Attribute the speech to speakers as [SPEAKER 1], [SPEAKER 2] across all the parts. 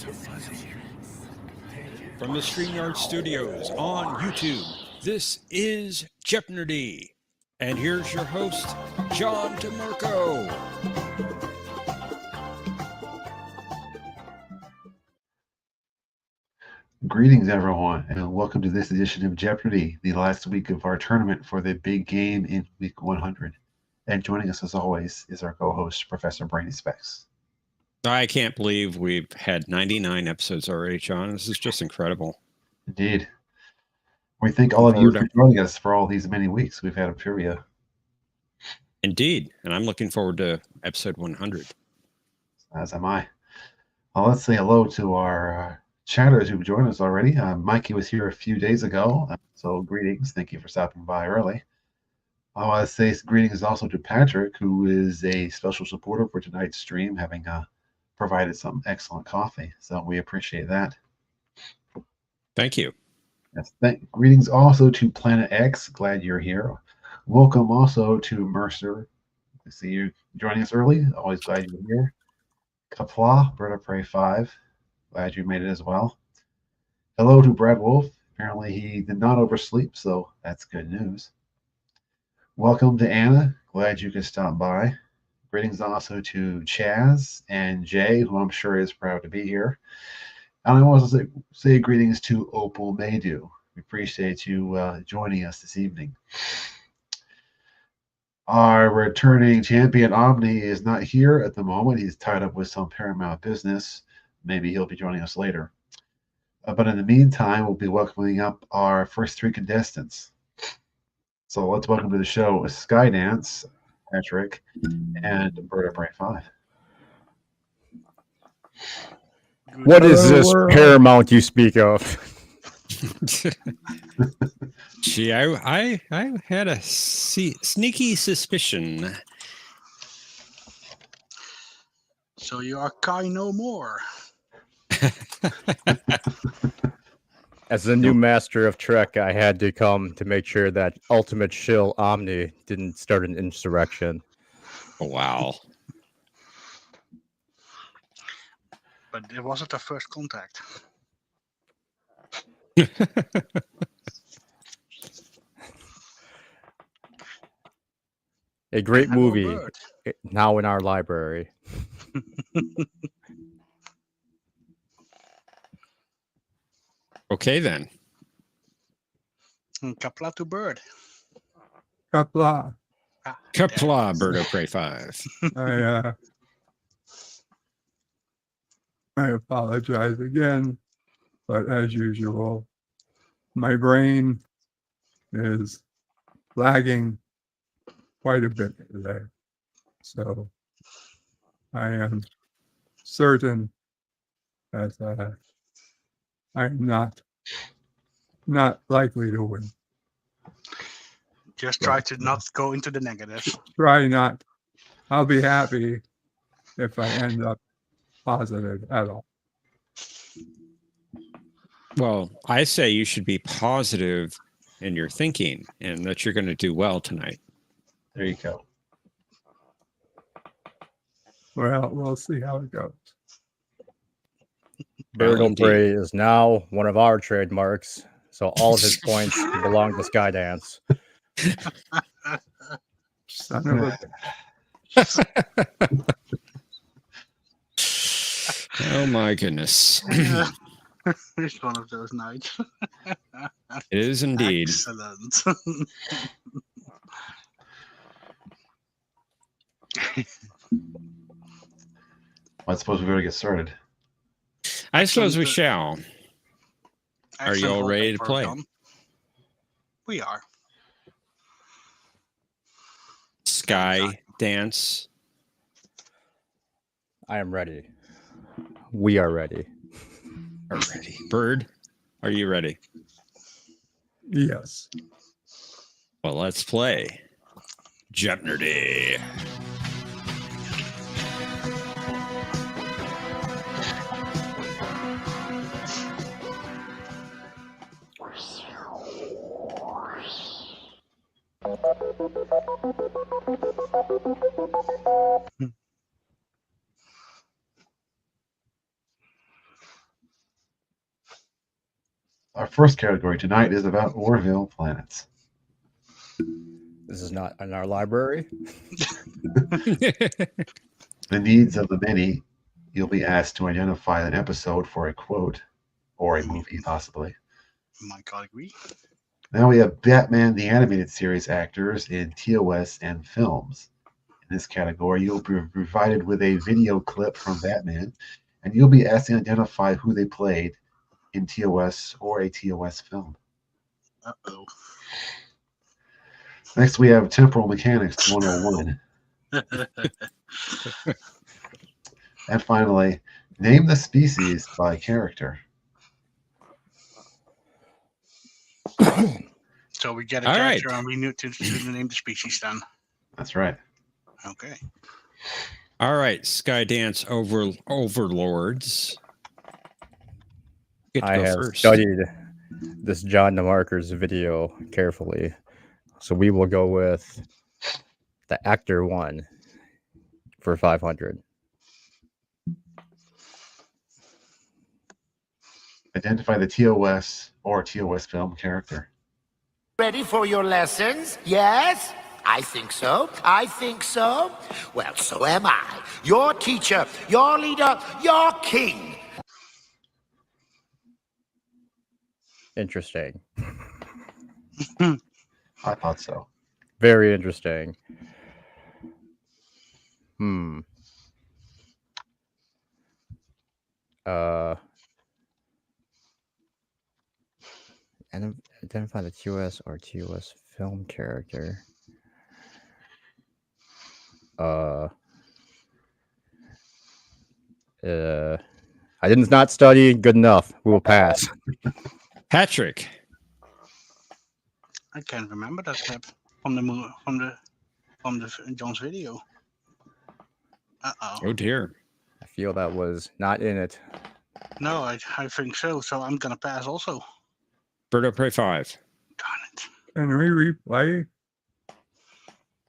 [SPEAKER 1] From the StreamYard Studios on YouTube, this is Jeopnerdy. And here's your host, John DeMarco.
[SPEAKER 2] Greetings, everyone, and welcome to this edition of Jeopardy, the last week of our tournament for the big game in week 100. And joining us, as always, is our co-host, Professor Brainy Specs.
[SPEAKER 1] I can't believe we've had 99 episodes already, John. This is just incredible.
[SPEAKER 2] Indeed. We thank all of you for joining us for all these many weeks we've had them for you.
[SPEAKER 1] Indeed, and I'm looking forward to episode 100.
[SPEAKER 2] As am I. Well, let's say hello to our chatters who've joined us already. Mikey was here a few days ago, so greetings. Thank you for stopping by early. I want to say greetings also to Patrick, who is a special supporter for tonight's stream, having provided some excellent coffee. So we appreciate that.
[SPEAKER 1] Thank you.
[SPEAKER 2] Yes, greetings also to Planet X. Glad you're here. Welcome also to Mercer. I see you joining us early. Always glad you're here. Kapla, Bird of Prey 5. Glad you made it as well. Hello to Brad Wolf. Apparently he did not oversleep, so that's good news. Welcome to Anna. Glad you could stop by. Greetings also to Chaz and Jay, who I'm sure is proud to be here. And I want to say greetings to Opal Maydew. We appreciate you joining us this evening. Our returning champion, Omni, is not here at the moment. He's tied up with some Paramount business. Maybe he'll be joining us later. But in the meantime, we'll be welcoming up our first three contestants. So let's welcome to the show Skydance, Patrick, and Bird of Prey 5.
[SPEAKER 3] What is this Paramount you speak of?
[SPEAKER 1] Gee, I had a sneaky suspicion.
[SPEAKER 4] So you are Kai no more.
[SPEAKER 3] As the new master of Trek, I had to come to make sure that Ultimate Shill Omni didn't start an insurrection.
[SPEAKER 1] Wow.
[SPEAKER 4] But it wasn't our first contact.
[SPEAKER 3] A great movie now in our library.
[SPEAKER 1] Okay, then.
[SPEAKER 4] Kapla to Bird.
[SPEAKER 5] Kapla.
[SPEAKER 1] Kapla, Bird of Prey 5.
[SPEAKER 5] I apologize again, but as usual, my brain is lagging quite a bit today. So I am certain that I am not likely to win.
[SPEAKER 4] Just try to not go into the negative.
[SPEAKER 5] Try not. I'll be happy if I end up positive at all.
[SPEAKER 1] Well, I say you should be positive in your thinking and that you're going to do well tonight.
[SPEAKER 2] There you go.
[SPEAKER 5] Well, we'll see how it goes.
[SPEAKER 3] Bird of Prey is now one of our trademarks, so all of his points belong to Skydance.
[SPEAKER 5] Son of a...
[SPEAKER 1] Oh my goodness.
[SPEAKER 4] It's one of those nights.
[SPEAKER 1] It is indeed.
[SPEAKER 4] Excellent.
[SPEAKER 2] I suppose we better get started.
[SPEAKER 1] I suppose we shall. Are you all ready to play?
[SPEAKER 4] We are.
[SPEAKER 1] Sky Dance.
[SPEAKER 3] I am ready. We are ready.
[SPEAKER 1] Are ready. Bird, are you ready?
[SPEAKER 5] Yes.
[SPEAKER 1] Well, let's play Jeopnerdy.
[SPEAKER 2] Our first category tonight is about Orville planets.
[SPEAKER 3] This is not in our library.
[SPEAKER 2] The needs of the many. You'll be asked to identify an episode for a quote or a movie, possibly.
[SPEAKER 4] My God, agree.
[SPEAKER 2] Now we have Batman the Animated Series actors in TOS and films. In this category, you'll be provided with a video clip from Batman, and you'll be asked to identify who they played in TOS or a TOS film.
[SPEAKER 4] Uh-oh.
[SPEAKER 2] Next, we have Temporal Mechanics 101. And finally, name the species by character.
[SPEAKER 4] So we get a
[SPEAKER 1] All
[SPEAKER 4] character
[SPEAKER 1] right.
[SPEAKER 4] and we need to name the species then.
[SPEAKER 2] That's right.
[SPEAKER 4] Okay.
[SPEAKER 1] All right, Skydance overlords. Get to
[SPEAKER 3] I
[SPEAKER 1] go
[SPEAKER 3] have
[SPEAKER 1] first.
[SPEAKER 3] studied this John DeMarker's video carefully. So we will go with the actor one for 500.
[SPEAKER 2] Identify the TOS or TOS film character.
[SPEAKER 6] Ready for your lessons? Yes? I think so. I think so. Well, so am I. Your teacher, your leader, your king.
[SPEAKER 3] Interesting.
[SPEAKER 2] I thought so.
[SPEAKER 3] Very interesting. And identify the TOS or TOS film character. I did not study good enough. We will pass.
[SPEAKER 1] Patrick.
[SPEAKER 4] I can't remember that clip from the John's video. Uh-oh.
[SPEAKER 1] Oh dear.
[SPEAKER 3] I feel that was not in it.
[SPEAKER 4] No, I think so. So I'm gonna pass also.
[SPEAKER 1] Birdo Prey 5.
[SPEAKER 4] Darn it.
[SPEAKER 5] Can we replay?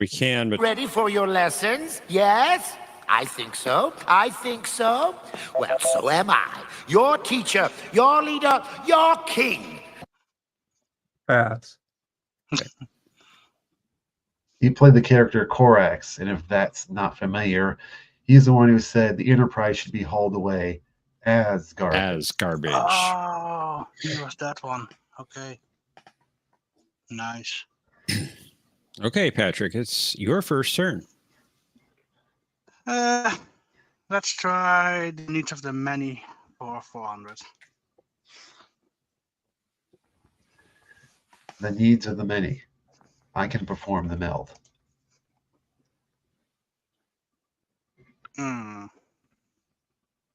[SPEAKER 1] We can, but
[SPEAKER 6] Ready for your lessons? Yes? I think so. I think so. Well, so am I. Your teacher, your leader, your king.
[SPEAKER 5] Pass.
[SPEAKER 2] He played the character Korax, and if that's not familiar, he's the one who said the Enterprise should be hauled away as garbage.
[SPEAKER 1] as garbage.
[SPEAKER 4] Oh, he was that one. Okay. Nice.
[SPEAKER 1] Okay, Patrick, it's your first turn.
[SPEAKER 4] Let's try the needs of the many for 400.
[SPEAKER 2] The needs of the many. I can perform the meld.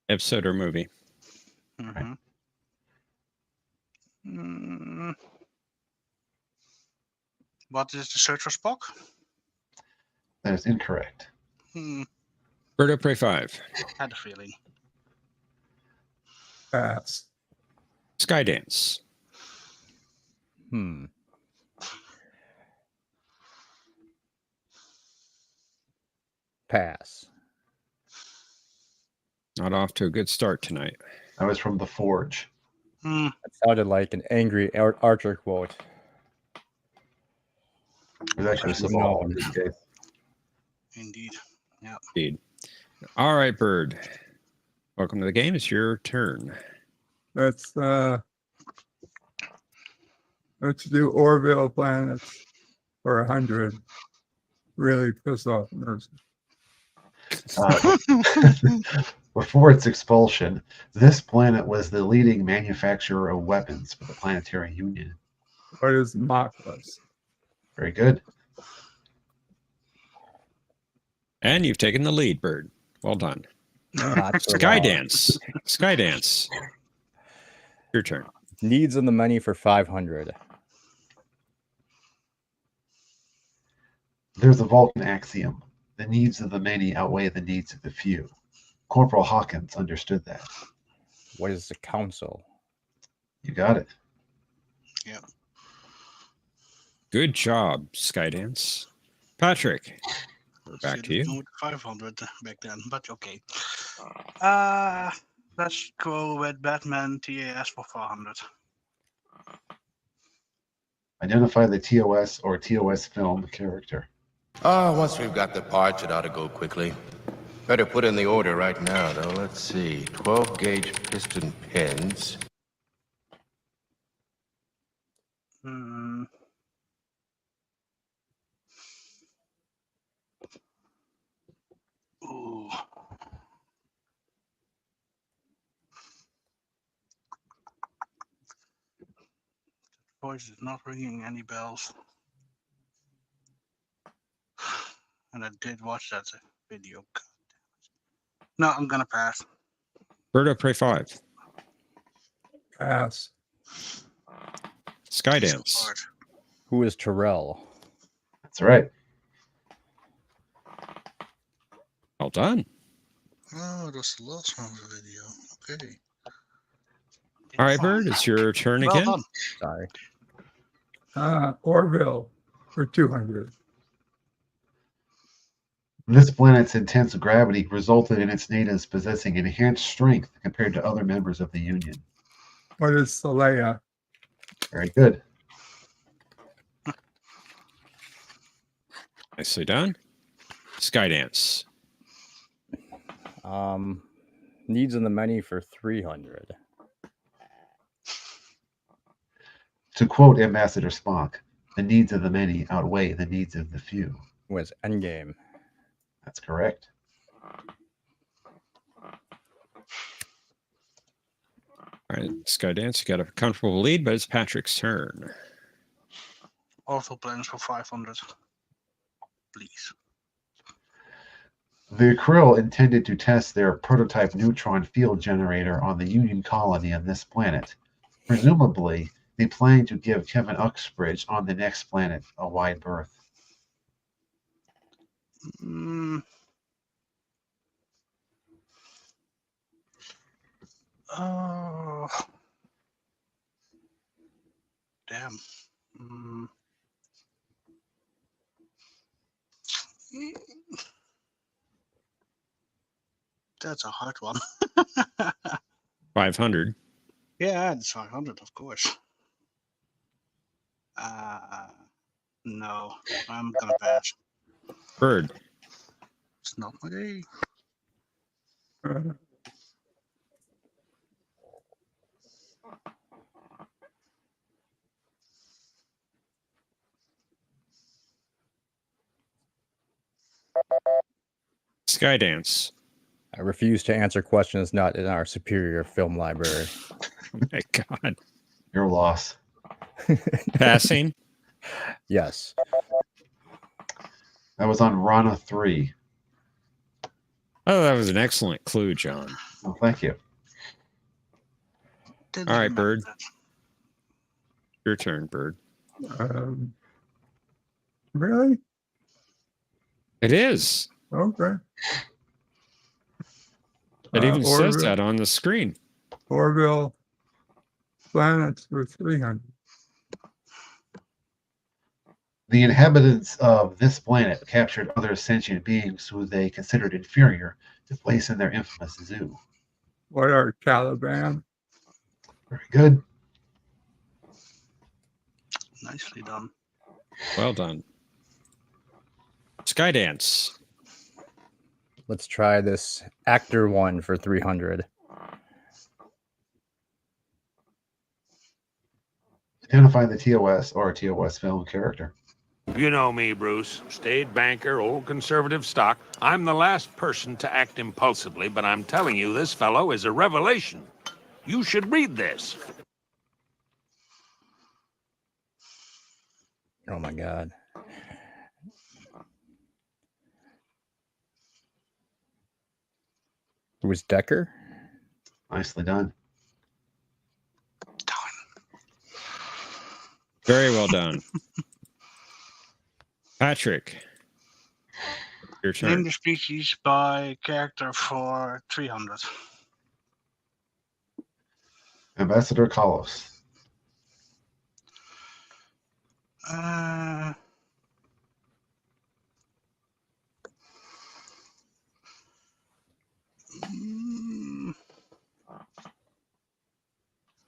[SPEAKER 1] Episode or movie.
[SPEAKER 4] Mm-hmm. What is the search for Spock?
[SPEAKER 2] That is incorrect.
[SPEAKER 1] Birdo Prey 5.
[SPEAKER 4] Had a feeling.
[SPEAKER 5] Pass.
[SPEAKER 1] Skydance.
[SPEAKER 3] Pass.
[SPEAKER 1] Not off to a good start tonight.
[SPEAKER 2] That was from The Forge.
[SPEAKER 3] It sounded like an angry Archer quote.
[SPEAKER 2] It was actually a Saval in this case.
[SPEAKER 4] Indeed. Yeah.
[SPEAKER 1] Indeed. All right, Bird. Welcome to the game. It's your turn.
[SPEAKER 5] Let's do Orville planets for 100. Really piss off nurses.
[SPEAKER 2] Before its expulsion, this planet was the leading manufacturer of weapons for the Planetary Union.
[SPEAKER 5] What is Mockless?
[SPEAKER 2] Very good.
[SPEAKER 1] And you've taken the lead, Bird. Well done.
[SPEAKER 3] Not for long.
[SPEAKER 1] Skydance. Skydance. Your turn.
[SPEAKER 3] Needs of the many for 500.
[SPEAKER 2] There's a Vulcan axiom. The needs of the many outweigh the needs of the few. Corporal Hawkins understood that.
[SPEAKER 3] What is the council?
[SPEAKER 2] You got it.
[SPEAKER 4] Yep.
[SPEAKER 1] Good job, Skydance. Patrick, we're back to you.
[SPEAKER 4] 500 back then, but okay. Let's go with Batman TAS for 400.
[SPEAKER 2] Identify the TOS or TOS film character.
[SPEAKER 7] Once we've got the parts, it ought to go quickly. Better put in the order right now, though. Let's see. 12-gauge piston pins.
[SPEAKER 4] Hmm. Ooh. Voice is not ringing any bells. And I did watch that video. God damn it. No, I'm gonna pass.
[SPEAKER 1] Birdo, pray 5.
[SPEAKER 5] Pass.
[SPEAKER 1] Skydance.
[SPEAKER 4] So hard.
[SPEAKER 3] Who is Terrell?
[SPEAKER 2] That's right.
[SPEAKER 1] Well done.
[SPEAKER 4] Oh, that's the last one of the video. Okay.
[SPEAKER 1] All right, Bird, it's your turn
[SPEAKER 4] Well
[SPEAKER 1] again.
[SPEAKER 4] done.
[SPEAKER 3] Sorry.
[SPEAKER 5] Orville for 200.
[SPEAKER 2] This planet's intense gravity resulted in its natives possessing enhanced strength compared to other members of the Union.
[SPEAKER 5] What is Saleya?
[SPEAKER 2] Very good.
[SPEAKER 1] Nicely done. Skydance.
[SPEAKER 3] Needs in the menu for 300.
[SPEAKER 2] To quote Ambassador Spock, the needs of the many outweigh the needs of the few.
[SPEAKER 3] Was Endgame.
[SPEAKER 2] That's correct.
[SPEAKER 1] All right, Skydance, you got a comfortable lead, but it's Patrick's turn.
[SPEAKER 4] Also plans for 500. Please.
[SPEAKER 2] The Krill intended to test their prototype neutron field generator on the Union colony on this planet. Presumably, they plan to give Kevin Uxbridge on the next planet a wide berth.
[SPEAKER 4] Oh. Damn. Mm. That's a hard one.
[SPEAKER 1] 500.
[SPEAKER 4] Yeah, it's 500, of course. No, I'm gonna pass.
[SPEAKER 1] Bird.
[SPEAKER 4] It's not my day.
[SPEAKER 5] Uh,
[SPEAKER 1] Skydance.
[SPEAKER 3] I refuse to answer questions not in our superior film library.
[SPEAKER 1] Oh my God.
[SPEAKER 2] Your loss.
[SPEAKER 1] Passing.
[SPEAKER 3] Yes.
[SPEAKER 2] That was on Rana 3.
[SPEAKER 1] Oh, that was an excellent clue, John.
[SPEAKER 2] Oh, thank you.
[SPEAKER 4] Didn't
[SPEAKER 1] All right,
[SPEAKER 4] remember
[SPEAKER 1] Bird.
[SPEAKER 4] that.
[SPEAKER 1] Your turn, Bird.
[SPEAKER 5] Really?
[SPEAKER 1] It is.
[SPEAKER 5] Okay.
[SPEAKER 1] It even says
[SPEAKER 5] Orville,
[SPEAKER 1] that on the screen.
[SPEAKER 5] Orville planets for 300.
[SPEAKER 2] The inhabitants of this planet captured other sentient beings who they considered inferior to place in their infamous zoo.
[SPEAKER 5] What are Caliban?
[SPEAKER 2] Very good.
[SPEAKER 4] Nicely done.
[SPEAKER 1] Well done. Skydance.
[SPEAKER 3] Let's try this actor one for 300.
[SPEAKER 2] Identify the TOS or TOS film character.
[SPEAKER 8] You know me, Bruce. Staid banker, old conservative stock. I'm the last person to act impulsively, but I'm telling you, this fellow is a revelation. You should read this.
[SPEAKER 3] Oh my God. It was Decker?
[SPEAKER 2] Nicely done.
[SPEAKER 1] Very well done. Patrick. Your
[SPEAKER 4] Name
[SPEAKER 1] turn.
[SPEAKER 4] the species by character for 300.
[SPEAKER 2] Ambassador Kalos.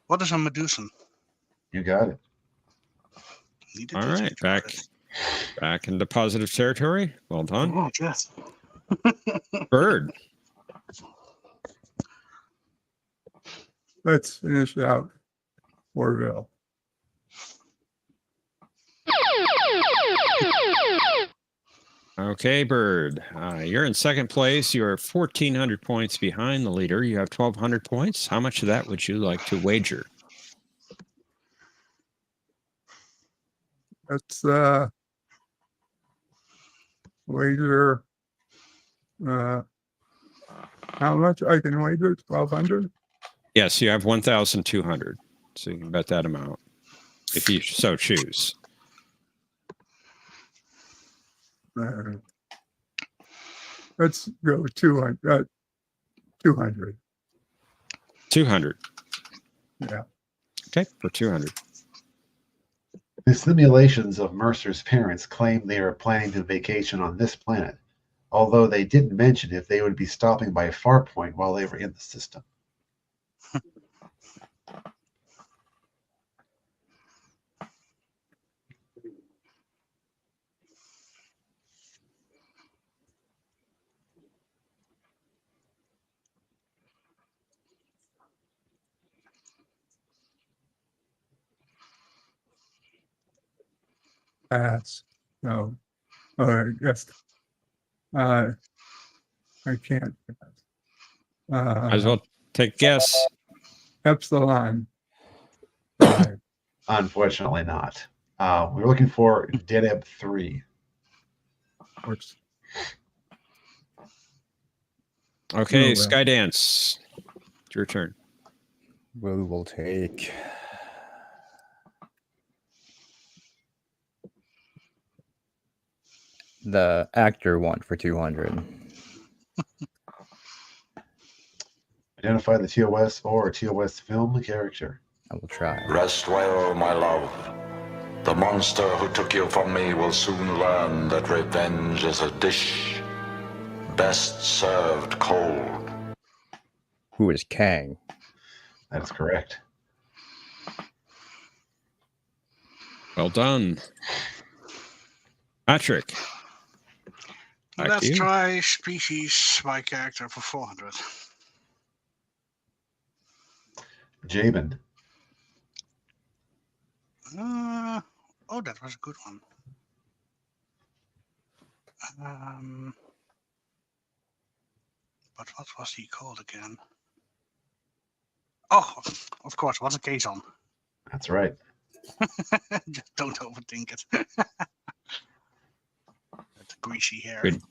[SPEAKER 4] What is a Medusan?
[SPEAKER 2] You got it.
[SPEAKER 4] Needed
[SPEAKER 1] All
[SPEAKER 4] to
[SPEAKER 1] right,
[SPEAKER 4] think about
[SPEAKER 1] back into positive territory. Well
[SPEAKER 4] it.
[SPEAKER 1] done.
[SPEAKER 4] Oh, yes.
[SPEAKER 1] Bird.
[SPEAKER 5] Let's finish out Orville.
[SPEAKER 1] Okay, Bird. You're in second place. You're 1,400 points behind the leader. You have 1,200 points. How much of that would you like to wager?
[SPEAKER 5] Let's wager. How much I can wager? 1,200.
[SPEAKER 1] Yes, you have 1,200. So you can bet that amount if you so choose.
[SPEAKER 5] Let's go 200. 200.
[SPEAKER 1] 200.
[SPEAKER 5] Yeah.
[SPEAKER 1] Okay, for 200.
[SPEAKER 2] The simulations of Mercer's parents claim they are planning to vacation on this planet, although they didn't mention if they would be stopping by Farpoint while they were in the system.
[SPEAKER 5] Pass. No. I guess. I can't pass.
[SPEAKER 1] Might as well take a guess.
[SPEAKER 5] Epsilon 5.
[SPEAKER 2] Unfortunately not. We're looking for Dead Ebb 3.
[SPEAKER 5] Which,
[SPEAKER 1] Okay,
[SPEAKER 5] Oh, well.
[SPEAKER 1] Skydance. It's your turn.
[SPEAKER 3] We will take the actor one for 200.
[SPEAKER 2] Identify the TOS or TOS film character.
[SPEAKER 3] I will try.
[SPEAKER 9] Rest well, my love. The monster who took you from me will soon learn that revenge is a dish best served cold.
[SPEAKER 3] Who is Kang?
[SPEAKER 2] That is correct.
[SPEAKER 1] Well done. Patrick. Back to
[SPEAKER 4] Let's
[SPEAKER 1] you.
[SPEAKER 4] try species by character for 400.
[SPEAKER 2] Jabin.
[SPEAKER 4] Oh, that was a good one. But what was he called again? Oh, of course, what's a Kazon?
[SPEAKER 2] That's right.
[SPEAKER 4] Just don't overthink it. That's greasy hair.
[SPEAKER 1] Good,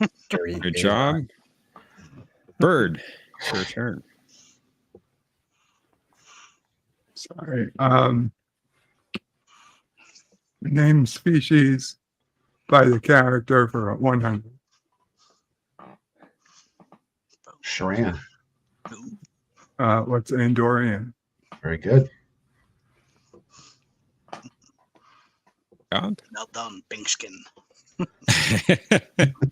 [SPEAKER 1] good job. Bird, it's your turn.
[SPEAKER 5] sorry. Name species by the character for 100.
[SPEAKER 2] Sharan.
[SPEAKER 5] What's Andorian?
[SPEAKER 2] Very good.
[SPEAKER 1] God.
[SPEAKER 4] Well done, pink skin.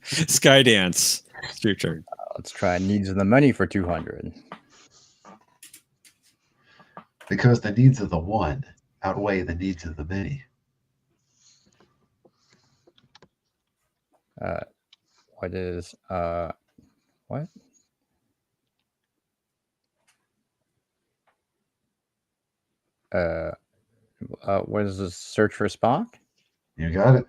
[SPEAKER 1] Skydance. It's your turn.
[SPEAKER 3] Let's try needs of the many for 200.
[SPEAKER 2] Because the needs of the one outweigh the needs of the many.
[SPEAKER 3] What is what? What is this? Search for Spock?
[SPEAKER 2] You got it.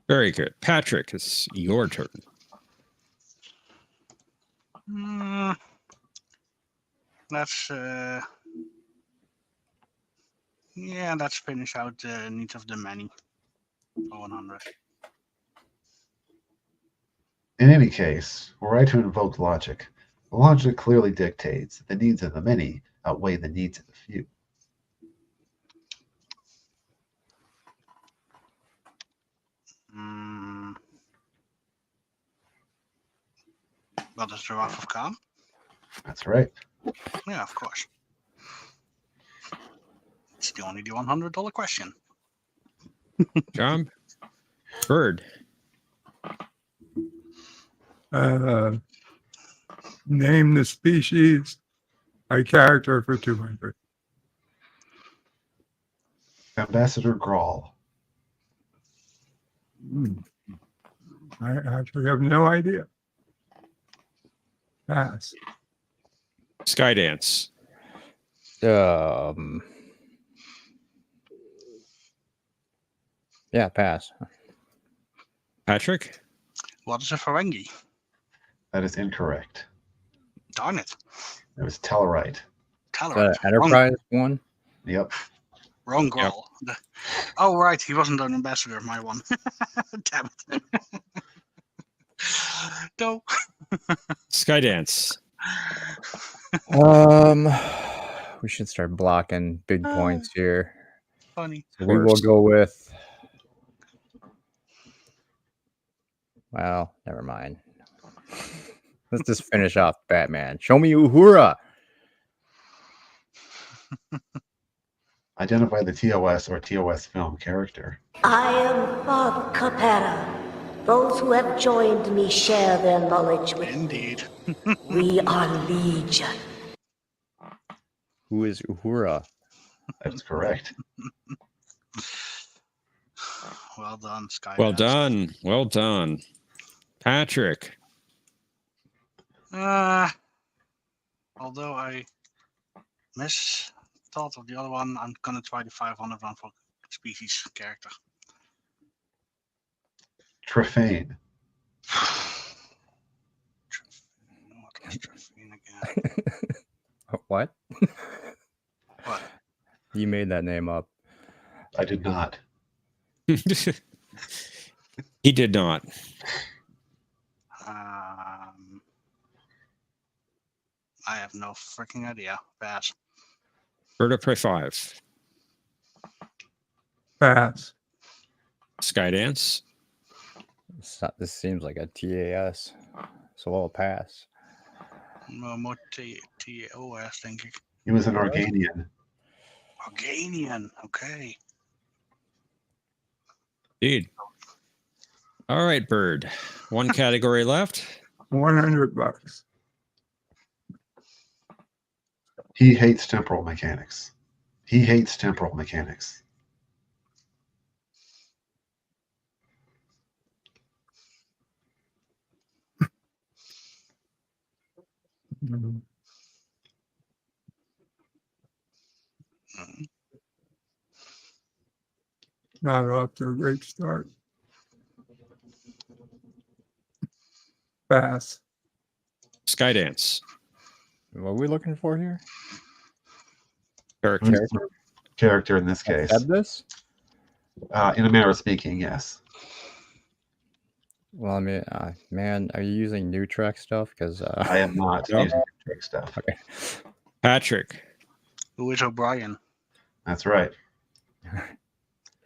[SPEAKER 1] Very good. Patrick, it's your turn.
[SPEAKER 4] Let's let's finish out the needs of the many for 100.
[SPEAKER 2] In any case, were I to invoke logic, logic clearly dictates that the needs of the many outweigh the needs of the few.
[SPEAKER 4] What is the Wrath of Khan?
[SPEAKER 2] That's right.
[SPEAKER 4] Yeah, of course. It's the only $100 question.
[SPEAKER 1] Job. Bird.
[SPEAKER 5] Name the species A character for 200.
[SPEAKER 2] Ambassador Grawl.
[SPEAKER 5] I actually have no idea. Pass.
[SPEAKER 1] Skydance.
[SPEAKER 3] Yeah, pass.
[SPEAKER 1] Patrick.
[SPEAKER 4] What is a Ferengi?
[SPEAKER 2] That is incorrect.
[SPEAKER 4] Darn it.
[SPEAKER 2] It was Tellarite.
[SPEAKER 4] Talorite.
[SPEAKER 3] Enterprise one?
[SPEAKER 2] Yep.
[SPEAKER 4] Wrong Grawl. Oh, right. He wasn't an ambassador, my one. Damn it. No.
[SPEAKER 1] Skydance.
[SPEAKER 3] We should start blocking big points here.
[SPEAKER 4] Funny.
[SPEAKER 3] So we will go with. Well, never mind. Let's just finish off Batman. Show me Uhura.
[SPEAKER 2] Identify the TOS or TOS film character.
[SPEAKER 10] I am Bob Capetta. Those who have joined me share their knowledge with
[SPEAKER 4] Indeed.
[SPEAKER 10] me. We are Legion.
[SPEAKER 3] Who is Uhura?
[SPEAKER 2] That's correct.
[SPEAKER 4] Well done, Sky.
[SPEAKER 1] Well done. Well done. Patrick.
[SPEAKER 4] Although I misthought of the other one, I'm gonna try the 500 one for species character.
[SPEAKER 2] Trefane.
[SPEAKER 4] What was Trefane again?
[SPEAKER 3] What?
[SPEAKER 4] What?
[SPEAKER 3] You made that name up.
[SPEAKER 2] I did not.
[SPEAKER 1] He did not.
[SPEAKER 4] I have no freaking idea. Pass.
[SPEAKER 1] Vertebrae 5.
[SPEAKER 5] Pass.
[SPEAKER 1] Skydance.
[SPEAKER 3] This seems like a TAS. So I'll pass.
[SPEAKER 4] No more TOS, think ik.
[SPEAKER 2] He was an Organian.
[SPEAKER 4] Organian. Okay.
[SPEAKER 1] Indeed. All right, Bird. One category left.
[SPEAKER 5] $100.
[SPEAKER 2] He hates temporal mechanics. He hates temporal mechanics.
[SPEAKER 5] Not off to a great start. Pass.
[SPEAKER 1] Skydance.
[SPEAKER 3] What are we looking for here?
[SPEAKER 1] Character.
[SPEAKER 2] Character in this case.
[SPEAKER 3] Said this?
[SPEAKER 2] In a manner of speaking, yes.
[SPEAKER 3] Well, I mean, man, are you using new Trek stuff? Because
[SPEAKER 2] I am not
[SPEAKER 1] No.
[SPEAKER 2] using trick stuff.
[SPEAKER 3] Okay.
[SPEAKER 1] Patrick.
[SPEAKER 4] Who is O'Brien?
[SPEAKER 2] That's right.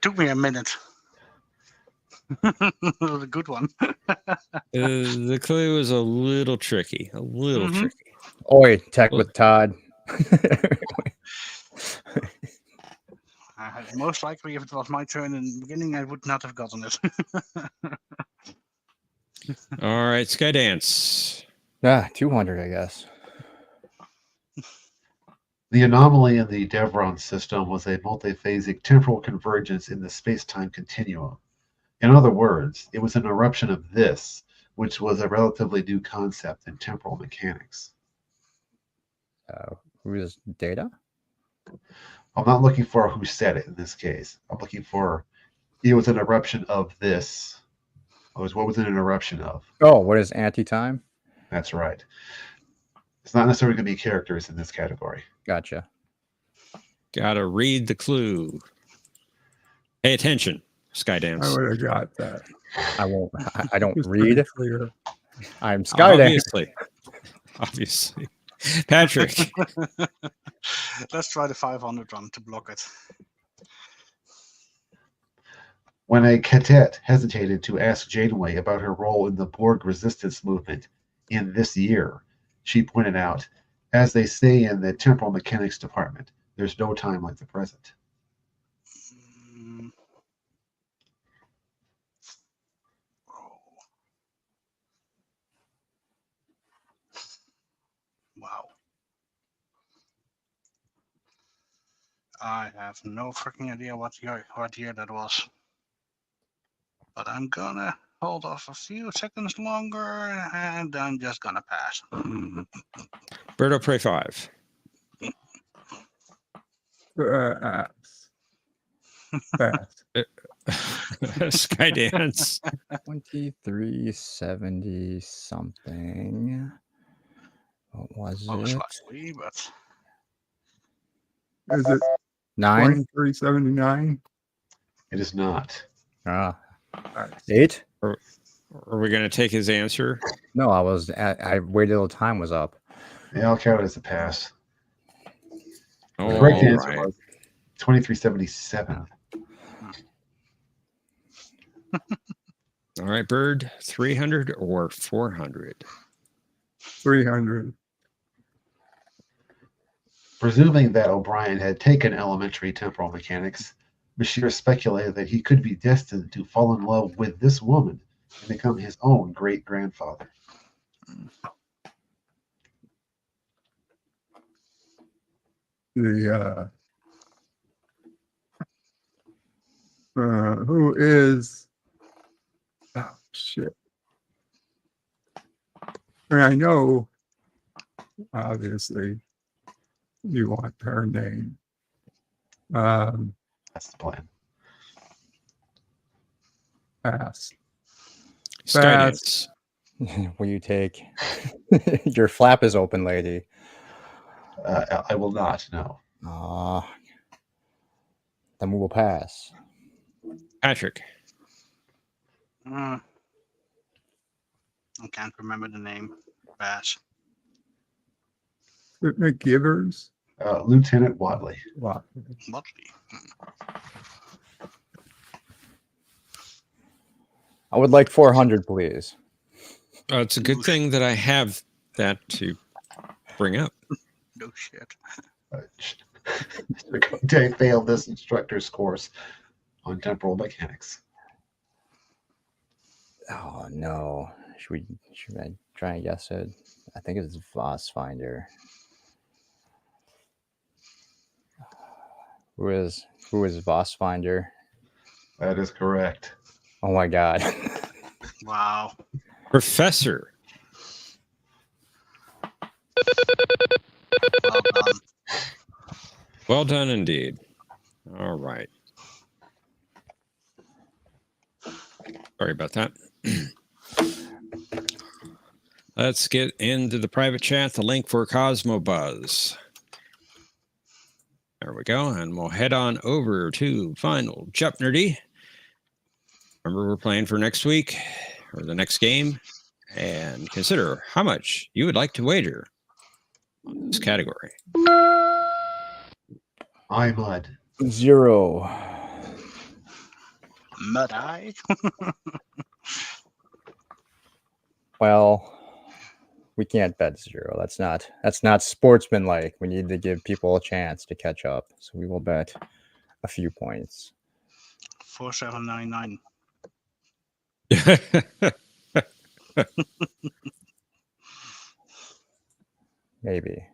[SPEAKER 4] Took me a minute. That was a good one.
[SPEAKER 1] The clue was a little tricky. A little tricky.
[SPEAKER 3] Oi, Tech with Todd.
[SPEAKER 4] Most likely, if it was my turn in the beginning, I would not have gotten it.
[SPEAKER 1] All right, Skydance.
[SPEAKER 3] Yeah, 200, I guess.
[SPEAKER 2] The anomaly in the Devron system was a multiphasic temporal convergence in the space-time continuum. In other words, it was an eruption of this, which was a relatively new concept in temporal mechanics.
[SPEAKER 3] Who is Data?
[SPEAKER 2] I'm not looking for who said it in this case. I'm looking for it was an eruption of this. What was it an eruption of?
[SPEAKER 3] Oh, what is anti-time?
[SPEAKER 2] That's right. It's not necessarily going to be characters in this category.
[SPEAKER 3] Gotcha.
[SPEAKER 1] Gotta read the clue. Pay attention,
[SPEAKER 5] I
[SPEAKER 1] Skydance.
[SPEAKER 5] would have got that.
[SPEAKER 3] I won't. I don't
[SPEAKER 5] It's pretty
[SPEAKER 3] read.
[SPEAKER 5] clear.
[SPEAKER 3] I'm Skydance.
[SPEAKER 1] Obviously. Patrick.
[SPEAKER 4] Let's try the 500 one to block it.
[SPEAKER 2] When a cadet hesitated to ask Janeway about her role in the Borg resistance movement in this year, she pointed out, as they say in the temporal mechanics department, there's no time like the present.
[SPEAKER 4] Wow. I have no freaking idea what year that was. But I'm gonna hold off a few seconds longer, and I'm just gonna pass.
[SPEAKER 1] Birdo Prey 5.
[SPEAKER 5] Pass. Pass.
[SPEAKER 1] Skydance.
[SPEAKER 3] 2370 something. What was
[SPEAKER 4] Most
[SPEAKER 3] it?
[SPEAKER 4] likely, but
[SPEAKER 5] Is it
[SPEAKER 3] 9?
[SPEAKER 5] 2379?
[SPEAKER 2] It is not.
[SPEAKER 3] Ah,
[SPEAKER 5] Nice.
[SPEAKER 3] 8?
[SPEAKER 1] Are we going to take his answer?
[SPEAKER 3] No, I waited till time was up.
[SPEAKER 2] Yeah, I'll count it as a pass.
[SPEAKER 1] Oh,
[SPEAKER 2] The correct
[SPEAKER 1] all
[SPEAKER 2] answer
[SPEAKER 1] right.
[SPEAKER 2] was 2377.
[SPEAKER 1] All right, Bird, 300 or 400?
[SPEAKER 5] 300.
[SPEAKER 2] Presuming that O'Brien had taken elementary temporal mechanics, Bashir speculated that he could be destined to fall in love with this woman and become his own great-grandfather.
[SPEAKER 5] The who is shit. And I know obviously you want her name.
[SPEAKER 2] That's the plan.
[SPEAKER 5] Pass.
[SPEAKER 1] Skydance.
[SPEAKER 3] Will you take your flap is open, lady?
[SPEAKER 2] I will not, no.
[SPEAKER 3] Then we will pass.
[SPEAKER 1] Patrick.
[SPEAKER 4] I can't remember the name. Pass.
[SPEAKER 5] McGivers.
[SPEAKER 2] Lieutenant Wadley.
[SPEAKER 5] What?
[SPEAKER 4] Motley.
[SPEAKER 3] I would like 400, please.
[SPEAKER 1] It's a good thing that I have that to bring up.
[SPEAKER 4] No shit.
[SPEAKER 2] They failed this instructor's course on temporal mechanics.
[SPEAKER 3] Oh no! Should I try and guess it? I think it's Voss Finder. Who is Voss Finder?
[SPEAKER 2] That is correct.
[SPEAKER 3] Oh my god!
[SPEAKER 4] Wow.
[SPEAKER 1] Professor.
[SPEAKER 4] Well done.
[SPEAKER 1] Well done indeed. All right. Sorry about that. Let's get into the private chat, the link for Cosmo Buzz. There we go. And we'll head on over to Final Jeopnerdy. Remember, we're playing for next week or the next game. And consider how much you would like to wager on this category.
[SPEAKER 2] Mud.
[SPEAKER 3] 0.
[SPEAKER 4] Mud Eye.
[SPEAKER 3] Well, we can't bet 0. That's not sportsmanlike. We need to give people a chance to catch up. So we will bet a few points.
[SPEAKER 4] 4799.
[SPEAKER 3] Maybe.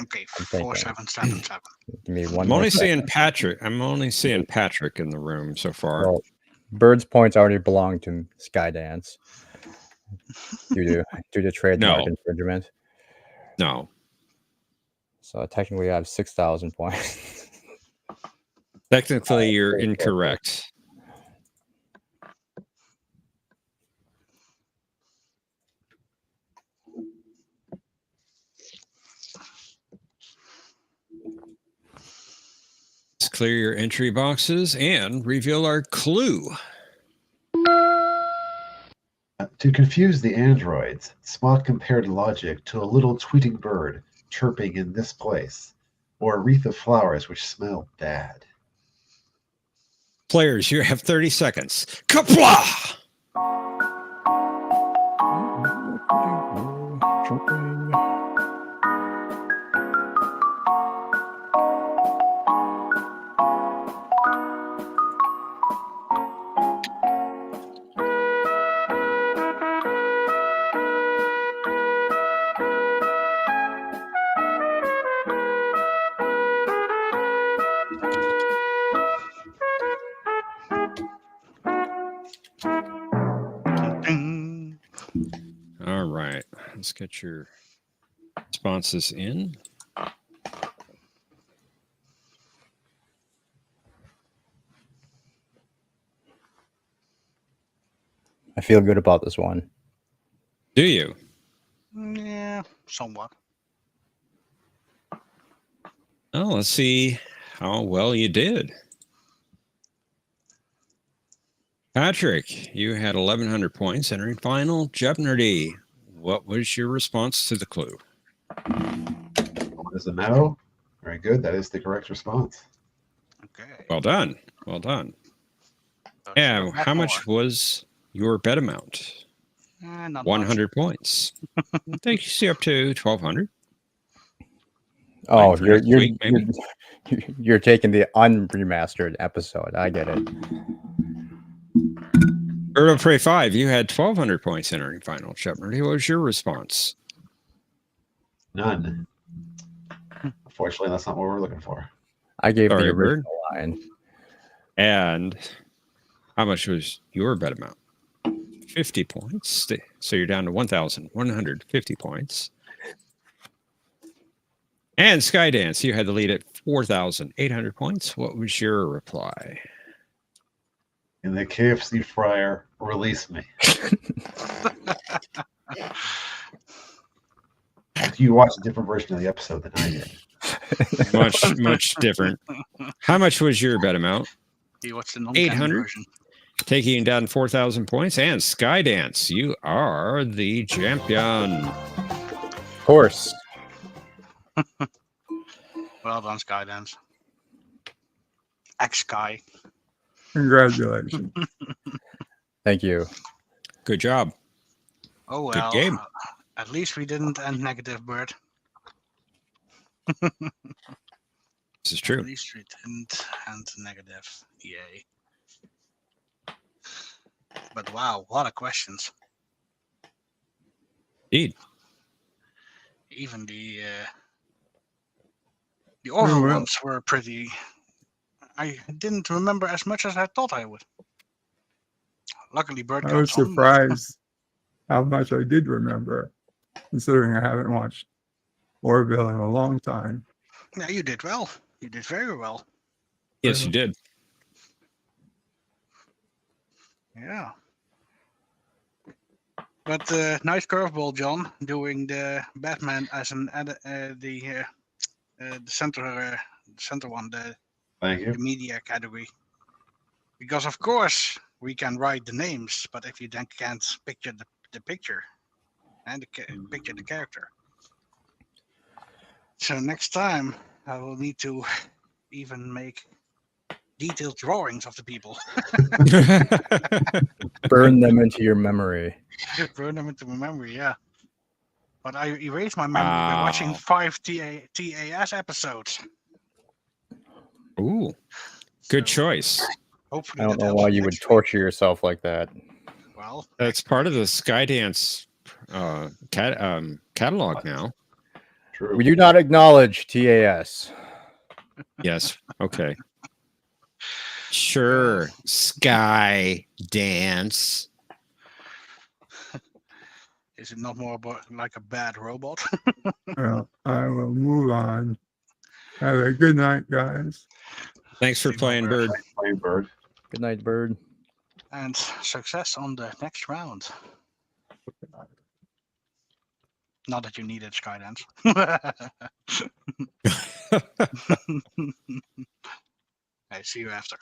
[SPEAKER 4] Okay,
[SPEAKER 3] I'm thinking.
[SPEAKER 4] 4777.
[SPEAKER 3] Give me one
[SPEAKER 1] I'm
[SPEAKER 3] more
[SPEAKER 1] only
[SPEAKER 3] second.
[SPEAKER 1] seeing Patrick. I'm only seeing Patrick in the room so far.
[SPEAKER 3] Well, Bird's points already belong to Skydance due to trademark infringement.
[SPEAKER 1] No.
[SPEAKER 3] So technically, I have 6,000 points.
[SPEAKER 1] Technically, you're incorrect. Let's clear your entry boxes and reveal our clue.
[SPEAKER 2] To confuse the androids, Spock compared logic to a little tweeting bird chirping in this place, or a wreath of flowers which smelled bad.
[SPEAKER 1] Players, you have 30 seconds. Kapla! All right. Let's get your responses in.
[SPEAKER 3] I feel good about this one.
[SPEAKER 1] Do you?
[SPEAKER 4] Yeah, somewhat.
[SPEAKER 1] Oh, let's see how well you did. Patrick, you had 1,100 points entering final. Jeopnerdy, what was your response to the clue?
[SPEAKER 2] What is a meadow? Very good. That is the correct response.
[SPEAKER 4] Okay.
[SPEAKER 1] Well done. Well done.
[SPEAKER 4] So
[SPEAKER 1] Yeah,
[SPEAKER 4] let's go back
[SPEAKER 1] how much was your bet amount?
[SPEAKER 4] more. Not
[SPEAKER 1] 100 points. Takes you up to 1,200.
[SPEAKER 3] Oh,
[SPEAKER 1] for next week, maybe?
[SPEAKER 3] you're taking the unremastered episode. I get it.
[SPEAKER 1] Bird of Prey 5, you had 1,200 points entering final. Jeopardy, what was your response?
[SPEAKER 2] None. Unfortunately, that's not what we're looking for.
[SPEAKER 3] I gave
[SPEAKER 1] Sorry,
[SPEAKER 3] the
[SPEAKER 1] Bird.
[SPEAKER 3] original line.
[SPEAKER 1] And how much was your bet amount? 50 points. So you're down to 1,150 points. And Skydance, you had the lead at 4,800 points. What was your reply?
[SPEAKER 2] In the KFC fryer, release me. You watched a different version of the episode than I did.
[SPEAKER 1] Much different. How much was your bet amount?
[SPEAKER 4] He watched the non
[SPEAKER 1] 800.
[SPEAKER 4] version.
[SPEAKER 1] Taking you down 4,000 points. And Skydance, you are the champion.
[SPEAKER 3] Of course.
[SPEAKER 4] Well done, Skydance. X-Sky.
[SPEAKER 5] Congratulations.
[SPEAKER 3] Thank you.
[SPEAKER 1] Good job.
[SPEAKER 4] Oh, well.
[SPEAKER 1] Good game.
[SPEAKER 4] At least we didn't end negative, Bird.
[SPEAKER 1] This is true.
[SPEAKER 4] At least we didn't end negative. Yay. But wow, a lot of questions.
[SPEAKER 1] Indeed.
[SPEAKER 4] Even the other
[SPEAKER 5] well.
[SPEAKER 4] ones were pretty. I didn't remember as much as I thought I would. Luckily, Bird
[SPEAKER 5] I
[SPEAKER 4] got
[SPEAKER 5] was
[SPEAKER 4] some.
[SPEAKER 5] surprised how much I did remember, considering I haven't watched Orville in a long time.
[SPEAKER 4] Yeah, you did well. You did very well.
[SPEAKER 1] Yes, you did.
[SPEAKER 4] Yeah. But nice curveball, John, doing the Batman as an the center one,
[SPEAKER 2] Thank
[SPEAKER 4] the
[SPEAKER 2] you.
[SPEAKER 4] media category. Because of course we can write the names, but if you then can't picture the picture and picture the character. So next time I will need to even make detailed drawings of the people.
[SPEAKER 3] Burn them into your memory.
[SPEAKER 4] Burn them into my memory, yeah. But I erased my memory by watching 5 TAS episodes.
[SPEAKER 1] Ooh, good
[SPEAKER 4] So,
[SPEAKER 1] choice.
[SPEAKER 4] Hopefully
[SPEAKER 3] I don't
[SPEAKER 4] that
[SPEAKER 3] know
[SPEAKER 4] helps
[SPEAKER 3] why you would
[SPEAKER 4] next week.
[SPEAKER 3] torture yourself like that.
[SPEAKER 4] Well,
[SPEAKER 1] That's part of the Skydance catalog now.
[SPEAKER 2] True.
[SPEAKER 3] We do not acknowledge TAS.
[SPEAKER 1] Yes. Okay. Sure. Sky Dance.
[SPEAKER 4] is it not more about like a bad robot?
[SPEAKER 5] Well, I will move on. Have a good night, guys.
[SPEAKER 1] Thanks for
[SPEAKER 4] See you,
[SPEAKER 1] playing,
[SPEAKER 4] Bird.
[SPEAKER 1] Bird.
[SPEAKER 2] Playing Bird.
[SPEAKER 3] Good night, Bird.
[SPEAKER 4] And success on the next round. Not that you needed Skydance. I see you after.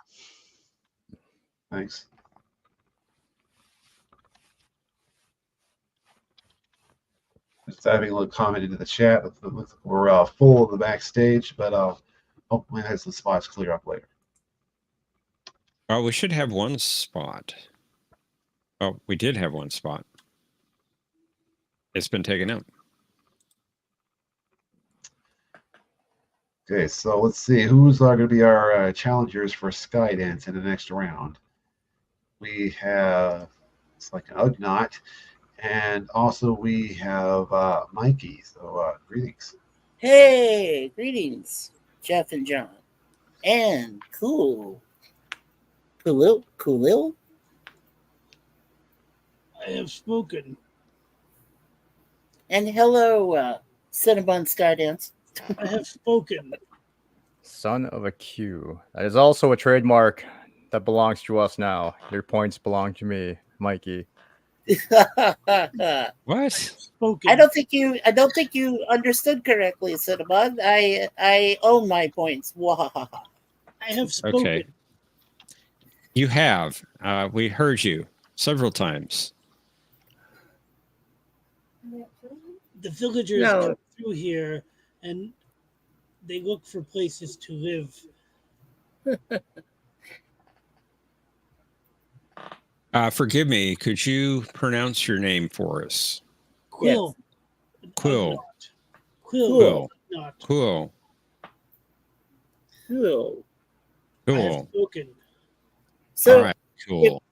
[SPEAKER 2] Thanks. Just having a little comment into the chat. We're full of the backstage, but hopefully have some spots clear up later.
[SPEAKER 1] Oh, we should have one spot. Oh, we did have one spot. It's been taken out.
[SPEAKER 2] Okay, so let's see who's going to be our challengers for Skydance in the next round. We have it's like an Ugnaught, and also we have Mikey. So greetings.
[SPEAKER 11] Hey, greetings, Jeff and John. And Coolil?
[SPEAKER 12] I have spoken.
[SPEAKER 11] And hello, Cinnabon Skydance.
[SPEAKER 12] I have spoken.
[SPEAKER 3] Son of a Q. That is also a trademark that belongs to us now. Your points belong to me, Mikey.
[SPEAKER 1] What?
[SPEAKER 12] Spoken.
[SPEAKER 11] I don't think you understood correctly, Cinnabon. I own my points. Wahahaha.
[SPEAKER 12] I have spoken.
[SPEAKER 1] Okay. You have. We heard you several times.
[SPEAKER 12] The villagers
[SPEAKER 11] No.
[SPEAKER 12] come through here and they look for places to live.
[SPEAKER 1] Forgive me. Could you pronounce your name for us?
[SPEAKER 12] Quill.
[SPEAKER 1] Quill.
[SPEAKER 12] Quill. Not.
[SPEAKER 1] Cool.
[SPEAKER 11] Cool.
[SPEAKER 12] I have
[SPEAKER 1] Cool.
[SPEAKER 12] spoken.
[SPEAKER 11] So
[SPEAKER 1] All right. Cool.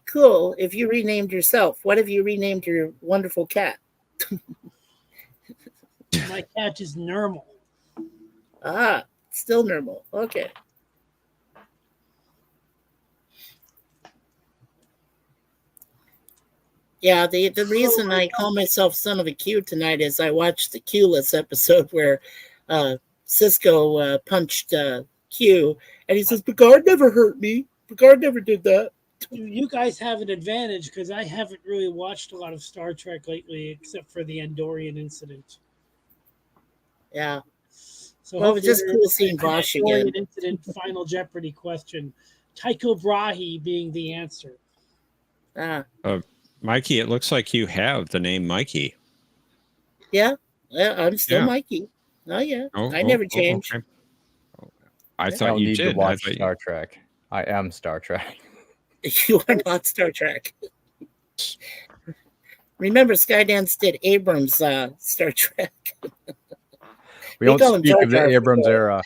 [SPEAKER 11] Cool. If you renamed yourself, what if you renamed your wonderful cat?
[SPEAKER 12] My cat is normal.
[SPEAKER 11] Ah, still normal. Okay. Yeah, the reason I call myself Son of a Q tonight is I watched the Q-less episode where Cisco punched Q, and he says, Picard never hurt me. Picard never did that.
[SPEAKER 12] You guys have an advantage because I haven't really watched a lot of Star Trek lately, except for the Andorian incident.
[SPEAKER 11] Yeah.
[SPEAKER 12] So
[SPEAKER 11] well, it was just
[SPEAKER 12] hopefully
[SPEAKER 11] cool seeing
[SPEAKER 12] the
[SPEAKER 11] Vosh
[SPEAKER 12] Andorian
[SPEAKER 11] again.
[SPEAKER 12] incident final Jeopardy question. Tycho Brahe being the answer.
[SPEAKER 1] Mikey, it looks like you have the name Mikey.
[SPEAKER 11] Yeah, I'm still
[SPEAKER 1] Yeah.
[SPEAKER 11] Mikey. Oh yeah, I never changed.
[SPEAKER 1] Okay. I
[SPEAKER 3] I
[SPEAKER 1] thought
[SPEAKER 3] don't
[SPEAKER 1] you
[SPEAKER 3] need
[SPEAKER 1] did.
[SPEAKER 3] to watch Star Trek. I am Star Trek.
[SPEAKER 11] You are not Star Trek. Remember, Skydance did Abrams Star Trek.
[SPEAKER 3] We don't
[SPEAKER 11] call him
[SPEAKER 3] speak
[SPEAKER 11] Jar
[SPEAKER 3] of the
[SPEAKER 11] Jar
[SPEAKER 3] Abrams
[SPEAKER 11] for-
[SPEAKER 3] era.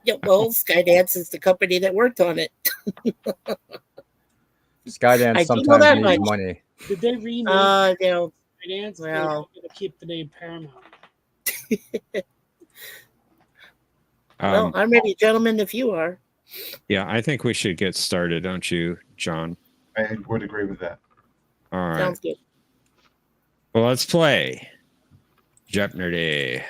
[SPEAKER 11] Yeah, well, Skydance is the company that worked on it.
[SPEAKER 3] Skydance
[SPEAKER 11] I do know
[SPEAKER 3] sometimes
[SPEAKER 11] that
[SPEAKER 3] needs
[SPEAKER 11] much.
[SPEAKER 3] money.
[SPEAKER 12] Did they rename
[SPEAKER 11] Well,
[SPEAKER 12] Skydance? They're
[SPEAKER 11] well.
[SPEAKER 12] going to keep the name Paramount.
[SPEAKER 11] Well, I'm ready, gentlemen, if you are.
[SPEAKER 1] Yeah, I think we should get started, don't you, John?
[SPEAKER 2] I would agree with that.
[SPEAKER 1] All right.
[SPEAKER 11] Sounds good.
[SPEAKER 1] Well, let's play Jeopnerdy.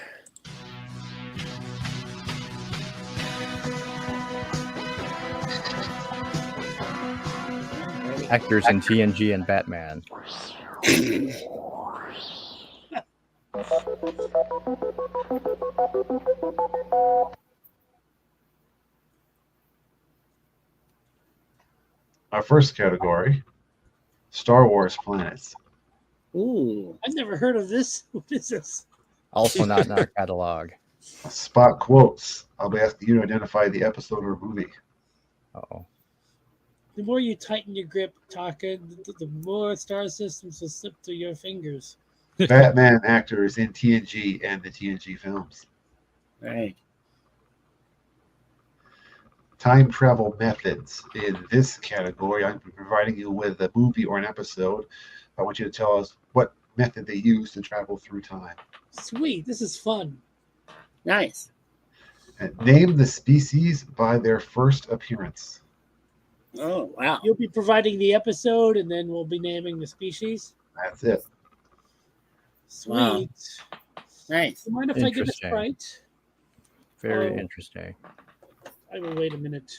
[SPEAKER 3] Actors in TNG and Batman.
[SPEAKER 2] Our first category, Star Wars planets.
[SPEAKER 11] Ooh.
[SPEAKER 12] I've never heard of this. What is this?
[SPEAKER 3] Also not in our catalog.
[SPEAKER 2] Spot quotes. I'll be asking you to identify the episode or movie.
[SPEAKER 3] Uh-oh.
[SPEAKER 12] The more you tighten your grip, Taka, the more star systems will slip through your fingers.
[SPEAKER 2] Batman actors in TNG and the TNG films.
[SPEAKER 11] Right.
[SPEAKER 2] Time travel methods. In this category, I'm providing you with a movie or an episode. I want you to tell us what method they use to travel through time.
[SPEAKER 12] Sweet, this is fun.
[SPEAKER 11] Nice.
[SPEAKER 2] And name the species by their first appearance.
[SPEAKER 11] Oh, wow.
[SPEAKER 12] You'll be providing the episode, and then we'll be naming the species.
[SPEAKER 2] That's it.
[SPEAKER 12] Sweet.
[SPEAKER 11] Wow. Nice.
[SPEAKER 12] Do you mind if I get a
[SPEAKER 3] Interesting.
[SPEAKER 12] Sprite?
[SPEAKER 3] Very
[SPEAKER 12] Oh.
[SPEAKER 3] interesting.
[SPEAKER 12] I will wait a minute.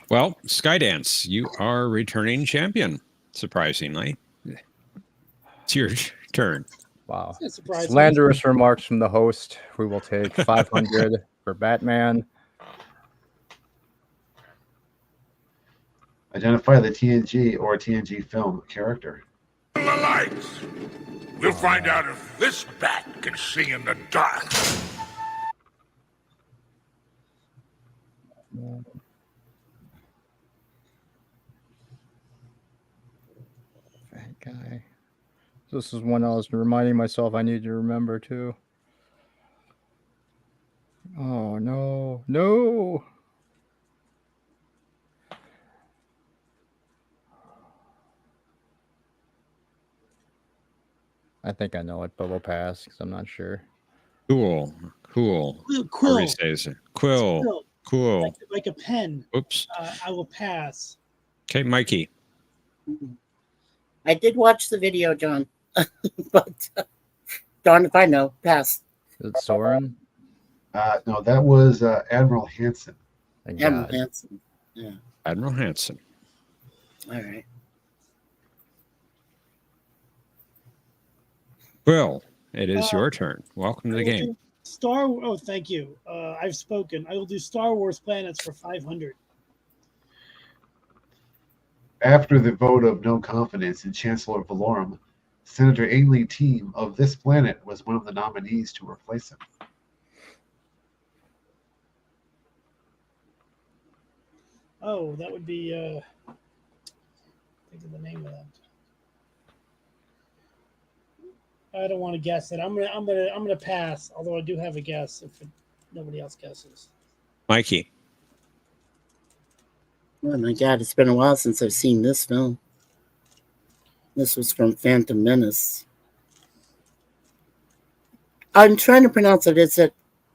[SPEAKER 1] Well, Skydance, you are returning champion, surprisingly. It's your turn.
[SPEAKER 3] Wow.
[SPEAKER 12] That's surprising.
[SPEAKER 3] Slanderous remarks from the host. We will take 500 for Batman.
[SPEAKER 2] Identify the TNG or TNG film character.
[SPEAKER 8] The lights. We'll find out if this bat can see in the dark.
[SPEAKER 3] Fat guy. This is one I was reminding myself I need to remember too. Oh no, no. I think I know it, but we'll pass because I'm not sure.
[SPEAKER 1] Cool.
[SPEAKER 12] Quill.
[SPEAKER 1] Or he says, Quill.
[SPEAKER 12] Quill.
[SPEAKER 1] Cool.
[SPEAKER 12] Like a pen.
[SPEAKER 1] Oops.
[SPEAKER 12] I will pass.
[SPEAKER 1] Okay, Mikey.
[SPEAKER 11] I did watch the video, John, but darn if I know. Pass.
[SPEAKER 3] Is it Soren?
[SPEAKER 2] No, that was Admiral Hansen.
[SPEAKER 3] Thank
[SPEAKER 11] Admiral
[SPEAKER 3] God.
[SPEAKER 11] Hansen. Yeah.
[SPEAKER 1] Admiral Hansen.
[SPEAKER 11] All right.
[SPEAKER 1] Will, it is your turn. Welcome to the game.
[SPEAKER 12] Oh, thank you. I've spoken. I will do Star Wars planets for 500.
[SPEAKER 2] After the vote of no confidence in Chancellor Valorum, Senator Ainley Team of this planet was one of the nominees to replace him.
[SPEAKER 12] Oh, that would be. Think of the name of that. I don't want to guess it. I'm gonna pass. Although I do have a guess if nobody else guesses.
[SPEAKER 1] Mikey.
[SPEAKER 11] Oh my God, it's been a while since I've seen this film. This was from Phantom Menace. I'm trying to pronounce it. Is it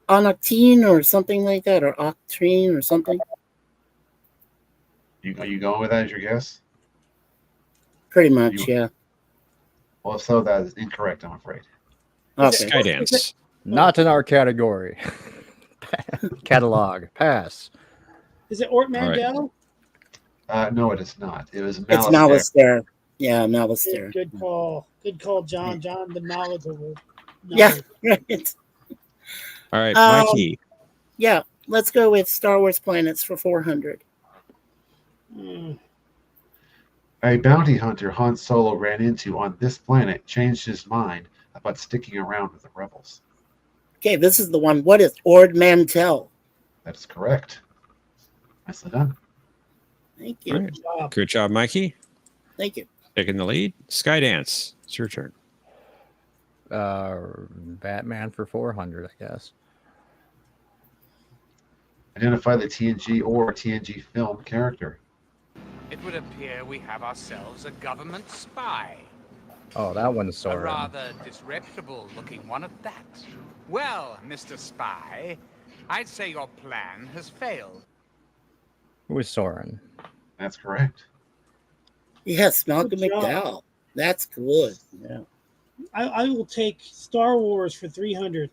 [SPEAKER 11] Octane or something like that, or Octane or something?
[SPEAKER 2] Are you going with that as your guess?
[SPEAKER 11] Pretty much, yeah.
[SPEAKER 2] Well, if so, that is incorrect, I'm afraid.
[SPEAKER 11] Okay.
[SPEAKER 1] Skydance.
[SPEAKER 3] Not in our category. Catalog. Pass.
[SPEAKER 12] Is it Ort Mandel?
[SPEAKER 2] No, it is not. It was
[SPEAKER 11] It's
[SPEAKER 2] Malice.
[SPEAKER 11] Malice. Yeah, Malice.
[SPEAKER 12] Good call. Good call, John. John, the knowledgeable.
[SPEAKER 11] Yeah, right.
[SPEAKER 1] All right, Mikey.
[SPEAKER 11] Yeah, let's go with Star Wars planets for 400.
[SPEAKER 2] A bounty hunter Han Solo ran into on this planet changed his mind about sticking around with the rebels.
[SPEAKER 11] Okay, this is the one. What is Ord Mantell?
[SPEAKER 2] That is correct. Nicely done.
[SPEAKER 11] Thank you.
[SPEAKER 1] All right. Good job, Mikey.
[SPEAKER 11] Thank you.
[SPEAKER 1] Taking the lead. Skydance. It's your turn.
[SPEAKER 3] Batman for 400, I guess.
[SPEAKER 2] Identify the TNG or TNG film character.
[SPEAKER 13] It would appear we have ourselves a government spy.
[SPEAKER 3] Oh, that one's
[SPEAKER 13] A
[SPEAKER 3] Soren.
[SPEAKER 13] rather disreputable looking one at that. Well, Mr. Spy, I'd say your plan has failed.
[SPEAKER 3] Who is Soren?
[SPEAKER 2] That's correct.
[SPEAKER 11] Yes, Malcolm
[SPEAKER 12] Good job.
[SPEAKER 11] McDowell. That's good. Yeah.
[SPEAKER 12] I will take Star Wars for 300.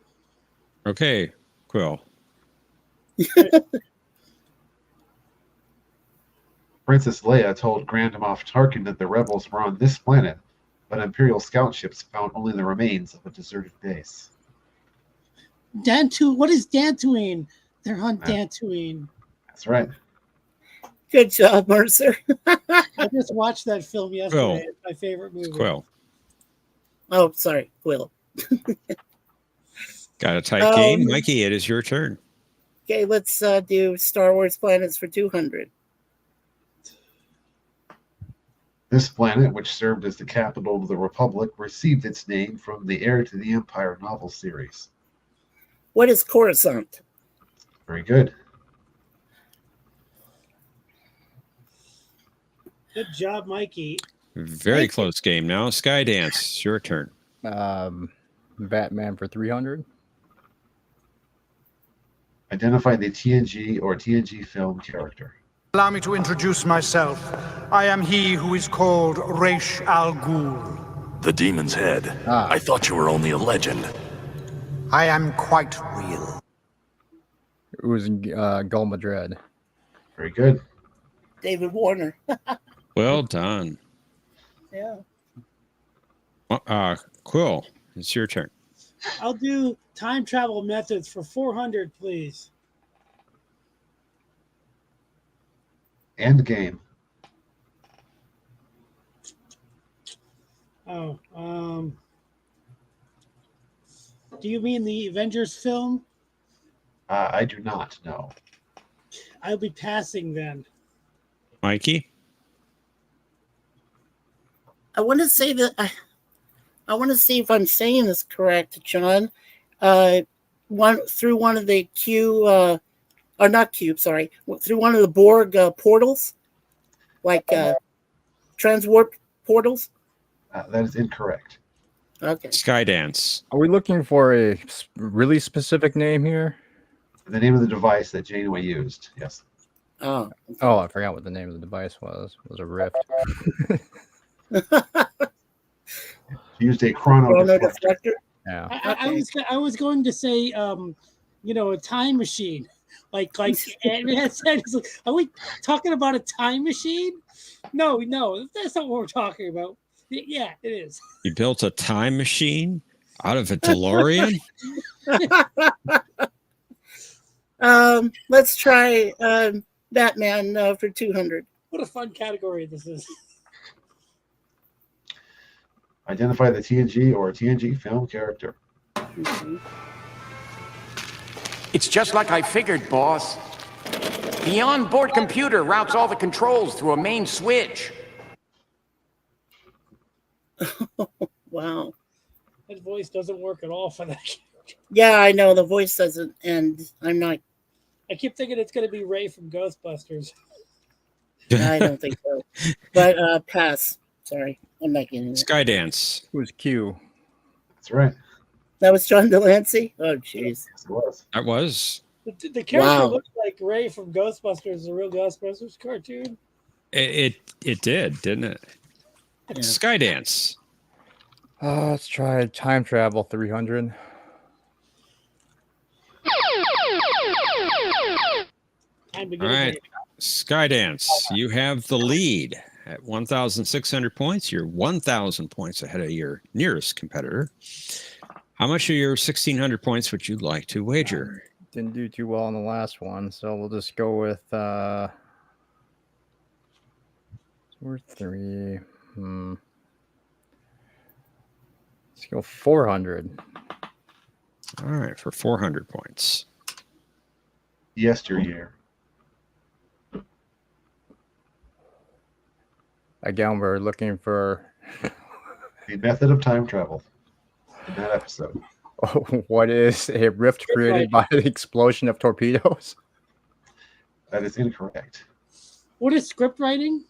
[SPEAKER 1] Okay, Quill.
[SPEAKER 2] Princess Leia told Grand Moff Tarkin that the rebels were on this planet, but Imperial scout ships found only the remains of a deserted base.
[SPEAKER 12] What is Dantooine? They're on Dantooine.
[SPEAKER 2] That's right.
[SPEAKER 11] Good job, Mercer.
[SPEAKER 12] I just watched that film yesterday.
[SPEAKER 1] Quill.
[SPEAKER 12] It's my favorite movie.
[SPEAKER 1] Quill.
[SPEAKER 11] Oh, sorry, Quill.
[SPEAKER 1] Got a tight game. Mikey, it is your turn.
[SPEAKER 11] Okay, let's do Star Wars planets for 200.
[SPEAKER 2] This planet, which served as the capital of the Republic, received its name from the Heir to the Empire novel series.
[SPEAKER 11] What is Coruscant?
[SPEAKER 2] Very good.
[SPEAKER 12] Good job, Mikey.
[SPEAKER 1] Very close game now. Skydance, it's your turn.
[SPEAKER 3] Batman for 300.
[SPEAKER 2] Identify the TNG or TNG film character.
[SPEAKER 14] Allow me to introduce myself. I am he who is called Raish Al Ghul.
[SPEAKER 15] The demon's head. I thought you were only a legend.
[SPEAKER 14] I am quite real.
[SPEAKER 3] It was Gul Madrid.
[SPEAKER 2] Very good.
[SPEAKER 11] David Warner.
[SPEAKER 1] Well done.
[SPEAKER 11] Yeah.
[SPEAKER 1] Quill, it's your turn.
[SPEAKER 12] I'll do time travel methods for 400, please.
[SPEAKER 2] End game.
[SPEAKER 12] Oh, do you mean the Avengers film?
[SPEAKER 2] I do not know.
[SPEAKER 12] I'll be passing then.
[SPEAKER 1] Mikey?
[SPEAKER 11] I want to say that I want to see if I'm saying this correct, John. Through one of the through one of the Borg portals, like transwarp portals.
[SPEAKER 2] That is incorrect.
[SPEAKER 11] Okay.
[SPEAKER 1] Skydance.
[SPEAKER 3] Are we looking for a really specific name here?
[SPEAKER 2] The name of the device that Janeway used. Yes.
[SPEAKER 11] Oh.
[SPEAKER 3] Oh, I forgot what the name of the device was. It was a Rift.
[SPEAKER 2] Used a chrono
[SPEAKER 11] deflector.
[SPEAKER 3] Yeah.
[SPEAKER 12] I was going to say, a time machine. Like Ant-Man said, he's like, are we talking about a time machine? No, that's not what we're talking about. Yeah, it is.
[SPEAKER 1] You built a time machine out of a DeLorean?
[SPEAKER 11] Let's try Batman for 200.
[SPEAKER 12] What a fun category this is.
[SPEAKER 2] Identify the TNG or TNG film character.
[SPEAKER 16] It's just like I figured, boss. The onboard computer routes all the controls through a main switch.
[SPEAKER 11] Wow.
[SPEAKER 12] His voice doesn't work at all for that.
[SPEAKER 11] Yeah, I know the voice doesn't, and I'm not.
[SPEAKER 12] I keep thinking it's going to be Ray from Ghostbusters.
[SPEAKER 11] I don't think so. But pass. Sorry, I'm not getting it.
[SPEAKER 1] Skydance.
[SPEAKER 3] Who's Q?
[SPEAKER 2] That's right.
[SPEAKER 11] That was John Delancey? Oh, jeez.
[SPEAKER 2] Yes, it was.
[SPEAKER 1] That was.
[SPEAKER 12] The character looked like Ray from Ghostbusters, the real Ghostbusters cartoon.
[SPEAKER 1] It did, didn't it?
[SPEAKER 11] Yeah.
[SPEAKER 1] Skydance.
[SPEAKER 3] Let's try time travel 300.
[SPEAKER 12] Time to
[SPEAKER 1] All right. Skydance, you have the lead at 1,600 points. You're 1,000 points ahead of your nearest competitor. How much of your 1,600 points would you like to wager?
[SPEAKER 3] Didn't do too well in the last one, so we'll just go with we're 3. Let's go 400.
[SPEAKER 1] All right, for 400 points.
[SPEAKER 2] Yesteryear.
[SPEAKER 3] Again, we're looking for
[SPEAKER 2] The method of time travel in that episode.
[SPEAKER 3] what is a rift created by the explosion of torpedoes?
[SPEAKER 2] That is incorrect.
[SPEAKER 12] What is script writing?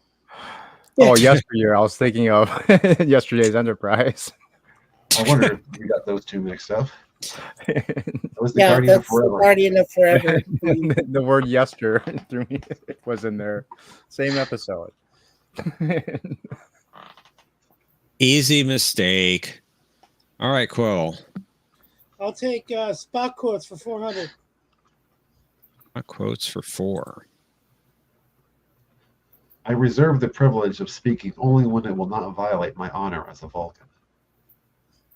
[SPEAKER 3] Oh, yesteryear. I was thinking of yesterday's Enterprise.
[SPEAKER 2] I wonder if you got those two mixed up. That was the
[SPEAKER 11] Yeah,
[SPEAKER 2] Guardian of
[SPEAKER 11] that's
[SPEAKER 2] Forever.
[SPEAKER 11] Guardian of Forever.
[SPEAKER 3] The word yester threw me. It was in there. Same episode.
[SPEAKER 1] Easy mistake. All right, Quill.
[SPEAKER 12] I'll take spot quotes for 400.
[SPEAKER 1] Quotes for 4.
[SPEAKER 2] I reserve the privilege of speaking only when it will not violate my honor as a Vulcan.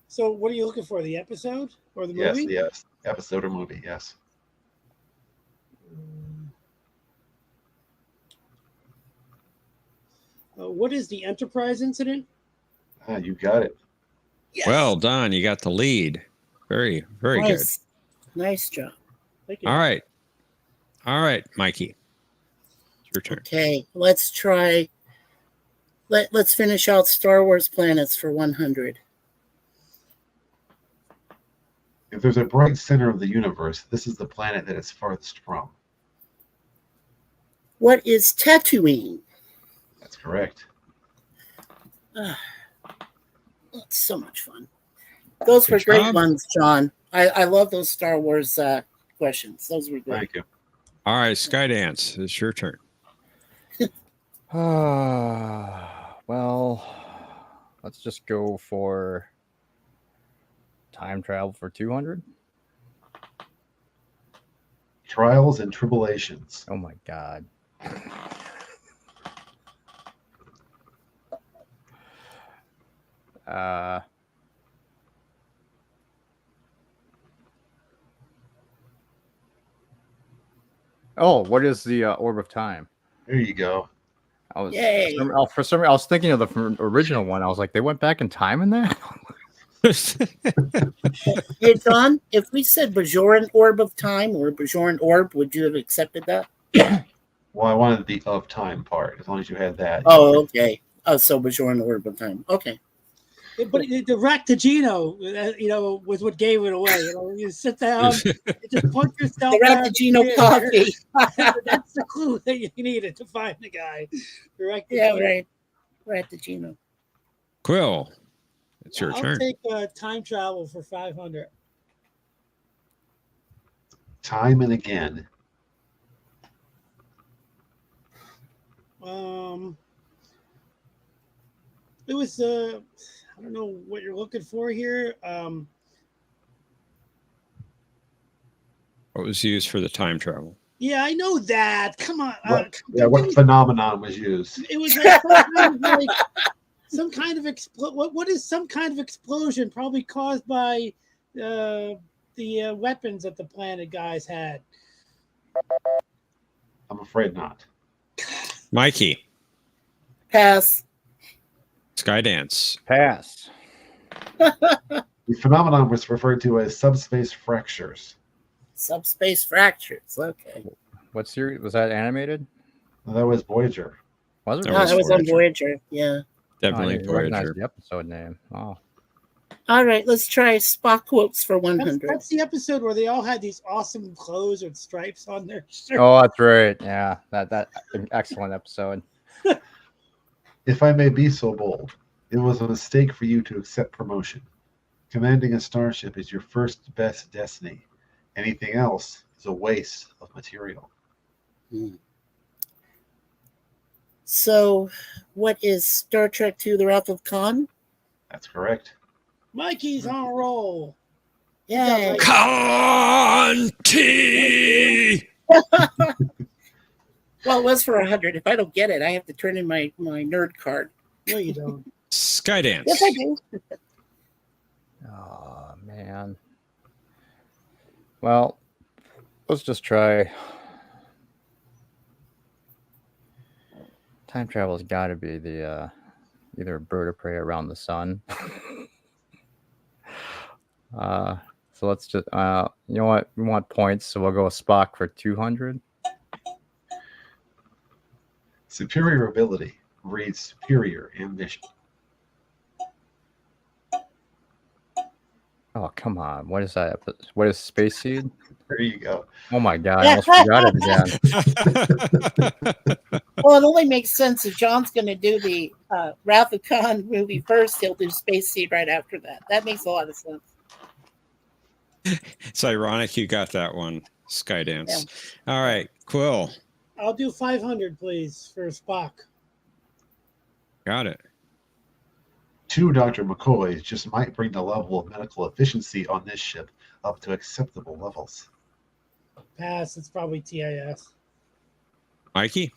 [SPEAKER 12] So what are you looking for, the episode or the
[SPEAKER 2] Yes,
[SPEAKER 12] movie?
[SPEAKER 2] yes. Episode or movie, yes.
[SPEAKER 12] What is the Enterprise incident?
[SPEAKER 2] Ah, you got it.
[SPEAKER 12] Yes.
[SPEAKER 1] Well done. You got the lead. Very, very
[SPEAKER 11] Nice. Nice job.
[SPEAKER 12] Thank
[SPEAKER 1] good. All right. All right, Mikey. It's your turn.
[SPEAKER 11] Okay, let's try. Let's finish out Star Wars planets for 100.
[SPEAKER 2] If there's a bright center of the universe, this is the planet that it's farthest from.
[SPEAKER 11] What is Tatooine?
[SPEAKER 2] That's correct.
[SPEAKER 11] That's so much fun. Those were
[SPEAKER 1] Good
[SPEAKER 11] great
[SPEAKER 1] job.
[SPEAKER 11] ones, John. I love those Star Wars questions. Those were great.
[SPEAKER 2] Thank you.
[SPEAKER 1] All right, Skydance. It's your turn.
[SPEAKER 3] Well, let's just go for time travel for 200.
[SPEAKER 2] Trials and tribulations.
[SPEAKER 3] Oh my God. What is the orb of time?
[SPEAKER 2] There you go.
[SPEAKER 3] I was
[SPEAKER 11] Yay.
[SPEAKER 3] for some I was thinking of the original one. I was like, they went back in time in that.
[SPEAKER 11] Hey, John, if we said Bajoran Orb of Time or Bajoran Orb, would you have accepted that?
[SPEAKER 2] Well, I wanted the of time part. As long as you had that.
[SPEAKER 11] Oh, okay. Oh, so Bajoran Orb of Time. Okay.
[SPEAKER 12] But the Ractagino, was what gave it away. You sit down, you just punch yourself.
[SPEAKER 11] The Ractagino coffee.
[SPEAKER 12] That's the clue that you needed to find the guy.
[SPEAKER 11] Yeah, right. Ractagino.
[SPEAKER 1] Quill. It's your
[SPEAKER 12] I'll
[SPEAKER 1] turn.
[SPEAKER 12] take time travel for 500.
[SPEAKER 2] Time and again.
[SPEAKER 12] It was I don't know what you're looking for here.
[SPEAKER 1] What was used for the time travel?
[SPEAKER 12] Yeah, I know that. Come on.
[SPEAKER 2] What phenomenon was used?
[SPEAKER 12] It was like some kind of what is some kind of explosion probably caused by the weapons that the planet guys had.
[SPEAKER 2] I'm afraid not.
[SPEAKER 1] Mikey.
[SPEAKER 11] Pass.
[SPEAKER 1] Skydance.
[SPEAKER 3] Pass.
[SPEAKER 2] The phenomenon was referred to as subspace fractures.
[SPEAKER 11] Subspace fractures. Okay.
[SPEAKER 3] What series was that? Animated?
[SPEAKER 2] Well, that was Voyager.
[SPEAKER 3] Was it?
[SPEAKER 11] No, that was on Voyager. Yeah.
[SPEAKER 1] Definitely
[SPEAKER 3] I didn't recognize
[SPEAKER 1] Voyager.
[SPEAKER 3] the episode name. Oh.
[SPEAKER 11] All right, let's try Spock quotes for 100.
[SPEAKER 12] That's the episode where they all had these awesome clothes with stripes on their shirt.
[SPEAKER 3] Oh, that's right. Yeah, that excellent episode.
[SPEAKER 2] If I may be so bold, it was a mistake for you to accept promotion. Commanding a starship is your first best destiny. Anything else is a waste of material.
[SPEAKER 11] So, what is Star Trek II: The Wrath of Khan?
[SPEAKER 2] That's correct.
[SPEAKER 12] Mikey's on a roll.
[SPEAKER 11] Yay.
[SPEAKER 1] Conti!
[SPEAKER 11] Well, it was for 100. If I don't get it, I have to turn in my nerd card.
[SPEAKER 12] No, you don't.
[SPEAKER 1] Skydance.
[SPEAKER 11] Yes, I do.
[SPEAKER 3] Oh, man. Well, let's just try. Time travel's got to be the either a bird of prey around the sun. So let's just you know what, we want points, so we'll go with Spock for 200.
[SPEAKER 2] Superior ability breeds superior ambition.
[SPEAKER 3] Oh, come on. What is that? What is Space Seed?
[SPEAKER 2] There you go.
[SPEAKER 3] Oh my god, I almost forgot it again.
[SPEAKER 11] Well, it only makes sense if John's going to do the Wrath of Khan movie first. He'll do Space Seed right after that. That makes a lot of sense.
[SPEAKER 1] It's ironic you got that one, Skydance. Yeah. All right, Quill.
[SPEAKER 12] I'll do 500, please, for Spock.
[SPEAKER 1] Got it.
[SPEAKER 2] 2 Dr. McCoys just might bring the level of medical efficiency on this ship up to acceptable levels.
[SPEAKER 12] Pass. It's probably TIS.
[SPEAKER 1] Mikey?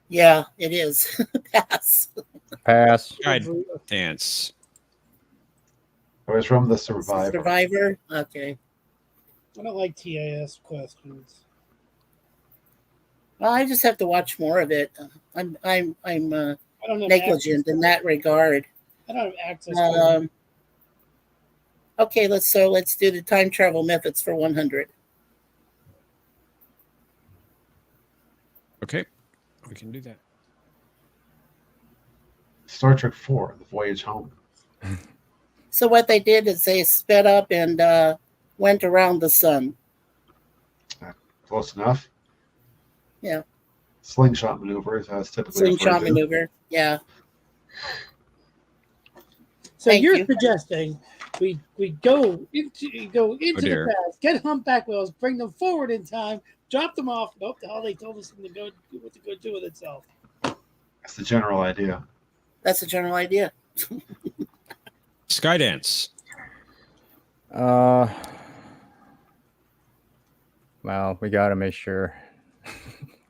[SPEAKER 11] Yeah, it is. Pass.
[SPEAKER 3] Pass.
[SPEAKER 1] Skydance.
[SPEAKER 2] It was from the Survivor.
[SPEAKER 11] Survivor? Okay.
[SPEAKER 12] I don't like TIS questions.
[SPEAKER 11] Well, I just have to watch more of it. I'm
[SPEAKER 12] I don't have
[SPEAKER 11] negligent in that regard.
[SPEAKER 12] I don't have access to it.
[SPEAKER 11] Okay, let's do the time travel methods for 100.
[SPEAKER 1] Okay, we can do that.
[SPEAKER 2] Star Trek IV, The Voyage Home.
[SPEAKER 11] So what they did is they sped up and went around the sun.
[SPEAKER 2] Close enough.
[SPEAKER 11] Yeah.
[SPEAKER 2] Slingshot maneuvers, as typically.
[SPEAKER 11] Slingshot maneuver, yeah.
[SPEAKER 12] So you're suggesting we go into the past, get humpback whales, bring them forward in time, drop them off. Nope, the hell they told us to go what to go do with itself.
[SPEAKER 2] That's the general idea.
[SPEAKER 11] That's the general idea.
[SPEAKER 1] Skydance.
[SPEAKER 3] Well, we got to make sure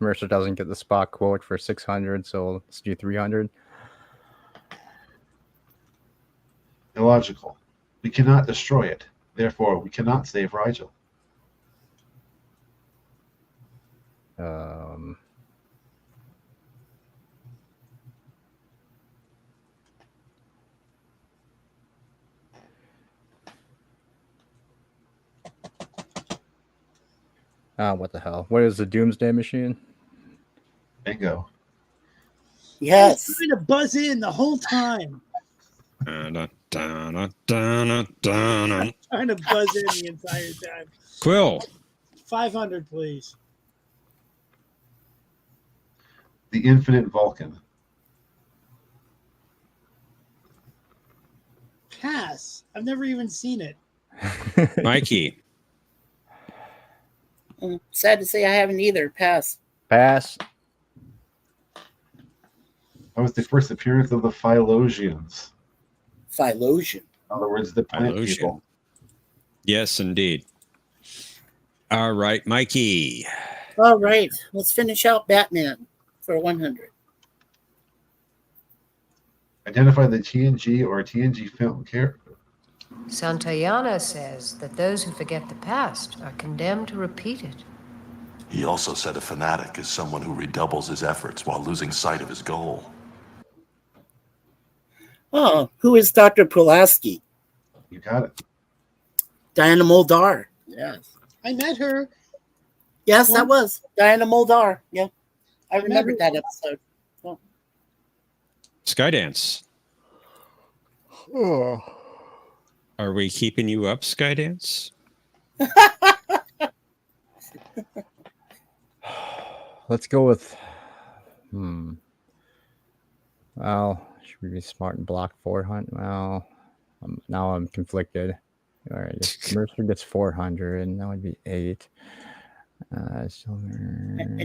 [SPEAKER 3] Mercer doesn't get the Spock quote for 600, so let's do 300.
[SPEAKER 2] Illogical. We cannot destroy it. Therefore, we cannot save Rigel.
[SPEAKER 3] What the hell? What is the Doomsday Machine?
[SPEAKER 2] Bingo.
[SPEAKER 11] Yes.
[SPEAKER 12] I'm trying to buzz in the whole time.
[SPEAKER 1] Trying
[SPEAKER 12] I'm trying to buzz in the entire time.
[SPEAKER 1] Quill.
[SPEAKER 12] 500, please.
[SPEAKER 2] The Infinite Vulcan.
[SPEAKER 12] Pass. I've never even seen it.
[SPEAKER 1] Mikey.
[SPEAKER 11] Sad to say I haven't either. Pass.
[SPEAKER 3] Pass.
[SPEAKER 2] That was the first appearance of the Phylosians.
[SPEAKER 11] Phylosian.
[SPEAKER 2] In other words, the plant
[SPEAKER 1] Phylosian.
[SPEAKER 2] people.
[SPEAKER 1] Yes, indeed. All right, Mikey.
[SPEAKER 11] All right, let's finish out Batman for 100.
[SPEAKER 2] Identify the TNG or TNG film character.
[SPEAKER 17] Santayana says that those who forget the past are condemned to repeat it.
[SPEAKER 15] He also said a fanatic is someone who redoubles his efforts while losing sight of his goal.
[SPEAKER 11] Oh, who is Dr. Pulaski?
[SPEAKER 2] You got it.
[SPEAKER 11] Diana Muldaur. Yes.
[SPEAKER 12] I met her.
[SPEAKER 11] Yes, that was Diana Muldaur. Yeah. I
[SPEAKER 12] met
[SPEAKER 11] remembered
[SPEAKER 12] her.
[SPEAKER 11] that episode. Oh.
[SPEAKER 1] Skydance.
[SPEAKER 3] Oh.
[SPEAKER 1] Are we keeping you up, Skydance?
[SPEAKER 3] Let's go with. Well, should we be smart and block 400? Well, now I'm conflicted. All right, if Mercer gets 400, and that would be 8.
[SPEAKER 11] I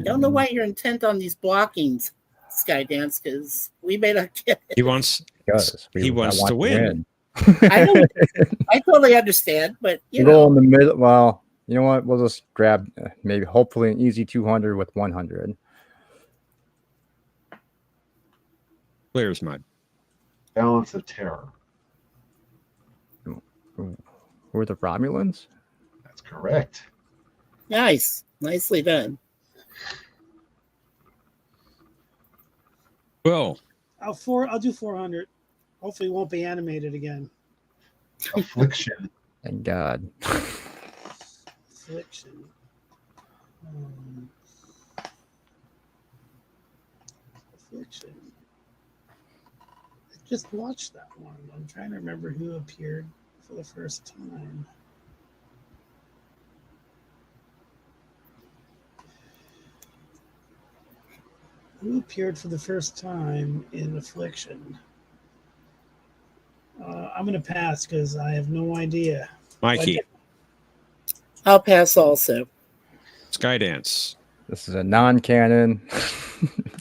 [SPEAKER 11] don't know why you're intent on these blockings, Skydance, because we may not get it.
[SPEAKER 1] He wants to win.
[SPEAKER 11] I totally understand, but you
[SPEAKER 3] We'll
[SPEAKER 11] know.
[SPEAKER 3] go in the middle. Well, you know what? We'll just grab maybe hopefully an easy 200 with 100.
[SPEAKER 1] Clear as mud.
[SPEAKER 2] Balance of Terror.
[SPEAKER 3] Who are the Romulans?
[SPEAKER 2] That's correct.
[SPEAKER 11] Nice. Nicely done.
[SPEAKER 1] Well,
[SPEAKER 12] I'll do 400. Hopefully, it won't be animated again.
[SPEAKER 2] Affliction.
[SPEAKER 3] Thank God.
[SPEAKER 12] Affliction. Affliction. I just watched that one. I'm trying to remember who appeared for the first time. Who appeared for the first time in Affliction? I'm going to pass because I have no idea.
[SPEAKER 1] Mikey.
[SPEAKER 11] I'll pass also.
[SPEAKER 1] Skydance.
[SPEAKER 3] This is a non-canon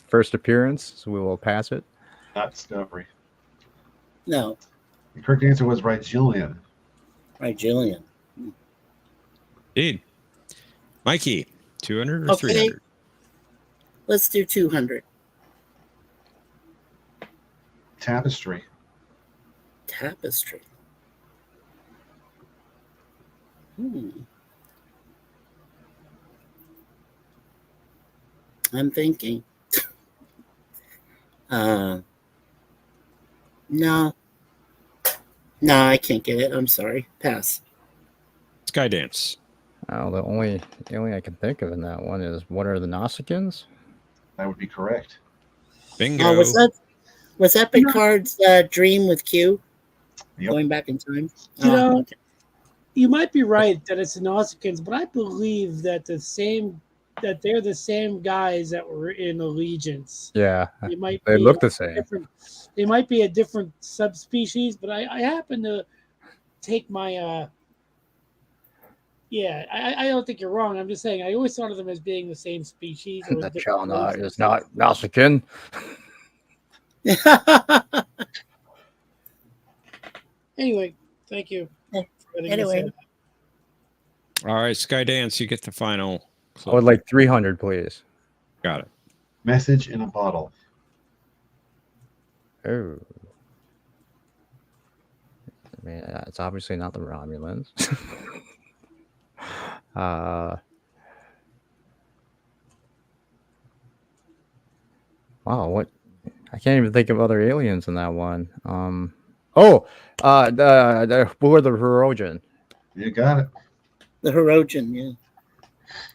[SPEAKER 3] first appearance, so we will pass it.
[SPEAKER 2] Not Discovery.
[SPEAKER 11] No.
[SPEAKER 2] The correct answer was Rigelian.
[SPEAKER 11] Rigelian.
[SPEAKER 1] Indeed. Mikey, 200 or
[SPEAKER 11] Okay.
[SPEAKER 1] 300?
[SPEAKER 11] Let's do 200.
[SPEAKER 2] Tapestry.
[SPEAKER 11] Tapestry. I'm thinking. No. No, I can't get it. I'm sorry. Pass.
[SPEAKER 1] Skydance.
[SPEAKER 3] Oh, the only I can think of in that one is what are the Nausicaans?
[SPEAKER 2] That would be correct.
[SPEAKER 1] Bingo.
[SPEAKER 11] Oh, was that Picard's dream with Q?
[SPEAKER 2] Yep.
[SPEAKER 11] Going back in time?
[SPEAKER 12] You know,
[SPEAKER 11] okay.
[SPEAKER 12] you might be right that it's the Nausicaans, but I believe that they're the same guys that were in Allegiance.
[SPEAKER 3] Yeah,
[SPEAKER 12] They
[SPEAKER 3] look the same.
[SPEAKER 12] They might be a different subspecies, but I happen to take my I don't think you're wrong. I'm just saying I always thought of them as being the same species. Or
[SPEAKER 3] That Chalna is not Nausican.
[SPEAKER 12] Anyway, thank you.
[SPEAKER 11] Anyway.
[SPEAKER 1] All right, Skydance, you get the final.
[SPEAKER 3] I would like 300, please.
[SPEAKER 1] Got it.
[SPEAKER 2] Message in a bottle.
[SPEAKER 3] Oh. I mean, it's obviously not the Romulans. Wow, what? I can't even think of other aliens in that one. Who are the Hirogen?
[SPEAKER 2] You got it.
[SPEAKER 11] The Hirogen, yeah.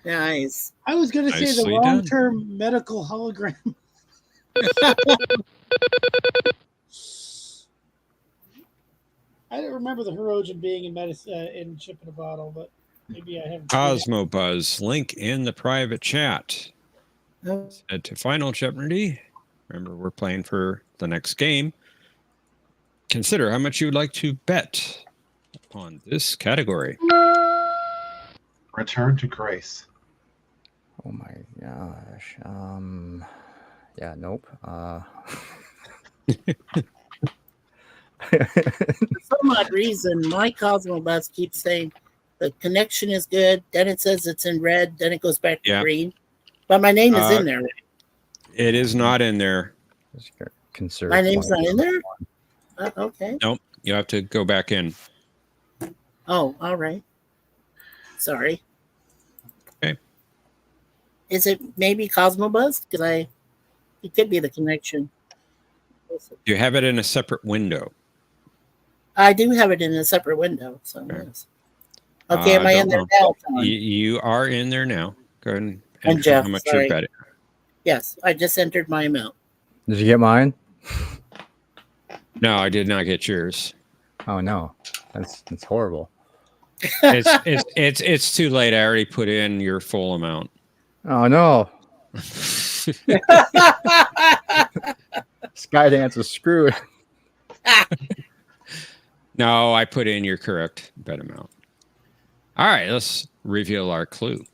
[SPEAKER 11] Nice.
[SPEAKER 12] I was going to say the
[SPEAKER 1] Nicely done.
[SPEAKER 12] long-term medical hologram. I don't remember the Hirogen being in medicine in Ship in a Bottle, but maybe I haven't.
[SPEAKER 1] Osmo Buzz, link in the private chat.
[SPEAKER 11] Oh.
[SPEAKER 1] Head to Final Jeopardy. Remember, we're playing for the next game. Consider how much you would like to bet on this category.
[SPEAKER 2] Return to Grace.
[SPEAKER 3] Oh my gosh. Yeah, nope.
[SPEAKER 11] For some odd reason, my Cosmo Bus keeps saying the connection is good. Then it says it's in red. Then it goes back to
[SPEAKER 1] Yeah.
[SPEAKER 11] green. But my name is in there.
[SPEAKER 1] It is not in there.
[SPEAKER 3] Conserve
[SPEAKER 11] My name's
[SPEAKER 3] point.
[SPEAKER 11] not in there? Okay.
[SPEAKER 1] Nope. You have to go back in.
[SPEAKER 11] Oh, all right. Sorry.
[SPEAKER 1] Okay.
[SPEAKER 11] Is it maybe Cosmo Bus? Because it could be the connection.
[SPEAKER 1] You have it in a separate window.
[SPEAKER 11] I do have it in a separate window. So yes. Okay, am I in there now, John?
[SPEAKER 1] You are in there now. Go ahead and
[SPEAKER 11] And
[SPEAKER 1] enter
[SPEAKER 11] Jeff,
[SPEAKER 1] how much
[SPEAKER 11] sorry.
[SPEAKER 1] you're betting.
[SPEAKER 11] Yes, I just entered my amount.
[SPEAKER 3] Did you get mine?
[SPEAKER 1] No, I did not get yours.
[SPEAKER 3] Oh no, that's horrible.
[SPEAKER 1] It's too late. I already put in your full amount.
[SPEAKER 3] Oh no. Skydance is screwed.
[SPEAKER 1] No, I put in your correct bet amount. All right, let's reveal our clue.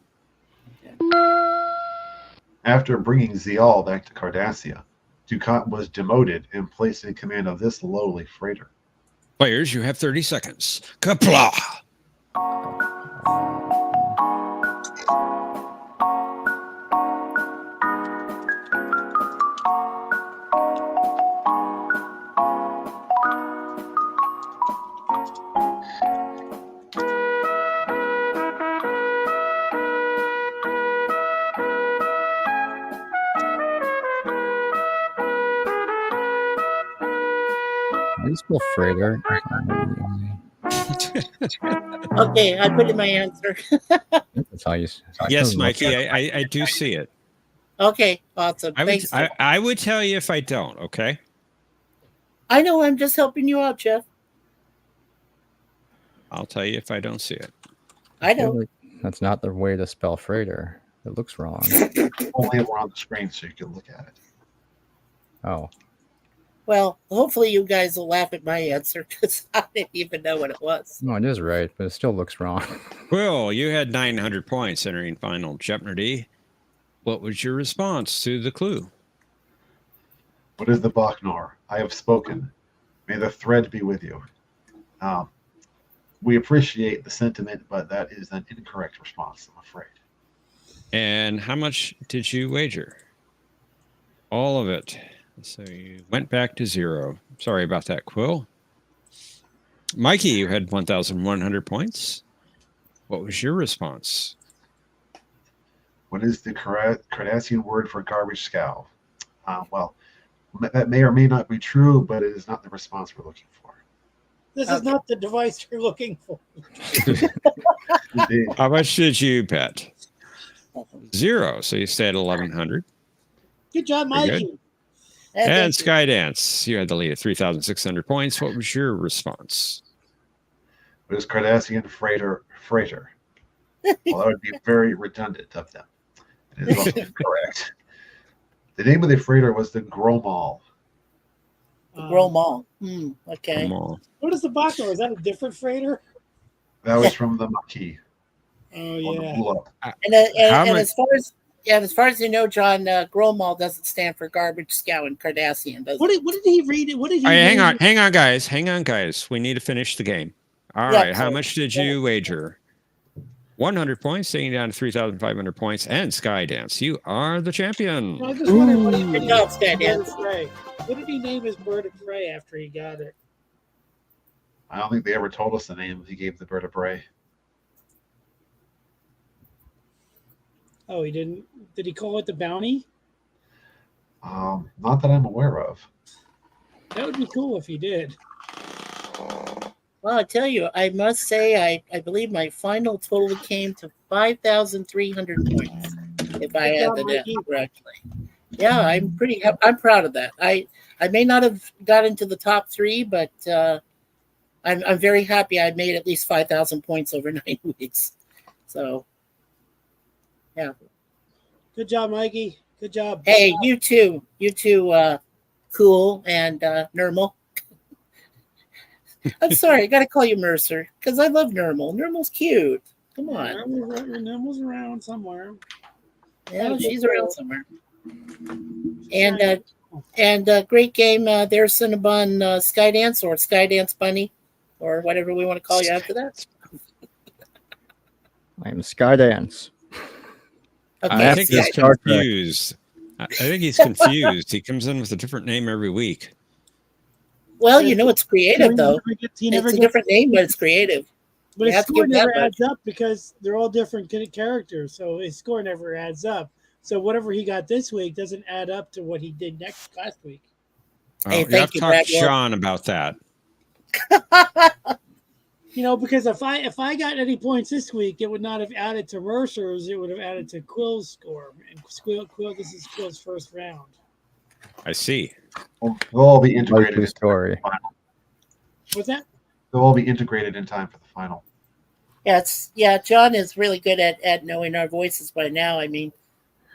[SPEAKER 2] After bringing Zial back to Cardassia, Ducat was demoted and placed in command of this lowly freighter.
[SPEAKER 1] Players, you have 30 seconds. Kapla!
[SPEAKER 3] How do you spell freighter?
[SPEAKER 11] Okay, I put in my answer.
[SPEAKER 3] That's how you.
[SPEAKER 1] Yes, Mikey, I do see it.
[SPEAKER 11] Okay, awesome. Thanks.
[SPEAKER 1] I would tell you if I don't, okay?
[SPEAKER 11] I know, I'm just helping you out, Jeff.
[SPEAKER 1] I'll tell you if I don't see it.
[SPEAKER 11] I know.
[SPEAKER 3] That's not the way to spell freighter. It looks wrong.
[SPEAKER 2] Only if we're on the screen so you can look at it.
[SPEAKER 3] Oh.
[SPEAKER 11] Well, hopefully you guys will laugh at my answer because I didn't even know what it was.
[SPEAKER 3] No, it is right, but it still looks wrong.
[SPEAKER 1] Will, you had 900 points entering final Jeopnerdy. What was your response to the clue?
[SPEAKER 2] What is the Bachnor? I have spoken. May the thread be with you. We appreciate the sentiment, but that is an incorrect response, I'm afraid.
[SPEAKER 1] And how much did you wager? All of it. So you went back to 0. Sorry about that, Quill. Mikey, you had 1,100 points. What was your response?
[SPEAKER 2] What is the Cardassian word for garbage scow? Well, that may or may not be true, but it is not the response we're looking for.
[SPEAKER 12] This is not the device you're looking for.
[SPEAKER 2] Indeed.
[SPEAKER 1] How much did you bet? 0. So you stay at 1,100.
[SPEAKER 12] Good job,
[SPEAKER 1] Very
[SPEAKER 12] Mikey.
[SPEAKER 1] good. And Skydance, you had the lead at 3,600 points. What was your response?
[SPEAKER 2] What is Cardassian freighter? Well, that would be very redundant of them. It is also incorrect. The name of the freighter was the Gromal.
[SPEAKER 11] Gromal. Okay.
[SPEAKER 1] Gromal.
[SPEAKER 12] What is the Bachnor? Is that a different freighter?
[SPEAKER 2] That was from the Maquis.
[SPEAKER 12] Oh yeah.
[SPEAKER 11] And as far as you know, John, Gromal doesn't stand for garbage scow in Cardassian, does it?
[SPEAKER 12] What did he read? What did he?
[SPEAKER 1] All right,
[SPEAKER 12] read?
[SPEAKER 1] hang on, guys. We need to finish the game. All right, how much did you wager? 100 points, taking down to 3,500 points, and Skydance, you are the champion.
[SPEAKER 12] I just wondered what he
[SPEAKER 11] Good job, Skydance.
[SPEAKER 12] What did he name his bird of prey after he got it?
[SPEAKER 2] I don't think they ever told us the name he gave the bird of prey.
[SPEAKER 12] Oh, he didn't. Did he call it the bounty?
[SPEAKER 2] Not that I'm aware of.
[SPEAKER 12] That would be cool if he did.
[SPEAKER 11] Well, I tell you, I must say, I believe my final total came to 5,300 points, if I had that correctly. Yeah, I'm proud of that. I may not have got into the top 3, but I'm very happy I made at least 5,000 points over 9 weeks. So, yeah.
[SPEAKER 12] Good job, Mikey. Good job.
[SPEAKER 11] Hey, you too, Cool and Nermal. I'm sorry, I got to call you Mercer because I love Nermal. Nermal's cute. Come on.
[SPEAKER 12] Nermal's around somewhere.
[SPEAKER 11] Yeah, she's around somewhere. And great game there, Cinnabon Skydance or Skydance Bunny or whatever we want to call you after that.
[SPEAKER 3] I'm Skydance.
[SPEAKER 11] Okay,
[SPEAKER 1] I think he's confused. I think he's confused. He comes in with a different name every week.
[SPEAKER 11] Well, you know, it's creative though.
[SPEAKER 12] He never
[SPEAKER 11] It's a
[SPEAKER 12] gets-
[SPEAKER 11] different name, but it's creative.
[SPEAKER 12] But
[SPEAKER 11] You
[SPEAKER 12] his
[SPEAKER 11] have to
[SPEAKER 12] score
[SPEAKER 11] give
[SPEAKER 12] never
[SPEAKER 11] that much.
[SPEAKER 12] adds up because they're all different characters. So his score never adds up. So whatever he got this week doesn't add up to what he did last week.
[SPEAKER 1] Well, you have to talk to Sean about that.
[SPEAKER 12] You know, because if I got any points this week, it would not have added to Mercer's. It would have added to Quill's score. And Quill, this is Quill's first round.
[SPEAKER 1] I see.
[SPEAKER 2] They'll all be integrated.
[SPEAKER 3] Likely story.
[SPEAKER 12] What's that?
[SPEAKER 2] They'll all be integrated in time for the final.
[SPEAKER 11] Yeah, John is really good at knowing our voices by now. I mean,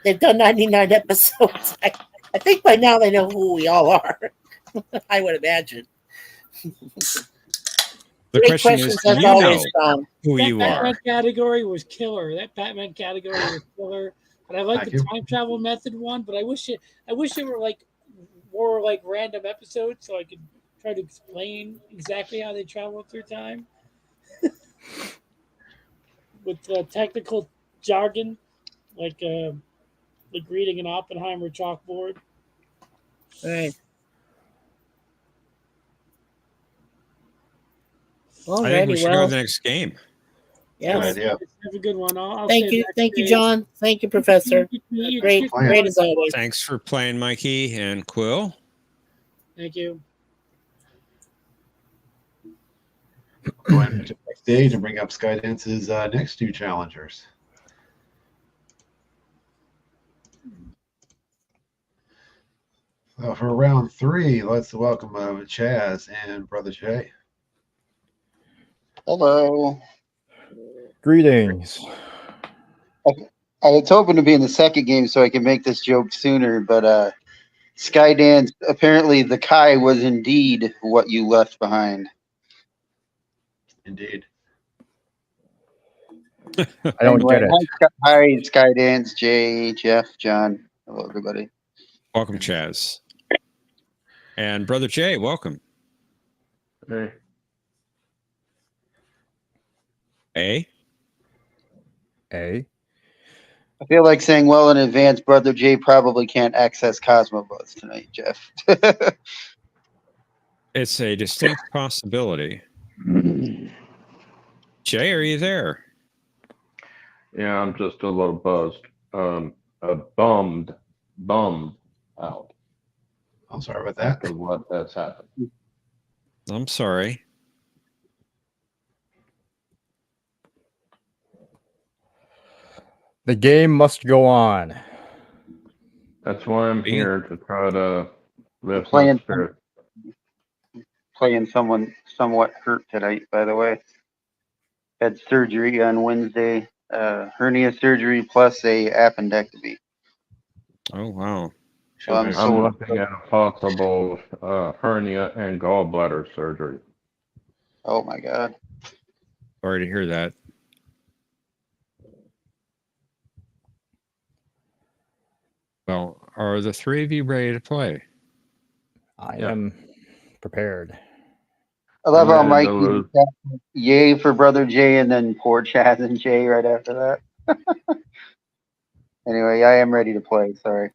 [SPEAKER 11] they've done 99 episodes. I think by now they know who we all are. I would imagine.
[SPEAKER 1] The
[SPEAKER 11] Great
[SPEAKER 1] question is,
[SPEAKER 11] questions,
[SPEAKER 1] do
[SPEAKER 11] as
[SPEAKER 1] you
[SPEAKER 11] always,
[SPEAKER 1] know
[SPEAKER 11] Tom.
[SPEAKER 1] who
[SPEAKER 12] That
[SPEAKER 1] you
[SPEAKER 12] Batman
[SPEAKER 1] are?
[SPEAKER 12] category was killer. That Batman category was killer. And I like
[SPEAKER 2] Thank
[SPEAKER 12] the
[SPEAKER 2] you.
[SPEAKER 12] time travel method one, but I wish it were like more like random episodes so I could try to explain exactly how they travel through time with technical jargon, like reading an Oppenheimer chalkboard.
[SPEAKER 11] Right.
[SPEAKER 1] I think we
[SPEAKER 11] Alrighty,
[SPEAKER 1] should go
[SPEAKER 11] well,
[SPEAKER 1] to the next game.
[SPEAKER 11] yes.
[SPEAKER 2] Good idea.
[SPEAKER 12] Have a good one. I'll
[SPEAKER 11] Thank
[SPEAKER 12] say
[SPEAKER 11] you,
[SPEAKER 12] that
[SPEAKER 11] thank you,
[SPEAKER 12] today.
[SPEAKER 11] John. Thank you, Professor. Great,
[SPEAKER 2] plan.
[SPEAKER 11] great as always.
[SPEAKER 1] Thanks for playing, Mikey and Quill.
[SPEAKER 12] Thank you.
[SPEAKER 2] Go ahead to the next stage and bring up Skydance's next two challengers. So for round 3, let's welcome Chaz and Brother Jay.
[SPEAKER 18] Hello.
[SPEAKER 3] Greetings.
[SPEAKER 18] I was hoping to be in the second game so I could make this joke sooner, but Skydance, apparently the Kai was indeed what you left behind.
[SPEAKER 2] Indeed.
[SPEAKER 3] I don't get it.
[SPEAKER 18] Hi, Skydance, Jay, Jeff, John. Hello, everybody.
[SPEAKER 1] Welcome, Chaz. And Brother Jay, welcome.
[SPEAKER 19] Hey.
[SPEAKER 1] A?
[SPEAKER 3] A?
[SPEAKER 18] I feel like saying well in advance, Brother Jay probably can't access Cosmobuzz tonight, Jeff.
[SPEAKER 1] It's a distinct possibility. Jay, are you there?
[SPEAKER 19] Yeah, I'm just a little buzzed. Bummed out.
[SPEAKER 2] I'm sorry about that.
[SPEAKER 19] After what that's happened.
[SPEAKER 1] I'm sorry.
[SPEAKER 3] The game must go on.
[SPEAKER 19] That's why I'm here, to try to lift
[SPEAKER 18] Playing-
[SPEAKER 19] my spirit.
[SPEAKER 18] Playing someone somewhat hurt tonight, by the way. Had surgery on Wednesday, hernia surgery plus a appendectomy.
[SPEAKER 1] Oh, wow.
[SPEAKER 18] So I'm
[SPEAKER 19] I'm looking at a possible hernia and gallbladder surgery.
[SPEAKER 18] Oh my God.
[SPEAKER 1] Sorry to hear that. Well, are the three of you ready to play?
[SPEAKER 3] I am prepared.
[SPEAKER 18] I love how
[SPEAKER 19] I'm ready
[SPEAKER 18] Mike
[SPEAKER 19] to lose.
[SPEAKER 18] yay for Brother Jay and then poor Chaz and Jay right after that. Anyway, I am ready to play. Sorry.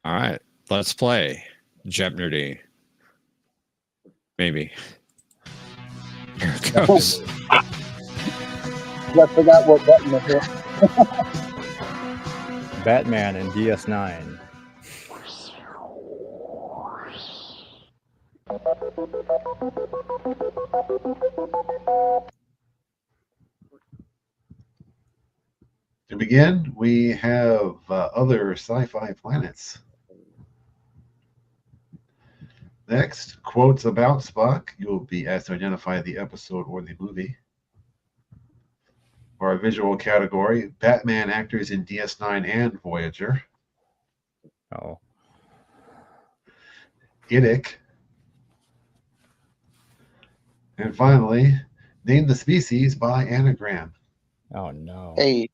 [SPEAKER 1] All right, let's play Jeopnerdy. Maybe. Here it goes.
[SPEAKER 18] Just forgot what button to hit.
[SPEAKER 3] Batman and DS9.
[SPEAKER 2] To begin, we have other sci-fi planets. Next, quotes about Spock. You'll be asked to identify the episode or the movie. For our visual category, Batman actors in DS9 and Voyager.
[SPEAKER 3] Oh.
[SPEAKER 2] Idic. And finally, name the species by anagram.
[SPEAKER 3] Oh no.
[SPEAKER 18] Hey.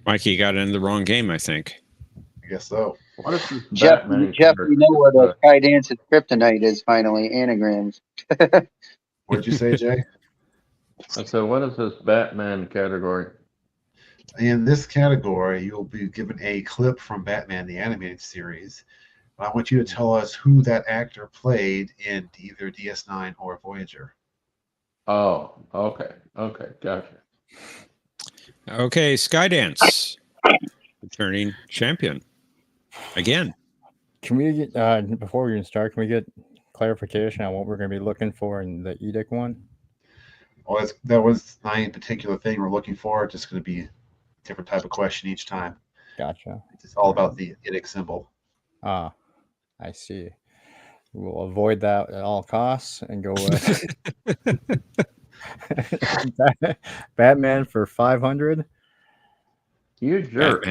[SPEAKER 1] Mikey got into the wrong game, I think.
[SPEAKER 2] I guess so.
[SPEAKER 19] What is this
[SPEAKER 18] Jeff,
[SPEAKER 19] Batman
[SPEAKER 18] Jeff,
[SPEAKER 19] character?
[SPEAKER 18] you know what Skydance's kryptonite is finally, anagrams.
[SPEAKER 2] What'd you say, Jay?
[SPEAKER 19] I said, what is this Batman category?
[SPEAKER 2] In this category, you'll be given a clip from Batman the Animated Series. I want you to tell us who that actor played in either DS9 or Voyager.
[SPEAKER 19] Oh, okay. Okay, gotcha.
[SPEAKER 1] Okay, Skydance, returning champion again.
[SPEAKER 3] Can we get before we even start? Can we get clarification on what we're going to be looking for in the edict one?
[SPEAKER 2] Well, that was not a particular thing we're looking for. It's just going to be a different type of question each time.
[SPEAKER 3] Gotcha.
[SPEAKER 2] It's all about the edict symbol.
[SPEAKER 3] Ah, I see. We'll avoid that at all costs and go with Batman for 500.
[SPEAKER 19] You jerk.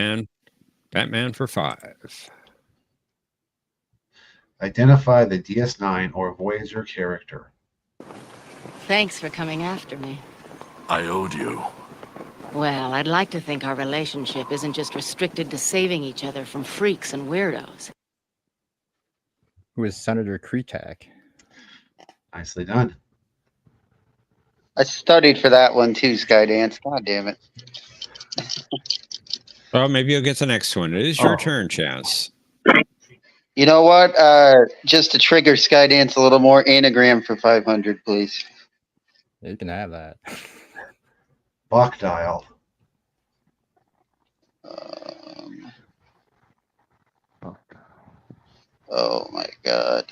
[SPEAKER 1] Batman for 5.
[SPEAKER 2] Identify the DS9 or Voyager character.
[SPEAKER 20] Thanks for coming after me.
[SPEAKER 15] I owed you.
[SPEAKER 20] Well, I'd like to think our relationship isn't just restricted to saving each other from freaks and weirdos.
[SPEAKER 3] Who is Senator Kretak?
[SPEAKER 2] Nicely done.
[SPEAKER 18] I studied for that one too, Skydance. God damn it.
[SPEAKER 1] Well, maybe you'll get the next one. It is your turn, Chaz.
[SPEAKER 18] You know what? Just to trigger Skydance a little more, anagram for 500, please.
[SPEAKER 3] You can have that.
[SPEAKER 2] Bach dial.
[SPEAKER 18] Oh my god.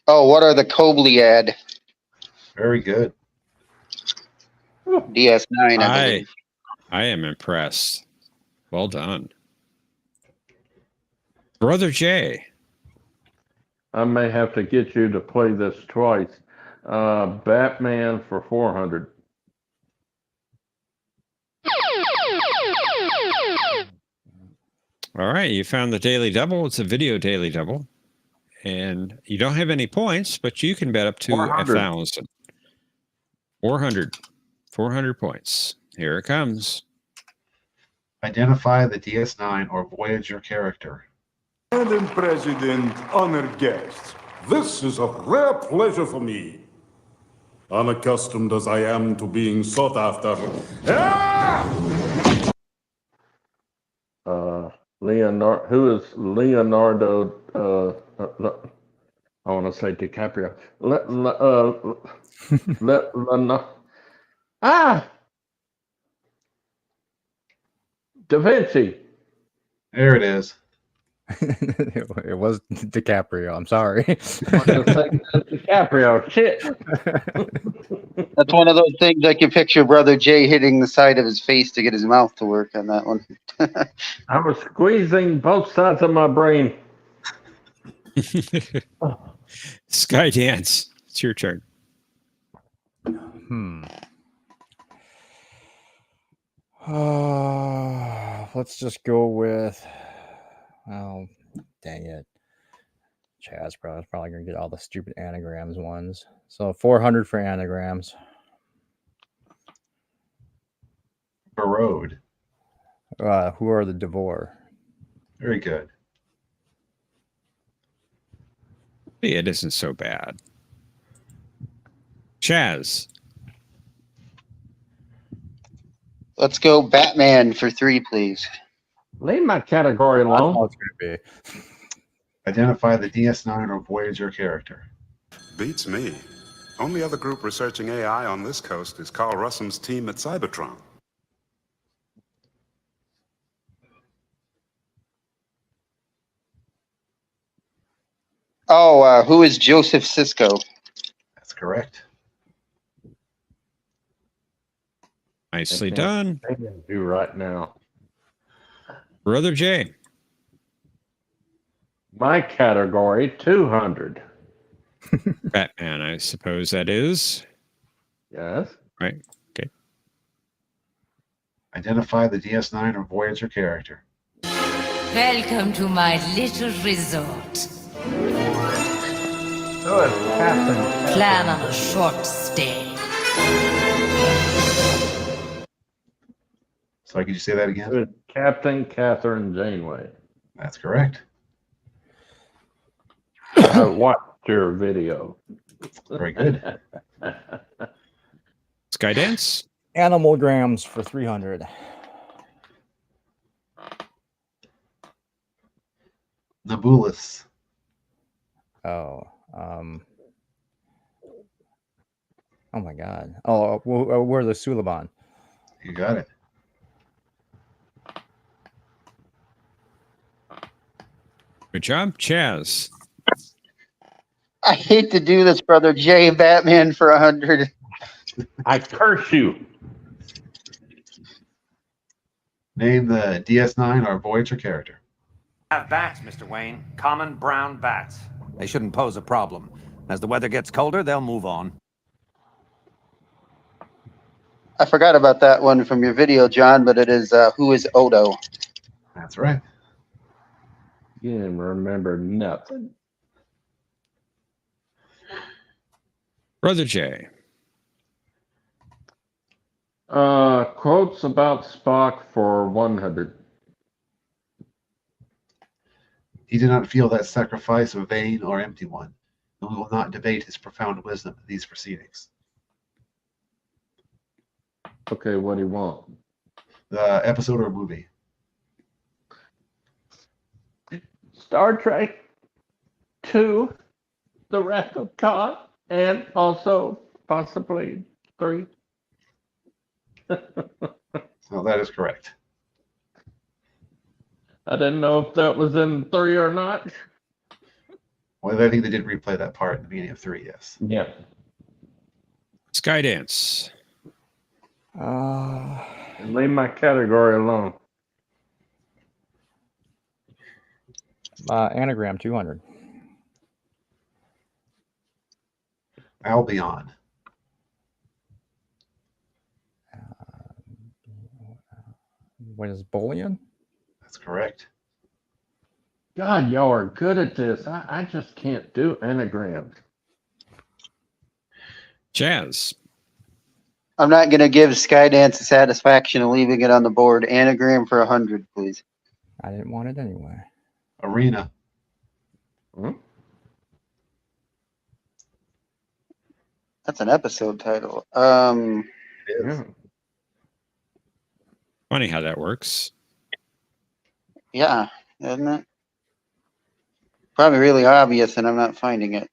[SPEAKER 18] What are the Kobliad?
[SPEAKER 2] Very good.
[SPEAKER 18] DS9, I believe.
[SPEAKER 1] I am impressed. Well done. Brother Jay.
[SPEAKER 19] I may have to get you to play this twice. Batman for 400.
[SPEAKER 1] All right, you found the daily double. It's a video daily double. And you don't have any points, but you can bet up to 1,000. 400 points. Here it comes.
[SPEAKER 2] Identify the DS9 or Voyager character.
[SPEAKER 21] Madam President, honored guests, this is a rare pleasure for me. Unaccustomed as I am to being sought after.
[SPEAKER 19] Leonardo, who is Leonardo? I want to say DiCaprio. Da Vinci.
[SPEAKER 2] There it is.
[SPEAKER 3] It was DiCaprio. I'm sorry.
[SPEAKER 19] DiCaprio. Shit.
[SPEAKER 18] That's one of those things I can picture Brother Jay hitting the side of his face to get his mouth to work on that one.
[SPEAKER 19] I was squeezing both sides of my brain.
[SPEAKER 1] Skydance. It's your turn.
[SPEAKER 3] Let's just go with. Oh, dang it. Chaz probably going to get all the stupid anagrams ones. So 400 for anagrams.
[SPEAKER 2] Barode.
[SPEAKER 3] Who are the Devore?
[SPEAKER 2] Very good.
[SPEAKER 1] It isn't so bad. Chaz.
[SPEAKER 18] Let's go Batman for 3, please.
[SPEAKER 19] Leave my category alone.
[SPEAKER 3] That's going to be.
[SPEAKER 2] Identify the DS9 or Voyager character.
[SPEAKER 22] Beats me. Only other group researching AI on this coast is Carl Russum's team at Cybertron.
[SPEAKER 18] Who is Joseph Sisko?
[SPEAKER 2] That's correct.
[SPEAKER 1] Nicely done.
[SPEAKER 19] I can do right now.
[SPEAKER 1] Brother Jay.
[SPEAKER 19] My category, 200.
[SPEAKER 1] Batman, I suppose that is.
[SPEAKER 19] Yes.
[SPEAKER 1] Right. Okay.
[SPEAKER 2] Identify the DS9 or Voyager character.
[SPEAKER 23] Welcome to my little resort.
[SPEAKER 19] So it's happened.
[SPEAKER 23] Plan on a short stay.
[SPEAKER 2] Sorry, could you say that again?
[SPEAKER 19] With Captain Catherine Janeway.
[SPEAKER 2] That's correct.
[SPEAKER 19] I watched your video.
[SPEAKER 2] Very good.
[SPEAKER 1] Skydance?
[SPEAKER 3] Animalgrams for 300.
[SPEAKER 2] Nabulus.
[SPEAKER 3] Oh, oh my God. Oh, we're the Suliban.
[SPEAKER 2] You got it.
[SPEAKER 1] Good job, Chaz.
[SPEAKER 18] I hate to do this, Brother Jay. Batman for 100.
[SPEAKER 19] I curse you.
[SPEAKER 2] Name the DS9 or Voyager character.
[SPEAKER 6] Have bats, Mr. Wayne. Common brown bats. They shouldn't pose a problem. As the weather gets colder, they'll move on.
[SPEAKER 18] I forgot about that one from your video, John, but it is Who is Odo?
[SPEAKER 2] That's right.
[SPEAKER 19] You didn't remember nothing.
[SPEAKER 1] Brother Jay.
[SPEAKER 19] Quotes about Spock for 100.
[SPEAKER 2] He did not feel that sacrifice a vain or empty one, and we will not debate his profound wisdom in these proceedings.
[SPEAKER 19] Okay, what do you want?
[SPEAKER 2] The episode or movie?
[SPEAKER 19] Star Trek 2, The Wrath of Khan, and also possibly 3.
[SPEAKER 2] So that is correct.
[SPEAKER 19] I didn't know if that was in 3 or not.
[SPEAKER 2] Well, I think they did replay that part at the beginning of 3, yes.
[SPEAKER 19] Yeah.
[SPEAKER 1] Skydance.
[SPEAKER 19] Leave my category alone.
[SPEAKER 3] Anagram 200.
[SPEAKER 2] Albion.
[SPEAKER 3] What is bullion?
[SPEAKER 2] That's correct.
[SPEAKER 19] God, y'all are good at this. I just can't do anagrams.
[SPEAKER 1] Chaz.
[SPEAKER 18] I'm not going to give Skydance the satisfaction of leaving it on the board. Anagram for 100, please.
[SPEAKER 3] I didn't want it anyway.
[SPEAKER 2] Arena.
[SPEAKER 18] That's an episode title.
[SPEAKER 19] Yeah.
[SPEAKER 1] Funny how that works.
[SPEAKER 18] Yeah, isn't it? Probably really obvious, and I'm not finding it.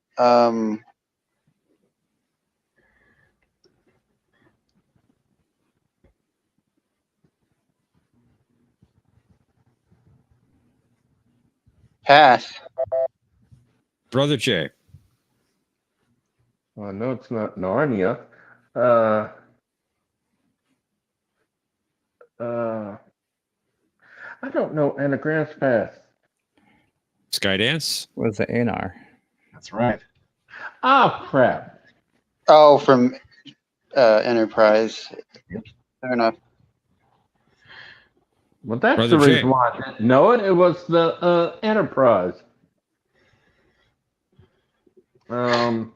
[SPEAKER 18] Pass.
[SPEAKER 1] Brother Jay.
[SPEAKER 19] Well, I know it's not Narnia. I don't know anagrams fast.
[SPEAKER 1] Skydance.
[SPEAKER 3] What's the ANR?
[SPEAKER 2] That's right.
[SPEAKER 19] Oh, crap.
[SPEAKER 18] Oh, from Enterprise. Fair enough.
[SPEAKER 19] Well, that's
[SPEAKER 1] Brother
[SPEAKER 19] the
[SPEAKER 1] Jay.
[SPEAKER 19] reason why I didn't know it. It was the Enterprise.
[SPEAKER 1] That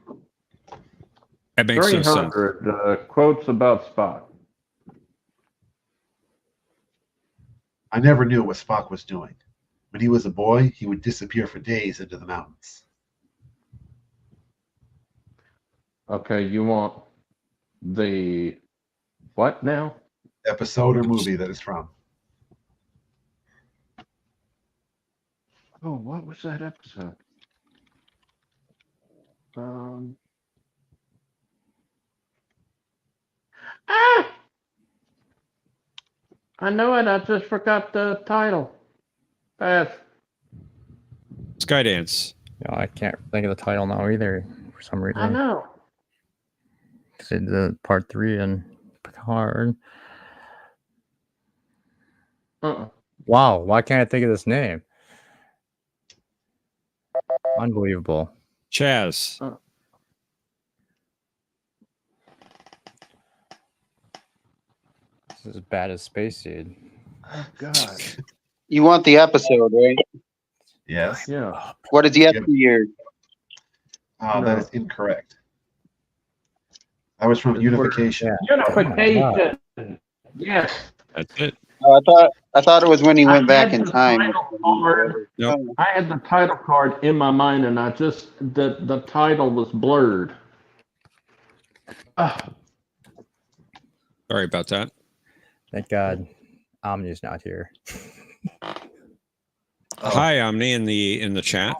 [SPEAKER 1] makes no sense.
[SPEAKER 19] 300 quotes about Spock.
[SPEAKER 2] I never knew what Spock was doing. When he was a boy, he would disappear for days into the mountains.
[SPEAKER 19] Okay, you want the what now?
[SPEAKER 2] Episode or movie that is from.
[SPEAKER 19] Oh, what was that episode? I know it. I just forgot the title. Pass.
[SPEAKER 1] Skydance.
[SPEAKER 3] No, I can't think of the title now either for some reason.
[SPEAKER 19] I know.
[SPEAKER 3] It's in the part 3 and Picard. Wow, why can't I think of this name? Unbelievable.
[SPEAKER 1] Chaz.
[SPEAKER 3] This is as bad as Space Seed.
[SPEAKER 19] Oh, God.
[SPEAKER 18] You want the episode, right?
[SPEAKER 2] Yes.
[SPEAKER 19] Yeah.
[SPEAKER 18] What is the year?
[SPEAKER 2] That is incorrect. That was from Unification.
[SPEAKER 19] Unification. Yes.
[SPEAKER 1] That's it.
[SPEAKER 18] Oh, I thought it was when he went back in
[SPEAKER 19] the
[SPEAKER 18] time.
[SPEAKER 19] title card. I had the title card in my mind, and I just the title was blurred.
[SPEAKER 1] Sorry about that.
[SPEAKER 3] Thank God, Omni's not here.
[SPEAKER 1] Hi, Omni, in the chat.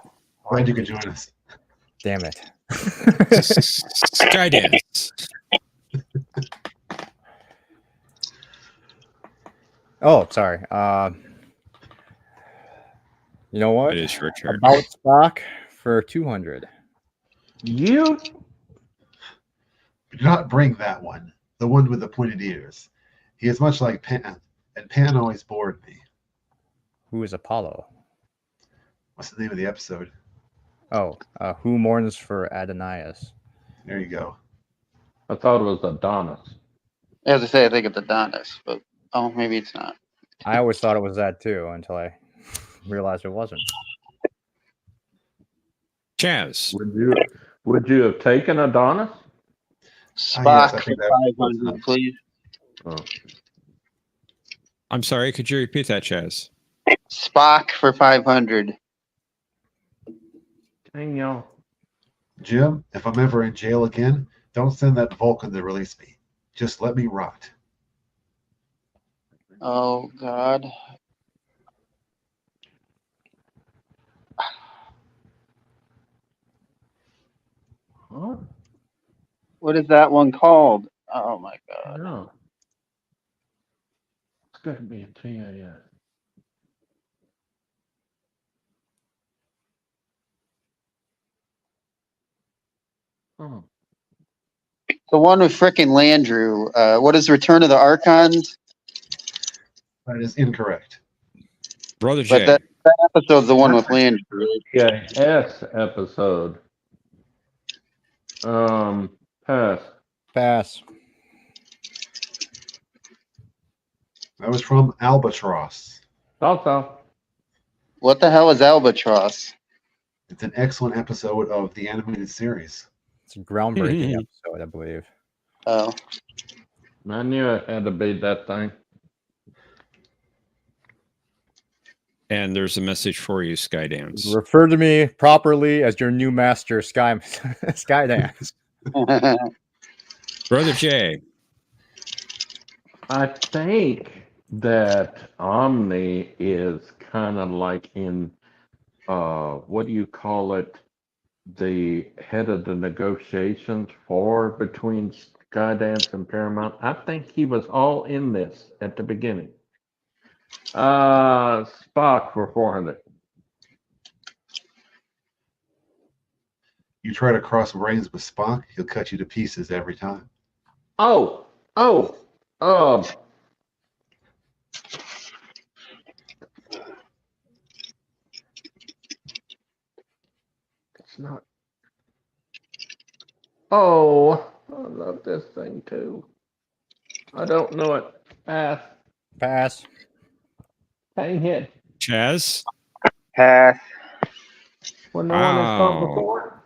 [SPEAKER 2] Glad you could join us.
[SPEAKER 3] Damn it.
[SPEAKER 1] Skydance.
[SPEAKER 3] Oh, sorry. You know what?
[SPEAKER 1] It is your turn.
[SPEAKER 3] About Spock for 200.
[SPEAKER 19] You
[SPEAKER 2] Do not bring that one. The one with the pointed ears. He is much like Pan, and Pan always bored me.
[SPEAKER 3] Who is Apollo?
[SPEAKER 2] What's the name of the episode?
[SPEAKER 3] Oh, Who Mourns for Adonias?
[SPEAKER 2] There you go.
[SPEAKER 19] I thought it was Adonis.
[SPEAKER 18] As I say, I think it's Adonis, but maybe it's not.
[SPEAKER 3] I always thought it was that too until I realized it wasn't.
[SPEAKER 1] Chaz.
[SPEAKER 19] Would you have taken Adonis?
[SPEAKER 18] Spock
[SPEAKER 2] yes,
[SPEAKER 18] for 500, please.
[SPEAKER 19] Oh.
[SPEAKER 1] I'm sorry, could you repeat that, Chaz?
[SPEAKER 18] Spock for 500.
[SPEAKER 19] Dang y'all.
[SPEAKER 2] Jim, if I'm ever in jail again, don't send that Vulcan to release me. Just let me rot.
[SPEAKER 18] Oh, God.
[SPEAKER 19] Huh?
[SPEAKER 18] What is that one called? Oh, my God.
[SPEAKER 19] No. It's got to be a TAS. Oh.
[SPEAKER 18] The one with frickin' Landrew. What is Return of the Archons?
[SPEAKER 2] That is incorrect.
[SPEAKER 1] Brother Jay.
[SPEAKER 18] But that episode's the one with Landrew.
[SPEAKER 19] Yeah, S episode. Pass.
[SPEAKER 3] Pass.
[SPEAKER 2] That was from Albatross.
[SPEAKER 19] Also.
[SPEAKER 18] What the hell is Albatross?
[SPEAKER 2] It's an excellent episode of the animated series.
[SPEAKER 3] It's a groundbreaking episode, I believe.
[SPEAKER 18] Oh.
[SPEAKER 19] I knew it had to be that thing.
[SPEAKER 1] And there's a message for you, Skydance.
[SPEAKER 3] Refer to me properly as your new master, Skydance.
[SPEAKER 1] Brother Jay.
[SPEAKER 19] I think that Omni is kind of like in, what do you call it? The head of the negotiations between Skydance and Paramount. I think he was all in this at the beginning. Spock for 400.
[SPEAKER 2] You try to cross brains with Spock, he'll cut you to pieces every time.
[SPEAKER 19] It's not. Oh, I love this thing too. I don't know it. Pass.
[SPEAKER 3] Pass.
[SPEAKER 19] Dang it.
[SPEAKER 1] Chaz.
[SPEAKER 18] Pass.
[SPEAKER 19] Well, no one has gone
[SPEAKER 1] Wow.
[SPEAKER 19] before.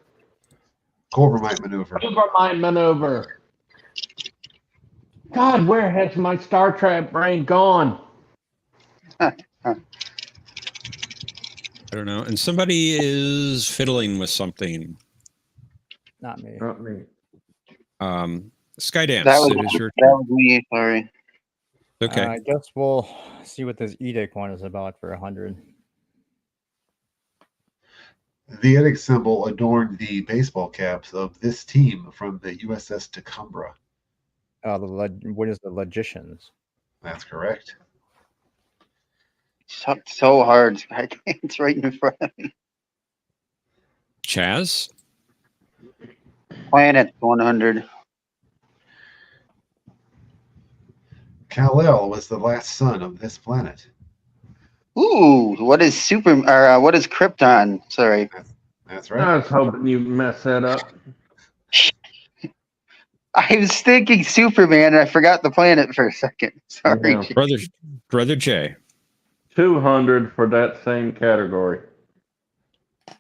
[SPEAKER 2] Corbomite maneuver.
[SPEAKER 19] Corbomite maneuver. God, where has my Star Trek brain gone?
[SPEAKER 1] I don't know. And somebody is fiddling with something.
[SPEAKER 3] Not me.
[SPEAKER 19] Not me.
[SPEAKER 1] Skydance.
[SPEAKER 18] That
[SPEAKER 1] It is your
[SPEAKER 18] was me. Sorry.
[SPEAKER 1] Okay.
[SPEAKER 3] I guess we'll see what this edict one is about for 100.
[SPEAKER 2] The edict symbol adorned the baseball caps of this team from the USS Tacumba.
[SPEAKER 3] What is the Logicians?
[SPEAKER 2] That's correct.
[SPEAKER 18] So hard. It's right in front of me.
[SPEAKER 1] Chaz.
[SPEAKER 18] Planet 100.
[SPEAKER 2] Kal-El was the last son of this planet.
[SPEAKER 18] Ooh, what is Krypton? Sorry.
[SPEAKER 2] That's
[SPEAKER 19] I
[SPEAKER 2] right.
[SPEAKER 19] was hoping you mess that up.
[SPEAKER 18] I was thinking Superman and I forgot the planet for a second. Sorry.
[SPEAKER 19] Yeah.
[SPEAKER 1] Brother Jay.
[SPEAKER 19] 200 for that same category.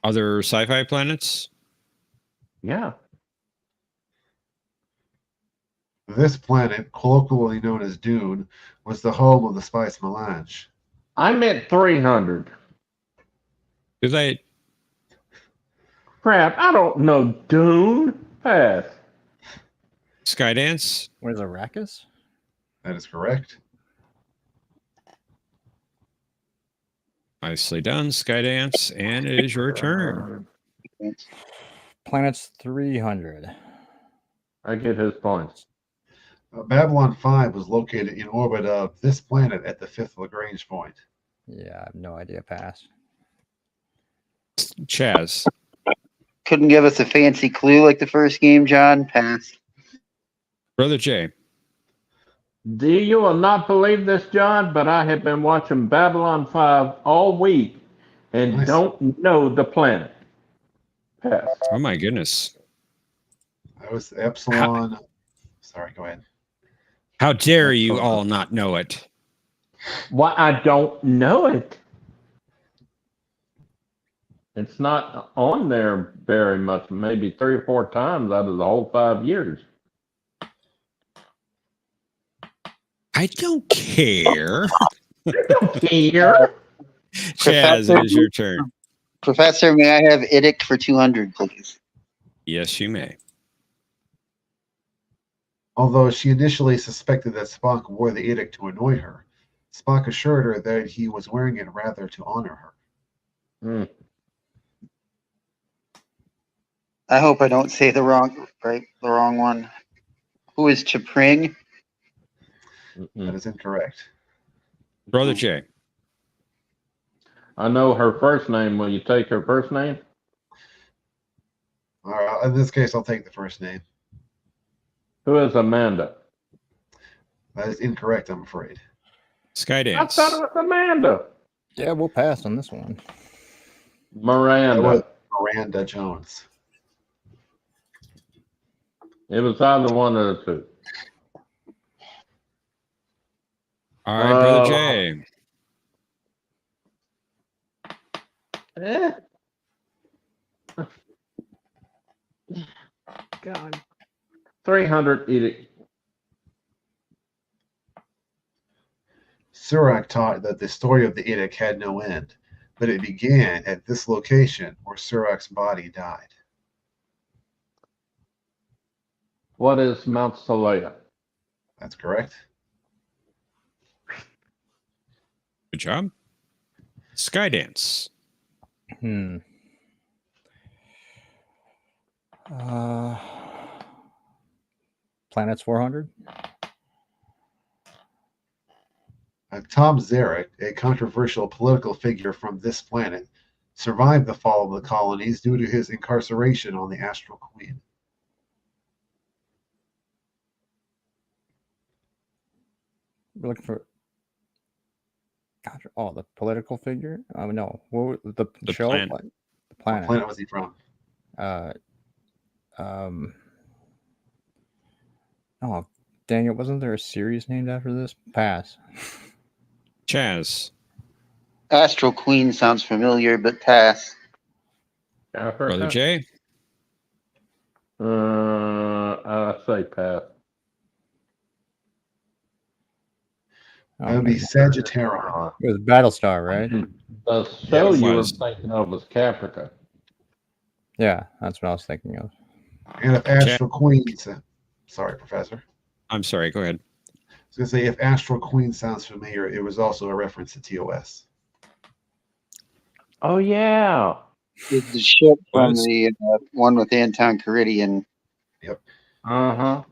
[SPEAKER 1] Other sci-fi planets?
[SPEAKER 19] Yeah.
[SPEAKER 2] This planet, colloquially known as Dune, was the home of the Spice Melange.
[SPEAKER 19] I meant 300.
[SPEAKER 1] Because I
[SPEAKER 19] Crap, I don't know Dune. Pass.
[SPEAKER 1] Skydance.
[SPEAKER 3] Where's Arrakis?
[SPEAKER 2] That is correct.
[SPEAKER 1] Nicely done, Skydance, and it is your turn.
[SPEAKER 3] Planet's 300.
[SPEAKER 19] I get his points.
[SPEAKER 2] Babylon 5 was located in orbit of this planet at the 5th Lagrange point.
[SPEAKER 3] Yeah, I have no idea. Pass.
[SPEAKER 1] Chaz.
[SPEAKER 18] Couldn't give us a fancy clue like the first game, John. Pass.
[SPEAKER 1] Brother J.
[SPEAKER 19] Do you will not believe this, John, but I have been watching Babylon 5 all week and don't know the planet. Pass.
[SPEAKER 1] Oh my goodness.
[SPEAKER 2] That was Epsilon. Sorry, go ahead.
[SPEAKER 1] How dare you all not know it?
[SPEAKER 19] Why, I don't know it. It's not on there very much, maybe 3 or 4 times out of the whole 5 years.
[SPEAKER 1] I don't care.
[SPEAKER 19] Here.
[SPEAKER 1] Chaz, it is your turn.
[SPEAKER 18] Professor, may I have Idic for 200, please?
[SPEAKER 1] Yes, you may.
[SPEAKER 2] Although she initially suspected that Spock wore the edict to annoy her, Spock assured her that he was wearing it rather to honor her.
[SPEAKER 18] I hope I don't say the wrong one. Who is Chapring?
[SPEAKER 2] That is incorrect.
[SPEAKER 1] Brother J.
[SPEAKER 19] I know her first name. Will you take her first name?
[SPEAKER 2] All right, in this case, I'll take the first name.
[SPEAKER 19] Who is Amanda?
[SPEAKER 2] That is incorrect, I'm afraid.
[SPEAKER 1] Skydance.
[SPEAKER 19] I thought it was Amanda.
[SPEAKER 3] Yeah, we'll pass on this one.
[SPEAKER 19] Miranda.
[SPEAKER 2] That was Miranda Jones.
[SPEAKER 19] It was either one of the two.
[SPEAKER 1] All right, Brother J.
[SPEAKER 19] God. 300 edict.
[SPEAKER 2] Surak taught that the story of the edict had no end, but it began at this location where Surak's body died.
[SPEAKER 19] What is Mount Solea?
[SPEAKER 2] That's correct.
[SPEAKER 1] Good job. Skydance.
[SPEAKER 3] Planet's 400.
[SPEAKER 2] Tom Zarek, a controversial political figure from this planet, survived the fall of the colonies due to his incarceration on the Astral Queen.
[SPEAKER 3] We're looking for. Oh, the political figure? No. What was the show?
[SPEAKER 1] planet.
[SPEAKER 3] The planet.
[SPEAKER 2] What planet was he from?
[SPEAKER 3] Oh, dang it. Wasn't there a series named after this? Pass.
[SPEAKER 1] Chaz.
[SPEAKER 18] Astral Queen sounds familiar, but pass.
[SPEAKER 1] Brother J.
[SPEAKER 19] I say pass.
[SPEAKER 2] That would be Sagittarius.
[SPEAKER 3] It was Battlestar, right?
[SPEAKER 19] The show
[SPEAKER 1] it
[SPEAKER 19] you were
[SPEAKER 1] was.
[SPEAKER 19] thinking of was Caprica.
[SPEAKER 3] Yeah, that's what I was thinking of.
[SPEAKER 2] And if Astral Queen, sorry, Professor.
[SPEAKER 1] I'm sorry, go ahead.
[SPEAKER 2] I was going to say, if Astral Queen sounds familiar, it was also a reference to TOS.
[SPEAKER 19] Oh, yeah.
[SPEAKER 18] It's the ship from the one with Anton Caridian.
[SPEAKER 2] Yep.
[SPEAKER 19] Uh-huh.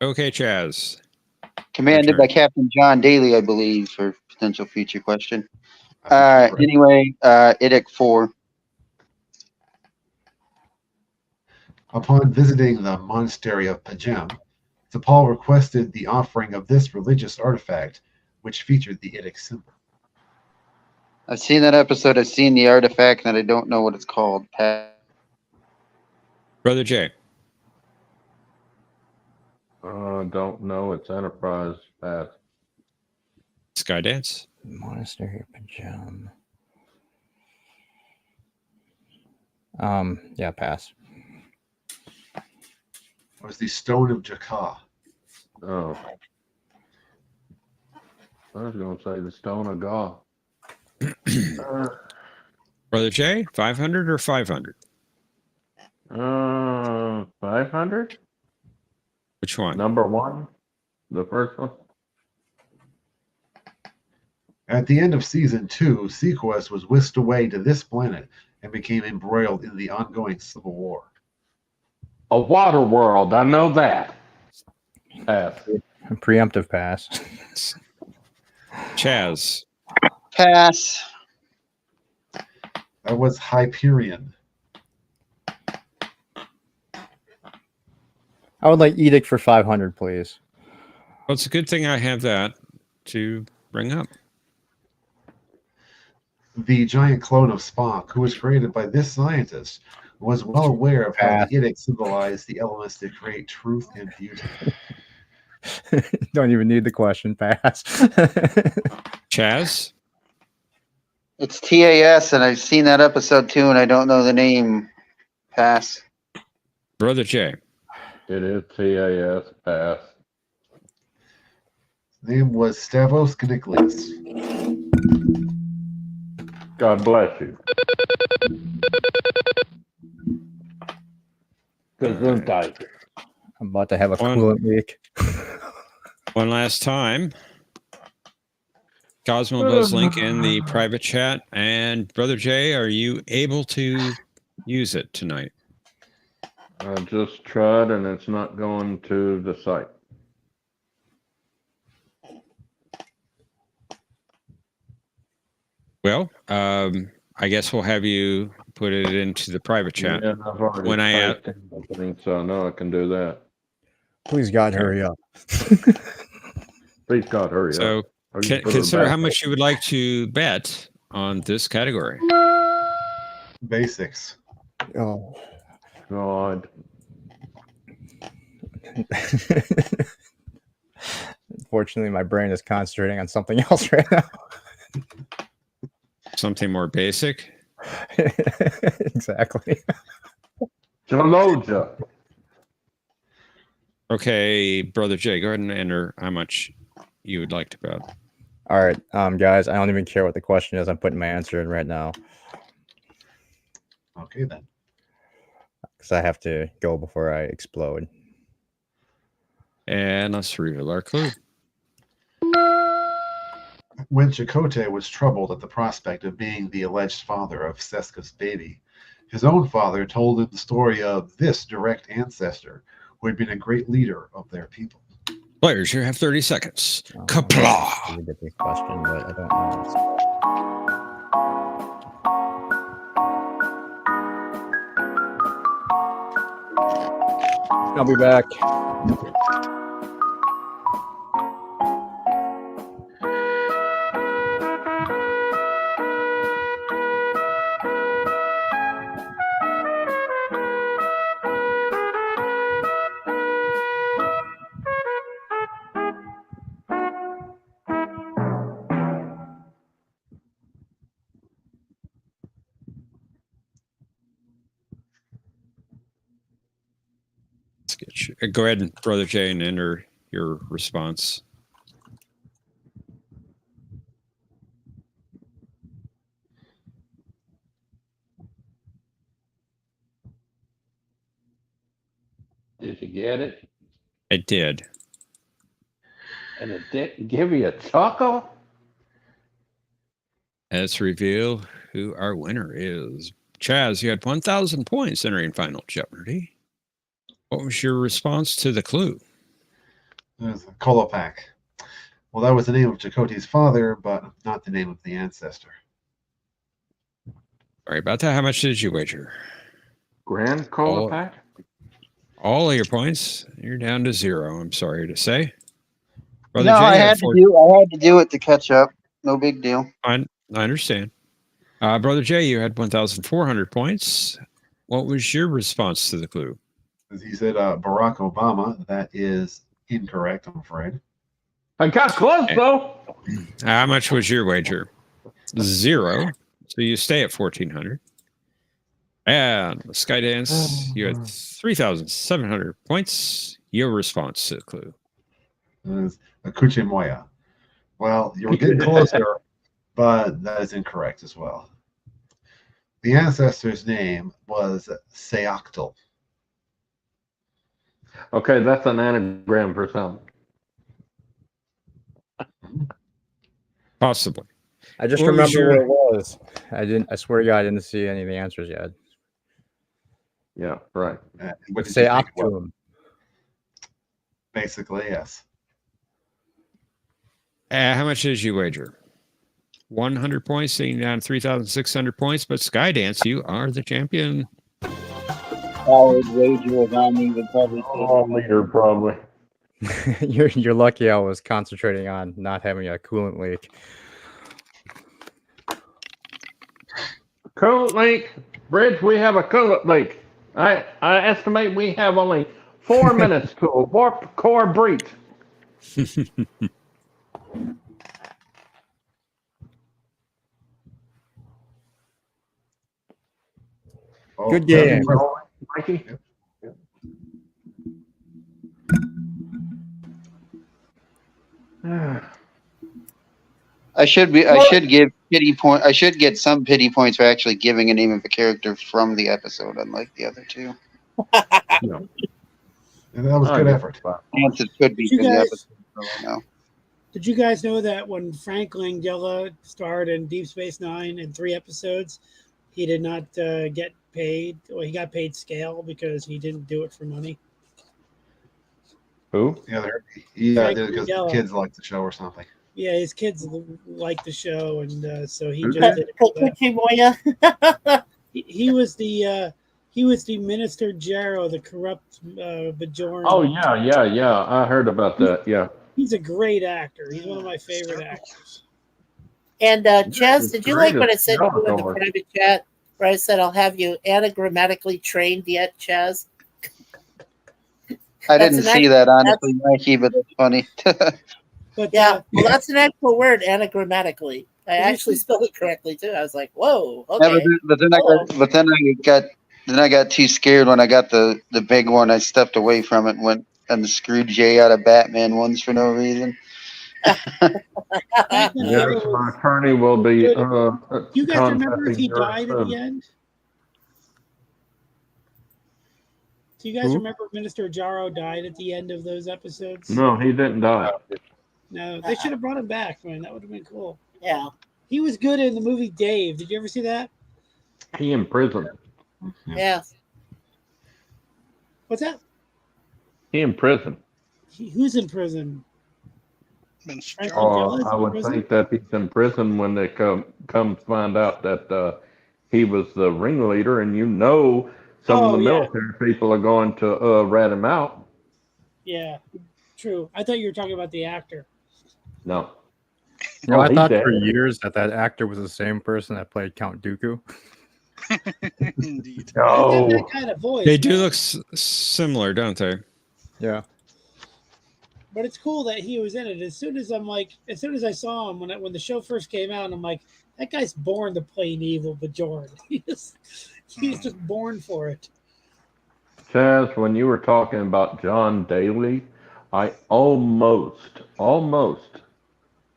[SPEAKER 1] Okay, Chaz.
[SPEAKER 18] Commanded by Captain John Daly, I believe, for potential future question. Anyway, Idic 4.
[SPEAKER 2] Upon visiting the monastery of Pajem, T'Pol requested the offering of this religious artifact, which featured the Idic symbol.
[SPEAKER 18] I've seen that episode. I've seen the artifact, and I don't know what it's called.
[SPEAKER 1] Brother J.
[SPEAKER 19] Don't know. It's Enterprise. Pass.
[SPEAKER 1] Skydance.
[SPEAKER 3] Monastery of Pajam. Yeah, pass.
[SPEAKER 2] It was the Stone of Jakar.
[SPEAKER 19] Oh. I was going to say the Stone of God.
[SPEAKER 1] Brother Jay, 500 or 500?
[SPEAKER 19] 500?
[SPEAKER 1] Which one?
[SPEAKER 19] Number one? The first one?
[SPEAKER 2] At the end of Season 2, Sequest was whisked away to this planet and became embroiled in the ongoing Civil War.
[SPEAKER 19] A water world, I know that. Pass.
[SPEAKER 3] Preemptive pass.
[SPEAKER 1] Chaz.
[SPEAKER 18] Pass.
[SPEAKER 2] That was Hyperion.
[SPEAKER 3] I would like Edict for 500, please.
[SPEAKER 1] Well, it's a good thing I have that to bring up.
[SPEAKER 2] The giant clone of Spock, who was created by this scientist, was well aware of how the Edict symbolized the elements that create truth and beauty.
[SPEAKER 3] Don't even need the question. Pass.
[SPEAKER 1] Chaz?
[SPEAKER 18] It's TAS, and I've seen that episode too, and I don't know the name. Pass.
[SPEAKER 1] Brother Jay.
[SPEAKER 19] It is TAS. Pass.
[SPEAKER 2] His name was Stavros Kniklius.
[SPEAKER 19] God bless you. Gesundheit.
[SPEAKER 3] I'm about to have a coolant week.
[SPEAKER 1] One last time. Cosmo Buzz link in the private chat. And Brother Jay, are you able to use it tonight?
[SPEAKER 19] I just tried and it's not going to the site.
[SPEAKER 1] Well, I guess we'll have you put it into the private chat.
[SPEAKER 19] Yeah, I've already
[SPEAKER 1] When I
[SPEAKER 19] typed in opening, so I know I can do that.
[SPEAKER 3] Please, God, hurry up.
[SPEAKER 19] Please, God, hurry
[SPEAKER 1] So
[SPEAKER 19] up. Or you put it
[SPEAKER 1] consider
[SPEAKER 19] back.
[SPEAKER 1] how much you would like to bet on this category.
[SPEAKER 2] Basics.
[SPEAKER 3] Oh.
[SPEAKER 19] God.
[SPEAKER 3] Unfortunately, my brain is concentrating on something else right now.
[SPEAKER 1] Something more basic.
[SPEAKER 3] Exactly.
[SPEAKER 19] Geologia.
[SPEAKER 1] Okay, Brother Jay, go ahead and enter how much you would like to bet.
[SPEAKER 3] All right, guys, I don't even care what the question is. I'm putting my answer in right now.
[SPEAKER 2] Okay, then.
[SPEAKER 3] Because I have to go before I explode.
[SPEAKER 1] And let's reveal our clue.
[SPEAKER 2] When Chakotay was troubled at the prospect of being the alleged father of Seska's baby, his own father told him the story of this direct ancestor who had been a great leader of their people.
[SPEAKER 1] Players, you have 30 seconds.
[SPEAKER 3] I
[SPEAKER 1] Kapla!
[SPEAKER 3] get the question, but I don't know. I'll be back.
[SPEAKER 1] Let's get you. Go ahead, and Brother Jay, and enter your response.
[SPEAKER 19] Did you get it?
[SPEAKER 1] I did.
[SPEAKER 19] And it didn't give you a chuckle?
[SPEAKER 1] Let's reveal who our winner is. Chaz, you had 1,000 points entering Final Jeopardy. What was your response to the clue?
[SPEAKER 2] It was Kolopak. Well, that was the name of Chakotay's father, but not the name of the ancestor.
[SPEAKER 1] Sorry about that. How much did you wager?
[SPEAKER 19] Grand Kolopak?
[SPEAKER 1] All of your points. You're down to 0, I'm sorry to say.
[SPEAKER 18] No, I had to do it to catch up. No big deal.
[SPEAKER 1] I understand. Brother Jay, you had 1,400 points. What was your response to the clue?
[SPEAKER 2] He said Barack Obama. That is incorrect, I'm afraid.
[SPEAKER 19] I got close, though.
[SPEAKER 1] How much was your wager? 0. So you stay at 1,400. And Skydance, you had 3,700 points. Your response to the clue.
[SPEAKER 2] It's Akuche Moya. Well, you were getting closer, but that is incorrect as well. The ancestor's name was Seactl.
[SPEAKER 19] Okay, that's an anagram for something.
[SPEAKER 1] Possibly.
[SPEAKER 3] I just
[SPEAKER 1] What was
[SPEAKER 3] remember
[SPEAKER 1] your-
[SPEAKER 3] what it was. I swear to God, I didn't see any of the answers yet.
[SPEAKER 19] Yeah, right.
[SPEAKER 2] What
[SPEAKER 3] Let's
[SPEAKER 2] did you
[SPEAKER 3] say
[SPEAKER 2] think it was?
[SPEAKER 3] Octoon.
[SPEAKER 2] Basically, yes.
[SPEAKER 1] How much did you wager? 100 points, sitting down 3,600 points. But Skydance, you are the champion.
[SPEAKER 18] I would wager with on me would probably
[SPEAKER 19] All leader, probably.
[SPEAKER 3] You're lucky I was concentrating on not having a coolant leak.
[SPEAKER 19] Coolant leak. Bridge, we have a coolant leak. I estimate we have only 4 minutes to a warp core breach.
[SPEAKER 3] Good game.
[SPEAKER 19] Mikey?
[SPEAKER 18] I should give pity point. I should get some pity points for actually giving a name of a character from the episode, unlike the other two.
[SPEAKER 19] No.
[SPEAKER 2] And that was good effort.
[SPEAKER 18] Chances could be
[SPEAKER 12] Did you
[SPEAKER 18] from the
[SPEAKER 12] guys-
[SPEAKER 18] episode. I don't know.
[SPEAKER 12] Did you guys know that when Frank Langella starred in Deep Space Nine in 3 episodes, he did not get paid? Well, he got paid scale because he didn't do it for money.
[SPEAKER 19] Who?
[SPEAKER 2] Yeah,
[SPEAKER 12] Frank
[SPEAKER 2] because the
[SPEAKER 12] Langella.
[SPEAKER 2] kids like the show or something.
[SPEAKER 12] Yeah, his kids like the show, and so he
[SPEAKER 2] Who
[SPEAKER 12] just
[SPEAKER 2] did?
[SPEAKER 12] did it for that.
[SPEAKER 11] Moya.
[SPEAKER 12] He was the Minister Jarrow, the corrupt Bajoran.
[SPEAKER 19] Oh, yeah. I heard about that. Yeah.
[SPEAKER 12] He's a great actor. He's one of my favorite actors.
[SPEAKER 11] And Chaz, did you like what I said to you in the
[SPEAKER 19] Skeletor.
[SPEAKER 11] private chat where I said I'll have you anagrammatically trained yet, Chaz?
[SPEAKER 18] I
[SPEAKER 11] That's
[SPEAKER 18] didn't
[SPEAKER 11] an
[SPEAKER 18] see
[SPEAKER 11] act-
[SPEAKER 18] that honestly, Mikey, but it's funny.
[SPEAKER 12] But
[SPEAKER 11] Yeah, well, that's an actual word, anagrammatically. I actually spelled it correctly too. I was like, "Whoa,
[SPEAKER 18] Yeah,
[SPEAKER 11] okay."
[SPEAKER 18] then I got too scared when I got the big one. I stepped away from it and went and screwed Jay out of Batman ones for no reason.
[SPEAKER 19] Yes, my attorney will be
[SPEAKER 12] Do you guys remember if
[SPEAKER 19] contacting
[SPEAKER 12] he
[SPEAKER 19] your
[SPEAKER 12] died at the
[SPEAKER 19] son.
[SPEAKER 12] end? Do you guys
[SPEAKER 19] Who?
[SPEAKER 12] remember Minister Jarrow died at the end of those episodes?
[SPEAKER 19] No, he didn't die.
[SPEAKER 12] No, they should have brought him back, man. That would have been cool.
[SPEAKER 11] Yeah.
[SPEAKER 12] He was good in the movie Dave. Did you ever see that?
[SPEAKER 19] He in prison.
[SPEAKER 11] Yeah.
[SPEAKER 12] What's that?
[SPEAKER 19] He in prison.
[SPEAKER 12] Who's in prison? Frank Langella's
[SPEAKER 19] Or I
[SPEAKER 12] in
[SPEAKER 19] would
[SPEAKER 12] prison?
[SPEAKER 19] think that he's in prison when they come find out that he was the ringleader, and some of the
[SPEAKER 12] yeah.
[SPEAKER 19] military people are going to rat him out.
[SPEAKER 12] Yeah, true. I thought you were talking about the actor.
[SPEAKER 19] No.
[SPEAKER 3] You know, I
[SPEAKER 19] he's
[SPEAKER 3] thought
[SPEAKER 19] dead.
[SPEAKER 3] for years that actor was the same person that played Count Dooku.
[SPEAKER 4] Indeed.
[SPEAKER 12] He's got
[SPEAKER 19] Oh,
[SPEAKER 12] that kind of voice.
[SPEAKER 1] They do
[SPEAKER 12] man.
[SPEAKER 1] look similar, don't they?
[SPEAKER 3] Yeah.
[SPEAKER 12] But it's cool that he was in it. As soon as I saw him when the show first came out, I'm like, that guy's born to play an evil Bajoran. He's just born for it.
[SPEAKER 19] Chaz, when you were talking about John Daly, I almost,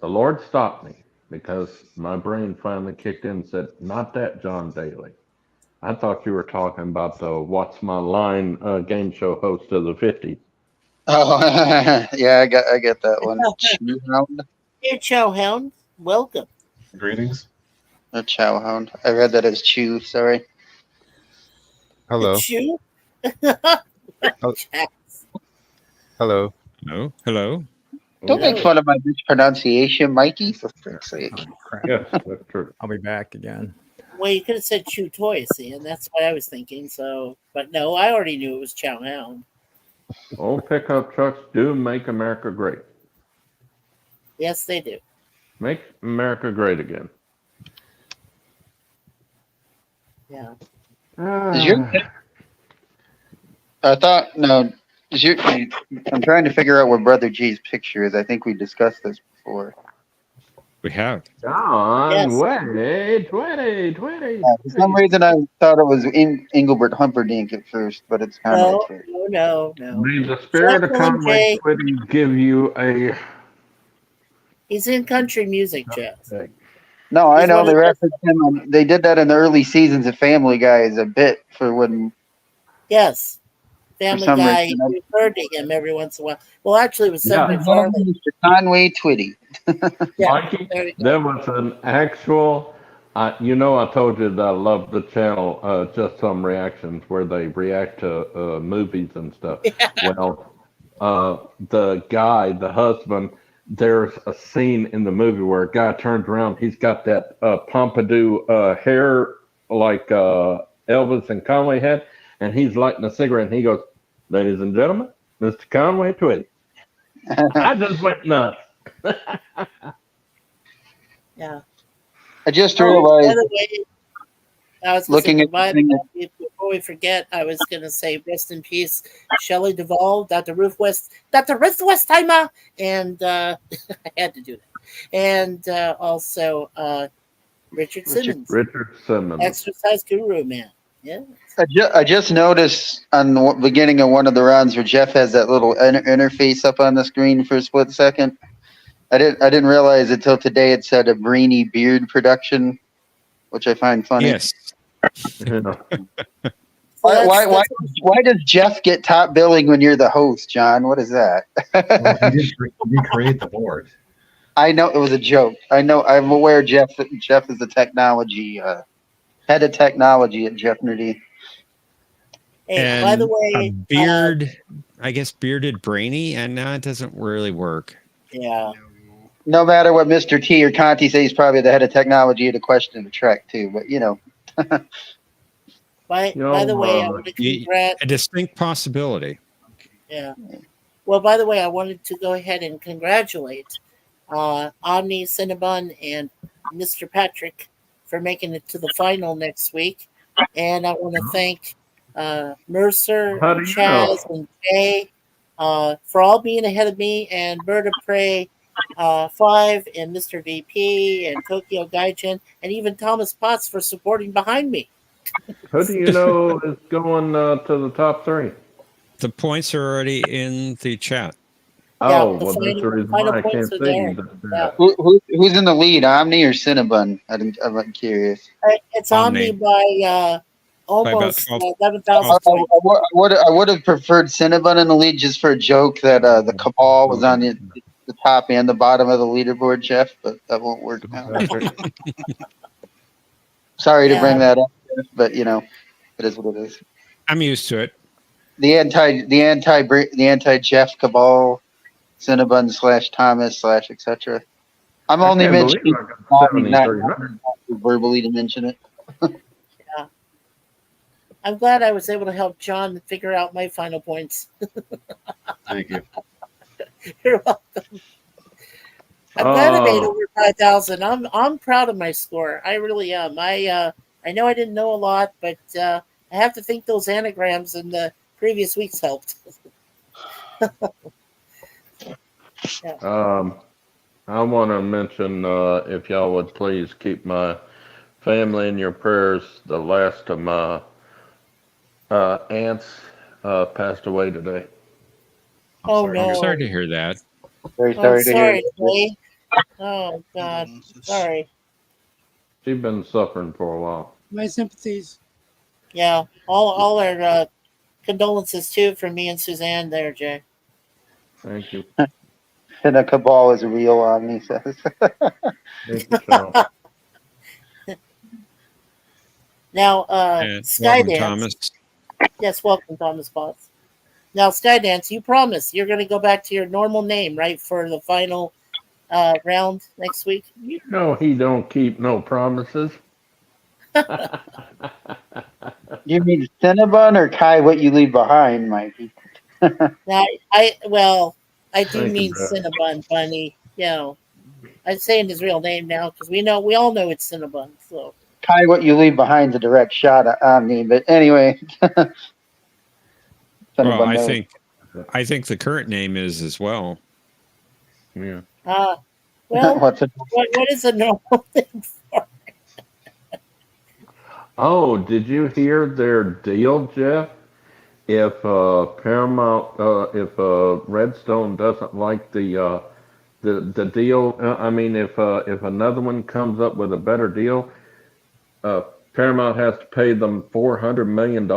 [SPEAKER 19] the Lord stopped me because my brain finally kicked in and said, not that John Daly. I thought you were talking about the What's My Line game show host of the 50s.
[SPEAKER 18] Oh, yeah, I get that one. Chowhound
[SPEAKER 11] Here, Chowhound. Welcome.
[SPEAKER 2] Greetings.
[SPEAKER 18] or Chowhound. I read that as Chew. Sorry.
[SPEAKER 3] Hello.
[SPEAKER 11] Chew?
[SPEAKER 3] Hello.
[SPEAKER 1] Hello. Hello.
[SPEAKER 18] Don't make fun of my mispronunciation, Mikey. For frick's sake.
[SPEAKER 19] Yes, that's true.
[SPEAKER 3] I'll be back again.
[SPEAKER 11] Well, you could have said Chew Toy, see, and that's what I was thinking. So, but no, I already knew it was Chowhound.
[SPEAKER 19] Old pickup trucks do make America great.
[SPEAKER 11] Yes, they do.
[SPEAKER 19] Make America great again.
[SPEAKER 11] Yeah.
[SPEAKER 18] Is your I thought no. Is your I'm trying to figure out where Brother G's picture is. I think we discussed this before.
[SPEAKER 1] We have.
[SPEAKER 19] John,
[SPEAKER 11] Yes.
[SPEAKER 19] wait, 20.
[SPEAKER 18] For some reason, I thought it was Engelbert Humperdinck at first, but it's Conway
[SPEAKER 11] No,
[SPEAKER 18] Twitty.
[SPEAKER 11] no.
[SPEAKER 19] May the spirit of
[SPEAKER 11] Jeff Will and
[SPEAKER 19] Conway
[SPEAKER 11] Jay.
[SPEAKER 19] Twitty give you a.
[SPEAKER 11] He's in country music, Jeff.
[SPEAKER 18] No, I
[SPEAKER 11] He's
[SPEAKER 18] know
[SPEAKER 11] one
[SPEAKER 18] they
[SPEAKER 11] of the-
[SPEAKER 18] referenced him. They did that in the early seasons of Family Guy as a bit for when.
[SPEAKER 11] Yes. Family
[SPEAKER 18] some
[SPEAKER 11] Guy
[SPEAKER 18] reason,
[SPEAKER 11] referred to him every once in a while. Well, actually, it was Seth
[SPEAKER 19] Yeah.
[SPEAKER 11] MacFarlane.
[SPEAKER 18] Mr. Conway Twitty.
[SPEAKER 11] Yeah,
[SPEAKER 19] Mikey,
[SPEAKER 11] there you go.
[SPEAKER 19] there was an actual. You know, I told you that I love the channel, Just Some Reactions, where they react to movies and stuff. Well, the guy, the husband, there's a scene in the movie where a guy turns around. He's got that pompadour hair like Elvis and Conway had, and he's lighting a cigarette, and he goes, "Ladies and gentlemen, Mr. Conway Twitty." I just went nuts.
[SPEAKER 11] Yeah.
[SPEAKER 18] I just
[SPEAKER 11] By
[SPEAKER 18] realized.
[SPEAKER 11] the way, I was
[SPEAKER 18] Looking
[SPEAKER 11] looking
[SPEAKER 18] at the thing that-
[SPEAKER 11] before we forget, I was going to say rest in peace, Shelley Duvall, Dr. Ruth Westheimer, and I had to do that, and also Richard Simmons,
[SPEAKER 19] Richard Simmons.
[SPEAKER 11] exercise guru man. Yeah.
[SPEAKER 18] I just noticed on the beginning of one of the rounds where Jeff has that little interface up on the screen for a split second. I didn't realize until today it said a Brainy Beard production, which I find funny.
[SPEAKER 1] Yes.
[SPEAKER 18] Why does Jeff get top billing when you're the host, John? What is that?
[SPEAKER 2] Well, you did create the board.
[SPEAKER 18] I know it was a joke. I'm aware Jeff is the technology head of technology at Jeopnerdy.
[SPEAKER 11] Hey,
[SPEAKER 1] And
[SPEAKER 11] by the
[SPEAKER 1] a
[SPEAKER 11] way,
[SPEAKER 1] beard, I guess bearded Brainy, and no, it doesn't really work.
[SPEAKER 11] yeah.
[SPEAKER 18] No matter what Mr. T or Conti say, he's probably the head of technology at a question of the Trek too. But you know.
[SPEAKER 11] By the way, I want to congratulate.
[SPEAKER 1] A distinct possibility.
[SPEAKER 11] Yeah. Well, by the way, I wanted to go ahead and congratulate Omni, Cinnabon, and Mr. Patrick for making it to the final next week. And I want to thank Mercer,
[SPEAKER 19] How do you
[SPEAKER 11] Chaz,
[SPEAKER 19] know?
[SPEAKER 11] and Jay for all being ahead of me, and Bird of Prey 5, and Mr. VP, and Tokyo Gaijin, and even Thomas Potts for supporting behind me.
[SPEAKER 19] Who do you know is going to the top 3?
[SPEAKER 1] The points are already in the chat.
[SPEAKER 19] Oh,
[SPEAKER 11] the
[SPEAKER 19] well, that's the
[SPEAKER 11] final-
[SPEAKER 19] reason
[SPEAKER 11] final
[SPEAKER 19] why I can't
[SPEAKER 11] points are
[SPEAKER 19] see
[SPEAKER 11] there.
[SPEAKER 19] you.
[SPEAKER 11] Yeah.
[SPEAKER 18] Who's in the lead, Omni or Cinnabon? I'm curious.
[SPEAKER 11] It's Omni by almost 11,000 points.
[SPEAKER 18] I would have preferred Cinnabon in the lead just for a joke that the Cabal was on the top and the bottom of the leaderboard, Jeff, but that won't work now. Sorry to bring that up, but you know, it is what it is.
[SPEAKER 1] I'm used to it.
[SPEAKER 18] The anti Jeff Cabal, Cinnabon / Thomas / etc. I'm
[SPEAKER 19] I
[SPEAKER 18] only
[SPEAKER 19] can't believe
[SPEAKER 18] mentioning
[SPEAKER 19] I got
[SPEAKER 18] not
[SPEAKER 19] 7,300.
[SPEAKER 18] verbally to mention it.
[SPEAKER 11] Yeah. I'm glad I was able to help John figure out my final points.
[SPEAKER 2] Thank you.
[SPEAKER 11] You're welcome. I'm glad I made over 5,000. I'm proud of my score. I really am. I know I didn't know a lot, but I have to think those anagrams in the previous weeks helped.
[SPEAKER 19] I want to mention, if y'all would please keep my family in your prayers. The last of my aunts passed away today.
[SPEAKER 11] Oh no!
[SPEAKER 1] I'm sorry to hear that.
[SPEAKER 18] Very
[SPEAKER 11] sorry to hear. Jay. Oh God, sorry.
[SPEAKER 19] She's been suffering for a while.
[SPEAKER 12] My sympathies.
[SPEAKER 11] Yeah, all our condolences too from me and Suzanne there, Jay.
[SPEAKER 19] Thank you.
[SPEAKER 18] And a Cabal is real, Omni says.
[SPEAKER 11] Now,
[SPEAKER 1] Welcome,
[SPEAKER 11] Skydance.
[SPEAKER 1] Thomas.
[SPEAKER 11] Yes, welcome, Thomas Potts. Now, Skydance, you promise you're going to go back to your normal name, right, for the final round next week?
[SPEAKER 19] You know he don't keep no promises.
[SPEAKER 18] You mean Cinnabon or Kai? What you leave behind, Mikey?
[SPEAKER 11] Now, I do
[SPEAKER 18] Thank you,
[SPEAKER 11] mean
[SPEAKER 18] bro.
[SPEAKER 11] Cinnabon, Bunny. You know, I'm saying his real name now because we all know it's Cinnabon. So
[SPEAKER 18] Kai, what you leave behind is a direct shot at Omni. But anyway,
[SPEAKER 1] Well,
[SPEAKER 18] Cinnabon
[SPEAKER 1] I
[SPEAKER 18] knows.
[SPEAKER 1] think the current name is as well.
[SPEAKER 19] Yeah.
[SPEAKER 11] Well,
[SPEAKER 18] What's it?
[SPEAKER 11] what is a normal thing for?
[SPEAKER 19] Oh, did you hear their deal, Jeff? If Paramount, if Redstone doesn't like the deal, I mean, if another one comes up with a better deal, uh, Paramount has to pay them $400 million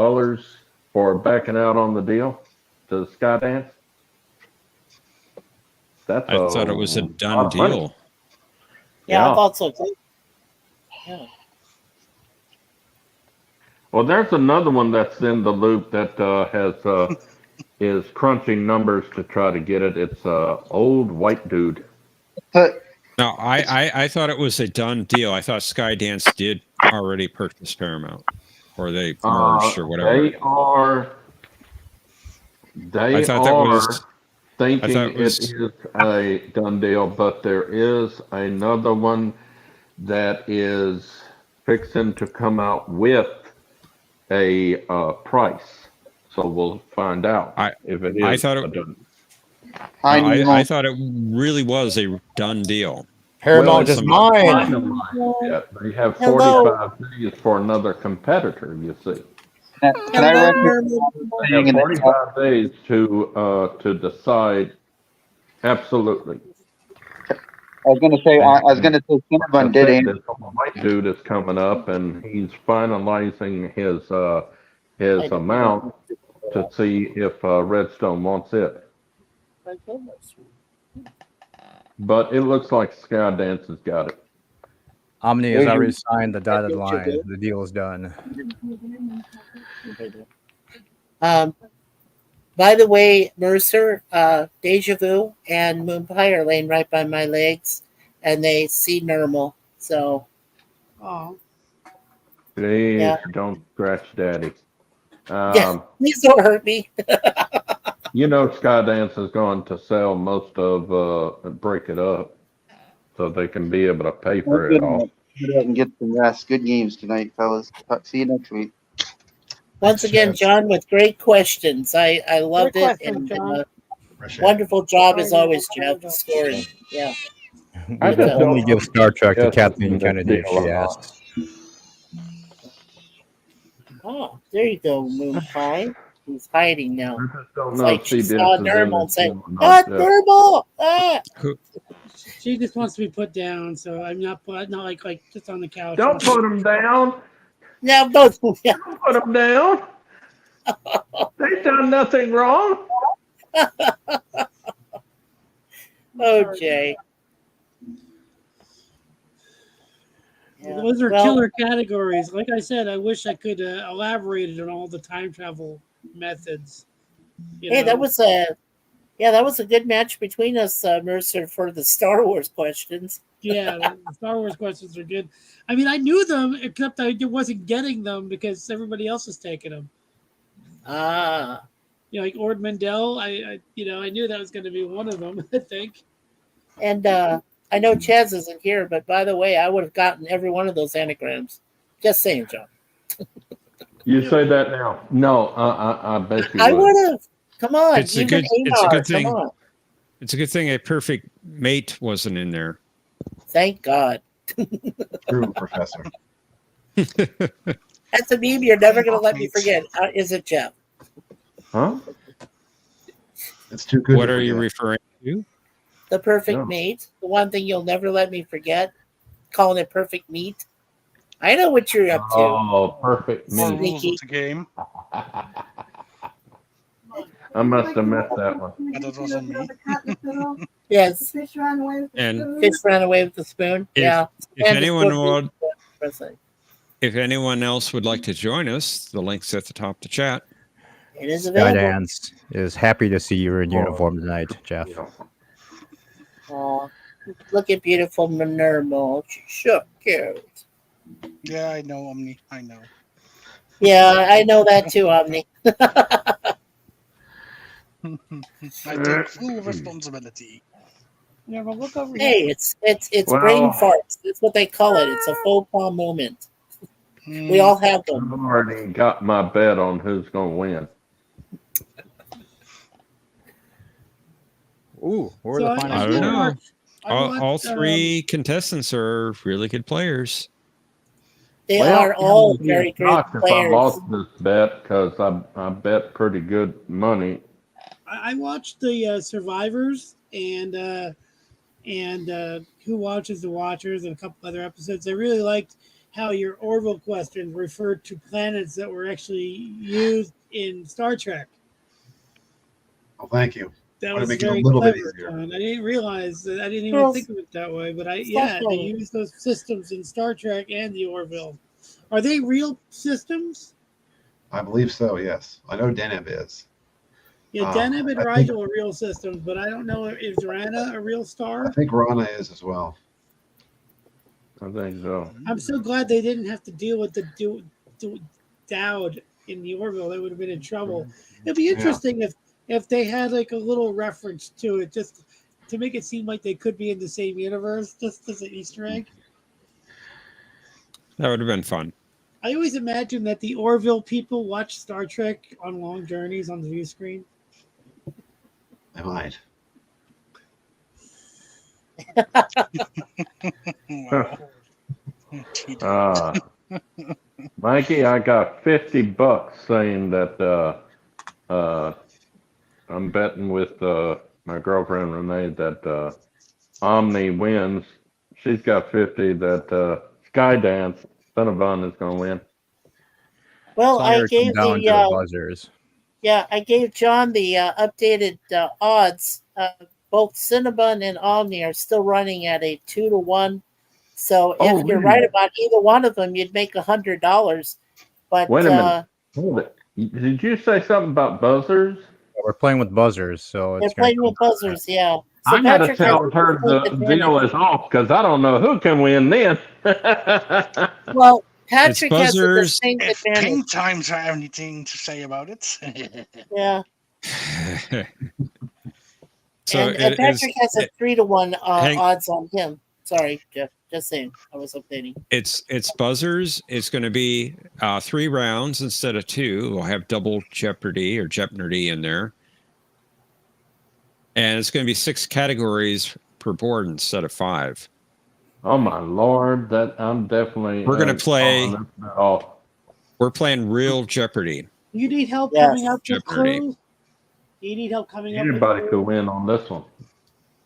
[SPEAKER 19] for backing out on the deal to Skydance. That's
[SPEAKER 1] I thought it was a
[SPEAKER 19] lot
[SPEAKER 1] done
[SPEAKER 19] of money.
[SPEAKER 1] deal.
[SPEAKER 11] Yeah, I thought so too. Yeah.
[SPEAKER 19] Well, there's another one that's in the loop that is crunching numbers to try to get it. It's old white dude.
[SPEAKER 1] No, I thought it was a done deal. I thought Skydance did already purchase Paramount, or they merged, or whatever.
[SPEAKER 19] They are
[SPEAKER 1] I thought that was.
[SPEAKER 19] thinking
[SPEAKER 1] I thought
[SPEAKER 19] it is a done deal, but there is another one that is fixing to come out with a price. So we'll find out if it is
[SPEAKER 1] I thought
[SPEAKER 19] a done.
[SPEAKER 1] I thought it really was a done deal.
[SPEAKER 3] Paramount is mine.
[SPEAKER 19] They have
[SPEAKER 11] Hello.
[SPEAKER 19] 45 days for another competitor, you see.
[SPEAKER 18] Can I recommend
[SPEAKER 19] They have 45 days to decide. Absolutely.
[SPEAKER 18] I was gonna say, Cinnabon did
[SPEAKER 19] This
[SPEAKER 18] answer.
[SPEAKER 19] white dude is coming up, and he's finalizing his amount to see if Redstone wants it. But it looks like Skydance has got it.
[SPEAKER 3] Omni has already signed the dotted line. The deal is done.
[SPEAKER 11] By the way, Mercer, Deja Vu, and Moonpie are laying right by my legs, and they see normal. So,
[SPEAKER 19] Please
[SPEAKER 11] Yeah.
[SPEAKER 19] don't scratch Daddy.
[SPEAKER 11] yeah, please don't hurt me.
[SPEAKER 19] You know, Skydance is going to sell most of Break It Up, so they can be able to pay for it all.
[SPEAKER 18] Get out and get some rest. Good games tonight, fellas. See you next week.
[SPEAKER 11] Once again, John, with great questions. I loved
[SPEAKER 12] Great
[SPEAKER 11] it,
[SPEAKER 12] question,
[SPEAKER 11] and
[SPEAKER 12] John.
[SPEAKER 11] wonderful job as always, Jeff. Scoring, yeah.
[SPEAKER 3] We can only give Star Trek to Kathleen Kennedy if she
[SPEAKER 19] deal
[SPEAKER 3] asks.
[SPEAKER 11] Oh, there you go, Moonpie. He's hiding now.
[SPEAKER 19] don't
[SPEAKER 11] It's
[SPEAKER 19] know
[SPEAKER 11] like
[SPEAKER 19] if
[SPEAKER 11] she
[SPEAKER 19] CBS
[SPEAKER 11] saw
[SPEAKER 19] is in
[SPEAKER 11] normal and
[SPEAKER 19] this
[SPEAKER 11] said,
[SPEAKER 19] deal or not,
[SPEAKER 11] "Not
[SPEAKER 19] Jeff.
[SPEAKER 11] normal!" Ah!
[SPEAKER 12] She just wants to be put down, so I'm not like just on the couch.
[SPEAKER 19] Don't put him down.
[SPEAKER 11] No, don't
[SPEAKER 19] put them down. They've done nothing wrong.
[SPEAKER 11] Oh, Jay. Yeah.
[SPEAKER 12] Those are
[SPEAKER 11] Well-
[SPEAKER 12] killer categories. Like I said, I wish I could elaborate on all the time travel methods. You
[SPEAKER 11] Hey,
[SPEAKER 12] know?
[SPEAKER 11] that was a good match between us, Mercer, for the Star Wars questions.
[SPEAKER 12] Yeah, the Star Wars questions are good. I mean, I knew them, except I wasn't getting them because everybody else was taking them.
[SPEAKER 11] Ah.
[SPEAKER 12] You know, like Ord Mendel. I knew that was going to be one of them. I think.
[SPEAKER 11] And I know Chaz isn't here, but by the way, I would have gotten every one of those anagrams. Just saying, John.
[SPEAKER 19] You say that now. No, I bet you
[SPEAKER 11] I
[SPEAKER 19] would.
[SPEAKER 11] would have. Come on,
[SPEAKER 1] It's a
[SPEAKER 11] even
[SPEAKER 1] good. It's a
[SPEAKER 11] Amar,
[SPEAKER 1] good thing.
[SPEAKER 11] Come on.
[SPEAKER 1] It's a good thing a perfect mate wasn't in there.
[SPEAKER 11] Thank God.
[SPEAKER 2] True, Professor.
[SPEAKER 11] That's a meme you're never going to let me forget. Is it, Jeff?
[SPEAKER 19] Huh?
[SPEAKER 2] It's too good.
[SPEAKER 1] What
[SPEAKER 2] to
[SPEAKER 1] are you
[SPEAKER 2] forget.
[SPEAKER 1] referring to?
[SPEAKER 11] The perfect
[SPEAKER 19] Yeah.
[SPEAKER 11] mate. The one thing you'll never let me forget. Calling it perfect meat. I know what you're up to.
[SPEAKER 19] Oh, perfect
[SPEAKER 4] More
[SPEAKER 19] me.
[SPEAKER 4] rules of the game.
[SPEAKER 19] I must have missed that one.
[SPEAKER 4] And it wasn't me.
[SPEAKER 11] Yes.
[SPEAKER 7] Fish ran away with the
[SPEAKER 1] And
[SPEAKER 7] spoon.
[SPEAKER 11] Fish ran away with the spoon.
[SPEAKER 1] If-
[SPEAKER 11] Yeah.
[SPEAKER 1] if
[SPEAKER 11] And
[SPEAKER 1] anyone
[SPEAKER 11] the
[SPEAKER 1] would- If anyone else would like to join us, the link's at the top of the chat.
[SPEAKER 11] It is available.
[SPEAKER 3] Skydance is happy to see you in uniform tonight, Jeff.
[SPEAKER 11] Aw, looking beautiful, normal. Sure, cute.
[SPEAKER 4] Yeah, I know, Omni. I know.
[SPEAKER 11] Yeah, I know that too, Omni.
[SPEAKER 4] I take full responsibility.
[SPEAKER 12] Yeah, but look over
[SPEAKER 11] Hey,
[SPEAKER 12] here.
[SPEAKER 11] it's
[SPEAKER 19] Well-
[SPEAKER 11] brain farts. That's what they call it. It's a faux pas moment.
[SPEAKER 4] Hmm.
[SPEAKER 11] We all have them.
[SPEAKER 19] I've already got my bet on who's going to win.
[SPEAKER 3] Ooh, where
[SPEAKER 12] So
[SPEAKER 3] are the
[SPEAKER 12] I
[SPEAKER 3] finals?
[SPEAKER 1] I don't
[SPEAKER 12] did
[SPEAKER 1] know. All three contestants are really good players.
[SPEAKER 11] They
[SPEAKER 19] Well,
[SPEAKER 11] are all
[SPEAKER 19] it would be
[SPEAKER 11] very
[SPEAKER 19] a
[SPEAKER 11] good
[SPEAKER 19] shock if I
[SPEAKER 11] players.
[SPEAKER 19] lost this bet because I bet pretty good money.
[SPEAKER 12] I watched the Survivors and Who Watches the Watchers and a couple other episodes. I really liked how your Orville questions referred to planets that were actually used in Star Trek.
[SPEAKER 2] Well, thank you.
[SPEAKER 12] That
[SPEAKER 2] Want to
[SPEAKER 12] was
[SPEAKER 2] make it a
[SPEAKER 12] very
[SPEAKER 2] little bit
[SPEAKER 12] clever,
[SPEAKER 2] easier.
[SPEAKER 12] John. I didn't realize that. I didn't even
[SPEAKER 11] Girls,
[SPEAKER 12] think of it that way. But
[SPEAKER 11] stop
[SPEAKER 12] they
[SPEAKER 11] playing.
[SPEAKER 12] use those systems in Star Trek and the Orville. Are they real systems?
[SPEAKER 2] I believe so. Yes, I know Deneb is.
[SPEAKER 12] Yeah, Deneb and
[SPEAKER 2] I think-
[SPEAKER 12] Rigel are real systems, but I don't know is Rana a real star?
[SPEAKER 2] I think Rana is as well.
[SPEAKER 19] I think so.
[SPEAKER 12] I'm so glad they didn't have to deal with the Dowd in the Orville. They would have been in trouble. It'd be interesting if they had like a little reference to it, just to make it seem like they could be in the same universe, just as an Easter egg.
[SPEAKER 1] That would have been fun.
[SPEAKER 12] I always imagine that the Orville people watch Star Trek on long journeys on the view screen.
[SPEAKER 2] I might.
[SPEAKER 19] Mikey, I got $50 saying that I'm betting with my girlfriend Renee that Omni wins. She's got 50 that Skydance Cinnabon is going to win.
[SPEAKER 11] Well,
[SPEAKER 3] It's
[SPEAKER 11] I
[SPEAKER 3] only
[SPEAKER 11] gave
[SPEAKER 3] come down to the buzzers.
[SPEAKER 11] I gave John the updated odds. Both Cinnabon and Omni are still running at a 2-1. So if you're right about either one of them, you'd make $100. But
[SPEAKER 19] Wait a minute. Hold it. Did you say something about buzzers?
[SPEAKER 3] We're playing with buzzers, so
[SPEAKER 11] they're
[SPEAKER 3] it's gonna
[SPEAKER 11] playing with buzzers, yeah. So
[SPEAKER 19] I gotta
[SPEAKER 11] Patrick
[SPEAKER 19] tell
[SPEAKER 11] has
[SPEAKER 19] her the
[SPEAKER 11] advantage.
[SPEAKER 19] deal is off because I don't know who can win then.
[SPEAKER 11] Well, Patrick has a
[SPEAKER 1] buzzers.
[SPEAKER 11] distinct
[SPEAKER 4] If
[SPEAKER 11] advantage.
[SPEAKER 4] King Times have anything to say about it.
[SPEAKER 11] Yeah.
[SPEAKER 1] So
[SPEAKER 11] and
[SPEAKER 1] it
[SPEAKER 11] Patrick has a 3-1
[SPEAKER 1] Hank-
[SPEAKER 11] odds on him. Sorry, Jeff. Just saying. I was updating.
[SPEAKER 1] It's buzzers. It's going to be 3 rounds instead of 2. We'll have double Jeopardy or Jeopnerdy in there. And it's going to be 6 categories per board instead of 5.
[SPEAKER 19] Oh my lord, that I'm definitely.
[SPEAKER 1] We're going to play.
[SPEAKER 19] Oh.
[SPEAKER 1] We're playing real Jeopardy.
[SPEAKER 12] You need help
[SPEAKER 11] Yes.
[SPEAKER 12] coming up with
[SPEAKER 1] Jeopardy.
[SPEAKER 12] clues? You need help coming up with
[SPEAKER 19] Anybody
[SPEAKER 12] clues?
[SPEAKER 19] could win on this one.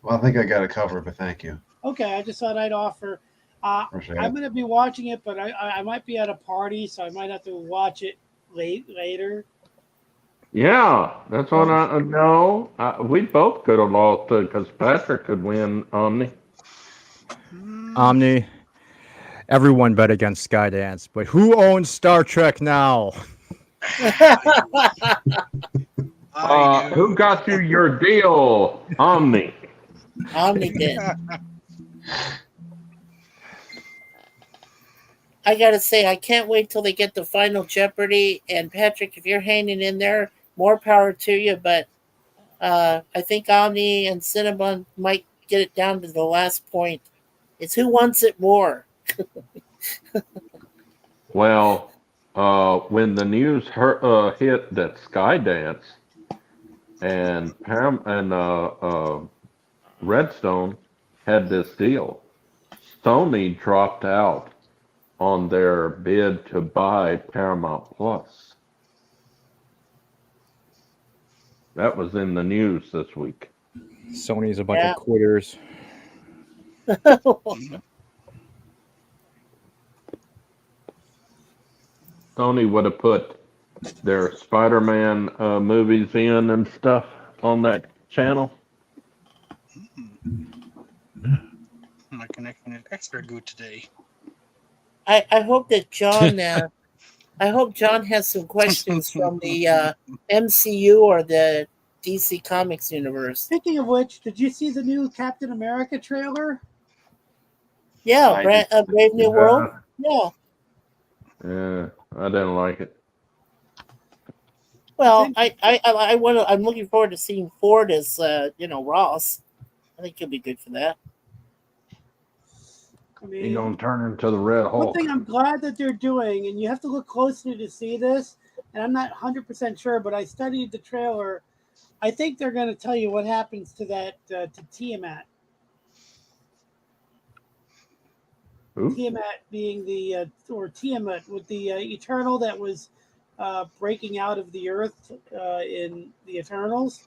[SPEAKER 2] Well, I think I got it covered, but thank you.
[SPEAKER 12] Okay, I just thought I'd offer.
[SPEAKER 2] Appreciate
[SPEAKER 12] I'm
[SPEAKER 2] it.
[SPEAKER 12] going to be watching it, but I might be at a party, so I might have to watch it later.
[SPEAKER 19] Yeah, that's what I know. We both could have lost because Patrick could win Omni.
[SPEAKER 3] Omni. Everyone bet against Skydance, but who owns Star Trek now?
[SPEAKER 19] Who got you your deal? Omni.
[SPEAKER 11] Omni did. I gotta say, I can't wait till they get the final Jeopardy. And Patrick, if you're hanging in there, more power to you. But I think Omni and Cinnabon might get it down to the last point. It's who wants it more.
[SPEAKER 19] Well, when the news hit that Skydance and Redstone had this deal, Sony dropped out on their bid to buy Paramount Plus. That was in the news this week.
[SPEAKER 3] Sony's a bunch of quitters.
[SPEAKER 19] Sony would have put their Spider-Man movies in and stuff on that channel.
[SPEAKER 4] My connection is extra good today.
[SPEAKER 11] I hope that John. I hope John has some questions from the MCU or the DC Comics universe.
[SPEAKER 12] Speaking of which, did you see the new Captain America trailer?
[SPEAKER 11] Yeah, Brave New World. Yeah.
[SPEAKER 19] Yeah, I didn't like it.
[SPEAKER 11] Well, I'm looking forward to seeing Ford as Ross. I think he'll be good for that.
[SPEAKER 12] I mean,
[SPEAKER 19] He's gonna turn into the Red
[SPEAKER 12] one
[SPEAKER 19] Hulk.
[SPEAKER 12] thing I'm glad that they're doing, and you have to look closely to see this, and I'm not 100% sure, but I studied the trailer. I think they're going to tell you what happens to that to Tiamat. Tiamat being the or Tiamat with the Eternal that was breaking out of the Earth in the Eternals.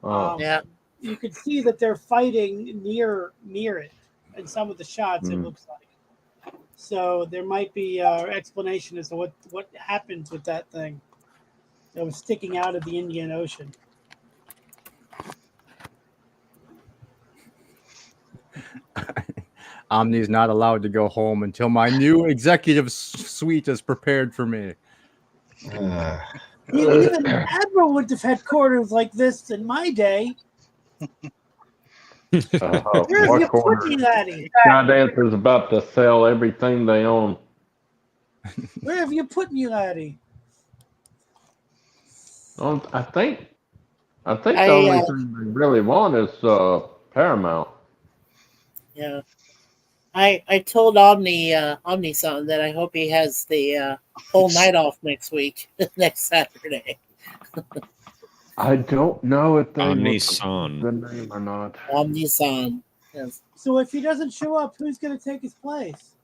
[SPEAKER 19] Oh.
[SPEAKER 12] You could see that they're fighting near it in some of the shots. It looks like. So there might be explanation as to what happens with that thing that was sticking out of the Indian Ocean.
[SPEAKER 3] Omni's not allowed to go home until my new executive suite is prepared for me.
[SPEAKER 12] Even Admiral would have had quarters like this in my day. Where have you put me, laddie?
[SPEAKER 19] Skydance is about to sell everything they own.
[SPEAKER 12] Where have you put me, laddie?
[SPEAKER 19] I think the only thing they really want is Paramount.
[SPEAKER 11] Yeah. I told Omni something that I hope he has the whole night off next week, next Saturday.
[SPEAKER 19] I don't know if they
[SPEAKER 1] Omni-san.
[SPEAKER 19] the name or not.
[SPEAKER 11] Omni-san. Yes.
[SPEAKER 12] So if he doesn't show up, who's going to take his place?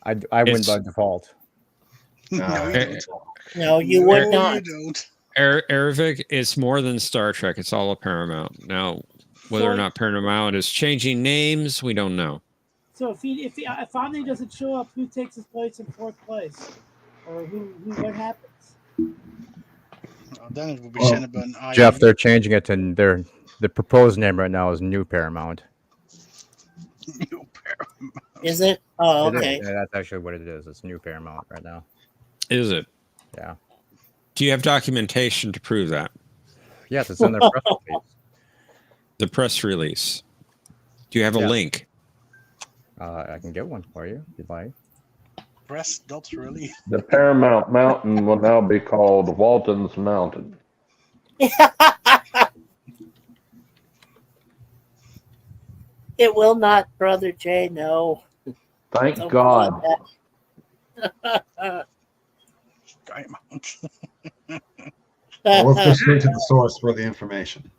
[SPEAKER 3] I win by default.
[SPEAKER 4] No, you don't.
[SPEAKER 11] No, you would
[SPEAKER 4] No,
[SPEAKER 11] not.
[SPEAKER 4] you don't.
[SPEAKER 1] Ervik, it's more than Star Trek. It's all a Paramount. Now, whether or not Paramount is changing names, we don't know.
[SPEAKER 12] So if Omni doesn't show up, who takes his place in fourth place, or what happens?
[SPEAKER 4] Then it will be Cinnabon.
[SPEAKER 3] Jeff, they're changing it to the proposed name right now is New Paramount.
[SPEAKER 4] New Paramount.
[SPEAKER 11] Is it? Oh,
[SPEAKER 3] It is.
[SPEAKER 11] okay.
[SPEAKER 3] Yeah, that's actually what it is. It's New Paramount right now.
[SPEAKER 1] Is it?
[SPEAKER 3] Yeah.
[SPEAKER 1] Do you have documentation to prove that?
[SPEAKER 3] Yes, it's in their press release.
[SPEAKER 1] The press release. Do you have a link?
[SPEAKER 3] I can get one for you if you'd like.
[SPEAKER 4] Press not really.
[SPEAKER 19] The Paramount Mountain will now be called Walton's Mountain.
[SPEAKER 11] It will not, Brother Jay. No.
[SPEAKER 19] Thank
[SPEAKER 11] Don't
[SPEAKER 19] God.
[SPEAKER 11] call it that.
[SPEAKER 2] Well, let's go straight to the source for the information.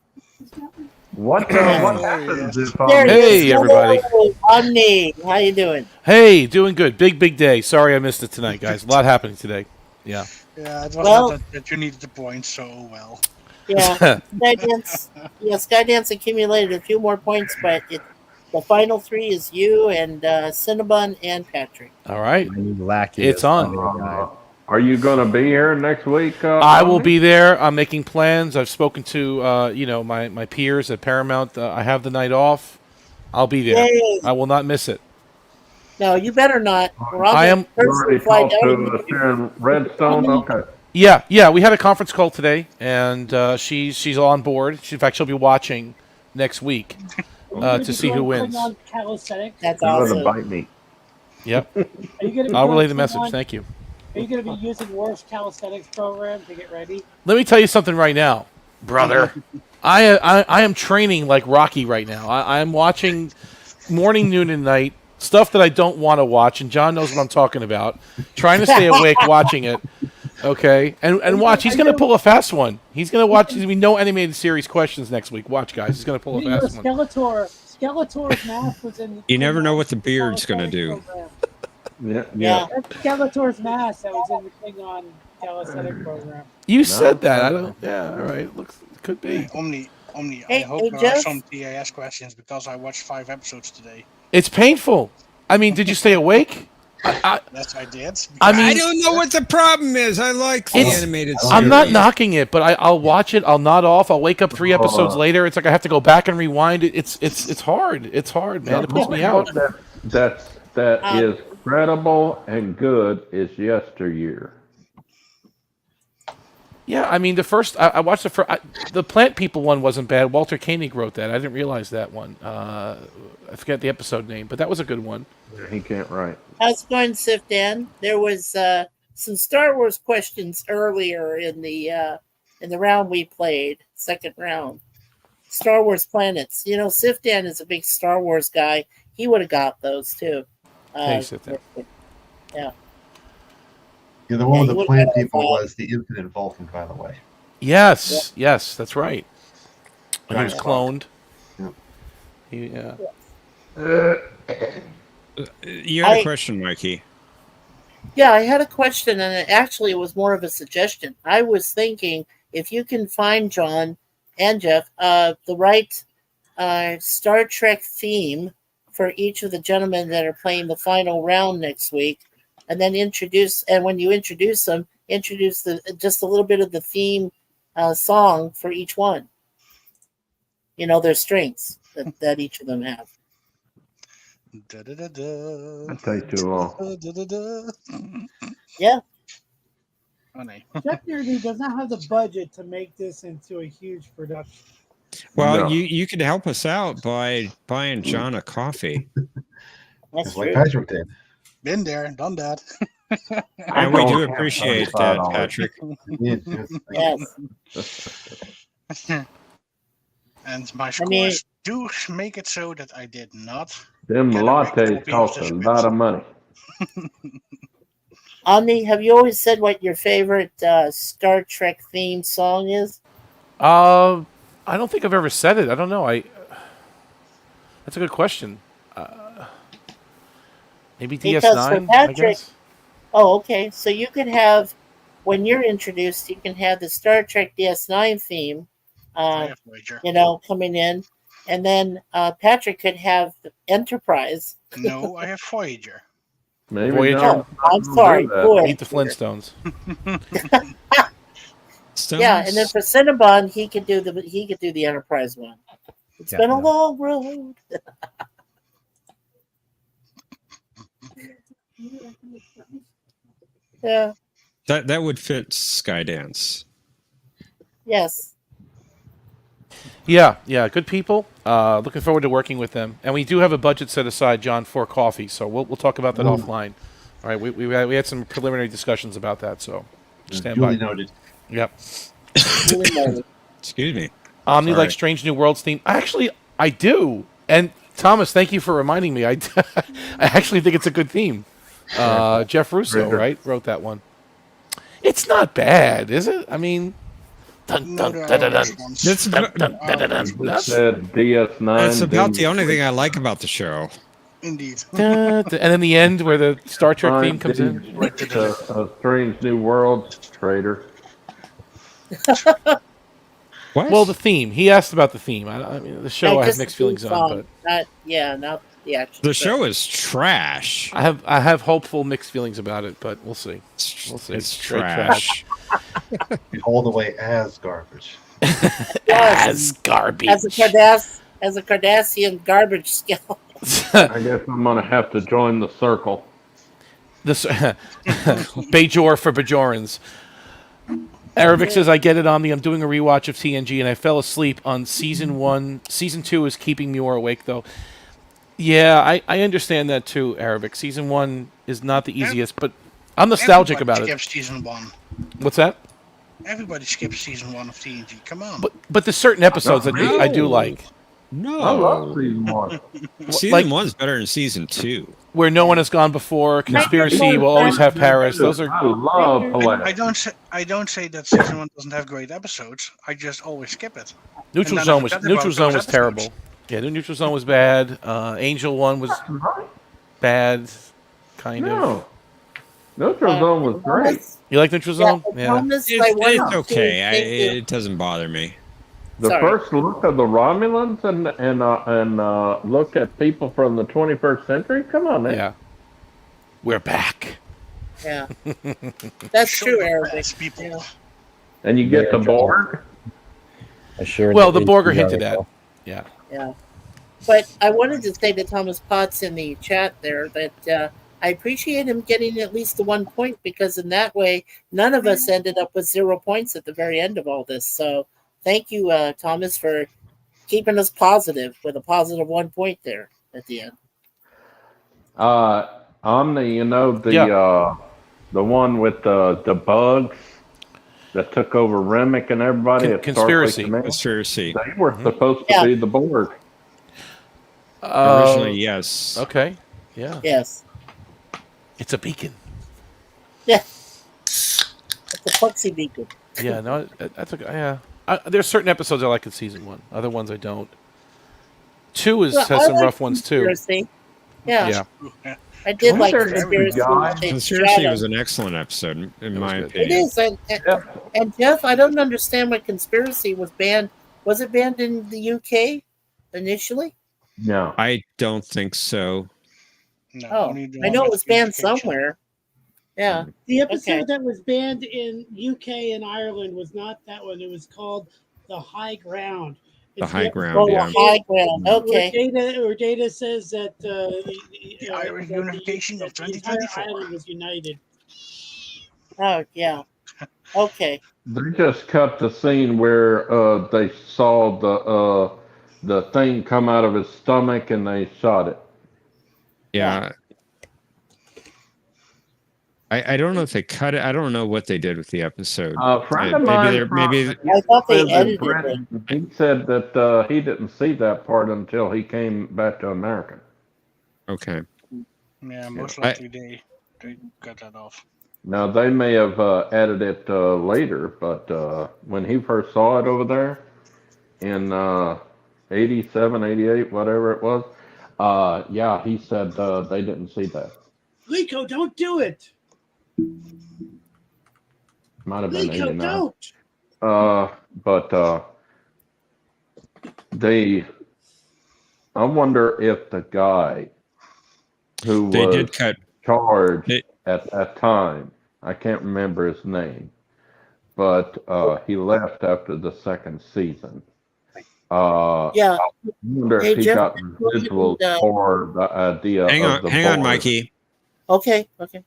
[SPEAKER 19] What happens if
[SPEAKER 7] Hey, everybody.
[SPEAKER 11] Omni, how you doing?
[SPEAKER 7] Hey, doing good. Big day. Sorry I missed it tonight, guys. A lot happening today. Yeah.
[SPEAKER 4] Yeah, it was not that you needed the points so well.
[SPEAKER 11] Yeah, Skydance accumulated a few more points, but the final three is you and Cinnabon and Patrick.
[SPEAKER 7] All right. It's on.
[SPEAKER 19] Are you going to be here next week?
[SPEAKER 7] I will be there. I'm making plans. I've spoken to my peers at Paramount. I have the night off. I'll be there.
[SPEAKER 11] Yay.
[SPEAKER 7] I will not miss it.
[SPEAKER 11] No, you better not.
[SPEAKER 7] I am.
[SPEAKER 19] Already talked to Sharon Redstone. Okay.
[SPEAKER 7] Yeah. We had a conference call today, and she's on board. In fact, she'll be watching next week to see who wins.
[SPEAKER 11] That's
[SPEAKER 19] awesome. Bite me.
[SPEAKER 7] Yep.
[SPEAKER 12] I'll
[SPEAKER 7] I'll relay the message. Thank you.
[SPEAKER 12] Are you going to be using Worf's calisthenics program to get ready?
[SPEAKER 7] Let me tell you something right now, brother. I am training like Rocky right now. I'm watching morning, noon, and night stuff that I don't want to watch, and John knows what I'm talking about. Trying to stay awake watching it. Okay, and watch. He's going to pull a fast one. He's going to watch. There's going to be no animated series questions next week. Watch, guys. He's going to pull a fast one.
[SPEAKER 12] Skeletor's mask was in.
[SPEAKER 1] You never know what the beard's going to do.
[SPEAKER 12] Program.
[SPEAKER 19] Yeah.
[SPEAKER 12] That's Skeletor's mask that was in the Klingon calisthenic program.
[SPEAKER 7] You said that. I don't. Yeah. All right. Looks could be.
[SPEAKER 4] Omni.
[SPEAKER 11] Hey,
[SPEAKER 4] I hope there
[SPEAKER 11] Jeff?
[SPEAKER 4] are some TAS questions because I watched 5 episodes today.
[SPEAKER 7] It's painful. I mean, did you stay awake?
[SPEAKER 4] Yes, I did.
[SPEAKER 7] I mean,
[SPEAKER 1] I don't know what the problem is. I like the animated series.
[SPEAKER 7] I'm not knocking it, but I'll watch it. I'll nod off. I'll wake up 3 episodes later. It's like I have to go back and rewind it. It's hard. It's hard, man. It puts me out.
[SPEAKER 19] That is credible and good is yesteryear.
[SPEAKER 7] Yeah, I mean, I watched the Plant People one wasn't bad. Walter Koenig wrote that. I didn't realize that one. I forget the episode name, but that was a good one.
[SPEAKER 19] He can't write.
[SPEAKER 11] How's it going, Sif Dan? There was some Star Wars questions earlier in the round we played, second round. Star Wars planets. You know, Sif Dan is a big Star Wars guy. He would have got those too.
[SPEAKER 7] Hey, Sif Dan.
[SPEAKER 11] Yeah.
[SPEAKER 2] Yeah, the one with the plant people was the Infinite Vulcan, by the way.
[SPEAKER 7] Yes, that's right. And he was
[SPEAKER 2] Giant
[SPEAKER 7] cloned.
[SPEAKER 2] Yep.
[SPEAKER 7] Yeah.
[SPEAKER 1] You had a question, Mikey.
[SPEAKER 11] Yeah, I had a question, and it was more of a suggestion. I was thinking if you can find John and Jeff the right Star Trek theme for each of the gentlemen that are playing the final round next week, and then when you introduce them, introduce just a little bit of the theme song for each one. You know, their strengths that each of them have.
[SPEAKER 19] That take too long.
[SPEAKER 11] Yeah.
[SPEAKER 4] Funny.
[SPEAKER 12] Jeopnerdy does not have the budget to make this into a huge production.
[SPEAKER 1] Well,
[SPEAKER 2] No.
[SPEAKER 1] you could help us out by buying John a coffee.
[SPEAKER 11] That's
[SPEAKER 2] like Patrick did.
[SPEAKER 4] Been there, done that.
[SPEAKER 1] And we do appreciate that, Patrick.
[SPEAKER 11] Yes.
[SPEAKER 4] And my scores do make it so that I did not.
[SPEAKER 19] Them
[SPEAKER 4] get a regular
[SPEAKER 19] lattes
[SPEAKER 4] copy of
[SPEAKER 19] cost
[SPEAKER 4] the
[SPEAKER 19] a lot of money.
[SPEAKER 11] Omni, have you always said what your favorite Star Trek theme song is?
[SPEAKER 7] I don't think I've ever said it. I don't know. That's a good question. Maybe
[SPEAKER 11] Because
[SPEAKER 7] DS9,
[SPEAKER 11] for Patrick,
[SPEAKER 7] I guess.
[SPEAKER 11] Oh, okay. So you can have, when you're introduced, you can have the Star Trek DS9 theme, coming in, and then Patrick could have Enterprise.
[SPEAKER 4] No, I have Voyager.
[SPEAKER 19] Maybe
[SPEAKER 7] Voyager.
[SPEAKER 11] Oh, I'm sorry. Voyager.
[SPEAKER 7] Meet the Flintstones.
[SPEAKER 11] Yeah, and then for Cinnabon, he could do the Enterprise one. It's been a long road. Yeah.
[SPEAKER 1] That would fit Skydance.
[SPEAKER 11] Yes.
[SPEAKER 7] Yeah, good people. Looking forward to working with them, and we do have a budget set aside, John, for coffee. So we'll talk about that offline. All right, we had some preliminary discussions about that, so stand by.
[SPEAKER 2] Noted.
[SPEAKER 7] Yep.
[SPEAKER 1] Excuse me.
[SPEAKER 7] Omni
[SPEAKER 1] Sorry.
[SPEAKER 7] like Strange New Worlds theme. Actually, I do. And Thomas, thank you for reminding me. I actually think it's a good theme. Jeff Russo, right, wrote that one. It's not bad, is it? I mean, dun, dun, dun, dun, dun,
[SPEAKER 1] That's
[SPEAKER 7] dun, dun, dun, dun, dun, dun.
[SPEAKER 19] Said DS9.
[SPEAKER 1] That's about the only thing I like about the show.
[SPEAKER 4] Indeed.
[SPEAKER 7] And then the end where the Star Trek theme comes in.
[SPEAKER 19] A Strange New World traitor.
[SPEAKER 1] What?
[SPEAKER 7] Well, the theme. He asked about the theme. I mean, the show I have mixed feelings on, but
[SPEAKER 11] not the actual.
[SPEAKER 1] The show is trash.
[SPEAKER 7] I have hopeful mixed feelings about it, but we'll see. We'll see.
[SPEAKER 1] It's
[SPEAKER 7] Straight
[SPEAKER 1] trash.
[SPEAKER 2] All the way as garbage.
[SPEAKER 7] As garbage.
[SPEAKER 11] As a Cardassian garbage skeleton.
[SPEAKER 19] I guess I'm gonna have to join the circle.
[SPEAKER 7] This Bajor for Bajorans. Arabic says, I get it, Omni. I'm doing a rewatch of TNG, and I fell asleep on Season 1. Season 2 is keeping me more awake, though. Yeah, I understand that, too, Arabic. Season 1 is not the easiest, but I'm nostalgic about it.
[SPEAKER 4] Everybody skips Season 1.
[SPEAKER 7] What's that?
[SPEAKER 4] Everybody skips Season 1 of TNG. Come on.
[SPEAKER 7] But there's certain episodes that I do like.
[SPEAKER 1] No.
[SPEAKER 19] I love Season 1.
[SPEAKER 1] Season 1's better than Season 2.
[SPEAKER 7] Where no one has gone before, Conspiracy will always have Paris. Those are.
[SPEAKER 19] I love
[SPEAKER 4] I don't say that Season 1 doesn't have great episodes. I just always skip it.
[SPEAKER 7] Neutral Zone was terrible. Yeah, the Neutral Zone was bad. Angel 1 was bad, kind of.
[SPEAKER 19] Neutral Zone was great.
[SPEAKER 7] You like Neutral Zone? Yeah.
[SPEAKER 1] It's okay. It doesn't bother me.
[SPEAKER 19] The first look of the Romulans and look at people from the 21st century. Come on, man.
[SPEAKER 7] Yeah, we're back.
[SPEAKER 11] Yeah, that's true, Arabic.
[SPEAKER 4] People.
[SPEAKER 19] And you get the Borg.
[SPEAKER 7] Well, the Borg are hinted at. Yeah.
[SPEAKER 11] Yeah, but I wanted to say to Thomas Potts in the chat there that I appreciate him getting at least the 1 point, because in that way, none of us ended up with 0 points at the very end of all this. So. Thank you, Thomas, for keeping us positive with a positive 1 point there at the end.
[SPEAKER 19] Omni, the one with the bugs that took over Remick and everybody. at
[SPEAKER 7] Conspiracy.
[SPEAKER 1] Conspiracy.
[SPEAKER 19] They were supposed to be the Borg.
[SPEAKER 1] Originally, yes.
[SPEAKER 7] Okay. Yeah.
[SPEAKER 11] Yes.
[SPEAKER 7] It's a beacon.
[SPEAKER 11] Yeah. It's a Puxy beacon.
[SPEAKER 7] Yeah. No, that's okay. Yeah. There's certain episodes I like in Season 1. Other ones I don't. 2 has some rough ones too.
[SPEAKER 11] Yeah.
[SPEAKER 7] Yeah.
[SPEAKER 11] I did like
[SPEAKER 19] Wonder if the
[SPEAKER 11] Conspiracy.
[SPEAKER 19] guy-
[SPEAKER 11] They
[SPEAKER 1] Conspiracy
[SPEAKER 11] shot
[SPEAKER 1] was
[SPEAKER 11] him.
[SPEAKER 1] an excellent episode, in my
[SPEAKER 11] It
[SPEAKER 1] opinion.
[SPEAKER 11] is, and Jeff, I don't understand why Conspiracy was banned. Was it banned in the UK initially?
[SPEAKER 19] No.
[SPEAKER 1] I don't think so.
[SPEAKER 4] No,
[SPEAKER 11] Oh,
[SPEAKER 4] only the
[SPEAKER 11] I know
[SPEAKER 4] one
[SPEAKER 11] it
[SPEAKER 4] with
[SPEAKER 11] was banned
[SPEAKER 4] communication.
[SPEAKER 11] somewhere. Yeah.
[SPEAKER 12] The episode
[SPEAKER 11] Okay.
[SPEAKER 12] that was banned in UK and Ireland was not that one. It was called The High Ground.
[SPEAKER 1] The
[SPEAKER 12] It's
[SPEAKER 1] High
[SPEAKER 12] episode
[SPEAKER 1] Ground,
[SPEAKER 11] Oh,
[SPEAKER 1] yeah.
[SPEAKER 11] the high ground. Okay.
[SPEAKER 12] Where Data says that
[SPEAKER 4] The Irish unification of
[SPEAKER 12] the entire
[SPEAKER 4] 2024.
[SPEAKER 12] island was united.
[SPEAKER 11] Oh, yeah. Okay.
[SPEAKER 19] They just cut the scene where they saw the thing come out of his stomach and they shot it.
[SPEAKER 1] Yeah. I don't know if they cut it. I don't know what they did with the episode.
[SPEAKER 19] A friend of
[SPEAKER 1] Maybe
[SPEAKER 19] mine,
[SPEAKER 1] they're maybe
[SPEAKER 11] I thought they
[SPEAKER 19] lives in
[SPEAKER 11] edited it.
[SPEAKER 19] Britain, he said that he didn't see that part until he came back to America.
[SPEAKER 1] okay.
[SPEAKER 4] Yeah, most likely they cut that off.
[SPEAKER 19] Now they may have added it later, but when he first saw it over there in 87, 88, whatever it was, yeah, he said they didn't see that.
[SPEAKER 12] Lico, don't do it.
[SPEAKER 19] Might have been
[SPEAKER 12] Lico,
[SPEAKER 19] 89.
[SPEAKER 12] don't.
[SPEAKER 19] But I wonder if the guy who
[SPEAKER 1] They
[SPEAKER 19] was
[SPEAKER 1] did cut
[SPEAKER 19] charged at that time, I can't remember his name, but he left after the second season.
[SPEAKER 11] Yeah.
[SPEAKER 19] I wonder
[SPEAKER 11] Hey,
[SPEAKER 19] if he
[SPEAKER 11] Jeff,
[SPEAKER 19] got residuals for the idea
[SPEAKER 1] Hang
[SPEAKER 19] of
[SPEAKER 1] on,
[SPEAKER 19] the
[SPEAKER 1] hang on,
[SPEAKER 19] board.
[SPEAKER 1] Mikey.
[SPEAKER 11] Okay. Okay.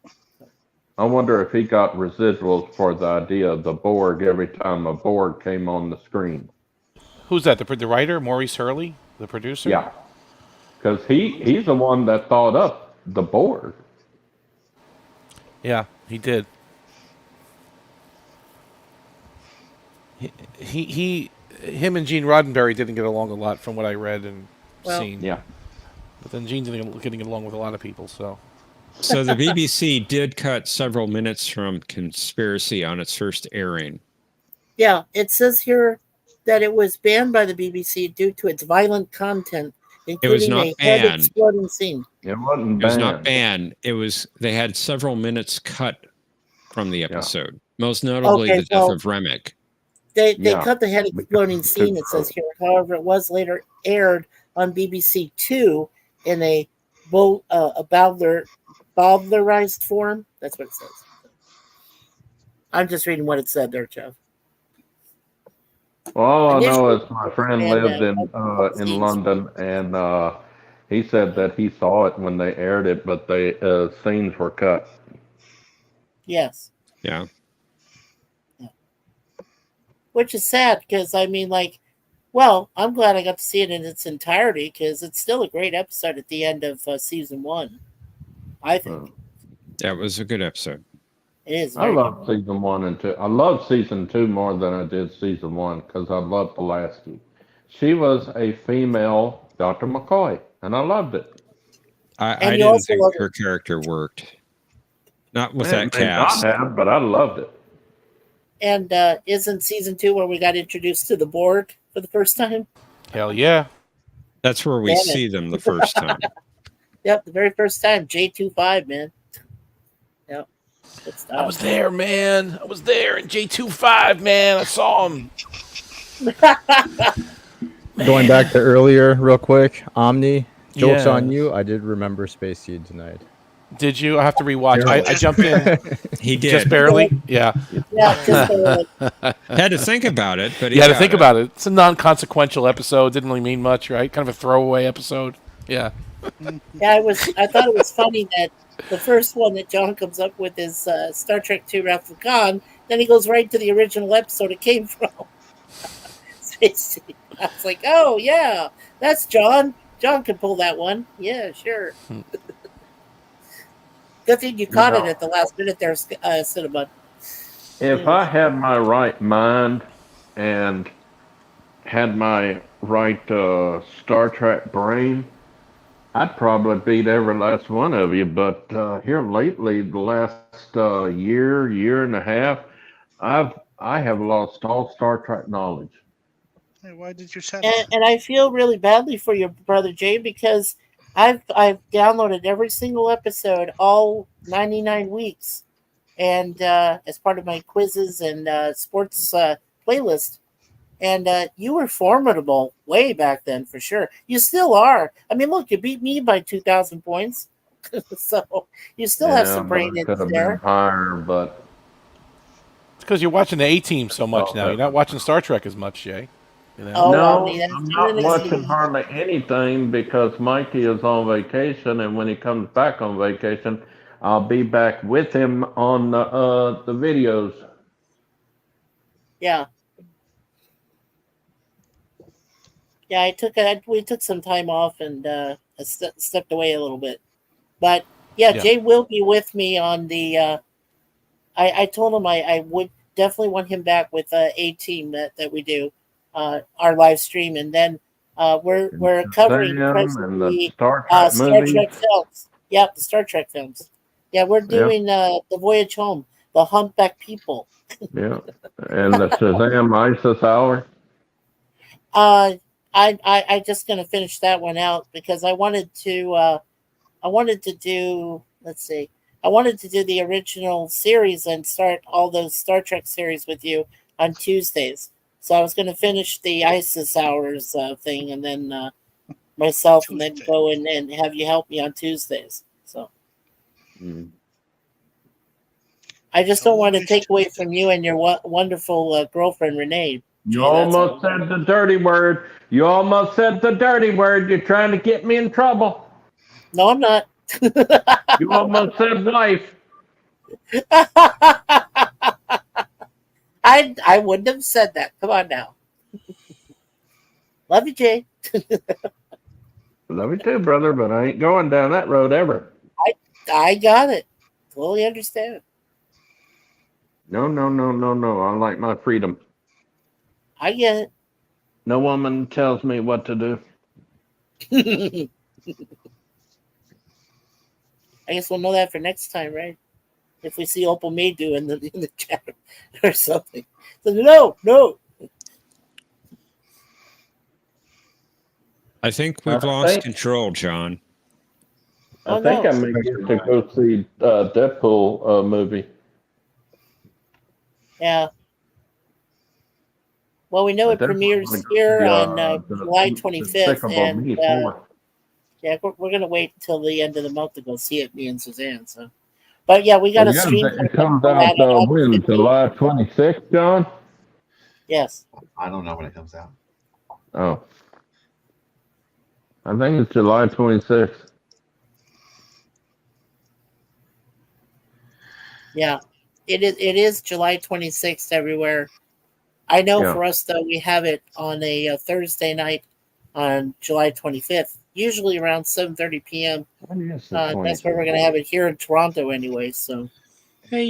[SPEAKER 19] I wonder if he got residuals for the idea of the Borg every time a Borg came on the screen.
[SPEAKER 7] Who's that? The writer, Maurice Hurley, the producer?
[SPEAKER 19] Yeah. Because he's the one that thought up the Borg.
[SPEAKER 7] Yeah, he did. Him and Gene Roddenberry didn't get along a lot, from what I read and seen.
[SPEAKER 19] Yeah.
[SPEAKER 7] But then Gene's getting along with a lot of people, so.
[SPEAKER 1] So the BBC did cut several minutes from Conspiracy on its first airing.
[SPEAKER 11] Yeah, it says here that it was banned by the BBC due to its violent content, including
[SPEAKER 1] not
[SPEAKER 11] a head
[SPEAKER 1] banned.
[SPEAKER 11] exploding scene.
[SPEAKER 19] It wasn't
[SPEAKER 1] It was not banned. It was they had several minutes cut from the episode. Most notably
[SPEAKER 11] Okay,
[SPEAKER 1] the death of Remick.
[SPEAKER 11] They
[SPEAKER 19] Yeah.
[SPEAKER 11] cut the head exploding scene, it says here. However, it was later aired on BBC Two in a bowdlerized form. That's what it says. I'm just reading what it said there, Jeff.
[SPEAKER 19] Well, all I know
[SPEAKER 11] Initially,
[SPEAKER 19] is my friend
[SPEAKER 11] and,
[SPEAKER 19] lived in London, and he said that he saw it when they aired it, but the scenes were cut.
[SPEAKER 11] Yes.
[SPEAKER 1] Yeah.
[SPEAKER 11] Which is sad because, I mean, like, well, I'm glad I got to see it in its entirety because it's still a great episode at the end of season one, I think.
[SPEAKER 1] That was a good episode.
[SPEAKER 11] It is.
[SPEAKER 19] I
[SPEAKER 11] Very
[SPEAKER 19] love season 1 and 2. I love season 2 more than I did season 1 because I loved Pulaski. She was a female Dr. McCoy, and I loved it.
[SPEAKER 1] I
[SPEAKER 11] you
[SPEAKER 1] didn't
[SPEAKER 11] also
[SPEAKER 1] think
[SPEAKER 11] love
[SPEAKER 1] her character worked. Not with
[SPEAKER 19] It
[SPEAKER 1] that
[SPEAKER 19] may not
[SPEAKER 1] cast.
[SPEAKER 19] have, but I loved it.
[SPEAKER 11] And isn't season 2 where we got introduced to the Borg for the first time?
[SPEAKER 7] Hell yeah.
[SPEAKER 1] That's where we
[SPEAKER 11] Damn it.
[SPEAKER 1] see them the first time.
[SPEAKER 11] Yep, the very first time. J25, man. Yep. Good stuff.
[SPEAKER 7] I was there, man. I was there in J25, man. I saw him.
[SPEAKER 3] Going back to earlier, real quick, Omni, jokes on
[SPEAKER 7] Yes.
[SPEAKER 3] you. I did remember Space Seed tonight.
[SPEAKER 7] Did you? I have to rewatch. I jumped in.
[SPEAKER 1] He did.
[SPEAKER 7] Just barely? Yeah.
[SPEAKER 11] Yeah, just barely.
[SPEAKER 1] Had to think about it, but he
[SPEAKER 7] You had to
[SPEAKER 1] got
[SPEAKER 7] think
[SPEAKER 1] it.
[SPEAKER 7] about it. It's a non-consequential episode. Didn't really mean much, right? Kind of a throwaway episode. Yeah.
[SPEAKER 11] Yeah, I thought it was funny that the first one that John comes up with is Star Trek II Wrath of Khan. Then he goes right to the original episode it came from. Space Seed. I was like, oh, yeah, that's John. John can pull that one. Yeah, sure. Good thing you caught it at the last minute there, Cinnamon.
[SPEAKER 19] If I had my right mind and had my right Star Trek brain, I'd probably beat every last one of you. But here lately, the last year and a half, I have lost all Star Trek knowledge.
[SPEAKER 4] Hey, why did you say
[SPEAKER 11] And I feel really badly for your brother Jay because I've downloaded every single episode, all 99 weeks, and as part of my quizzes and sports playlist. And you were formidable way back then, for sure. You still are. I mean, look, you beat me by 2,000 points, so you still have
[SPEAKER 19] Yeah,
[SPEAKER 11] some
[SPEAKER 19] but
[SPEAKER 11] brain
[SPEAKER 19] I
[SPEAKER 11] in
[SPEAKER 19] could have been
[SPEAKER 11] there.
[SPEAKER 19] higher, but
[SPEAKER 7] It's because you're watching the A-Team so much now. You're not
[SPEAKER 19] that.
[SPEAKER 7] watching Star Trek as much, Jay. You know?
[SPEAKER 11] Oh,
[SPEAKER 19] No,
[SPEAKER 11] Omni, that's
[SPEAKER 19] I'm
[SPEAKER 11] one of
[SPEAKER 19] not
[SPEAKER 11] the
[SPEAKER 19] watching
[SPEAKER 11] things.
[SPEAKER 19] hardly anything because Mikey is on vacation, and when he comes back on vacation, I'll be back with him on the videos.
[SPEAKER 11] Yeah, yeah. We took some time off and stepped away a little bit. But yeah,
[SPEAKER 7] Yeah.
[SPEAKER 11] Jay will be with me on the. I told him I would definitely want him back with A Team that we do, our live stream, and then we're covering
[SPEAKER 19] Shazam and the
[SPEAKER 11] presently
[SPEAKER 19] Star Trek
[SPEAKER 11] Star
[SPEAKER 19] movies.
[SPEAKER 11] Trek films. Yep, the Star Trek films. Yeah, we're
[SPEAKER 19] Yeah,
[SPEAKER 11] doing the Voyage Home, the Humpback People.
[SPEAKER 19] yeah, and the Shazam ISIS Hour.
[SPEAKER 11] Uh, I just gonna finish that one out because I wanted to do, let's see, I wanted to do the original series and start all those Star Trek series with you on Tuesdays. So I was going to finish the ISIS hours thing and then myself, and then go in and have you help me on Tuesdays. So I just don't want to take away from you and your wonderful girlfriend Renee.
[SPEAKER 19] You
[SPEAKER 11] Jay, that's all.
[SPEAKER 19] almost said the dirty word. You almost said the dirty word. You're trying to get me in trouble.
[SPEAKER 11] No, I'm not.
[SPEAKER 19] You almost said wife.
[SPEAKER 11] I wouldn't have said that. Come on now. Love you, Jay.
[SPEAKER 19] Love you too, brother, but I ain't going down that road ever.
[SPEAKER 11] I got it. Totally understand.
[SPEAKER 19] No, no, no, no, no. I like my freedom.
[SPEAKER 11] I get
[SPEAKER 19] No woman tells me what to do.
[SPEAKER 11] it. I guess we'll know that for next time, right? If we see Opal May do in the chat or something. So no.
[SPEAKER 1] I think we've lost control, John.
[SPEAKER 19] I think I may get to go see Deadpool movie.
[SPEAKER 11] Yeah. Well, we know it premieres here on July 25th, and yeah, we're gonna wait until the end of the month to go see it, me and Suzanne. So, but yeah, we got a stream.
[SPEAKER 19] It comes out when? July 26th, John?
[SPEAKER 11] Yes.
[SPEAKER 2] I don't know when it comes out.
[SPEAKER 19] Oh. I think it's July 26th.
[SPEAKER 11] Yeah, it is July 26th everywhere. I know for us though, we have it on a Thursday night on July 25th, usually around 7:30 p.m. That's where we're gonna have it here in Toronto anyway. So,
[SPEAKER 12] hey,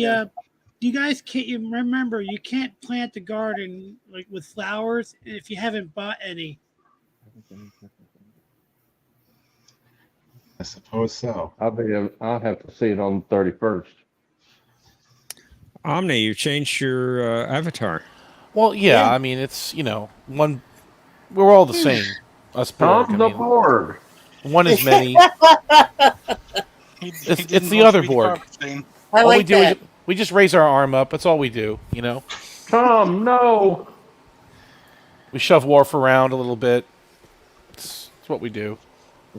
[SPEAKER 12] you guys can't. You remember, you can't plant a garden like with flowers if you haven't bought any.
[SPEAKER 2] I suppose so.
[SPEAKER 19] I'll have to see it on the 31st.
[SPEAKER 1] Omni, you changed your avatar.
[SPEAKER 7] Well, yeah, I mean, it's, one. We're all the same. Us Borg.
[SPEAKER 19] Tom's the Borg.
[SPEAKER 7] One is many. It's the other Borg.
[SPEAKER 11] I
[SPEAKER 7] all
[SPEAKER 11] like
[SPEAKER 7] we do
[SPEAKER 11] that.
[SPEAKER 7] is we just raise our arm up. That's all we do,
[SPEAKER 19] Tom, no.
[SPEAKER 7] We shove Worf around a little bit. It's what we do.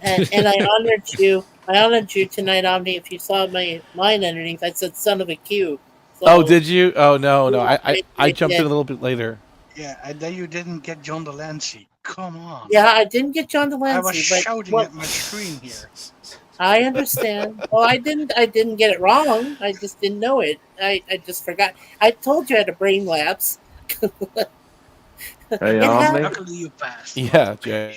[SPEAKER 11] And I honored you. I honored you tonight, Omni. If you saw my line underneath, I said "son of a Q." So,
[SPEAKER 7] Oh, did you? Oh no.
[SPEAKER 11] Yeah,
[SPEAKER 7] I jumped
[SPEAKER 11] did.
[SPEAKER 7] in a little bit later.
[SPEAKER 4] Yeah, and then you didn't get John Delancey. Come on.
[SPEAKER 11] Yeah, I didn't get John Delancey.
[SPEAKER 4] I was
[SPEAKER 11] but
[SPEAKER 4] shouting at my screen here.
[SPEAKER 11] I understand. Well, I didn't get it wrong. I just didn't know it. I just forgot. I told you I had a brain lapse.
[SPEAKER 19] Hey, Omni.
[SPEAKER 4] Luckily you passed.
[SPEAKER 7] Yeah, Jay.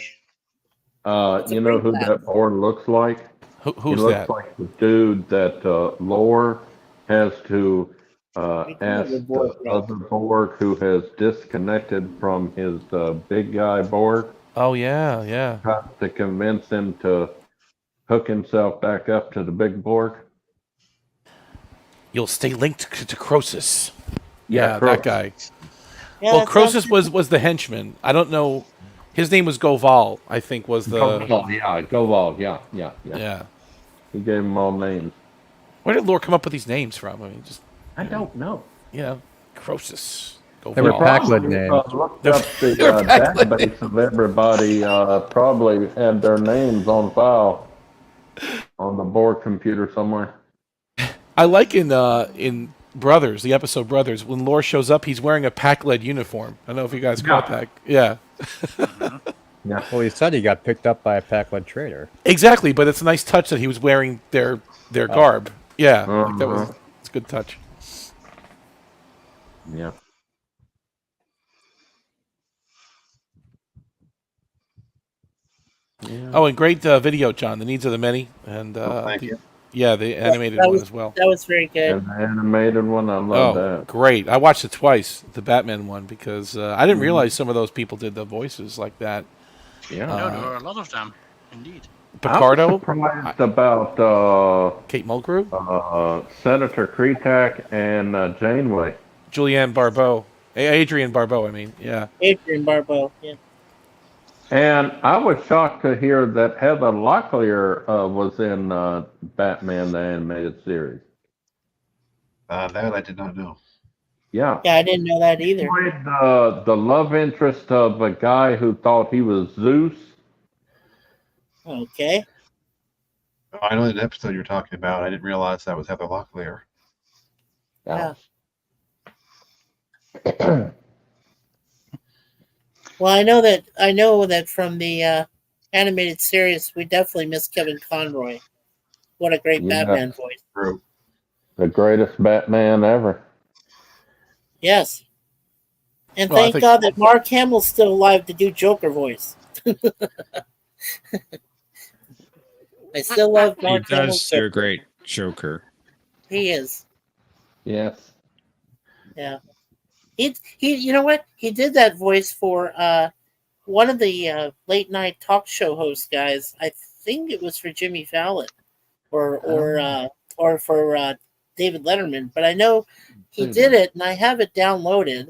[SPEAKER 19] You know who that Borg looks like?
[SPEAKER 7] Who's
[SPEAKER 19] he looks
[SPEAKER 7] that?
[SPEAKER 19] like the dude that Lore has to ask the other Borg who has disconnected from his big guy Borg.
[SPEAKER 7] Oh, yeah.
[SPEAKER 19] Tries to convince him to hook himself back up to the big Borg.
[SPEAKER 7] You'll stay linked to Croesus.
[SPEAKER 19] Yeah,
[SPEAKER 7] that guy.
[SPEAKER 11] Yeah,
[SPEAKER 7] Well,
[SPEAKER 11] that
[SPEAKER 7] Croesus
[SPEAKER 11] sounds-
[SPEAKER 7] was the henchman. I don't know His name was Goval, I think, was the.
[SPEAKER 19] Goval, yeah. He gave them all names.
[SPEAKER 7] Where did Lore come up with these names from? I mean, just.
[SPEAKER 19] I don't know.
[SPEAKER 7] Croesus.
[SPEAKER 3] They were Packlet names.
[SPEAKER 19] Looked up the database of everybody. Probably had their names on file on the board computer somewhere.
[SPEAKER 7] I like in Brothers, the episode Brothers, when Lore shows up, he's wearing a Pack-led uniform. I don't know if you guys caught that. Yeah.
[SPEAKER 3] Yeah. Well, he said he got picked up by a Pack-led trader.
[SPEAKER 7] Exactly, but it's a nice touch that he was wearing their garb. Yeah, like it's a good touch.
[SPEAKER 19] Yeah.
[SPEAKER 7] Oh, and great video, John. The Needs of the Many, and
[SPEAKER 2] thank you.
[SPEAKER 7] Yeah, the animated one as well.
[SPEAKER 11] That was very good.
[SPEAKER 19] And the animated one, I love that.
[SPEAKER 7] Great! I watched it twice, the Batman one, because I didn't realize some of those people did the voices like that.
[SPEAKER 4] Yeah, no, there were a lot of them, indeed.
[SPEAKER 7] Picardo.
[SPEAKER 19] I was surprised about
[SPEAKER 7] Kate Mulgrew,
[SPEAKER 19] Senator Kretak, and Janeway.
[SPEAKER 7] Julianne Barbeau, Adrienne Barbeau. I mean, yeah.
[SPEAKER 11] Adrienne Barbeau. Yeah.
[SPEAKER 19] And I was shocked to hear that Heather Locklear was in Batman the Animated Series.
[SPEAKER 2] That I did not know.
[SPEAKER 19] Yeah.
[SPEAKER 11] Yeah, I didn't know that either.
[SPEAKER 19] She played the love interest of a guy who thought he was Zeus.
[SPEAKER 11] Okay.
[SPEAKER 2] I know the episode you're talking about. I didn't realize that was Heather Locklear.
[SPEAKER 11] Yeah. Well, I know that from the animated series, we definitely miss Kevin Conroy. What a great Batman voice!
[SPEAKER 2] True.
[SPEAKER 19] The greatest Batman ever.
[SPEAKER 11] Yes. And thank God that Mark Hamill's still alive to do Joker voice. I still love Mark Hamill.
[SPEAKER 1] He does do a great Joker.
[SPEAKER 11] He is.
[SPEAKER 19] Yes.
[SPEAKER 11] Yeah. He you know what? He did that voice for one of the late night talk show host guys. I think it was for Jimmy Fallon or for David Letterman, but I know he did it, and I have it downloaded.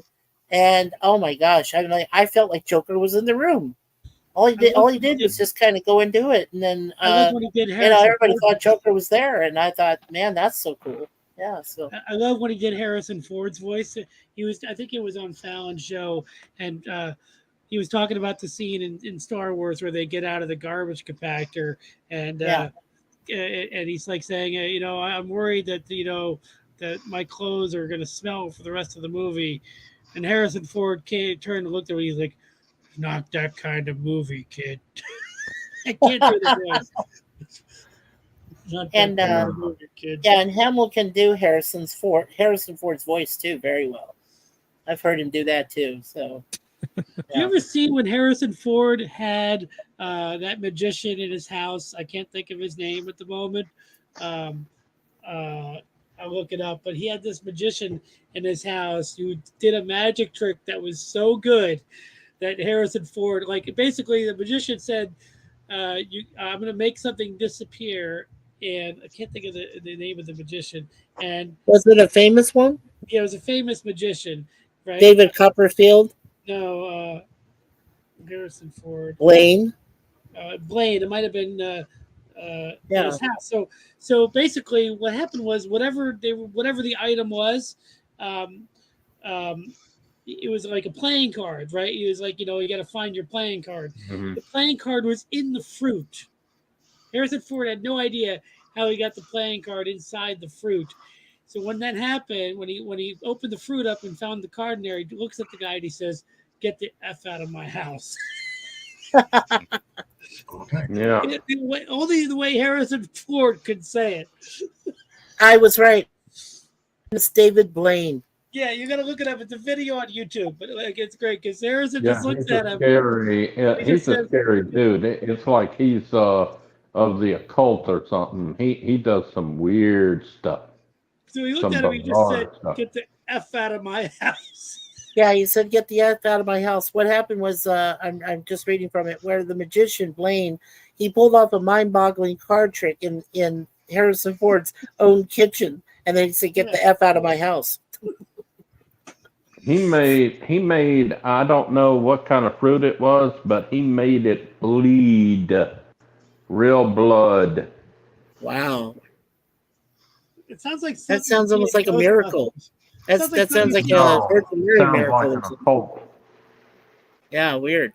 [SPEAKER 11] And oh my gosh, I felt like Joker was in the room. All he did was just kind of go and do it, and then
[SPEAKER 12] when he did
[SPEAKER 11] everybody thought Joker was there, and I thought, man, that's so cool. Yeah, so
[SPEAKER 12] I love when he did Harrison Ford's voice. I think it was on Fallon's show, and he was talking about the scene in Star Wars where they get out of the garbage compactor, and he's like saying, I'm worried that that my clothes are going to smell for the rest of the movie, and Harrison Ford turned and looked at me. He's like, "Not that kind of movie, kid." I can't do the voice.
[SPEAKER 11] And and Hamill can do Harrison Ford's voice too very well. I've heard him do that too. So,
[SPEAKER 12] you ever see when Harrison Ford had that magician in his house? I can't think of his name at the moment. I'll look it up. But he had this magician in his house who did a magic trick that was so good that Harrison Ford, like basically the magician said, "I'm going to make something disappear." And I can't think of the name of the magician. And
[SPEAKER 11] was it a famous one?
[SPEAKER 12] Yeah, it was a famous magician, right?
[SPEAKER 11] David Copperfield?
[SPEAKER 12] No, Harrison Ford.
[SPEAKER 11] Blaine?
[SPEAKER 12] Blaine. It might have been his house. So basically, what happened was whatever the item was, it was like a playing card, right? It was like you got to find your playing card. Mm-hmm. The playing card was in the fruit. Harrison Ford had no idea how he got the playing card inside the fruit. So when that happened, when he opened the fruit up and found the card in there, he looks at the guy and he says, "Get the F out of my house."
[SPEAKER 19] Yeah.
[SPEAKER 12] Only the way Harrison Ford could say it.
[SPEAKER 11] I was right. It's David Blaine.
[SPEAKER 12] Yeah, you got to look it up. It's a video on YouTube, but it's great because Harrison just looks at him.
[SPEAKER 19] He's a scary dude. It's like he's of the occult or something. He does some weird stuff.
[SPEAKER 12] So he looked at him. He just said, "Get the F out of my house."
[SPEAKER 11] Yeah, he said, "Get the F out of my house." What happened was, I'm just reading from it, where the magician Blaine, he pulled off a mind-boggling card trick in Harrison Ford's own kitchen, and then he said, "Get the F out of my house."
[SPEAKER 19] He made I don't know what kind of fruit it was, but he made it bleed. Real blood.
[SPEAKER 11] Wow.
[SPEAKER 12] It sounds like
[SPEAKER 11] That
[SPEAKER 12] something
[SPEAKER 11] sounds
[SPEAKER 12] would be
[SPEAKER 11] almost
[SPEAKER 12] in
[SPEAKER 11] like a miracle.
[SPEAKER 12] Ghostbusters.
[SPEAKER 11] That sounds like a
[SPEAKER 19] No,
[SPEAKER 11] Virgin Mary
[SPEAKER 19] sounds
[SPEAKER 11] miracle.
[SPEAKER 19] like an occult.
[SPEAKER 11] Yeah, weird.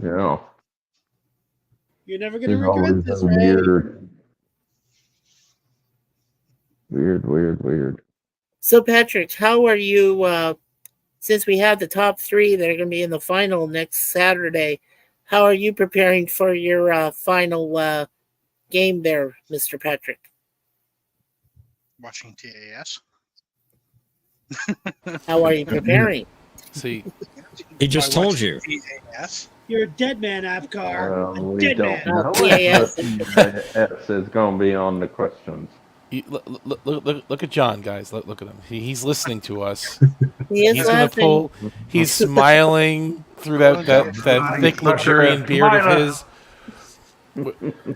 [SPEAKER 19] Yeah.
[SPEAKER 12] You're never gonna
[SPEAKER 19] He's
[SPEAKER 12] regret
[SPEAKER 19] always
[SPEAKER 12] this,
[SPEAKER 19] so
[SPEAKER 12] Ray.
[SPEAKER 19] weird. Weird.
[SPEAKER 11] So, Patrick, how are you? Since we have the top three that are going to be in the final next Saturday, how are you preparing for your final game there, Mr. Patrick?
[SPEAKER 4] Watching TAS.
[SPEAKER 11] How are you preparing?
[SPEAKER 7] See,
[SPEAKER 1] he just
[SPEAKER 4] By
[SPEAKER 1] told
[SPEAKER 4] watching
[SPEAKER 1] you.
[SPEAKER 4] TAS.
[SPEAKER 12] You're a dead man, Apgar.
[SPEAKER 19] We
[SPEAKER 12] dead
[SPEAKER 19] don't
[SPEAKER 12] man.
[SPEAKER 19] know
[SPEAKER 11] TAS.
[SPEAKER 19] what TAS is going to be on the questions.
[SPEAKER 7] Look at John, guys. Look at him. He's listening to us.
[SPEAKER 11] He is
[SPEAKER 7] He's gonna
[SPEAKER 11] laughing.
[SPEAKER 7] pull. He's smiling through that thick luxuriant beard of his.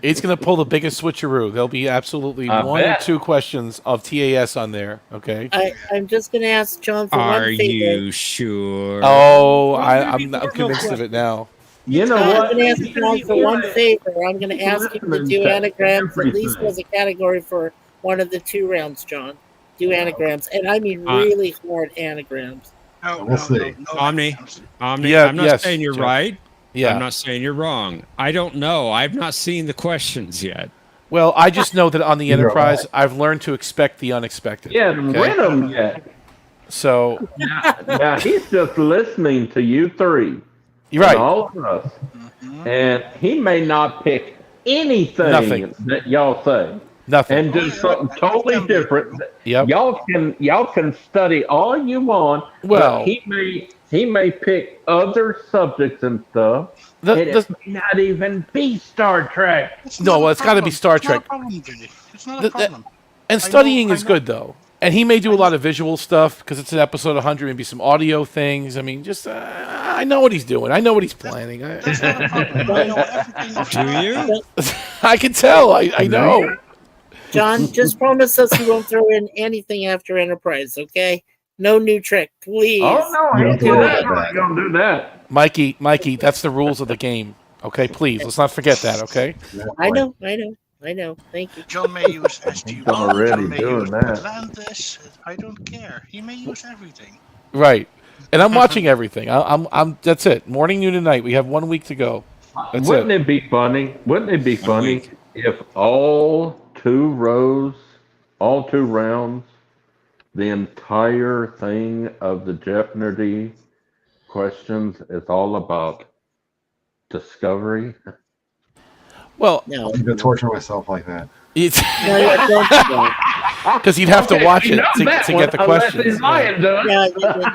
[SPEAKER 7] He's gonna pull the biggest switcheroo. There'll be absolutely
[SPEAKER 19] I
[SPEAKER 7] one
[SPEAKER 19] bet.
[SPEAKER 7] or two questions of TAS on there. Okay.
[SPEAKER 11] I'm just going to ask John for
[SPEAKER 1] Are
[SPEAKER 11] one favor.
[SPEAKER 1] you sure?
[SPEAKER 7] Oh, I'm convinced of it now.
[SPEAKER 19] You know
[SPEAKER 11] I'm
[SPEAKER 19] what?
[SPEAKER 11] going to ask John for one favor. I'm going to ask him to do anagrams at least
[SPEAKER 19] everything.
[SPEAKER 11] as a category for one of the 2 rounds, John. Do anagrams. And I mean really hard anagrams.
[SPEAKER 4] No,
[SPEAKER 2] We'll see.
[SPEAKER 1] Omni.
[SPEAKER 7] Yeah,
[SPEAKER 1] I'm not
[SPEAKER 7] yes,
[SPEAKER 1] saying you're
[SPEAKER 7] Jeff.
[SPEAKER 1] right.
[SPEAKER 7] Yeah.
[SPEAKER 1] I'm not saying you're wrong. I don't know. I've not seen the questions yet.
[SPEAKER 7] Well, I just know that on the
[SPEAKER 2] You're
[SPEAKER 7] Enterprise,
[SPEAKER 2] right.
[SPEAKER 7] I've learned to expect the unexpected.
[SPEAKER 19] He hasn't
[SPEAKER 7] okay?
[SPEAKER 19] read them yet.
[SPEAKER 7] So
[SPEAKER 19] Now he's just listening to you three.
[SPEAKER 7] you're right.
[SPEAKER 19] And all of us. And he may not pick anything
[SPEAKER 7] Nothing.
[SPEAKER 19] that y'all say.
[SPEAKER 7] Nothing.
[SPEAKER 19] And do something totally different.
[SPEAKER 7] Yep.
[SPEAKER 19] Y'all can study all you want,
[SPEAKER 7] Well-
[SPEAKER 19] but he may pick other subjects and stuff. And it may not even be Star Trek.
[SPEAKER 7] No, well, it's got to be Star Trek.
[SPEAKER 4] It's not a problem, Judy. It's not a problem.
[SPEAKER 7] And studying is good, though. And he may do a lot of visual stuff because it's an episode 100, maybe some audio things. I mean, just I know what he's doing. I know what he's planning.
[SPEAKER 4] That's not a problem. I know everything.
[SPEAKER 1] Do you?
[SPEAKER 7] I can tell. I know.
[SPEAKER 11] John, just promise us you won't throw in anything after Enterprise, okay? No new trick, please.
[SPEAKER 19] Oh no,
[SPEAKER 2] You don't have to worry about
[SPEAKER 19] I ain't gonna do that.
[SPEAKER 7] Mikey, that's the rules of the game. Okay, please, let's not forget that, okay?
[SPEAKER 11] I know. Thank you.
[SPEAKER 4] John may use SG1.
[SPEAKER 19] already
[SPEAKER 4] John may
[SPEAKER 19] doing
[SPEAKER 4] use
[SPEAKER 19] that.
[SPEAKER 4] Atlantis. I don't care. He may use everything.
[SPEAKER 7] Right. And I'm watching everything. I'm that's it. Morning, noon, and night. We have 1 week to go. That's
[SPEAKER 19] Wouldn't
[SPEAKER 7] it.
[SPEAKER 19] it be funny? Wouldn't it be funny
[SPEAKER 1] week.
[SPEAKER 19] if all 2 rows, all 2 rounds, the entire thing of the Jeopnerdy questions is all about discovery?
[SPEAKER 7] Well,
[SPEAKER 11] No.
[SPEAKER 2] I'm going to torture myself like that.
[SPEAKER 7] it's
[SPEAKER 11] No, yeah, don't.
[SPEAKER 7] because you'd have to watch
[SPEAKER 19] he
[SPEAKER 7] it
[SPEAKER 19] knows
[SPEAKER 7] to
[SPEAKER 19] that
[SPEAKER 7] get
[SPEAKER 19] one,
[SPEAKER 7] the
[SPEAKER 19] unless
[SPEAKER 7] questions.
[SPEAKER 19] he's lying to us.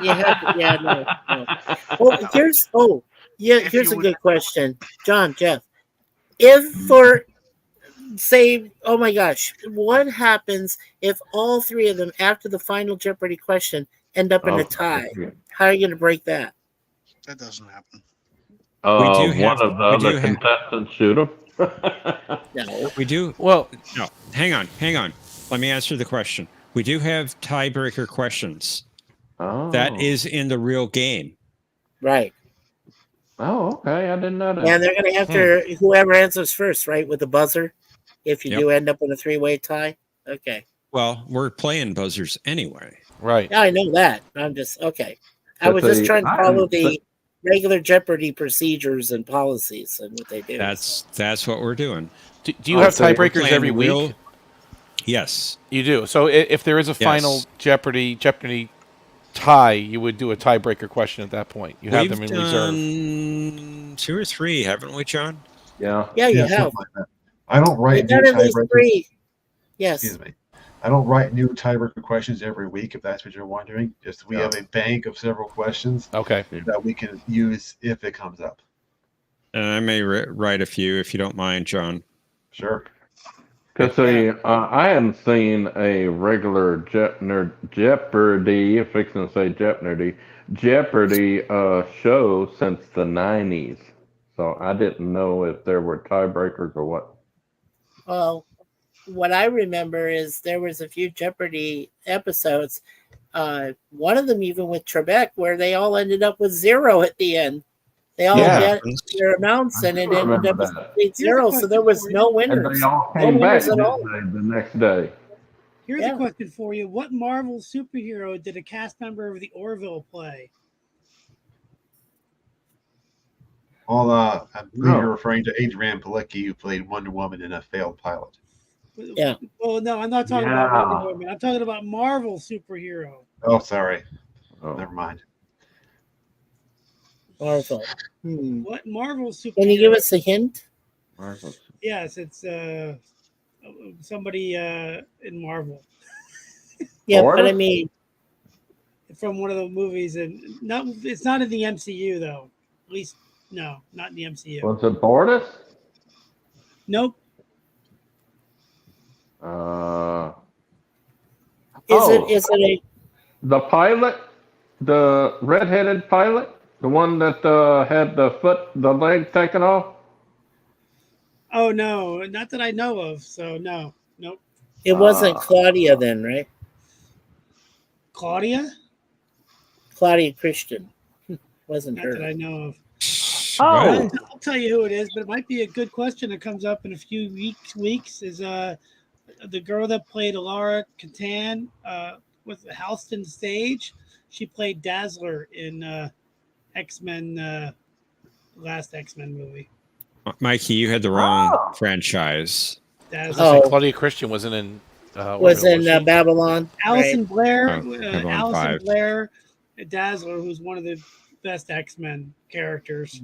[SPEAKER 11] You have to, no. Well, here's a good question. John, Jeff. If for, say, oh my gosh, what happens if all 3 of them, after the final Jeopardy question, end up in a tie? How are you going to break that?
[SPEAKER 4] That doesn't happen.
[SPEAKER 1] We do
[SPEAKER 19] One
[SPEAKER 1] have-
[SPEAKER 19] of the
[SPEAKER 1] we do
[SPEAKER 19] other
[SPEAKER 1] have-
[SPEAKER 19] contestants shoot him.
[SPEAKER 11] No.
[SPEAKER 1] We do.
[SPEAKER 7] Well,
[SPEAKER 1] No, hang on. Let me answer the question. We do have tiebreaker questions.
[SPEAKER 19] Oh.
[SPEAKER 1] That is in the real game.
[SPEAKER 11] Right.
[SPEAKER 19] Oh, okay. I didn't know that.
[SPEAKER 11] And they're going to have to, whoever answers first, right, with the buzzer, if you
[SPEAKER 1] Yep.
[SPEAKER 11] do end up in a 3-way tie. Okay.
[SPEAKER 1] Well, we're playing buzzers anyway.
[SPEAKER 7] Right.
[SPEAKER 11] Yeah, I know that. I'm just, okay. I
[SPEAKER 19] But
[SPEAKER 11] was just
[SPEAKER 19] they-
[SPEAKER 11] trying to
[SPEAKER 19] I
[SPEAKER 11] follow
[SPEAKER 19] am-
[SPEAKER 11] the regular Jeopardy procedures and policies and what they do.
[SPEAKER 1] That's what we're doing.
[SPEAKER 7] Do you have
[SPEAKER 19] so we're
[SPEAKER 7] tiebreakers
[SPEAKER 1] playing
[SPEAKER 7] every week?
[SPEAKER 1] real- Yes.
[SPEAKER 7] You do. So if there is a final Jeopardy tie, you would do a tiebreaker question at that point. You have
[SPEAKER 1] We've
[SPEAKER 7] them in reserve.
[SPEAKER 1] done 2 or 3, haven't we, John?
[SPEAKER 19] Yeah.
[SPEAKER 11] Yeah, you
[SPEAKER 2] something
[SPEAKER 11] have.
[SPEAKER 2] like that. I don't write
[SPEAKER 11] You've
[SPEAKER 2] new
[SPEAKER 11] done at least
[SPEAKER 2] tiebreakers.
[SPEAKER 11] 3. Yes.
[SPEAKER 2] Excuse me. I don't write new tiebreaker questions every week, if that's what you're wondering. Just we have a bank of several questions
[SPEAKER 7] Okay.
[SPEAKER 2] that we can use if it comes up.
[SPEAKER 1] And I may write a few if you don't mind, John.
[SPEAKER 2] Sure.
[SPEAKER 19] Because I haven't seen a regular Jeopardy, fixing to say Jeopardy show since the 90s. So I didn't know if there were tiebreakers or what.
[SPEAKER 11] Well, what I remember is there was a few Jeopardy episodes one of them even with Trebek, where they all ended up with 0 at the end. They all
[SPEAKER 19] Yeah.
[SPEAKER 11] got their amounts, and it ended
[SPEAKER 19] remember
[SPEAKER 11] up as
[SPEAKER 19] that.
[SPEAKER 11] complete 0. So there was no
[SPEAKER 19] And
[SPEAKER 11] winners.
[SPEAKER 19] they all
[SPEAKER 11] No
[SPEAKER 19] came back,
[SPEAKER 11] winners at
[SPEAKER 19] didn't
[SPEAKER 11] all.
[SPEAKER 19] they, the next day?
[SPEAKER 12] Here's a question for you. What Marvel superhero did a cast member of the Orville play?
[SPEAKER 2] Well, I believe
[SPEAKER 19] No.
[SPEAKER 2] you're referring to Adrian Palicki, who played Wonder Woman in a failed pilot.
[SPEAKER 11] Yeah.
[SPEAKER 12] Well, no, I'm not talking about Wonder Woman. I'm talking about Marvel superhero.
[SPEAKER 2] Oh, sorry.
[SPEAKER 19] Oh.
[SPEAKER 2] Never mind.
[SPEAKER 11] Marvel.
[SPEAKER 12] What Marvel superhero?
[SPEAKER 11] Can you give us a hint?
[SPEAKER 19] Marvel.
[SPEAKER 12] Yes, it's somebody in Marvel.
[SPEAKER 11] Yeah, but I mean,
[SPEAKER 12] from one of the movies, and it's not in the MCU though. At least, no, not in the MCU.
[SPEAKER 19] Was it Bortus?
[SPEAKER 12] Nope.
[SPEAKER 11] Is it a
[SPEAKER 19] the pilot, the red-headed pilot, the one that had the leg taken off?
[SPEAKER 12] Oh no, not that I know of. So no, nope.
[SPEAKER 11] It wasn't Claudia then, right?
[SPEAKER 12] Claudia?
[SPEAKER 11] Claudia Christian. Wasn't
[SPEAKER 12] Not
[SPEAKER 11] her.
[SPEAKER 12] that I know of.
[SPEAKER 11] Oh.
[SPEAKER 12] I'll tell you who it is, but it might be a good question that comes up in a few weeks. Is the girl that played Alara Catan with Halston Stage? She played Dazzler in X-Men, last X-Men movie.
[SPEAKER 1] Mikey, you had the wrong franchise.
[SPEAKER 12] Dazzler.
[SPEAKER 7] Claudia Christian wasn't in.
[SPEAKER 11] Was in Babylon.
[SPEAKER 12] Allison
[SPEAKER 11] right?
[SPEAKER 12] Blair.
[SPEAKER 1] Babylon
[SPEAKER 12] Allison
[SPEAKER 1] 5.
[SPEAKER 12] Blair, Dazzler, who's one of the best X-Men characters.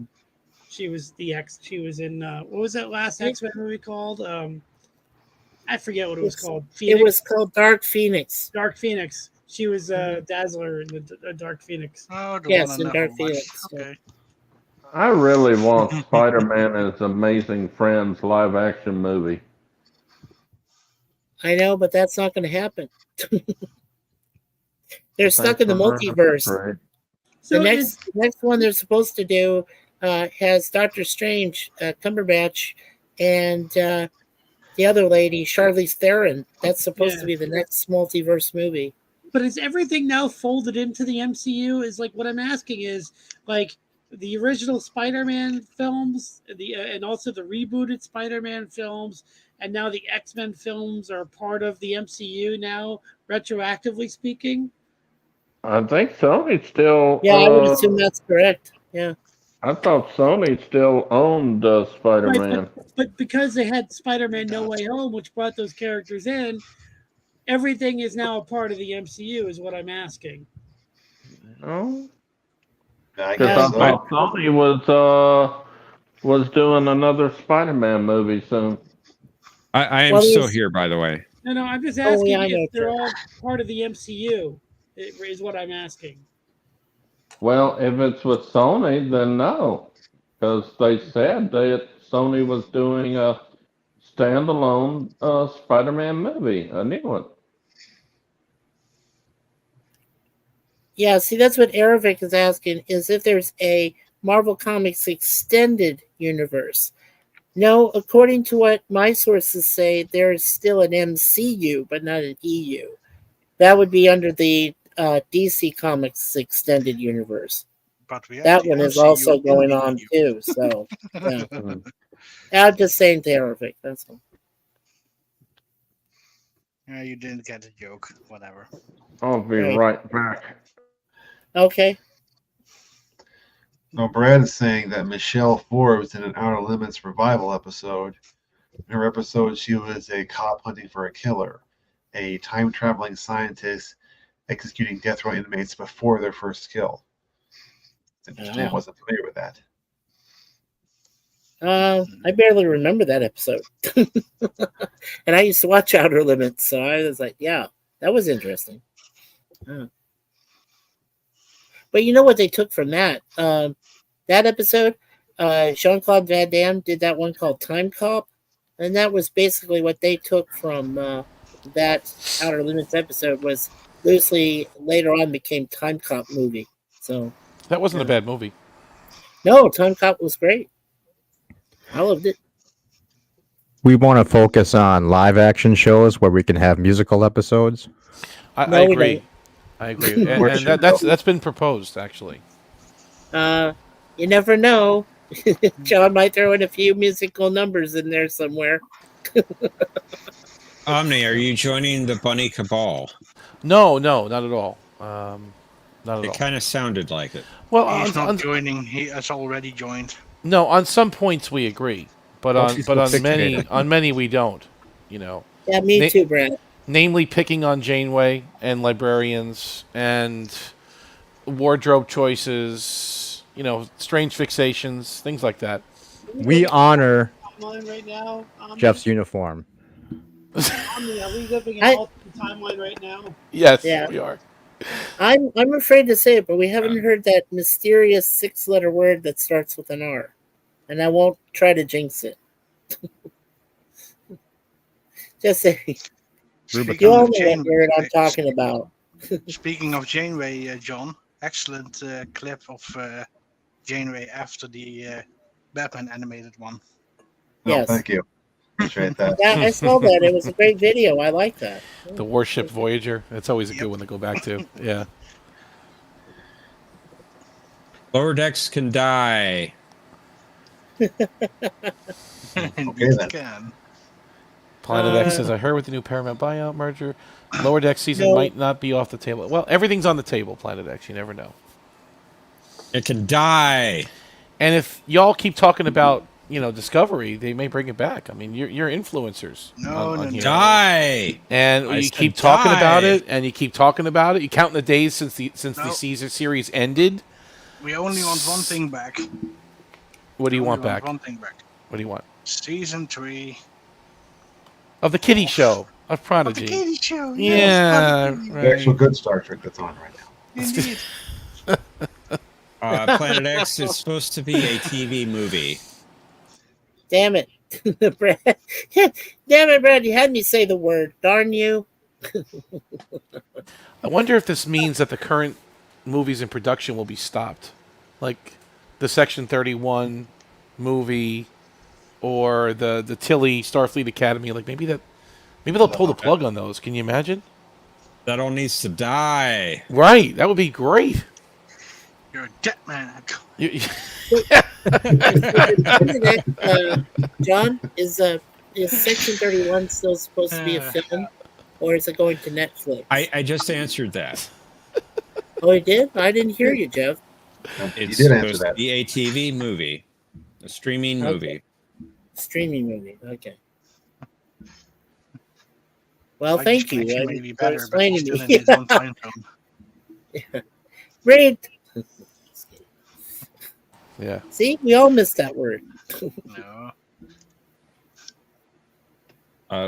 [SPEAKER 12] She was She was in what was that last X-Men movie called? I forget what it was called.
[SPEAKER 11] It was called Dark Phoenix.
[SPEAKER 12] Dark Phoenix. She was Dazzler in the Dark Phoenix.
[SPEAKER 4] Oh, the
[SPEAKER 11] Yes,
[SPEAKER 4] one I
[SPEAKER 11] in
[SPEAKER 4] never
[SPEAKER 11] Dark
[SPEAKER 4] watched.
[SPEAKER 11] Phoenix.
[SPEAKER 4] Okay.
[SPEAKER 19] I really want Spider-Man and His Amazing Friends live-action movie.
[SPEAKER 11] I know, but that's not going to happen. They're stuck in the
[SPEAKER 19] Thanks for
[SPEAKER 11] multiverse.
[SPEAKER 19] Right.
[SPEAKER 11] The next one they're supposed to do has Doctor Strange, Cumberbatch, and the other lady, Charlize Theron. That's supposed to be the next multiverse movie.
[SPEAKER 12] But is everything now folded into the MCU? Is like what I'm asking is like the original Spider-Man films, and also the rebooted Spider-Man films, and now the X-Men films are part of the MCU now, retroactively speaking.
[SPEAKER 19] I think Sony still.
[SPEAKER 11] Yeah, I would assume that's correct. Yeah.
[SPEAKER 19] I thought Sony still owned Spider-Man.
[SPEAKER 12] Right, but because they had Spider-Man No Way Home, which brought those characters in, everything is now a part of the MCU, is what I'm asking.
[SPEAKER 19] No,
[SPEAKER 2] I
[SPEAKER 19] because
[SPEAKER 2] guess
[SPEAKER 19] I thought Sony was doing another Spider-Man movie soon.
[SPEAKER 1] I am still here, by the way.
[SPEAKER 12] No, I'm just asking
[SPEAKER 11] yeah, I know,
[SPEAKER 12] if they're
[SPEAKER 11] Jeff.
[SPEAKER 12] all part of the MCU, is what I'm asking.
[SPEAKER 19] Well, if it's with Sony, then no, because they said that Sony was doing a standalone Spider-Man movie, a new one.
[SPEAKER 11] Yeah, see, that's what Aravic is asking, is if there's a Marvel Comics extended universe. No, according to what my sources say, there's still an MCU, but not an EU. That would be under the DC Comics extended universe.
[SPEAKER 4] But we have
[SPEAKER 11] That
[SPEAKER 4] the
[SPEAKER 11] one is
[SPEAKER 4] MCU
[SPEAKER 11] also
[SPEAKER 4] in
[SPEAKER 11] going
[SPEAKER 4] the
[SPEAKER 11] on
[SPEAKER 4] EU.
[SPEAKER 11] too. So, yeah. I'm just saying to Aravic, that's all.
[SPEAKER 4] Yeah, you didn't get the joke. Whatever.
[SPEAKER 19] I'll be right back.
[SPEAKER 11] Okay.
[SPEAKER 2] So Brad is saying that Michelle Forbes in an Outer Limits revival episode. In her episode, she was a cop hunting for a killer, a time-traveling scientist executing death row inmates before their first kill. It's interesting. I wasn't familiar with that.
[SPEAKER 11] I barely remember that episode. And I used to watch Outer Limits, so I was like, yeah, that was interesting. But you know what they took from that? That episode, Jean-Claude Van Damme did that one called Time Cop, and that was basically what they took from that Outer Limits episode, was loosely later on became Time Cop movie. So
[SPEAKER 7] that wasn't a bad movie.
[SPEAKER 11] No, Time Cop was great. I loved it.
[SPEAKER 3] We want to focus on live action shows where we can have musical episodes.
[SPEAKER 7] I agree. I agree,
[SPEAKER 2] Where
[SPEAKER 7] and
[SPEAKER 2] should
[SPEAKER 7] that's been proposed actually.
[SPEAKER 11] You never know. John might throw in a few musical numbers in there somewhere.
[SPEAKER 1] Omni, are you joining the Bunny Cabal?
[SPEAKER 7] No, not at all. Not at
[SPEAKER 1] It
[SPEAKER 7] all.
[SPEAKER 1] kind of sounded like it.
[SPEAKER 7] Well,
[SPEAKER 4] He's not joining. He has already joined.
[SPEAKER 7] no, on some points we agree, but
[SPEAKER 3] Well,
[SPEAKER 7] on
[SPEAKER 3] she's
[SPEAKER 7] but
[SPEAKER 3] so
[SPEAKER 7] on
[SPEAKER 3] fixated.
[SPEAKER 7] many we don't. You know.
[SPEAKER 11] Yeah, me too, Brad.
[SPEAKER 7] Namely, picking on Janeway and librarians and wardrobe choices. You know, strange fixations, things like that.
[SPEAKER 3] We honor
[SPEAKER 12] Timeline right now.
[SPEAKER 3] Jeff's uniform.
[SPEAKER 12] Omni, are we living in alternate timeline right now?
[SPEAKER 7] Yes,
[SPEAKER 11] Yeah.
[SPEAKER 7] we are.
[SPEAKER 11] I'm afraid to say it, but we haven't heard that mysterious 6-letter word that starts with an R, and I won't try to jinx it. Just say, you all know what word I'm talking about.
[SPEAKER 4] Speaking of Janeway, John, excellent clip of Janeway after the Batman animated one.
[SPEAKER 11] Yes.
[SPEAKER 2] Thank you. Appreciate that.
[SPEAKER 11] Yeah, I saw that. It was a great video. I like that.
[SPEAKER 7] The warship Voyager. That's always a good one to go back to. Yeah.
[SPEAKER 1] Lower decks can die.
[SPEAKER 4] Indeed can.
[SPEAKER 7] Planet X says, I heard with the new Paramount buyout merger, Lower Deck season
[SPEAKER 11] No.
[SPEAKER 7] might not be off the table. Well, everything's on the table, Planet X. You never know.
[SPEAKER 1] It can die.
[SPEAKER 7] And if y'all keep talking about, Discovery, they may bring it back. I mean, you're influencers.
[SPEAKER 4] No.
[SPEAKER 7] here.
[SPEAKER 1] Die.
[SPEAKER 7] And
[SPEAKER 1] I
[SPEAKER 7] you
[SPEAKER 1] said
[SPEAKER 7] keep talking
[SPEAKER 1] die.
[SPEAKER 7] about it, and you keep talking about it. You counting the days since the series ended.
[SPEAKER 4] We only want one thing back.
[SPEAKER 7] What do you want
[SPEAKER 4] We
[SPEAKER 7] back?
[SPEAKER 4] One thing back.
[SPEAKER 7] What do you want?
[SPEAKER 4] Season 3
[SPEAKER 7] Of the Kitty Show of Prodigy.
[SPEAKER 4] Kitty Show.
[SPEAKER 7] Yeah,
[SPEAKER 2] The actual good Star Trek that's on right now.
[SPEAKER 4] Indeed.
[SPEAKER 1] Planet X is supposed to be a TV movie.
[SPEAKER 11] Damn it. Brad. Damn it, Brad. You had me say the word. Darn you.
[SPEAKER 7] I wonder if this means that the current movies in production will be stopped, like the Section 31 movie or the Tilly Starfleet Academy. Like maybe they'll pull the plug on those. Can you imagine?
[SPEAKER 1] That all needs to die.
[SPEAKER 7] Right, that would be great.
[SPEAKER 4] You're a jet man.
[SPEAKER 11] John, is Section 31 still supposed to be a film, or is it going to Netflix?
[SPEAKER 1] I just answered that.
[SPEAKER 11] Oh, you did? I didn't hear you, Jeff.
[SPEAKER 1] It's
[SPEAKER 2] did answer
[SPEAKER 1] supposed
[SPEAKER 2] that.
[SPEAKER 1] to be a TV movie, a streaming movie.
[SPEAKER 11] Streaming movie. Okay. Well, thank you for explaining
[SPEAKER 4] Still in
[SPEAKER 11] me.
[SPEAKER 4] his own time zone.
[SPEAKER 11] Yeah. Great.
[SPEAKER 7] Yeah.
[SPEAKER 11] See, we all missed that word.
[SPEAKER 4] No.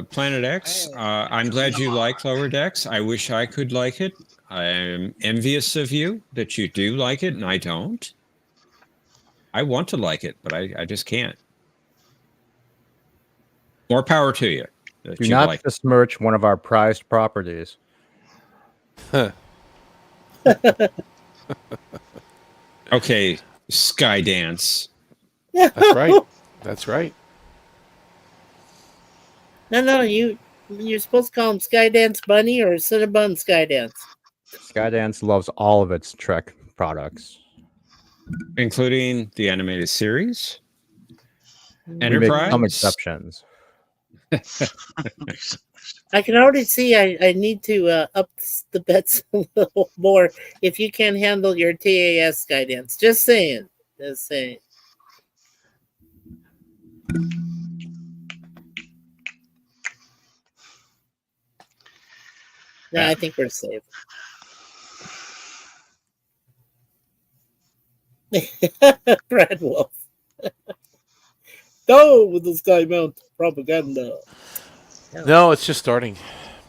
[SPEAKER 1] Planet X, I'm glad you like Lower Decks. I wish I could like it. I am envious of you that you do like it and I don't. I want to like it, but I just can't. More power to you. That
[SPEAKER 3] Do
[SPEAKER 1] you
[SPEAKER 3] not
[SPEAKER 1] like it.
[SPEAKER 3] besmirch one of our prized properties.
[SPEAKER 1] Okay, Skydance.
[SPEAKER 7] That's right. That's right.
[SPEAKER 11] No, you're supposed to call him Skydance Bunny or Cinnabon Skydance.
[SPEAKER 3] Skydance loves all of its Trek products.
[SPEAKER 1] Including the animated series.
[SPEAKER 3] We make
[SPEAKER 1] Enterprise.
[SPEAKER 3] some exceptions.
[SPEAKER 11] I can already see I need to up the bets a little more if you can't handle your TAS Skydance. Just saying. Just saying. No, I think we're safe. Brad Wolf. Go with the Sky Mount propaganda.
[SPEAKER 7] No, it's just starting,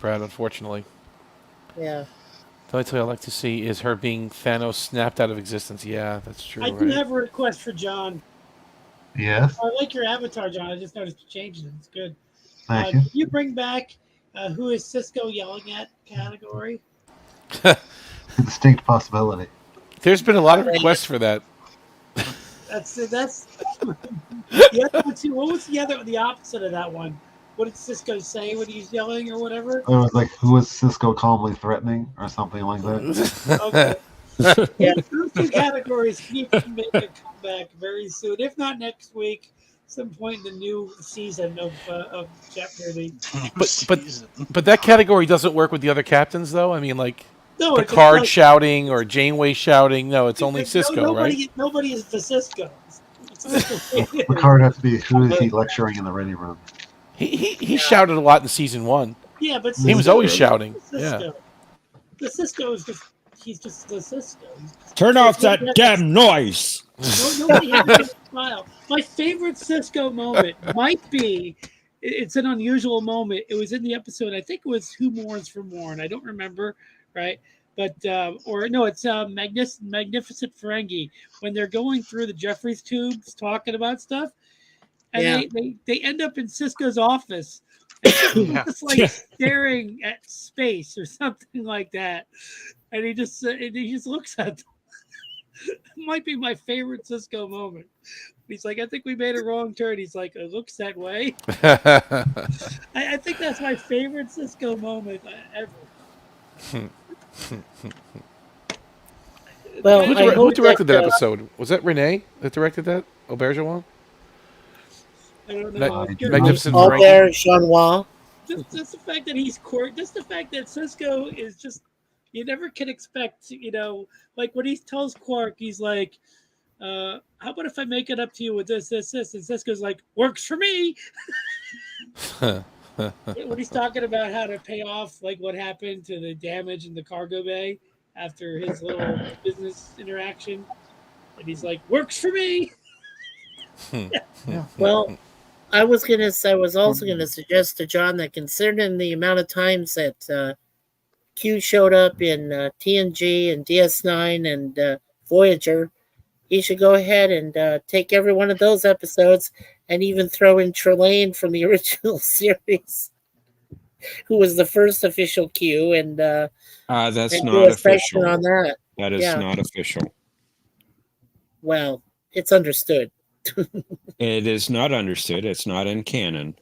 [SPEAKER 7] Brad, unfortunately.
[SPEAKER 11] Yeah.
[SPEAKER 7] The only thing I'd like to see is her being Thanos snapped out of existence. Yeah, that's true.
[SPEAKER 12] I
[SPEAKER 7] right?
[SPEAKER 12] do have a request for John.
[SPEAKER 2] Yes.
[SPEAKER 12] I like your avatar, John. I just noticed you changed it. It's good.
[SPEAKER 2] Thank you.
[SPEAKER 12] Can you bring back who is Cisco yelling at category?
[SPEAKER 2] Distinct possibility.
[SPEAKER 7] There's been a lot of requests for that.
[SPEAKER 12] That's the other one too. What was the opposite of that one? what did Cisco say when he's yelling or whatever?
[SPEAKER 2] It was like, who is Cisco calmly threatening, or something like that.
[SPEAKER 12] Okay. Those two categories need to make a comeback very soon, if not next week, some point in the new season of Jeopnerdy.
[SPEAKER 7] But that category doesn't work with the other captains, though. I mean, like
[SPEAKER 12] No, it's
[SPEAKER 7] Picard
[SPEAKER 12] like,
[SPEAKER 7] shouting or Janeway shouting. No, it's only Cisco, right?
[SPEAKER 12] Nobody is the Cisco.
[SPEAKER 2] Picard has to be, who is he lecturing in the ready room?
[SPEAKER 7] He shouted a lot in season 1.
[SPEAKER 12] Yeah, but
[SPEAKER 7] he was
[SPEAKER 12] Cisco
[SPEAKER 7] always
[SPEAKER 12] is
[SPEAKER 7] shouting.
[SPEAKER 12] Cisco.
[SPEAKER 7] Yeah.
[SPEAKER 12] The Cisco is he's just the Cisco.
[SPEAKER 1] Turn off that damn noise.
[SPEAKER 12] Nobody has a smile. My favorite Cisco moment might be, it's an unusual moment. It was in the episode, I think it was Who Mourns for Morn. I don't remember, right? But, or no, it's Magnificent Ferengi, when they're going through the Jeffries tubes talking about stuff. And they end up in Cisco's office. And just like staring at space or something like that. And he just looks at them. It might be my favorite Cisco moment. He's like, I think we made a wrong turn. He's like, it looks that way. I think that's my favorite Cisco moment ever.
[SPEAKER 11] Well,
[SPEAKER 7] who directed that episode? Was that Renee that directed that? Aubergine?
[SPEAKER 12] I don't know.
[SPEAKER 7] Magnificent
[SPEAKER 12] Aubergine. Just the fact that he's just the fact that Cisco is just, you never can expect, like when he tells Quark, he's like, how about if I make it up to you with this? And Cisco's like, works for me. When he's talking about how to pay off, like what happened to the damage in the cargo bay after his little business interaction. And he's like, works for me.
[SPEAKER 11] Well, I was also gonna suggest to John that considering the amount of times that Q showed up in TNG and DS9 and Voyager, he should go ahead and take every one of those episodes and even throw in Trelane from the original series, who was the first official Q, and
[SPEAKER 1] that's
[SPEAKER 11] and
[SPEAKER 1] not
[SPEAKER 11] do a section
[SPEAKER 1] official.
[SPEAKER 11] on that.
[SPEAKER 1] That is not official.
[SPEAKER 11] Well, it's understood.
[SPEAKER 1] It is not understood. It's not in canon.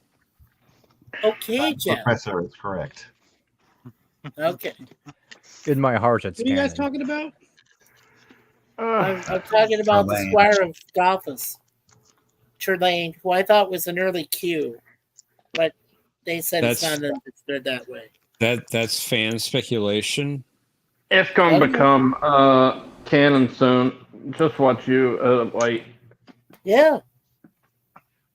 [SPEAKER 11] Okay, Jeff.
[SPEAKER 2] Professor is correct.
[SPEAKER 11] Okay.
[SPEAKER 3] In my heart, it's
[SPEAKER 12] What are you guys
[SPEAKER 3] canon.
[SPEAKER 12] talking about?
[SPEAKER 11] I'm talking about the Squire of Gothas, Trelane, who I thought was an early Q, but they said it's not understood that way.
[SPEAKER 1] That's fan speculation.
[SPEAKER 19] It's going to become canon soon. Just watch you wait.
[SPEAKER 11] Yeah.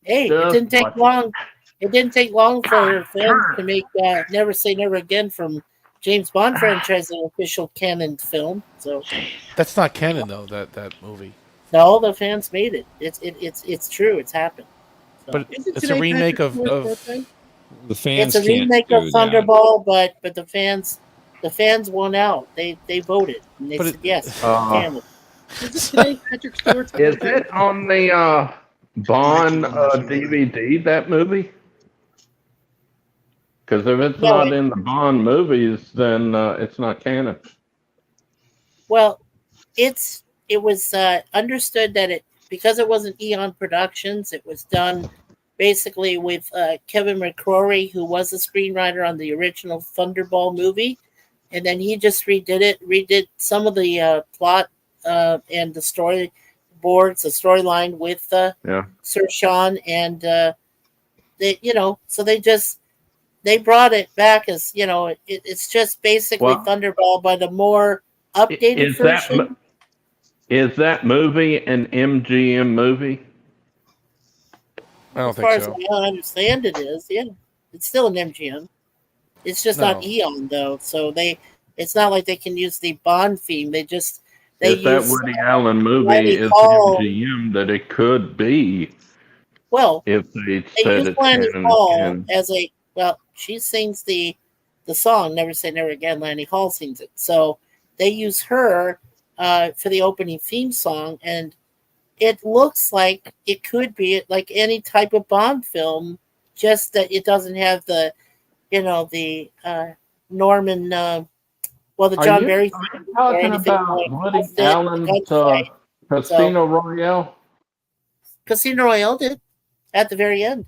[SPEAKER 11] Hey, it didn't take long. It didn't take long for fans to make "Never Say Never Again" from James Bond franchise an official canon film. So
[SPEAKER 7] that's not canon though. That movie.
[SPEAKER 11] No, the fans made it. It's true. It's happened. So.
[SPEAKER 7] But it's a remake of
[SPEAKER 1] the fans.
[SPEAKER 11] It's a remake of Thunderball, but the fans won out. They voted and they said yes. Canon.
[SPEAKER 19] Is it on the Bond DVD, that movie? Because if it's not in the Bond movies, then it's not canon.
[SPEAKER 11] Well, it was understood that because it wasn't Eon Productions, it was done basically with Kevin McCrory, who was the screenwriter on the original Thunderball movie, and then he just redid some of the plot and the storyboards, the storyline with Sir Sean, and they brought it back as it's just basically Thunderball, but a more updated version.
[SPEAKER 19] Is that movie an MGM movie?
[SPEAKER 7] I don't
[SPEAKER 11] as far as I understand, it is. Yeah, it's still an MGM. It's just not Eon though, so it's not like they can use the Bond theme. They use
[SPEAKER 19] that Woody Allen movie is MGM that it could be.
[SPEAKER 11] Well,
[SPEAKER 19] if they
[SPEAKER 11] use
[SPEAKER 19] said
[SPEAKER 11] Lanny
[SPEAKER 19] it
[SPEAKER 11] Hall as she sings the song "Never Say Never Again." Lanny Hall sings it, so they use her for the opening theme song, and it looks like it could be like any type of Bond film, just that it doesn't have the Norman. The John Barry.
[SPEAKER 19] Talking about Woody Allen's Casino Royale.
[SPEAKER 11] Casino Royale did at the very end.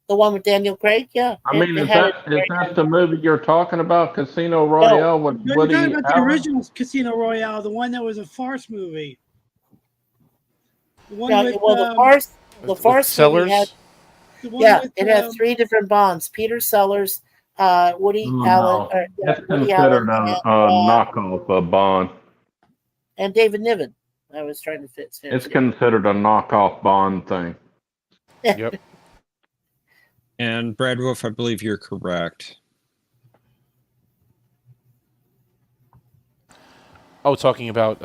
[SPEAKER 11] The one with Daniel Craig, yeah.
[SPEAKER 19] I mean, is that the movie you're talking about, Casino Royale with
[SPEAKER 12] No, you're
[SPEAKER 19] Woody
[SPEAKER 12] talking about the
[SPEAKER 19] Allen?
[SPEAKER 12] original Casino Royale, the one that was a farce movie. The one
[SPEAKER 11] Yeah,
[SPEAKER 12] with
[SPEAKER 11] the farce movie had.
[SPEAKER 12] the one
[SPEAKER 11] Yeah,
[SPEAKER 12] with,
[SPEAKER 11] it had 3 different Bonds: Peter Sellers, Woody
[SPEAKER 19] Oh,
[SPEAKER 11] Allen,
[SPEAKER 19] no. It's
[SPEAKER 11] Woody Allen,
[SPEAKER 19] considered a knockoff of Bond.
[SPEAKER 11] and David Niven. I was trying to fit.
[SPEAKER 19] It's considered a knockoff Bond thing.
[SPEAKER 7] Yep.
[SPEAKER 1] And Brad Wolf, I believe you're correct.
[SPEAKER 7] Oh, talking about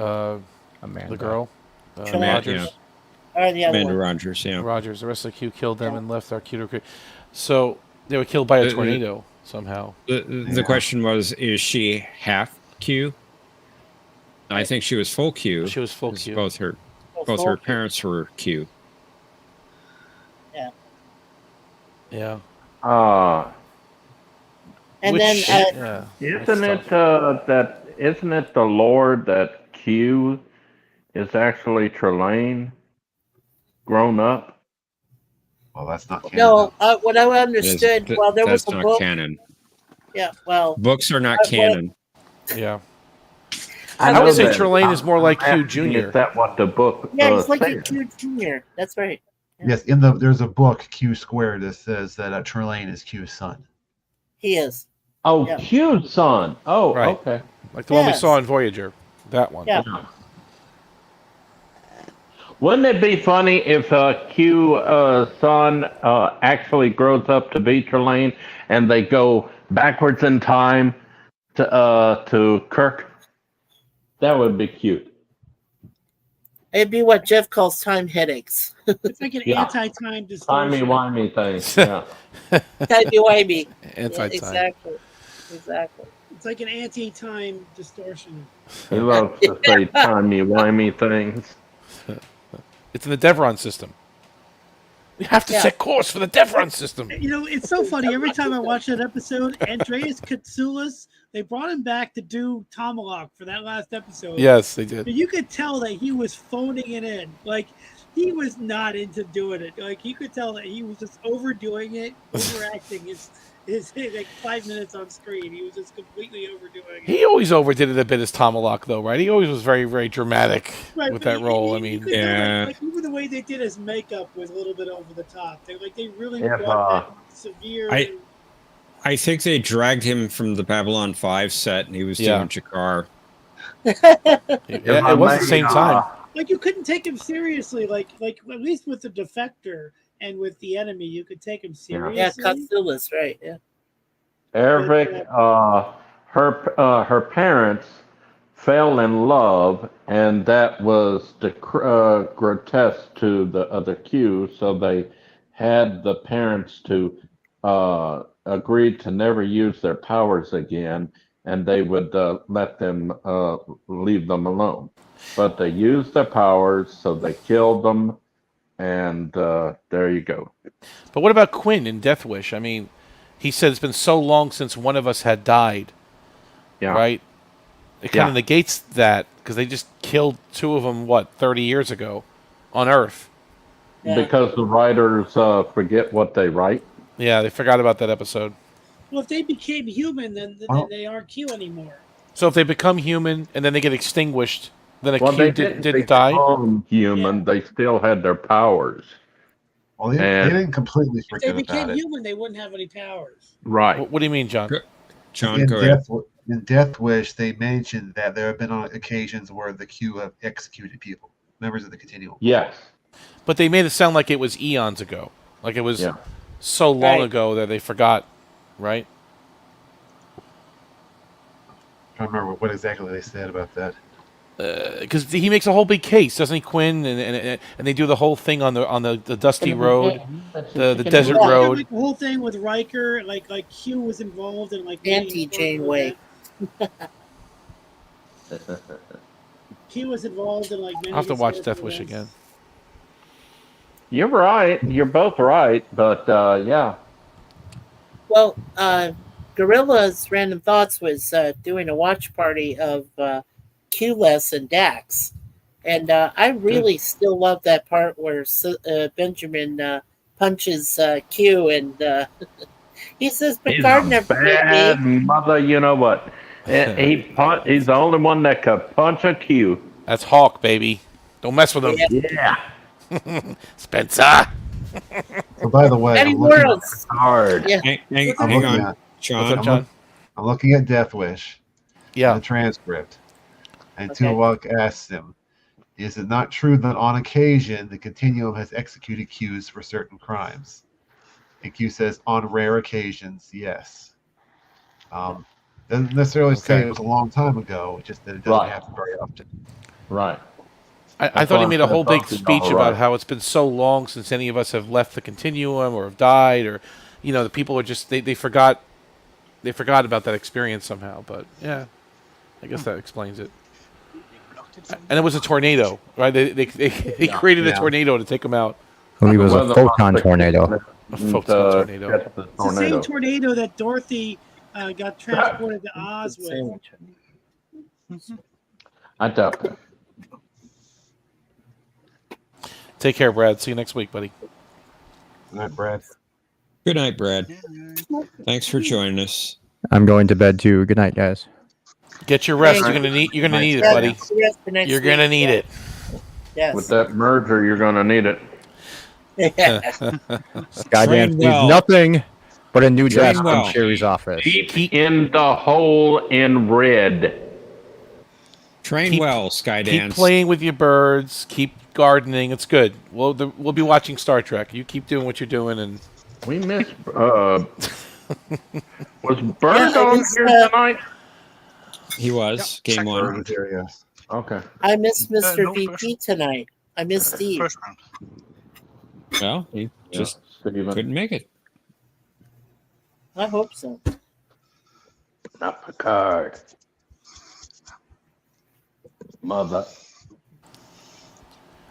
[SPEAKER 3] Amanda.
[SPEAKER 7] the girl,
[SPEAKER 11] Amanda,
[SPEAKER 7] Rogers.
[SPEAKER 11] Or the other
[SPEAKER 1] Amanda
[SPEAKER 11] one.
[SPEAKER 1] Rogers, yeah.
[SPEAKER 7] Rogers. The rest of the Q killed them and left our Q to. So they were killed by a tornado somehow.
[SPEAKER 1] The question was, is she half Q? I think she was full Q.
[SPEAKER 7] She was full Q.
[SPEAKER 1] Both her
[SPEAKER 11] full Q.
[SPEAKER 1] parents were Q.
[SPEAKER 11] Yeah.
[SPEAKER 7] Yeah.
[SPEAKER 11] And
[SPEAKER 7] Which,
[SPEAKER 11] then
[SPEAKER 19] isn't it the lore that Q is actually Trelane grown up?
[SPEAKER 2] Well, that's not canon.
[SPEAKER 11] no, what I understood, there was
[SPEAKER 1] That's
[SPEAKER 11] a
[SPEAKER 1] not
[SPEAKER 11] book.
[SPEAKER 1] canon.
[SPEAKER 11] Yeah, well,
[SPEAKER 1] Books are not canon.
[SPEAKER 7] Yeah.
[SPEAKER 19] I
[SPEAKER 7] would say
[SPEAKER 19] that.
[SPEAKER 7] Trelane is more like Q
[SPEAKER 19] asking,
[SPEAKER 7] Jr.
[SPEAKER 19] Is that what the book
[SPEAKER 11] yeah, he's like a
[SPEAKER 19] says?
[SPEAKER 11] Q Junior. That's right.
[SPEAKER 2] Yes, there's a book Q Squared that says that Trelane is Q's son.
[SPEAKER 11] He is.
[SPEAKER 19] Oh,
[SPEAKER 11] Yeah.
[SPEAKER 19] Q's son. Oh,
[SPEAKER 7] Right.
[SPEAKER 19] okay.
[SPEAKER 7] Like the one we
[SPEAKER 11] Yes.
[SPEAKER 7] saw in Voyager. That one.
[SPEAKER 11] Yeah.
[SPEAKER 19] Wouldn't it be funny if Q son actually grows up to be Trelane and they go backwards in time to Kirk? That would be cute.
[SPEAKER 11] It'd be what Jeff calls time headaches.
[SPEAKER 12] It's like an
[SPEAKER 19] Yeah.
[SPEAKER 12] anti-time distortion.
[SPEAKER 19] Timey-wimey thing. Yeah.
[SPEAKER 11] Timey-wimey.
[SPEAKER 7] Anti-time.
[SPEAKER 11] Exactly. Exactly.
[SPEAKER 12] It's like an anti-time distortion.
[SPEAKER 19] He loves to say timey-wimey things.
[SPEAKER 7] It's in the Devron system. We have to
[SPEAKER 11] Yeah.
[SPEAKER 7] set course for the Devron system.
[SPEAKER 12] You know, it's so funny. Every time I watch that episode, Andreas Katsoulis, they brought him back to do Tomalak for that last episode.
[SPEAKER 7] Yes, they did.
[SPEAKER 12] But you could tell that he was phoning it in. Like, he was not into doing it. Like, you could tell that he was just overdoing it, overacting his like 5 minutes on screen. He was just completely overdoing it.
[SPEAKER 7] He always overdid it a bit as Tomalak, though, right? He always was very, very dramatic
[SPEAKER 12] Right,
[SPEAKER 7] with
[SPEAKER 12] but
[SPEAKER 7] that role. I
[SPEAKER 12] you
[SPEAKER 7] mean,
[SPEAKER 12] could tell that, like, even the way they did his makeup was a little bit over the top. They really
[SPEAKER 19] If,
[SPEAKER 12] brought that severe.
[SPEAKER 1] I think they dragged him from the Babylon 5 set and he was
[SPEAKER 7] Yeah.
[SPEAKER 1] doing Jakar.
[SPEAKER 7] it was the same time.
[SPEAKER 12] Like, you couldn't take him seriously. Like at least with the Defector and with the Enemy, you could take him seriously.
[SPEAKER 11] Yeah, Katsoulis, right? Yeah.
[SPEAKER 19] Ervik, her parents fell in love, and that was grotesque to the other Q. So they had the parents to agree to never use their powers again, and they would let them leave them alone. But they used their powers, so they killed them, and there you go.
[SPEAKER 7] But what about Quinn in Death Wish? I mean, he said it's been so long since one of us had died.
[SPEAKER 19] Yeah.
[SPEAKER 7] Right? It kind of negates that because they just killed 2 of them, 30 years ago on Earth.
[SPEAKER 11] Yeah.
[SPEAKER 19] Because the writers forget what they write.
[SPEAKER 7] Yeah, they forgot about that episode.
[SPEAKER 12] Well, if they became human, then they aren't Q anymore.
[SPEAKER 7] So if they become human and then they get extinguished, then
[SPEAKER 19] Well,
[SPEAKER 7] Q
[SPEAKER 19] they
[SPEAKER 7] didn't die?
[SPEAKER 19] become human. They still had their powers.
[SPEAKER 2] Well, they didn't completely
[SPEAKER 12] If they
[SPEAKER 2] forget
[SPEAKER 12] became
[SPEAKER 2] about it.
[SPEAKER 12] human, they wouldn't have any powers.
[SPEAKER 19] Right.
[SPEAKER 7] What do you mean, John?
[SPEAKER 1] John,
[SPEAKER 2] In
[SPEAKER 1] go ahead.
[SPEAKER 2] Death Wish, they mentioned that there have been on occasions where the Q have executed people, members of the Continuum.
[SPEAKER 19] Yes.
[SPEAKER 7] But they made it sound like it was eons ago. Like it was so long
[SPEAKER 11] Right.
[SPEAKER 7] ago that they forgot, right?
[SPEAKER 2] I don't remember what exactly they said about that.
[SPEAKER 7] Because he makes a whole big case, doesn't he, Quinn? And they do the whole thing on the dusty road, the desert road.
[SPEAKER 12] Like the whole thing with Riker, like Q was involved in like
[SPEAKER 11] Anti-Janeway.
[SPEAKER 12] Q was involved in like many.
[SPEAKER 7] I'll have to watch
[SPEAKER 12] historical
[SPEAKER 7] Death Wish
[SPEAKER 12] events.
[SPEAKER 7] again.
[SPEAKER 19] You're right. You're both right. But yeah.
[SPEAKER 11] Well, Gorilla's Random Thoughts was doing a watch party of Q-less and Dax. And I really still love that part where Benjamin punches Q, and he says
[SPEAKER 19] He's
[SPEAKER 11] Picard
[SPEAKER 19] a
[SPEAKER 11] never hurt
[SPEAKER 19] bad
[SPEAKER 11] me.
[SPEAKER 19] mother. You know what? He's the only one that could punch a Q.
[SPEAKER 7] That's Hawk, baby. Don't mess with him.
[SPEAKER 19] Yeah.
[SPEAKER 7] Spencer.
[SPEAKER 2] So by the way,
[SPEAKER 11] Many
[SPEAKER 2] I'm looking
[SPEAKER 11] worlds.
[SPEAKER 19] Hard.
[SPEAKER 11] Yeah.
[SPEAKER 1] Hang on, Sean.
[SPEAKER 7] What's up, John?
[SPEAKER 2] I'm looking at Death Wish.
[SPEAKER 7] Yeah.
[SPEAKER 2] The transcript. And
[SPEAKER 11] Okay.
[SPEAKER 2] Tuvok asks him, "Is it not true that on occasion the Continuum has executed Qs for certain crimes?" And Q says, "On rare occasions, yes." Doesn't necessarily say it was a long time ago, just that it doesn't happen very often.
[SPEAKER 19] Right.
[SPEAKER 7] I thought he made a whole big speech about how it's been so long since any of us have left the Continuum or have died, or, you know, the people are just they forgot about that experience somehow. But yeah, I guess that explains it. And it was a tornado, right? They created a tornado to take them out.
[SPEAKER 3] I believe it was a photon tornado.
[SPEAKER 7] A photon tornado.
[SPEAKER 12] It's the same tornado that Dorothy got transported to Oz with.
[SPEAKER 19] I doubt that.
[SPEAKER 7] Take care, Brad. See you next week, buddy.
[SPEAKER 2] Good night, Brad.
[SPEAKER 1] Good night, Brad. Thanks for joining us.
[SPEAKER 3] I'm going to bed too. Good night, guys.
[SPEAKER 7] Get your rest. You're gonna need it, buddy. You're gonna need it.
[SPEAKER 11] Yes.
[SPEAKER 19] With that merger, you're going to need it.
[SPEAKER 3] Skydance needs nothing but a new
[SPEAKER 19] Train
[SPEAKER 3] desk
[SPEAKER 19] well.
[SPEAKER 3] in Sherry's office.
[SPEAKER 19] Keep in the hole in red.
[SPEAKER 1] Train well, Skydance.
[SPEAKER 7] Keep playing with your birds. Keep gardening. It's good. We'll be watching Star Trek. You keep doing what you're doing, and
[SPEAKER 19] we miss. Was Bird on here tonight?
[SPEAKER 1] He was. Game one.
[SPEAKER 19] Okay.
[SPEAKER 11] I miss Mr. VP tonight. I miss Steve.
[SPEAKER 1] Well, he just couldn't make it.
[SPEAKER 11] I hope so.
[SPEAKER 19] Not Picard. Mother.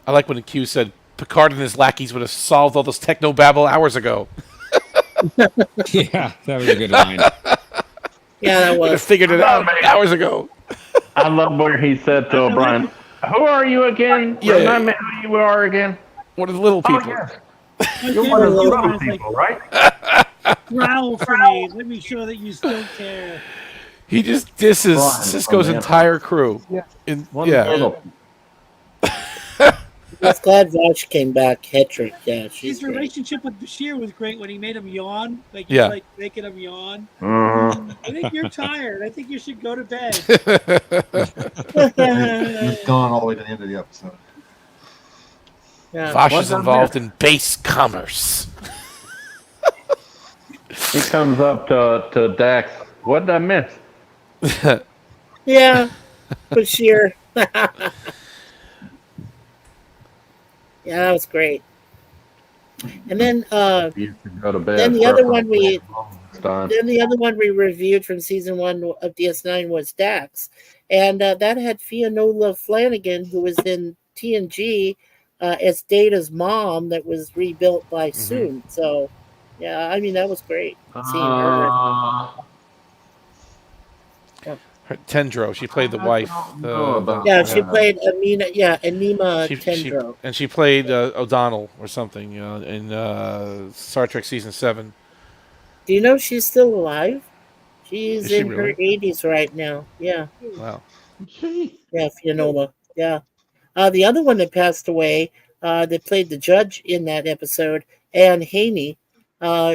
[SPEAKER 7] I like when Q said Picard and his lackeys would have solved all this techno babble hours ago.
[SPEAKER 1] Yeah, that was a good line.
[SPEAKER 11] Yeah, that
[SPEAKER 7] Would have
[SPEAKER 11] was.
[SPEAKER 7] figured it out hours ago.
[SPEAKER 19] I love where he said to O'Brien, "Who are you again?
[SPEAKER 7] Yeah.
[SPEAKER 19] Remind me who you are again."
[SPEAKER 7] One of the little people.
[SPEAKER 19] You're one of the little people, right?
[SPEAKER 12] Growl for me. Let me show that you still care.
[SPEAKER 7] He just disses
[SPEAKER 19] Brian,
[SPEAKER 7] Cisco's
[SPEAKER 19] man.
[SPEAKER 7] entire crew.
[SPEAKER 12] Yeah.
[SPEAKER 11] I was glad Vosh came back. Hetrick, yeah, she's
[SPEAKER 12] His
[SPEAKER 11] great.
[SPEAKER 12] relationship with Bashir was great when he made him yawn. Like,
[SPEAKER 7] Yeah.
[SPEAKER 12] he's like making him yawn.
[SPEAKER 19] Uh-huh.
[SPEAKER 12] I think you're tired. I think you should go to bed.
[SPEAKER 2] He's gone all the way to the end of the episode.
[SPEAKER 11] Yeah.
[SPEAKER 7] Vosh
[SPEAKER 19] What's
[SPEAKER 7] is
[SPEAKER 19] on
[SPEAKER 7] involved
[SPEAKER 19] there?
[SPEAKER 7] in base commerce.
[SPEAKER 19] He comes up to Dax. What did I miss?
[SPEAKER 11] Yeah, Bashir. Yeah, that was great. And then
[SPEAKER 19] You should go to bed.
[SPEAKER 11] then the other one we
[SPEAKER 19] Time.
[SPEAKER 11] then the other one we reviewed from season 1 of DS9 was Dax, and that had Fiona Flanagan, who was in TNG as Data's mom, that was rebuilt by Soon. So, yeah, I mean that was great. Seeing her.
[SPEAKER 7] Her Tendro. She played the wife.
[SPEAKER 11] Yeah, she played Amina. Yeah, Anima
[SPEAKER 7] She
[SPEAKER 11] Tendro.
[SPEAKER 7] she played O'Donnell or something in Star Trek season 7.
[SPEAKER 11] Do you know she's still alive? She's
[SPEAKER 7] Is she
[SPEAKER 11] in her 80s right now. Yeah.
[SPEAKER 7] Wow.
[SPEAKER 11] Yeah, Fiona. Yeah. The other one that passed away, that played the judge in that episode, Anne Haney,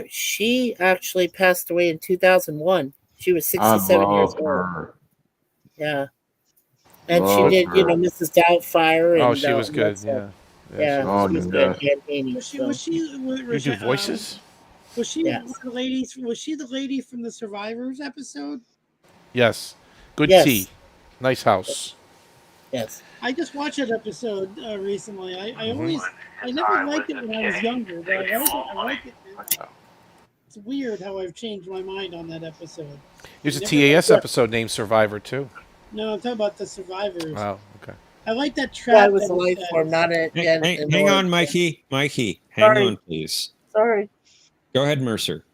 [SPEAKER 11] she actually passed away in 2001. She was 67 years old. Yeah. And she did, Mrs. Doubtfire. And,
[SPEAKER 7] Oh, she was good.
[SPEAKER 11] stuff.
[SPEAKER 7] Yeah.
[SPEAKER 11] Yeah, she was good. Anne Haney.
[SPEAKER 12] Was she?
[SPEAKER 11] so.
[SPEAKER 12] Was she?
[SPEAKER 7] You do voices?
[SPEAKER 12] Was she
[SPEAKER 11] Yes.
[SPEAKER 12] one of the ladies? Was she the lady from the Survivors episode?
[SPEAKER 7] Yes. Good
[SPEAKER 11] Yes.
[SPEAKER 7] tea. Nice house.
[SPEAKER 11] Yes.
[SPEAKER 12] I just watched that episode recently. I never liked it when I was younger, but I like it now. It's weird how I've changed my mind on that episode.
[SPEAKER 7] There's a
[SPEAKER 12] Never
[SPEAKER 7] TAS
[SPEAKER 12] liked-
[SPEAKER 7] episode named Survivor too.
[SPEAKER 12] No, I'm talking about the Survivors.
[SPEAKER 7] Wow. Okay.
[SPEAKER 12] I like that trap.
[SPEAKER 11] Yeah, it was
[SPEAKER 12] that
[SPEAKER 11] a life
[SPEAKER 12] it
[SPEAKER 11] form, not a.
[SPEAKER 1] Hang on, Mikey. Hang
[SPEAKER 11] Sorry.
[SPEAKER 1] on, please.
[SPEAKER 11] Sorry.
[SPEAKER 1] Go ahead, Mercer.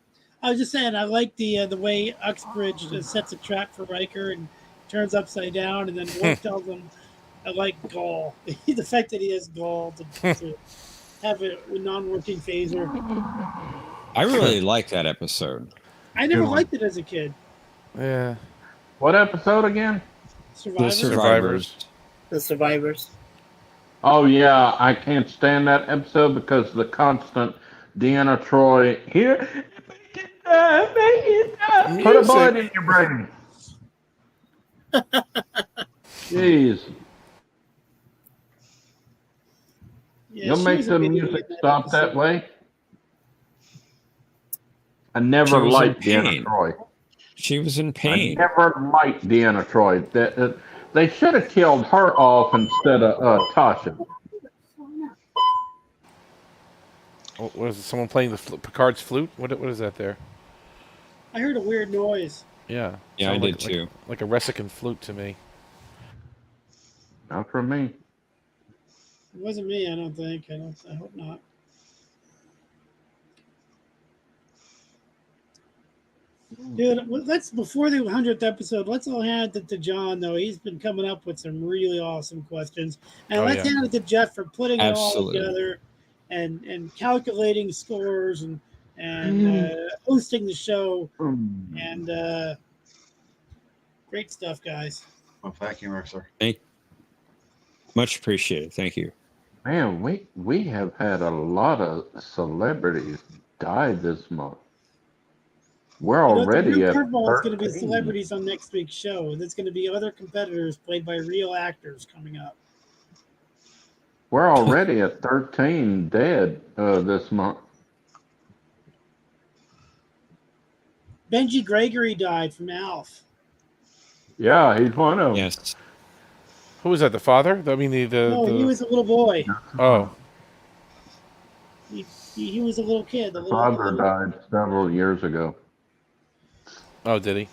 [SPEAKER 12] I was just saying, I like the way Uxbridge sets a trap for Riker and turns upside down, and then Worf tells him, "I like gall." The fact that he has gall to have a non-working phaser.
[SPEAKER 1] I really like that episode.
[SPEAKER 12] I never liked it as a kid.
[SPEAKER 7] Yeah.
[SPEAKER 19] What episode again?
[SPEAKER 1] The Survivors.
[SPEAKER 11] The Survivors.
[SPEAKER 19] Oh yeah, I can't stand that episode because the constant Deanna Troy here. Put a bullet in your brain. Jeez.
[SPEAKER 12] Yeah,
[SPEAKER 19] You'll
[SPEAKER 12] she
[SPEAKER 19] make
[SPEAKER 12] was
[SPEAKER 19] the
[SPEAKER 12] amazing
[SPEAKER 19] music
[SPEAKER 12] in that
[SPEAKER 19] stop that
[SPEAKER 12] episode.
[SPEAKER 19] way? I
[SPEAKER 1] She
[SPEAKER 19] never
[SPEAKER 1] was in
[SPEAKER 19] liked Deanna
[SPEAKER 1] pain.
[SPEAKER 19] Troy.
[SPEAKER 1] She was in
[SPEAKER 19] I
[SPEAKER 1] pain.
[SPEAKER 19] never liked Deanna Troy. They should have killed her off instead of Tasha.
[SPEAKER 7] What is it? Someone playing the Picard's flute? What is that there?
[SPEAKER 12] I heard a weird noise.
[SPEAKER 7] Yeah.
[SPEAKER 1] Yeah, I
[SPEAKER 7] Sounded
[SPEAKER 1] did too.
[SPEAKER 7] Like a Resican flute to me.
[SPEAKER 19] Not from me.
[SPEAKER 12] It wasn't me, I don't think. I hope not. Dude, let's before the 100th episode. Let's all hand it to John, though. He's been coming up with some really awesome questions, and let's hand it to Jeff for putting it all together, and calculating scores and hosting the show, and great stuff, guys.
[SPEAKER 2] Well, thank you, Mercer.
[SPEAKER 1] Much appreciated. Thank you.
[SPEAKER 19] Man, we have had a lot of celebrities die this month. We're already
[SPEAKER 12] the
[SPEAKER 19] at
[SPEAKER 12] curveball is going to be
[SPEAKER 19] 13.
[SPEAKER 12] celebrities on next week's show. There's going to be other competitors played by real actors coming up.
[SPEAKER 19] We're already at 13 dead this month.
[SPEAKER 12] Benji Gregory died from Alf.
[SPEAKER 19] Yeah, he's one of them.
[SPEAKER 1] Yes.
[SPEAKER 7] Who was that? The father? I mean,
[SPEAKER 12] No, he was a little boy.
[SPEAKER 7] Oh.
[SPEAKER 12] He was a little kid.
[SPEAKER 19] The father died several years ago.
[SPEAKER 7] Oh, did he?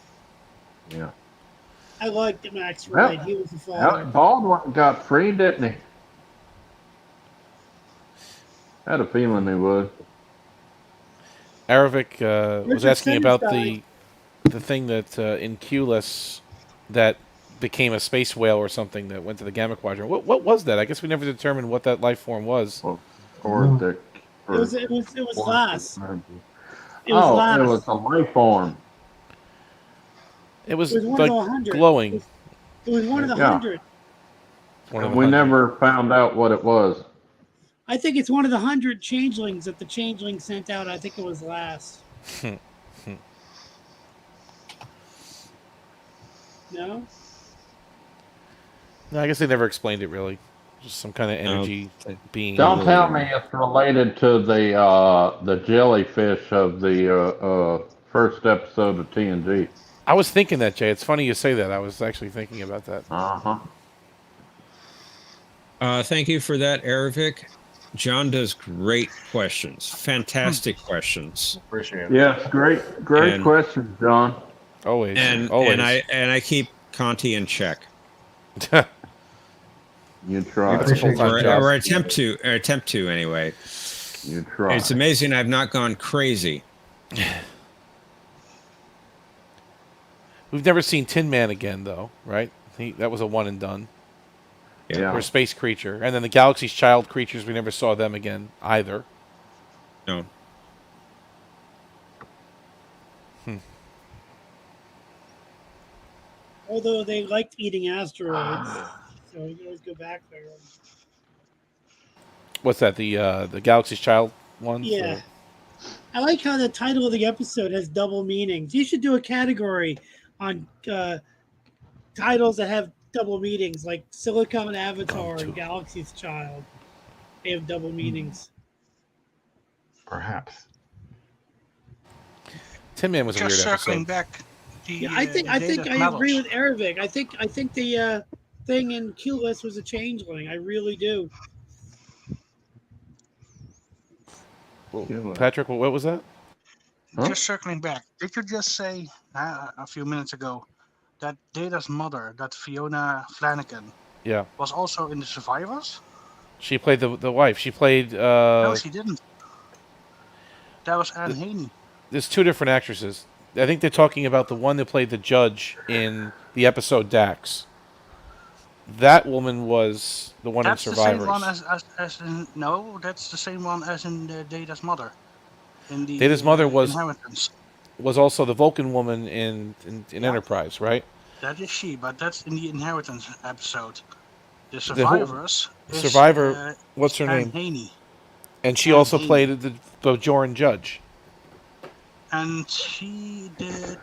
[SPEAKER 19] Yeah.
[SPEAKER 12] I liked Max Wright. He was the father.
[SPEAKER 19] Alec Baldwin got free, didn't he? Had a feeling he would.
[SPEAKER 7] Aravik was
[SPEAKER 12] Richard
[SPEAKER 7] asking
[SPEAKER 12] Simmons
[SPEAKER 7] about
[SPEAKER 12] died.
[SPEAKER 7] the thing that in Q-less that became a space whale or something that went to the Gamma Quadrant. What was that? I guess we never determined what that life form was.
[SPEAKER 19] It
[SPEAKER 12] was Lass. It was
[SPEAKER 19] Oh,
[SPEAKER 12] Lass.
[SPEAKER 19] it was a life form.
[SPEAKER 7] It was
[SPEAKER 12] one
[SPEAKER 7] like
[SPEAKER 12] of the 100.
[SPEAKER 7] glowing.
[SPEAKER 12] It was one of the
[SPEAKER 19] Yeah.
[SPEAKER 12] 100.
[SPEAKER 19] We never found out what it was.
[SPEAKER 12] I think it's one of the 100 changelings that the changeling sent out. I think it was Lass. No?
[SPEAKER 7] No, I guess they never explained it really. Just some kind of energy being.
[SPEAKER 19] Don't tell me it's related to the jellyfish of the first episode of TNG.
[SPEAKER 7] I was thinking that, Jay. It's funny you say that. I was actually thinking about that.
[SPEAKER 19] Uh-huh.
[SPEAKER 1] Thank you for that, Aravik. John does great questions. Fantastic questions.
[SPEAKER 2] Appreciate it.
[SPEAKER 19] Yes, great
[SPEAKER 1] And-
[SPEAKER 19] questions, John.
[SPEAKER 7] Always.
[SPEAKER 1] And I keep Conti in check.
[SPEAKER 19] You try.
[SPEAKER 1] Or attempt to anyway.
[SPEAKER 19] You try.
[SPEAKER 1] It's amazing I've not gone crazy.
[SPEAKER 7] We've never seen Tin Man again, though, right? That was a one and done.
[SPEAKER 19] Yeah.
[SPEAKER 7] Or Space Creature. And then the Galaxy's Child creatures, we never saw them again either.
[SPEAKER 1] No.
[SPEAKER 12] Although they liked eating asteroids, so you can always go back there.
[SPEAKER 7] What's that? The Galaxy's Child ones?
[SPEAKER 12] Yeah. I like how the title of the episode has double meanings. You should do a category on titles that have double meanings, like Silicon Avatar and Galaxy's Child. They have double meanings.
[SPEAKER 2] Perhaps.
[SPEAKER 7] Tin Man was a weird
[SPEAKER 4] Just circling
[SPEAKER 7] episode.
[SPEAKER 4] back.
[SPEAKER 12] Yeah, I think I agree with Aravik. I think the thing in Q-List was a changeling. I really do.
[SPEAKER 7] Patrick, what was that?
[SPEAKER 4] Just circling back. Did you just say a few minutes ago that Data's mother, that Fiona Flanagan,
[SPEAKER 7] Yeah.
[SPEAKER 4] was also in the Survivors?
[SPEAKER 7] She played the wife. She played...
[SPEAKER 4] No, she didn't. That was Anne Haney.
[SPEAKER 7] There's two different actresses. I think they're talking about the one that played the judge in the episode Dax. That woman was the one
[SPEAKER 4] That's
[SPEAKER 7] in
[SPEAKER 4] the same
[SPEAKER 7] Survivors.
[SPEAKER 4] one as in no. That's the same one as in Data's mother. In the
[SPEAKER 7] Data's mother
[SPEAKER 4] Inheritance.
[SPEAKER 7] was also the Vulcan woman in
[SPEAKER 4] Yeah.
[SPEAKER 7] Enterprise, right?
[SPEAKER 4] That is she, but that's in the Inheritance episode. The
[SPEAKER 7] The whole
[SPEAKER 4] Survivors
[SPEAKER 7] Survivor. What's
[SPEAKER 4] is
[SPEAKER 7] her
[SPEAKER 4] Anne
[SPEAKER 7] name?
[SPEAKER 4] Haney.
[SPEAKER 7] And she
[SPEAKER 4] Anne
[SPEAKER 7] also
[SPEAKER 4] Haney.
[SPEAKER 7] played the Bajoran judge.
[SPEAKER 4] And she did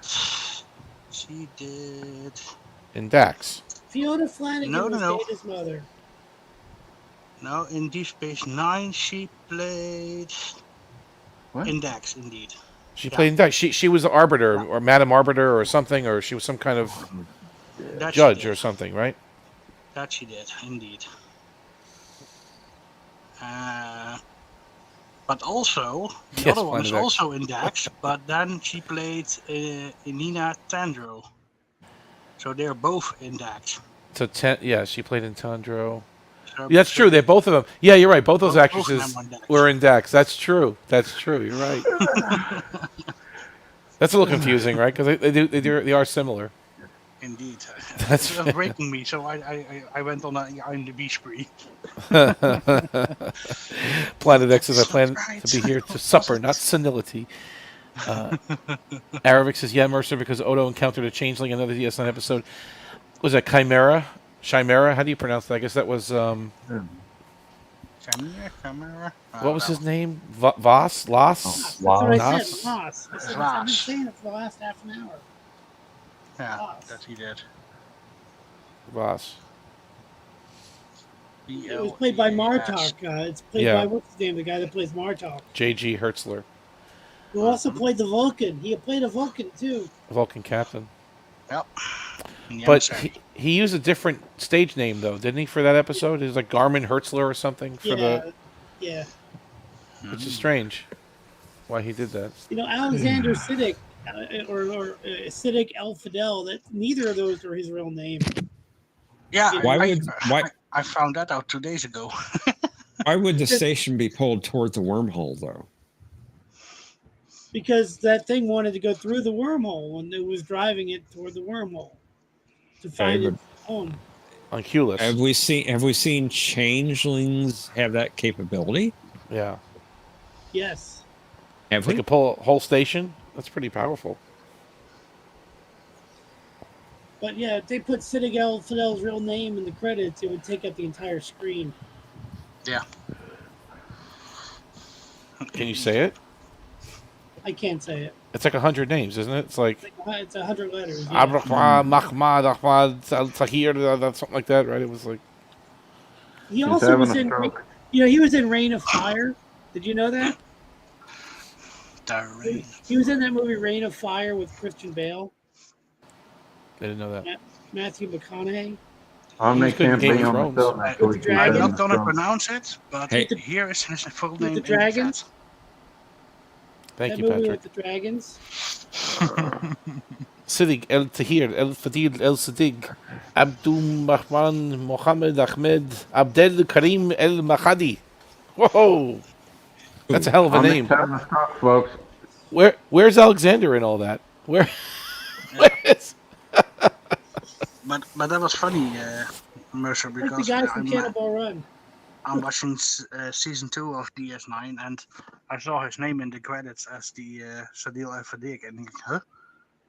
[SPEAKER 7] In Dax.
[SPEAKER 12] Fiona Flanagan
[SPEAKER 4] No.
[SPEAKER 12] was Data's mother.
[SPEAKER 4] No, in Deep Space Nine she played
[SPEAKER 19] What?
[SPEAKER 4] Index, indeed.
[SPEAKER 7] She
[SPEAKER 4] Yeah.
[SPEAKER 7] played in Dax. She was the Arbiter or Madam Arbiter or something, or she was some kind of
[SPEAKER 4] That she
[SPEAKER 7] judge
[SPEAKER 4] did.
[SPEAKER 7] or something, right?
[SPEAKER 4] That she did, indeed. But also, the
[SPEAKER 7] Yes,
[SPEAKER 4] other one is
[SPEAKER 7] Planet X.
[SPEAKER 4] also in Dax, but then she played Inina Tandro. So they're both in Dax.
[SPEAKER 7] So she played in Tundro.
[SPEAKER 4] So-
[SPEAKER 7] Yeah, that's
[SPEAKER 4] so
[SPEAKER 7] true. They both of them. Yeah, you're right. Both those
[SPEAKER 4] Both of them
[SPEAKER 7] actresses
[SPEAKER 4] were in Dax.
[SPEAKER 7] were in Dax. That's true. That's true. You're right. That's a little confusing, right? Because they are similar.
[SPEAKER 4] Indeed.
[SPEAKER 7] That's
[SPEAKER 4] It was breaking me, so I went on an IMDb spree.
[SPEAKER 7] Planet X says, I
[SPEAKER 4] That's not
[SPEAKER 7] plan
[SPEAKER 4] right.
[SPEAKER 7] to be here to supper, not senility. Arabic says, yeah, Mercer, because Odo encountered a changeling in another DS9 episode. Was that Chimera? Chimera? How do you pronounce that? I guess that was...
[SPEAKER 4] Chimera?
[SPEAKER 7] What was his name? Voss? Los?
[SPEAKER 12] That's what I
[SPEAKER 7] Nos?
[SPEAKER 12] said. Voss. I said,
[SPEAKER 4] Voss.
[SPEAKER 12] I've been saying it for the last half an hour.
[SPEAKER 4] Yeah, that he did.
[SPEAKER 7] Voss.
[SPEAKER 12] It was played by Martok. It's played
[SPEAKER 7] Yeah.
[SPEAKER 12] by, what's his name? The guy that plays Martok.
[SPEAKER 7] J.G. Hertzler,
[SPEAKER 12] Who also played the Vulcan. He played a Vulcan, too.
[SPEAKER 7] Vulcan captain.
[SPEAKER 4] Yep.
[SPEAKER 7] But he used a different stage name, though, didn't he, for that episode? It was like Garmin Hertzler or something for
[SPEAKER 12] Yeah.
[SPEAKER 7] which is strange why he did that.
[SPEAKER 12] You know, Alexander Siddig, or Siddig El Fidel, that neither of those are his real name.
[SPEAKER 4] Yeah,
[SPEAKER 1] Why
[SPEAKER 4] I found that out 2 days ago.
[SPEAKER 1] why would the station be pulled toward the wormhole though?
[SPEAKER 12] Because that thing wanted to go through the wormhole when it was driving it toward the wormhole to find its home.
[SPEAKER 7] On Culus.
[SPEAKER 1] Have we seen changelings have that capability?
[SPEAKER 7] Yeah.
[SPEAKER 12] Yes.
[SPEAKER 1] Have
[SPEAKER 7] They
[SPEAKER 1] we?
[SPEAKER 7] could pull a whole station? That's pretty powerful.
[SPEAKER 12] But yeah, if they put Siddig El Fidel's real name in the credits, it would take up the entire screen.
[SPEAKER 4] Yeah.
[SPEAKER 7] Can you say it?
[SPEAKER 12] I can't say it.
[SPEAKER 7] It's like 100 names, isn't it? It's like
[SPEAKER 12] It's 100 letters. Yeah.
[SPEAKER 7] Abraham, Mahmad, Ahmad, Tahir, something like that, right? It was like
[SPEAKER 12] He also was in, he was in Reign of Fire. Did you know that? He was in that movie Reign of Fire with Christian Bale,
[SPEAKER 7] I didn't know that.
[SPEAKER 12] Matthew McConaughey.
[SPEAKER 19] They can't be on the film.
[SPEAKER 4] I'm not gonna pronounce it, but
[SPEAKER 1] Hey.
[SPEAKER 4] here is his full
[SPEAKER 12] With
[SPEAKER 4] name.
[SPEAKER 12] the dragons.
[SPEAKER 7] Thank
[SPEAKER 12] That
[SPEAKER 7] you,
[SPEAKER 12] movie
[SPEAKER 7] Patrick.
[SPEAKER 12] with the dragons.
[SPEAKER 7] Siddiq El Tahir, El Fadil, El Siddiq, Abdul Mahman, Mohammed Ahmed, Abdel Karim El Mahadi. Whoa! That's a hell of a name.
[SPEAKER 19] Folks.
[SPEAKER 7] Where's Alexander in all that? Where is?
[SPEAKER 4] But that was funny, Mercer,
[SPEAKER 12] Like the
[SPEAKER 4] because
[SPEAKER 12] guy from Cannonball Run.
[SPEAKER 4] I'm watching season 2 of DS9, and I saw his name in the credits as the Sadil Al Fadik, and I think, huh?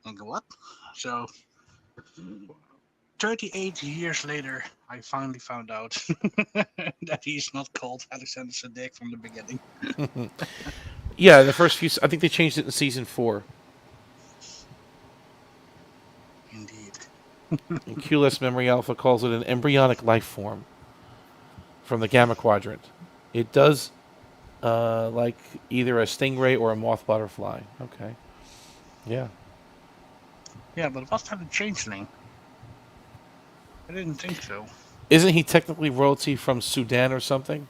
[SPEAKER 4] And what? So, 38 years later, I finally found out that he's not called Alexander Sadek from the beginning.
[SPEAKER 7] Yeah, the first few. I think they changed it in season 4.
[SPEAKER 4] Indeed.
[SPEAKER 7] And QLS Memory Alpha calls it an embryonic life form from the Gamma Quadrant. It does like either a stingray or a moth butterfly. Okay. Yeah.
[SPEAKER 4] Yeah, but was that a changeling? I didn't think so.
[SPEAKER 7] Isn't he technically royalty from Sudan or something?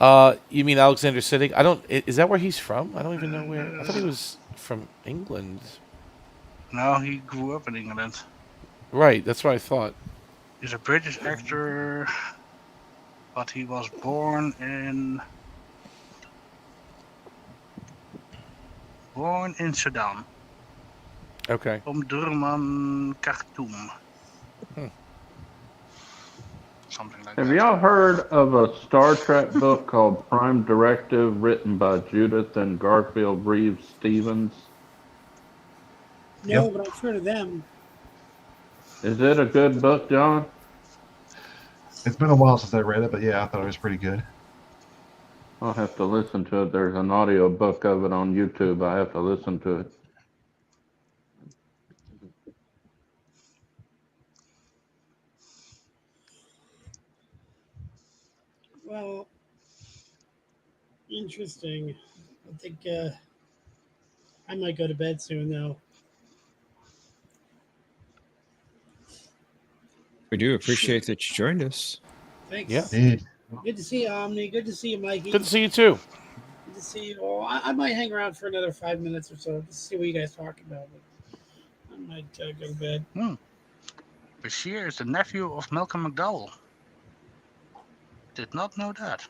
[SPEAKER 7] You mean Alexander Siddig? Is that where he's from? I don't even know where. I thought he was from England.
[SPEAKER 4] No, he grew up in England.
[SPEAKER 7] Right, that's what I thought.
[SPEAKER 4] He's a British actor, but he was born in Sudan.
[SPEAKER 7] Okay.
[SPEAKER 4] Omdurman Khartoum. something like
[SPEAKER 19] Have
[SPEAKER 4] that.
[SPEAKER 19] y'all heard of a Star Trek book called Prime Directive, written by Judith and Garfield Reeves Stevens?
[SPEAKER 12] No,
[SPEAKER 2] Yep.
[SPEAKER 12] but I've heard of them.
[SPEAKER 19] Is it a good book, John?
[SPEAKER 2] It's been a while since I read it, but yeah, I thought it was pretty good.
[SPEAKER 19] I'll have to listen to it. There's an audio book of it on YouTube. I have to listen to it.
[SPEAKER 12] Well, interesting. I think I might go to bed soon, though.
[SPEAKER 1] We do appreciate that you joined us.
[SPEAKER 12] Thanks.
[SPEAKER 7] Yeah.
[SPEAKER 2] Indeed.
[SPEAKER 12] Good to see you, Omni. Good to see you, Mikey.
[SPEAKER 7] Good to see you too.
[SPEAKER 12] Good to see you all. I might hang around for another 5 minutes or so to see what you guys talk about. But I might go to bed.
[SPEAKER 4] Bashir is the nephew of Malcolm McDowell. Did not know that.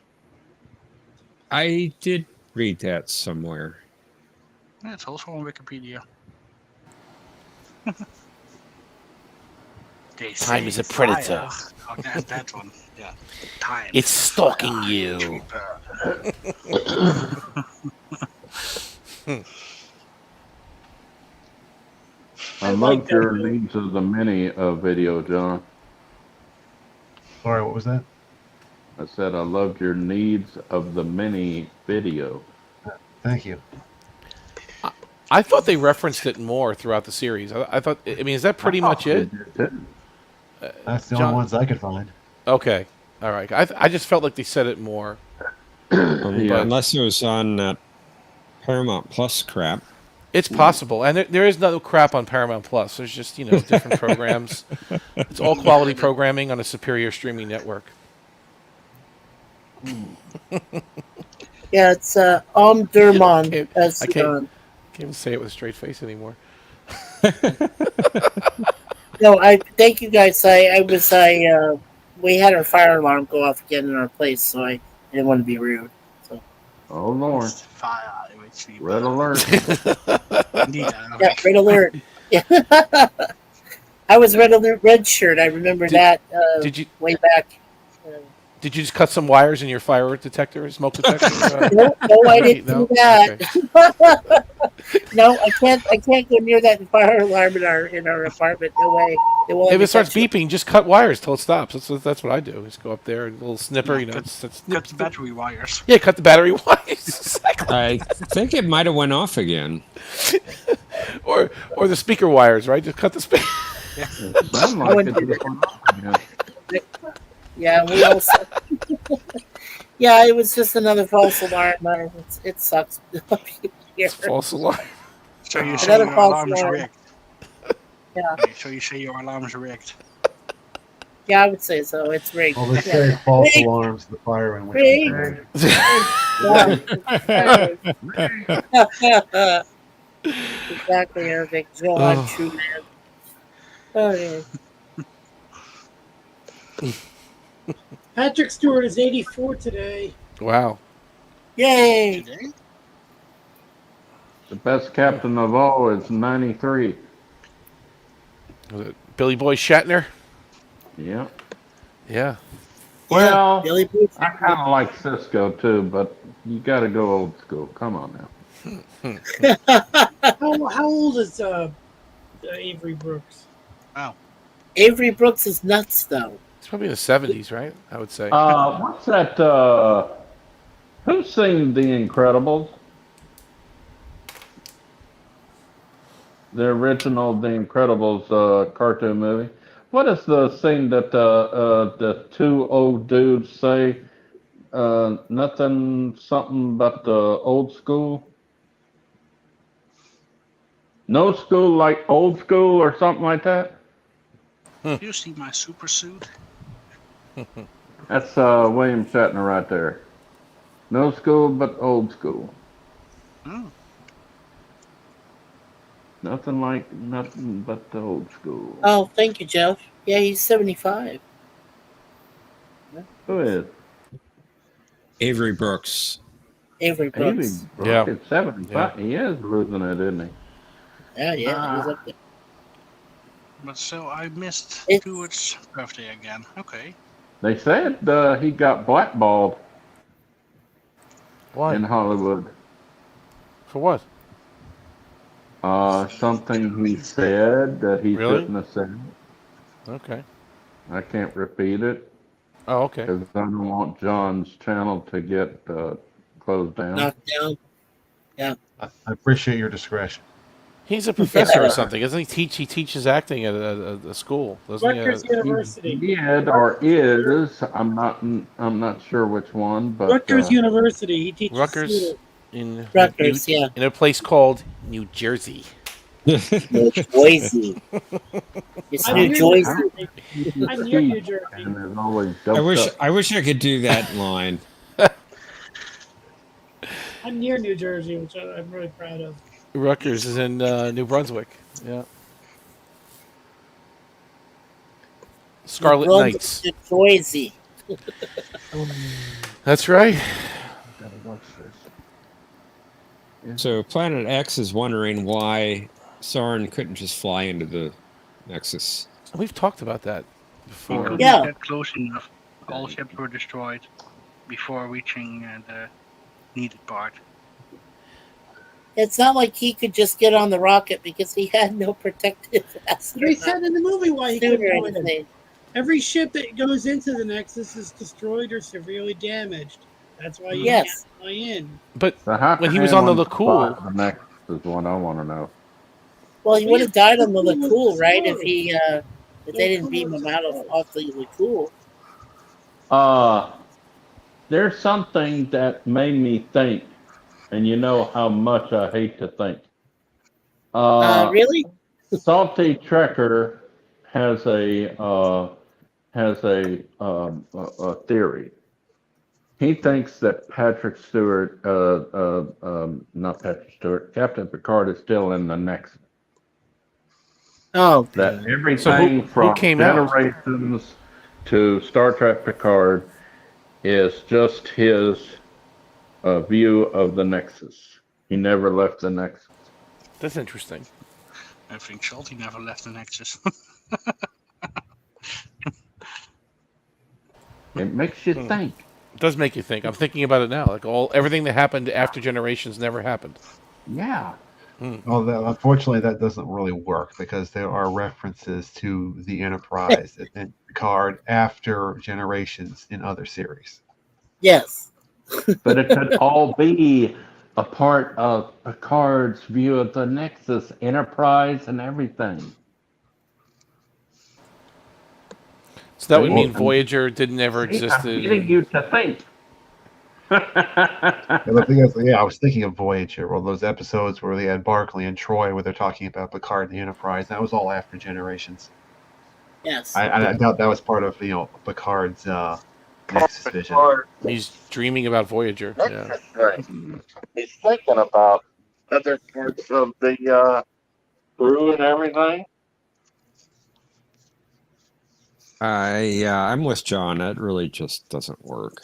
[SPEAKER 1] I did read that somewhere.
[SPEAKER 4] Yeah, it's also on Wikipedia.
[SPEAKER 7] Time is a predator.
[SPEAKER 4] Oh, that one. Yeah. Time.
[SPEAKER 7] It's stalking you.
[SPEAKER 19] I loved your Needs of the Many video, John.
[SPEAKER 2] Sorry, what was that?
[SPEAKER 19] I said I loved your Needs of the Many video.
[SPEAKER 2] Thank you.
[SPEAKER 7] I thought they referenced it more throughout the series. I thought. I mean, is that pretty much it?
[SPEAKER 2] That's the only ones I could find.
[SPEAKER 7] Okay. All right. I just felt like they said it more.
[SPEAKER 1] But unless it was on that Paramount Plus crap.
[SPEAKER 7] It's possible, and there is no crap on Paramount Plus. There's just different programs. It's all quality programming on a superior streaming network.
[SPEAKER 11] Yeah, it's Omdurman.
[SPEAKER 7] I can't even say it with a straight face anymore.
[SPEAKER 11] No, I thank you guys. We had our fire alarm go off again in our place, so I didn't want to be rude. So.
[SPEAKER 19] Oh Lord! Red alert!
[SPEAKER 11] Yeah, red alert. Yeah. I was red shirt. I remember that.
[SPEAKER 7] Did you
[SPEAKER 11] way back?
[SPEAKER 7] Did you just cut some wires in your fire detector, smoke detector?
[SPEAKER 11] No, I didn't do that. Okay. No, I can't go near that fire alarm in our apartment. No way.
[SPEAKER 7] If it starts beeping, just cut wires till it stops. That's what I do. Just go up there, a little snipper,
[SPEAKER 4] cut the battery wires.
[SPEAKER 7] Yeah, cut the battery wires. Exactly.
[SPEAKER 1] I think it might have went off again.
[SPEAKER 7] or the speaker wires, right? Just cut the speaker.
[SPEAKER 11] Yeah, we also. Yeah, it was just another false alarm. It sucks.
[SPEAKER 7] False alarm.
[SPEAKER 4] So you say your alarm's rigged.
[SPEAKER 11] Yeah.
[SPEAKER 4] So you say your alarm's rigged.
[SPEAKER 11] Yeah, I would say so. It's rigged.
[SPEAKER 2] Well, they say false alarms. The fire and
[SPEAKER 11] rigged. Exactly, Eric. John, true man. Oh, yeah.
[SPEAKER 12] Patrick Stewart is 84 today.
[SPEAKER 7] Wow.
[SPEAKER 11] Yay!
[SPEAKER 19] The best captain of all is 93.
[SPEAKER 7] Was it Billy Boy Shatner?
[SPEAKER 19] Yeah.
[SPEAKER 7] Yeah.
[SPEAKER 19] Well,
[SPEAKER 11] Billy
[SPEAKER 19] I kind of like Cisco too, but you got to go old school. Come on now.
[SPEAKER 12] How old is Avery Brooks?
[SPEAKER 4] Wow.
[SPEAKER 11] Avery Brooks is nuts, though.
[SPEAKER 7] It's probably in the 70s, right? I would say.
[SPEAKER 19] What's that? Who sings The Incredibles? The original The Incredibles cartoon movie. What is the scene that the two old dudes say? Nothing, something but the old school. No school like old school or something like that.
[SPEAKER 4] You see my super suit?
[SPEAKER 19] That's William Shatner right there. No school but old school.
[SPEAKER 4] Oh.
[SPEAKER 19] Nothing but the old school.
[SPEAKER 11] Oh, thank you, Jeff. Yeah, he's 75.
[SPEAKER 19] Who is?
[SPEAKER 1] Avery Brooks.
[SPEAKER 11] Avery Brooks.
[SPEAKER 19] Yeah. It's 75. Yeah. He is losing it, isn't he?
[SPEAKER 11] Yeah, he's up there.
[SPEAKER 4] But so I missed Stewart's birthday again. Okay.
[SPEAKER 19] They said he got blackballed
[SPEAKER 7] Why?
[SPEAKER 19] in Hollywood.
[SPEAKER 7] For what?
[SPEAKER 19] Something he said that he
[SPEAKER 7] Really?
[SPEAKER 19] shouldn't have said.
[SPEAKER 7] Okay.
[SPEAKER 19] I can't repeat it.
[SPEAKER 7] Oh, okay.
[SPEAKER 19] Because I don't want John's channel to get closed down.
[SPEAKER 11] Knocked down. Yeah.
[SPEAKER 2] I appreciate your discretion.
[SPEAKER 7] He's a professor or something, isn't he? He teaches acting at a school, doesn't
[SPEAKER 12] Rutgers
[SPEAKER 7] he?
[SPEAKER 12] University.
[SPEAKER 19] He did or is. I'm not sure which one, but
[SPEAKER 12] Rutgers University. He teaches
[SPEAKER 7] Rutgers
[SPEAKER 12] students.
[SPEAKER 7] in
[SPEAKER 11] Rutgers, yeah.
[SPEAKER 7] in a place called New Jersey.
[SPEAKER 11] New Jersey. It's
[SPEAKER 12] I'm
[SPEAKER 11] New
[SPEAKER 12] near
[SPEAKER 11] Jersey.
[SPEAKER 12] I'm near New Jersey.
[SPEAKER 19] And there's always
[SPEAKER 1] I wish I could do that line.
[SPEAKER 12] I'm near New Jersey, which I'm really proud of.
[SPEAKER 7] Rutgers is in New Brunswick. Yeah. Scarlet Knights.
[SPEAKER 11] New Jersey.
[SPEAKER 7] That's right.
[SPEAKER 1] So Planet X is wondering why Soren couldn't just fly into the Nexus.
[SPEAKER 7] We've talked about that before.
[SPEAKER 4] Couldn't
[SPEAKER 11] Yeah.
[SPEAKER 4] get close enough. All ships were destroyed before reaching the needed part.
[SPEAKER 11] It's not like he could just get on the rocket because he had no protective vest.
[SPEAKER 12] They said in the movie why he
[SPEAKER 11] Suit
[SPEAKER 12] couldn't
[SPEAKER 11] or
[SPEAKER 12] go in.
[SPEAKER 11] anything.
[SPEAKER 12] Every ship that goes into the Nexus is destroyed or severely damaged. That's why you
[SPEAKER 11] Yes.
[SPEAKER 12] can't fly in.
[SPEAKER 7] But
[SPEAKER 19] So how
[SPEAKER 7] when
[SPEAKER 19] can
[SPEAKER 7] he was on the
[SPEAKER 19] anyone
[SPEAKER 7] LeCool,
[SPEAKER 19] survive the next is what I want to know.
[SPEAKER 11] Well, he would have died on the
[SPEAKER 12] He was
[SPEAKER 11] LeCool, right? If
[SPEAKER 12] destroyed.
[SPEAKER 11] he if they didn't beam him out off the LeCool.
[SPEAKER 19] There's something that made me think, and you know how much I hate to think.
[SPEAKER 11] Really?
[SPEAKER 19] Salty Trekker has a theory. He thinks that not Patrick Stewart, Captain Picard is still in the Nexus.
[SPEAKER 11] Oh,
[SPEAKER 19] That everything
[SPEAKER 7] So who
[SPEAKER 19] from
[SPEAKER 7] came out?
[SPEAKER 19] Generations to Star Trek Picard is just his view of the Nexus. He never left the Nexus.
[SPEAKER 7] that's interesting.
[SPEAKER 4] I think Schulte never left the Nexus.
[SPEAKER 19] It makes you think.
[SPEAKER 7] It does make you think. I'm thinking about it now. Like everything that happened after Generations never happened.
[SPEAKER 19] Yeah.
[SPEAKER 2] Well, unfortunately, that doesn't really work because there are references to the Enterprise and Picard after Generations in other series.
[SPEAKER 11] Yes.
[SPEAKER 19] But it could all be a part of Picard's view of the Nexus, Enterprise, and everything.
[SPEAKER 7] So that would mean Voyager didn't ever exist.
[SPEAKER 19] I'm getting you to think.
[SPEAKER 2] And the thing is, yeah, I was thinking of Voyager, all those episodes where they had Barclay and Troy, where they're talking about Picard and the Enterprise. That was all after Generations.
[SPEAKER 11] Yes.
[SPEAKER 2] I doubt that was part of Picard's Nexus vision.
[SPEAKER 7] He's dreaming about Voyager. Yeah.
[SPEAKER 19] Right. He's thinking about other parts of the crew and everything.
[SPEAKER 1] I'm with John. That really just doesn't work.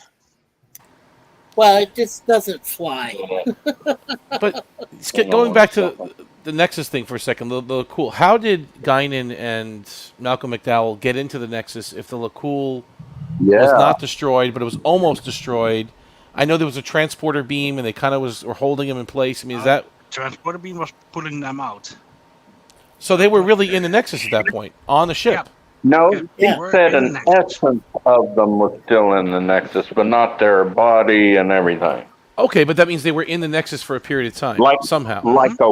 [SPEAKER 11] Well, it just doesn't fly.
[SPEAKER 7] But going back to the Nexus thing for a second, the LeCool. How did Guinan and Malcolm McDowell get into the Nexus if the LeCool was not destroyed, but it was almost destroyed? I know there was a transporter beam, and they kind of were holding him in place. I mean, is that
[SPEAKER 4] transporter beam was pulling them out?
[SPEAKER 7] so? They were really in the Nexus at that point on the ship.
[SPEAKER 19] No,
[SPEAKER 11] Yeah.
[SPEAKER 19] he said an essence of them was still in the Nexus, but not their body and everything.
[SPEAKER 7] Okay, but that means they were in the Nexus for a period of time, somehow.
[SPEAKER 19] Like a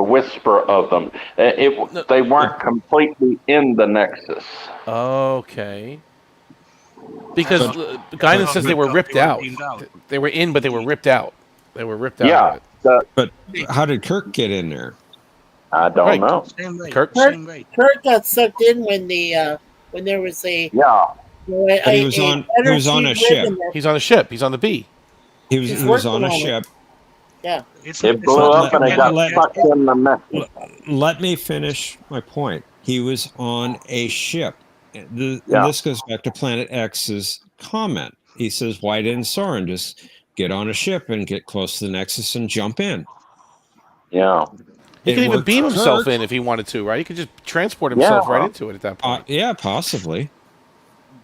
[SPEAKER 19] whisper of them. They weren't completely in the Nexus.
[SPEAKER 7] Okay. Because Guinan says they were ripped out. They were in, but they were ripped out. They were ripped out.
[SPEAKER 19] Yeah.
[SPEAKER 1] But how did Kirk get in there?
[SPEAKER 19] I don't know.
[SPEAKER 4] Same rate.
[SPEAKER 7] Kirk
[SPEAKER 11] Kirk got sucked in when there was a
[SPEAKER 1] But he was on a ship.
[SPEAKER 7] He's on a ship. He's on the B.
[SPEAKER 1] He was on a ship.
[SPEAKER 11] Yeah.
[SPEAKER 19] It blew up and it got sucked in the Nexus.
[SPEAKER 1] Let me finish my point. He was on a ship. This goes back to Planet X's comment. He says, why didn't Soren just get on a ship and get close to the Nexus and jump in?
[SPEAKER 19] Yeah.
[SPEAKER 7] He could even beam himself in if he wanted to, right? He could just transport himself right into it at that point.
[SPEAKER 1] Yeah, possibly.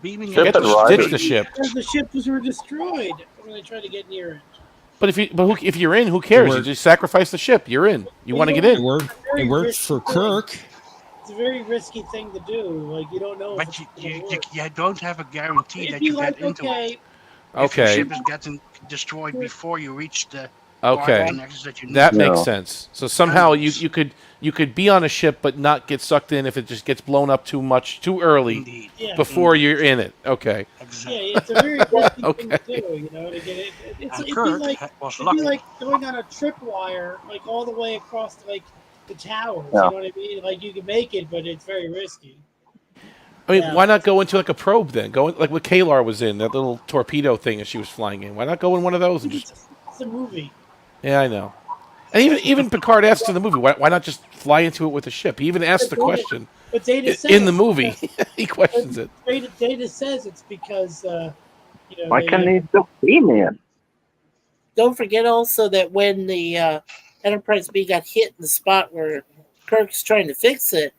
[SPEAKER 4] beaming
[SPEAKER 7] Forget ditch the ship.
[SPEAKER 12] Because the ships were destroyed when they tried to get near it.
[SPEAKER 7] But if you're in, who cares? You just sacrifice the ship. You're in. You want to get in.
[SPEAKER 1] It worked for Kirk.
[SPEAKER 12] It's a very risky thing to do. Like you don't know.
[SPEAKER 4] But you don't have a guarantee that you get into it. If your
[SPEAKER 7] Okay.
[SPEAKER 4] ship is getting destroyed before you reach the
[SPEAKER 7] Okay,
[SPEAKER 4] connections that you need.
[SPEAKER 7] that makes sense. So somehow you could be on a ship but not get sucked in if it just gets blown up too early.
[SPEAKER 4] Indeed.
[SPEAKER 7] Before you're in it. Okay.
[SPEAKER 12] Yeah, it's a very risky thing to do. You know, to get it. It'd be like going on a tripwire, like all the way across like the towers.
[SPEAKER 7] Yeah.
[SPEAKER 12] You know what I mean? Like you can make it, but it's very risky.
[SPEAKER 7] I mean, why not go into like a probe then? Go in, like what Kalar was in, that little torpedo thing as she was flying in. Why not go in one of those and just?
[SPEAKER 12] It's a movie.
[SPEAKER 7] Yeah, I know. And even Picard asked in the movie, why not just fly into it with a ship? He even asked the question
[SPEAKER 12] But Data says
[SPEAKER 7] in the movie. He questions it.
[SPEAKER 12] Data says it's because
[SPEAKER 19] Why can't he just be man?
[SPEAKER 11] Don't forget also that when the Enterprise B got hit in the spot where Kirk's trying to fix it,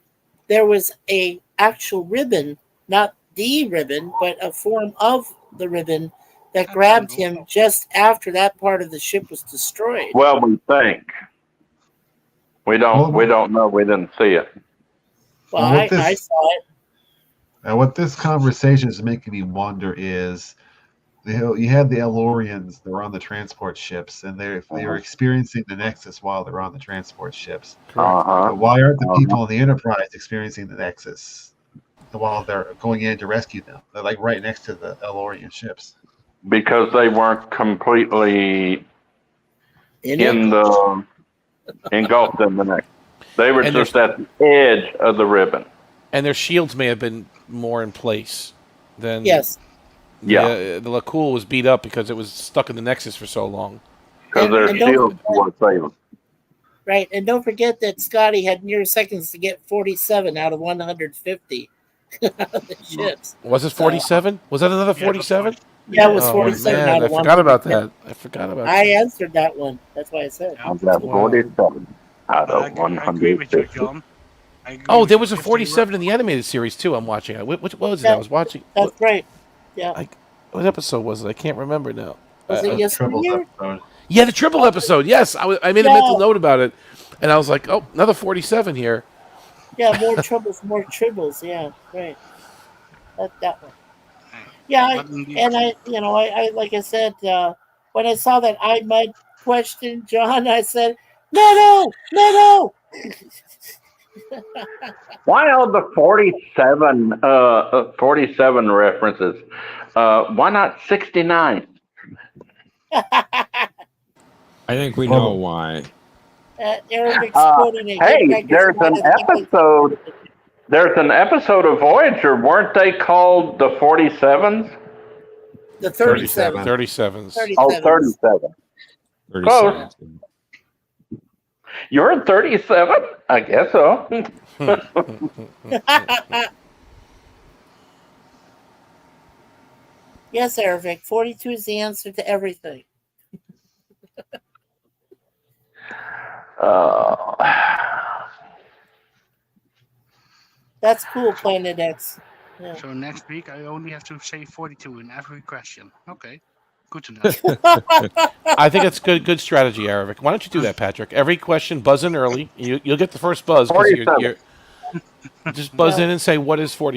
[SPEAKER 11] there was a actual ribbon, not the ribbon, but a form of the ribbon that grabbed him just after that part of the ship was destroyed.
[SPEAKER 19] Well, we think. We don't know. We didn't see it.
[SPEAKER 11] Well, I saw it.
[SPEAKER 2] What this conversation is making me wonder is, you have the Elorians that were on the transport ships, and they were experiencing the Nexus while they're on the transport ships. But why aren't the people on the Enterprise experiencing the Nexus while they're going in to rescue them? They're like right next to the Elorian ships.
[SPEAKER 19] Because they weren't completely engulfed in the neck. They were just at the edge of the ribbon.
[SPEAKER 7] And their shields may have been more in place than.
[SPEAKER 11] Yes.
[SPEAKER 7] The Lacool was beat up because it was stuck in the Nexus for so long.
[SPEAKER 19] Because their shields were failing.
[SPEAKER 11] Right, and don't forget that Scotty had near seconds to get 47 out of 150 the ships.
[SPEAKER 7] Was it 47? Was that another 47?
[SPEAKER 11] Yeah, it was 47
[SPEAKER 7] man,
[SPEAKER 11] out of
[SPEAKER 7] I forgot about
[SPEAKER 11] 150.
[SPEAKER 7] that. I forgot about
[SPEAKER 11] I
[SPEAKER 7] that.
[SPEAKER 11] answered that one. That's why I said.
[SPEAKER 19] I got 47 out of 150.
[SPEAKER 7] Oh, there was a 47 in the animated series too. I'm watching. What was it? I was watching.
[SPEAKER 11] That's right. Yeah.
[SPEAKER 7] What episode was it? I can't remember now.
[SPEAKER 11] Was it yesteryear?
[SPEAKER 7] Yeah, the triple episode. Yes, I made a mental note about it, and I was like, oh, another 47 here.
[SPEAKER 11] Yeah, more troubles, more tribbles. Yeah, right. That one. Yeah, I like I said, when I saw that I might question John, I said, no.
[SPEAKER 19] Why all the 47 references? Why not 69?
[SPEAKER 1] I think we know why.
[SPEAKER 11] Eric's quoting it.
[SPEAKER 19] Hey, there's an episode. There's an episode of Voyager. Weren't they called the 47s?
[SPEAKER 11] The 37.
[SPEAKER 7] 37s.
[SPEAKER 19] Oh, 37. Close. You're in 37? I guess so.
[SPEAKER 11] Yes, Eric. 42 is the answer to everything. That's cool, Planet X. Yeah.
[SPEAKER 4] So next week I only have to say 42 in every question. Okay, good to know.
[SPEAKER 7] I think it's good strategy, Eric. Why don't you do that, Patrick? Every question, buzz in early. You'll get the first buzz. You're just buzz in and say, what is what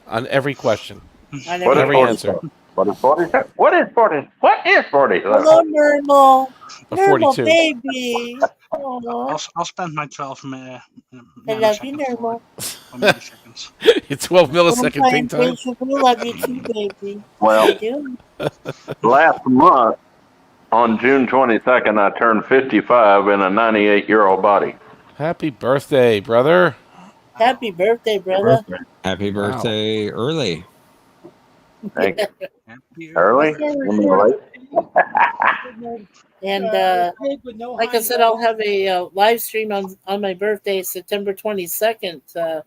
[SPEAKER 7] on every question.
[SPEAKER 11] On
[SPEAKER 7] every answer.
[SPEAKER 19] What is 47? What is 40? What is 47?
[SPEAKER 11] Hello, Normal.
[SPEAKER 7] A
[SPEAKER 11] Normal
[SPEAKER 7] 42.
[SPEAKER 11] baby. Oh,
[SPEAKER 4] I'll spend my 12
[SPEAKER 11] I love you, Normal.
[SPEAKER 4] milliseconds.
[SPEAKER 7] It's 12 millisecond ping time.
[SPEAKER 11] We love you too, baby.
[SPEAKER 19] Well,
[SPEAKER 11] I do.
[SPEAKER 19] last month, on June 22nd, I turned 55 in a 98-year-old body.
[SPEAKER 7] Happy birthday, brother.
[SPEAKER 11] Happy birthday, brother.
[SPEAKER 1] Happy birthday early.
[SPEAKER 19] Thank you. Early? Late?
[SPEAKER 11] And like I said, I'll have a live stream on my birthday, September 22nd.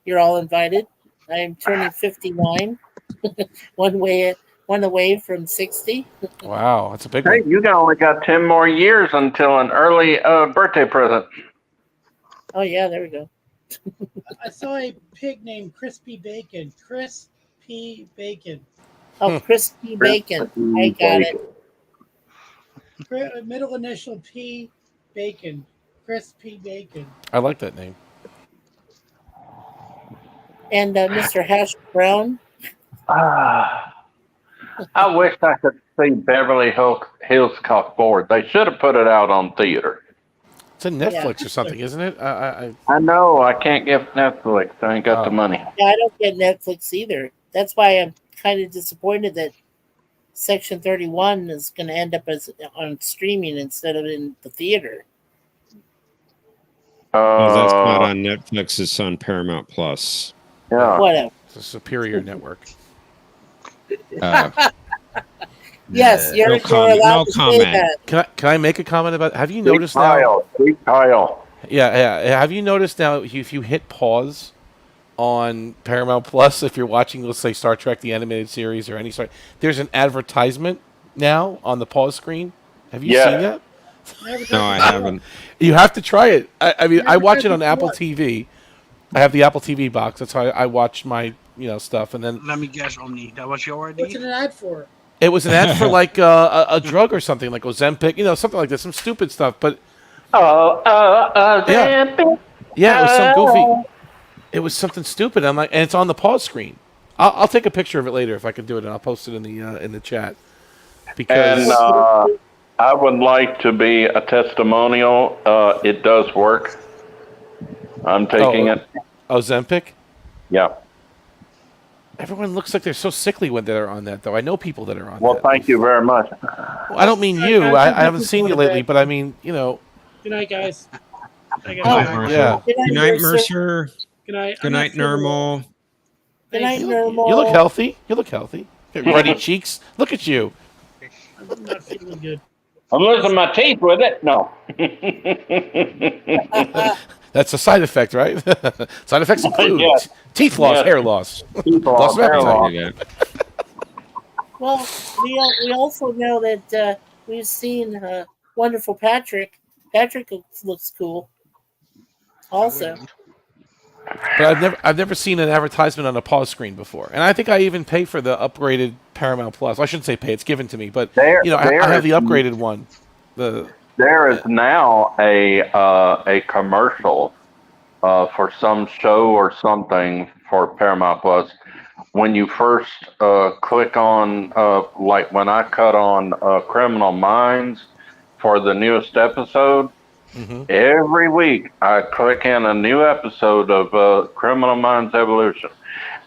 [SPEAKER 11] You're all invited. I am turning 59, one away from 60.
[SPEAKER 7] Wow, that's a big
[SPEAKER 19] Hey,
[SPEAKER 7] one.
[SPEAKER 19] you only got 10 more years until an early birthday present.
[SPEAKER 11] Oh yeah, there we go.
[SPEAKER 12] I saw a pig named Crispy Bacon. Chris P. Bacon.
[SPEAKER 11] Oh, crispy bacon. I got it.
[SPEAKER 12] Middle initial P. Bacon. Crispy Bacon.
[SPEAKER 7] I like that name.
[SPEAKER 11] And Mr. Hash Brown.
[SPEAKER 19] I wish I could see Beverly Hills Cop 4. They should have put it out on theater.
[SPEAKER 7] It's a Netflix or something, isn't it?
[SPEAKER 19] I know. I can't get Netflix. I ain't got the money.
[SPEAKER 11] Yeah, I don't get Netflix either. That's why I'm kind of disappointed that Section 31 is going to end up as on streaming instead of in the theater.
[SPEAKER 1] Well, that's not on Netflix. It's on Paramount Plus.
[SPEAKER 19] Yeah.
[SPEAKER 11] Whatever.
[SPEAKER 7] It's a superior network.
[SPEAKER 11] Yes, you're allowed to say that.
[SPEAKER 7] Can I make a comment about? Have you noticed
[SPEAKER 19] Big Kyle.
[SPEAKER 7] Yeah. Have you noticed now? If you hit pause on Paramount Plus, if you're watching, let's say Star Trek the animated series or any sort, there's an advertisement now on the pause screen. Have you seen that?
[SPEAKER 1] No, I haven't.
[SPEAKER 7] You have to try it. I mean, I watch it on Apple TV. I have the Apple TV box. That's how I watch my stuff. And then
[SPEAKER 4] Let me guess, Omni. That was your idea?
[SPEAKER 12] What's it an ad for?
[SPEAKER 7] it was an ad for like a drug or something, like Ozempic, something like this, some stupid stuff. But
[SPEAKER 19] Ozempic.
[SPEAKER 7] yeah, it was some goofy. It was something stupid. I'm like, and it's on the pause screen. I'll take a picture of it later if I can do it, and I'll post it in the chat. Because
[SPEAKER 19] And I would like to be a testimonial. It does work. I'm taking it.
[SPEAKER 7] Ozempic?
[SPEAKER 19] Yeah.
[SPEAKER 7] Everyone looks like they're so sickly when they're on that, though. I know people that are on
[SPEAKER 19] Well,
[SPEAKER 7] that.
[SPEAKER 19] thank you very much.
[SPEAKER 7] Well, I don't mean you. I haven't seen you lately, but I mean,
[SPEAKER 12] Good night, guys.
[SPEAKER 1] Good night, Mercer.
[SPEAKER 12] Good night.
[SPEAKER 1] Good night, Normal.
[SPEAKER 11] Good night, Normal.
[SPEAKER 7] You look healthy. You look healthy. Got ruddy cheeks. Look at you.
[SPEAKER 12] I'm not feeling good.
[SPEAKER 19] I'm losing my teeth with it. No.
[SPEAKER 7] That's a side effect, right? Side effects include
[SPEAKER 19] Yes.
[SPEAKER 7] teeth loss,
[SPEAKER 19] Yes.
[SPEAKER 7] hair loss,
[SPEAKER 19] Teeth loss,
[SPEAKER 7] of
[SPEAKER 19] hair
[SPEAKER 7] appetite.
[SPEAKER 11] Well, we also know that we've seen wonderful Patrick. Patrick looks cool. Also,
[SPEAKER 7] But I've never seen an advertisement on a pause screen before, and I think I even pay for the upgraded Paramount Plus. I shouldn't say pay; it's given to me. But I have the upgraded one.
[SPEAKER 19] There is now a commercial for some show or something for Paramount Plus. When you first click on, like when I cut on Criminal Minds for the newest episode, every week I click in a new episode of Criminal Minds Evolution,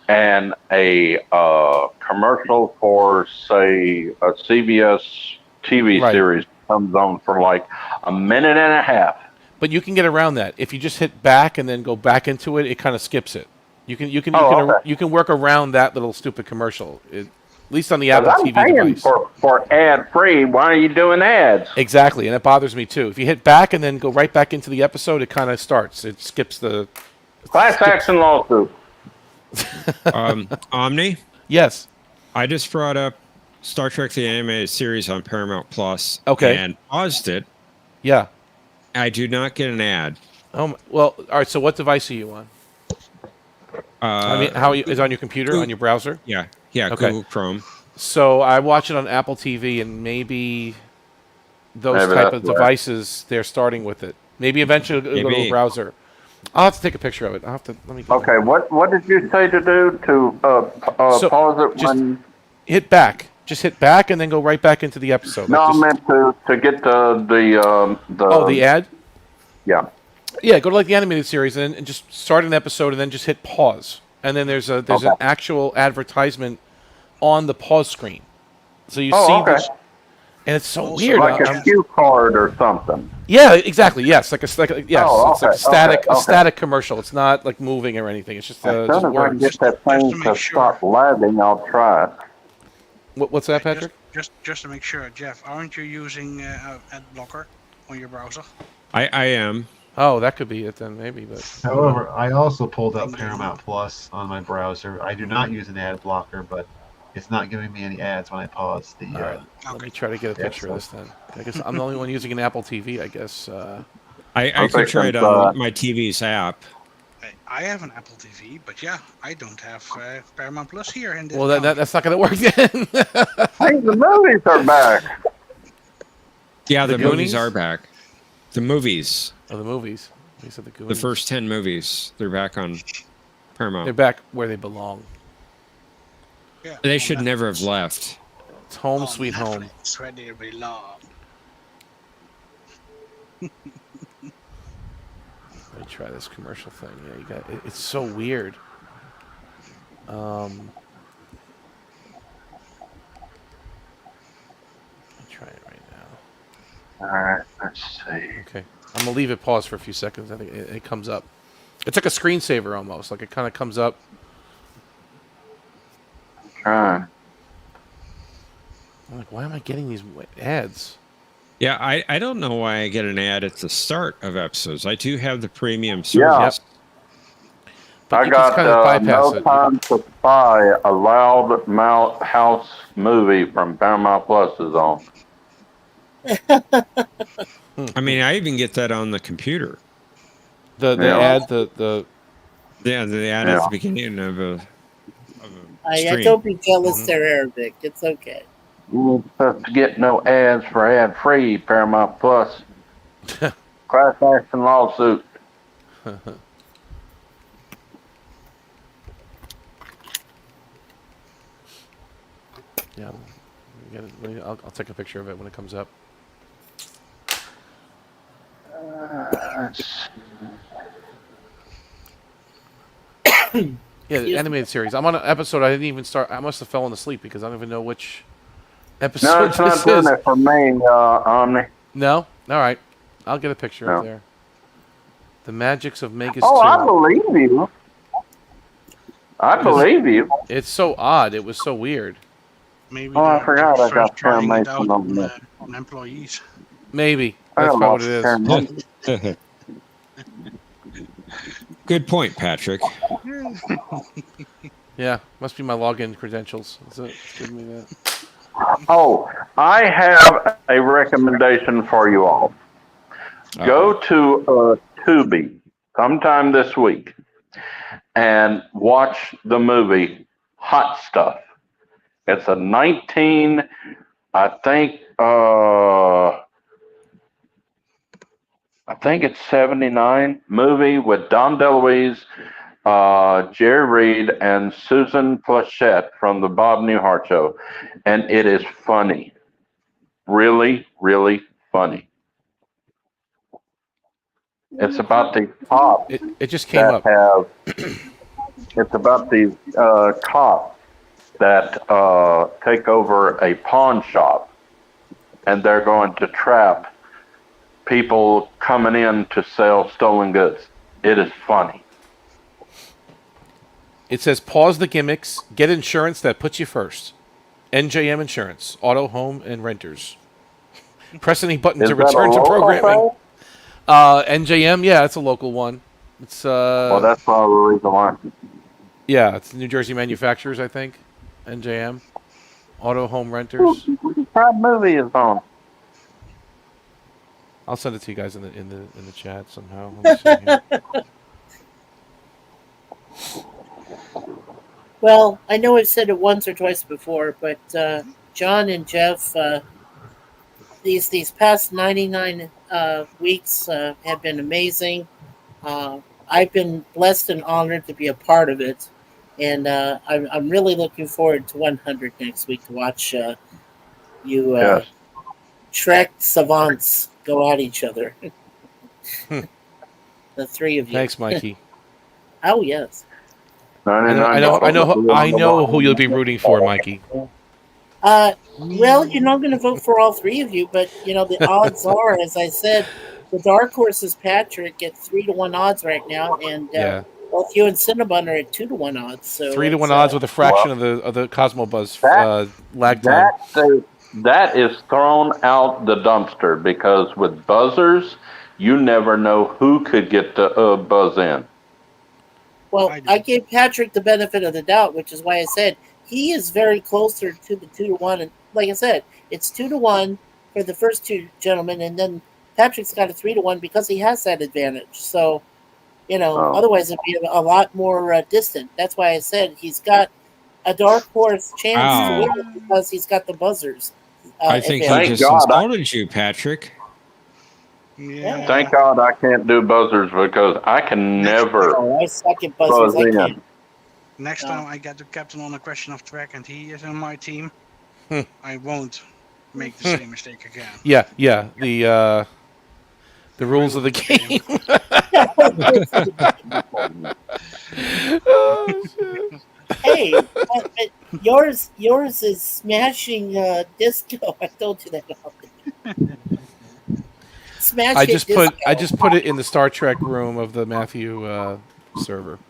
[SPEAKER 19] and a commercial for, say, a CBS TV series comes on for like a minute and a half.
[SPEAKER 7] But you can get around that if you just hit back and then go back into it. It kind of skips it. You can work around that little stupid commercial. At least on the Apple TV device.
[SPEAKER 19] For ad free. Why are you doing ads?
[SPEAKER 7] Exactly, and it bothers me too. If you hit back and then go right back into the episode, it kind of starts. It skips the
[SPEAKER 19] class action lawsuit.
[SPEAKER 1] Omni?
[SPEAKER 7] Yes.
[SPEAKER 1] I just brought up Star Trek the Animated Series on Paramount Plus.
[SPEAKER 7] Okay.
[SPEAKER 1] And paused it.
[SPEAKER 7] Yeah.
[SPEAKER 1] I do not get an ad.
[SPEAKER 7] Well, all right. So, what device are you on? Is it on your computer, on your browser?
[SPEAKER 1] Yeah,
[SPEAKER 7] Okay.
[SPEAKER 1] Google Chrome.
[SPEAKER 7] So I watch it on Apple TV, and maybe those type of devices, they're starting with it. Maybe eventually it'll go to a browser. I'll have to take a picture of it. I'll have to let me.
[SPEAKER 19] Okay, what did you say to do to pause it when?
[SPEAKER 7] Hit back. Just hit back and then go right back into the episode.
[SPEAKER 19] No, I meant to get the
[SPEAKER 7] ad.
[SPEAKER 19] Yeah.
[SPEAKER 7] Yeah, go to like the animated series and just start an episode and then just hit pause. And then there's an actual advertisement on the pause screen. So you see this, and it's so weird.
[SPEAKER 19] Like a cue card or something.
[SPEAKER 7] Yeah, exactly. Yes, it's like a static commercial. It's not like moving or anything. It's just
[SPEAKER 19] As soon as I can get that thing to stop lagging, I'll try it.
[SPEAKER 7] What's that, Patrick?
[SPEAKER 4] Just to make sure, Jeff, aren't you using ad blocker on your browser?
[SPEAKER 1] I am.
[SPEAKER 7] Oh, that could be it then, maybe. But
[SPEAKER 2] however, I also pulled up Paramount Plus on my browser. I do not use an ad blocker, but it's not giving me any ads when I pause the.
[SPEAKER 7] All right. Let me try to get a picture of this then. I guess I'm the only one using an Apple TV. I guess.
[SPEAKER 1] I could try it on my TV's app.
[SPEAKER 4] I have an Apple TV, but yeah, I don't have Paramount Plus here in this
[SPEAKER 7] Well,
[SPEAKER 4] country.
[SPEAKER 7] that's not going to work then.
[SPEAKER 19] Hey, the movies are back.
[SPEAKER 1] Yeah,
[SPEAKER 7] The
[SPEAKER 1] the movies
[SPEAKER 7] Goonies?
[SPEAKER 1] are back. The movies.
[SPEAKER 7] Oh, the movies. You said the
[SPEAKER 1] The
[SPEAKER 7] Goonies.
[SPEAKER 1] first 10 movies, they're back on Paramount.
[SPEAKER 7] They're back where they belong.
[SPEAKER 4] Yeah,
[SPEAKER 1] They
[SPEAKER 4] on
[SPEAKER 1] should never have
[SPEAKER 4] Netflix.
[SPEAKER 1] left.
[SPEAKER 7] It's home
[SPEAKER 4] On
[SPEAKER 7] sweet home.
[SPEAKER 4] Netflix, where they belong.
[SPEAKER 7] Let me try this commercial thing. Yeah, you got. It's so weird. I'm trying it right now.
[SPEAKER 19] All right, let's see.
[SPEAKER 7] Okay, I'm gonna leave it paused for a few seconds. I think it comes up. It's like a screensaver almost. Like it kind of comes up.
[SPEAKER 19] Trying.
[SPEAKER 7] I'm like, why am I getting these ads?
[SPEAKER 1] Yeah, I don't know why I get an ad at the start of episodes. I do have the premium service.
[SPEAKER 7] But
[SPEAKER 19] I
[SPEAKER 7] you
[SPEAKER 19] got
[SPEAKER 7] just kind of bypass
[SPEAKER 19] No
[SPEAKER 7] it.
[SPEAKER 19] Time to Spy, a Loud Mouth House movie from Paramount Plus is on.
[SPEAKER 1] I mean, I even get that on the computer.
[SPEAKER 7] The
[SPEAKER 19] Yeah.
[SPEAKER 7] ad the
[SPEAKER 1] Yeah, the ad at the beginning of a stream.
[SPEAKER 11] Don't be jealous they're Arabic. It's okay.
[SPEAKER 19] You ain't supposed to get no ads for ad free Paramount Plus. Class action lawsuit.
[SPEAKER 7] Yeah, I'll take a picture of it when it comes up. Yeah, the animated series. I'm on an episode I didn't even start. I must have fallen asleep because I don't even know which episode
[SPEAKER 19] No, it's not
[SPEAKER 7] this
[SPEAKER 19] doing
[SPEAKER 7] is.
[SPEAKER 19] it for me, Omni.
[SPEAKER 7] No? All right. I'll get a picture
[SPEAKER 19] No.
[SPEAKER 7] up there. The Magics of Magus
[SPEAKER 19] Oh,
[SPEAKER 7] 2.
[SPEAKER 19] I believe you. I believe you.
[SPEAKER 7] It's so odd. It was so weird.
[SPEAKER 4] Maybe
[SPEAKER 19] Oh, I
[SPEAKER 4] they're
[SPEAKER 19] forgot I got
[SPEAKER 4] trying it
[SPEAKER 19] Paramount
[SPEAKER 4] out
[SPEAKER 19] on
[SPEAKER 4] on employees.
[SPEAKER 7] Maybe.
[SPEAKER 19] I
[SPEAKER 7] That's
[SPEAKER 19] got
[SPEAKER 7] probably what
[SPEAKER 19] lost
[SPEAKER 7] it is.
[SPEAKER 1] Good point, Patrick.
[SPEAKER 7] Yeah, must be my login credentials. Is it giving me that?
[SPEAKER 19] Oh, I have a recommendation for you all. Go to Tubi sometime this week and watch the movie Hot Stuff. It's a 19, I think it's 79 movie with Don DeLuise, Jerry Reed, and Susan Plachette from the Bob Newhart Show. And it is funny. Really, really funny. It's about the cops.
[SPEAKER 7] It just came up.
[SPEAKER 19] It's about these cops that take over a pawn shop, and they're going to trap people coming in to sell stolen goods. It is funny.
[SPEAKER 7] It says pause the gimmicks, get insurance that puts you first. NJM Insurance, auto, home, and renters. Press any button
[SPEAKER 19] Is
[SPEAKER 7] to
[SPEAKER 19] that a
[SPEAKER 7] return to
[SPEAKER 19] local
[SPEAKER 7] programming.
[SPEAKER 19] thing?
[SPEAKER 7] NJM, yeah, it's a local one. It's
[SPEAKER 19] Well, that's probably the reason why.
[SPEAKER 7] yeah, it's New Jersey manufacturers, I think. NJM, auto, home, renters.
[SPEAKER 19] What movie is on?
[SPEAKER 7] I'll send it to you guys in the chat somehow. Let me see here.
[SPEAKER 11] Well, I know I've said it once or twice before, but John and Jeff, these past 99 weeks have been amazing. I've been blessed and honored to be a part of it, and I'm really looking forward to 100 next week to watch you
[SPEAKER 19] Yes.
[SPEAKER 11] Trek savants go at each other. The three of you.
[SPEAKER 7] Thanks, Mikey.
[SPEAKER 11] Oh yes.
[SPEAKER 7] I know who you'll be rooting for, Mikey.
[SPEAKER 11] Well, you're not going to vote for all three of you, but the odds are, as I said, the dark horse is Patrick at 3-1 odds right now, and
[SPEAKER 7] Yeah.
[SPEAKER 11] both you and Cinnabon are at 2-1 odds. So
[SPEAKER 7] 3-1 odds with a fraction of the Cosmobuzz lag time.
[SPEAKER 19] That is thrown out the dumpster because with buzzers, you never know who could get the buzz in.
[SPEAKER 11] Well, I gave Patrick the benefit of the doubt, which is why I said he is very closer to the 2-1. And like I said, it's 2-1 for the first two gentlemen, and then Patrick's got a 3-1 because he has that advantage. So Otherwise it'd be a lot more distant. That's why I said he's got a dark horse chance to win it because he's got the buzzers.
[SPEAKER 1] I think he
[SPEAKER 11] advantage.
[SPEAKER 1] just insulted you, Patrick.
[SPEAKER 11] Yeah.
[SPEAKER 19] Thank God I can't do buzzers because I can never
[SPEAKER 11] I suck at buzzers.
[SPEAKER 19] buzz
[SPEAKER 11] I
[SPEAKER 19] in.
[SPEAKER 11] can't.
[SPEAKER 4] Next time I get the captain on a question of track and he is in my team, I won't make the same mistake again.
[SPEAKER 7] Yeah. The rules of the game. Oh, shit.
[SPEAKER 11] Hey, but yours is smashing disco. I told you that. Smash
[SPEAKER 7] I
[SPEAKER 11] Hit
[SPEAKER 7] just
[SPEAKER 11] Disco.
[SPEAKER 7] put it in the Star Trek room of the Matthew server.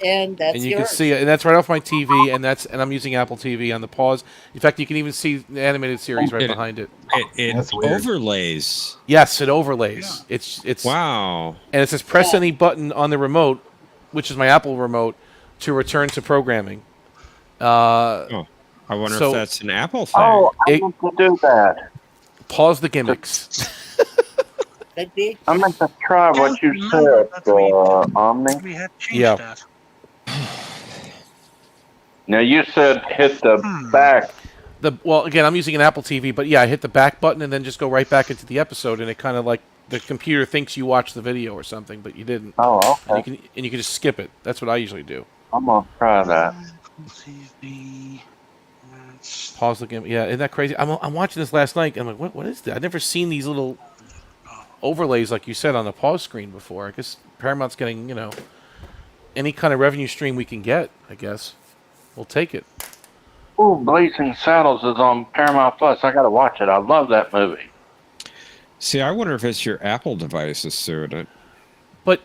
[SPEAKER 11] And that's
[SPEAKER 7] And you
[SPEAKER 11] yours.
[SPEAKER 7] can see it, and that's right off my TV, and I'm using Apple TV on the pause. In fact, you can even see the animated series right behind it.
[SPEAKER 1] It overlays.
[SPEAKER 7] Yes, it overlays. It's
[SPEAKER 1] wow.
[SPEAKER 7] And it says press any button on the remote, which is my Apple remote, to return to programming.
[SPEAKER 1] I wonder if that's an Apple thing.
[SPEAKER 19] Oh, I meant to do that.
[SPEAKER 7] Pause the gimmicks.
[SPEAKER 19] I meant to try what you said, Omni.
[SPEAKER 4] We had changed
[SPEAKER 7] Yeah.
[SPEAKER 4] that.
[SPEAKER 19] Now you said hit the back.
[SPEAKER 7] Well, again, I'm using an Apple TV, but yeah, I hit the back button and then just go right back into the episode, and it kind of like the computer thinks you watched the video or something, but you didn't.
[SPEAKER 19] Oh, okay.
[SPEAKER 7] And you can just skip it. That's what I usually do.
[SPEAKER 19] I'm gonna try that.
[SPEAKER 7] Pause the game. Yeah, isn't that crazy? I'm watching this last night. And I'm like, what is that? I've never seen these little overlays like you said on the pause screen before. I guess Paramount's getting any kind of revenue stream we can get. I guess we'll take it.
[SPEAKER 19] Ooh, Blazing Saddles is on Paramount Plus. I gotta watch it. I love that movie.
[SPEAKER 1] See, I wonder if it's your Apple device that's doing it.
[SPEAKER 7] But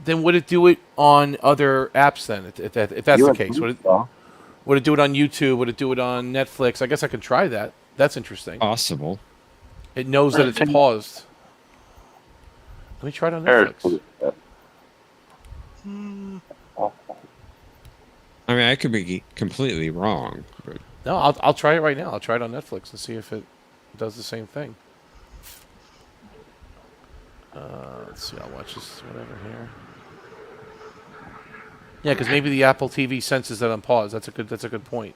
[SPEAKER 7] then would it do it on other apps then? If that's the case, would it do it on YouTube? Would it do it on Netflix? I guess I could try that. That's interesting.
[SPEAKER 1] Possible.
[SPEAKER 7] It knows that it's paused. Let me try it on Netflix.
[SPEAKER 1] I mean, I could be completely wrong. But
[SPEAKER 7] No, I'll try it right now. I'll try it on Netflix and see if it does the same thing. Let's see. I'll watch this whatever here. Yeah, because maybe the Apple TV senses that I'm paused. That's a good point.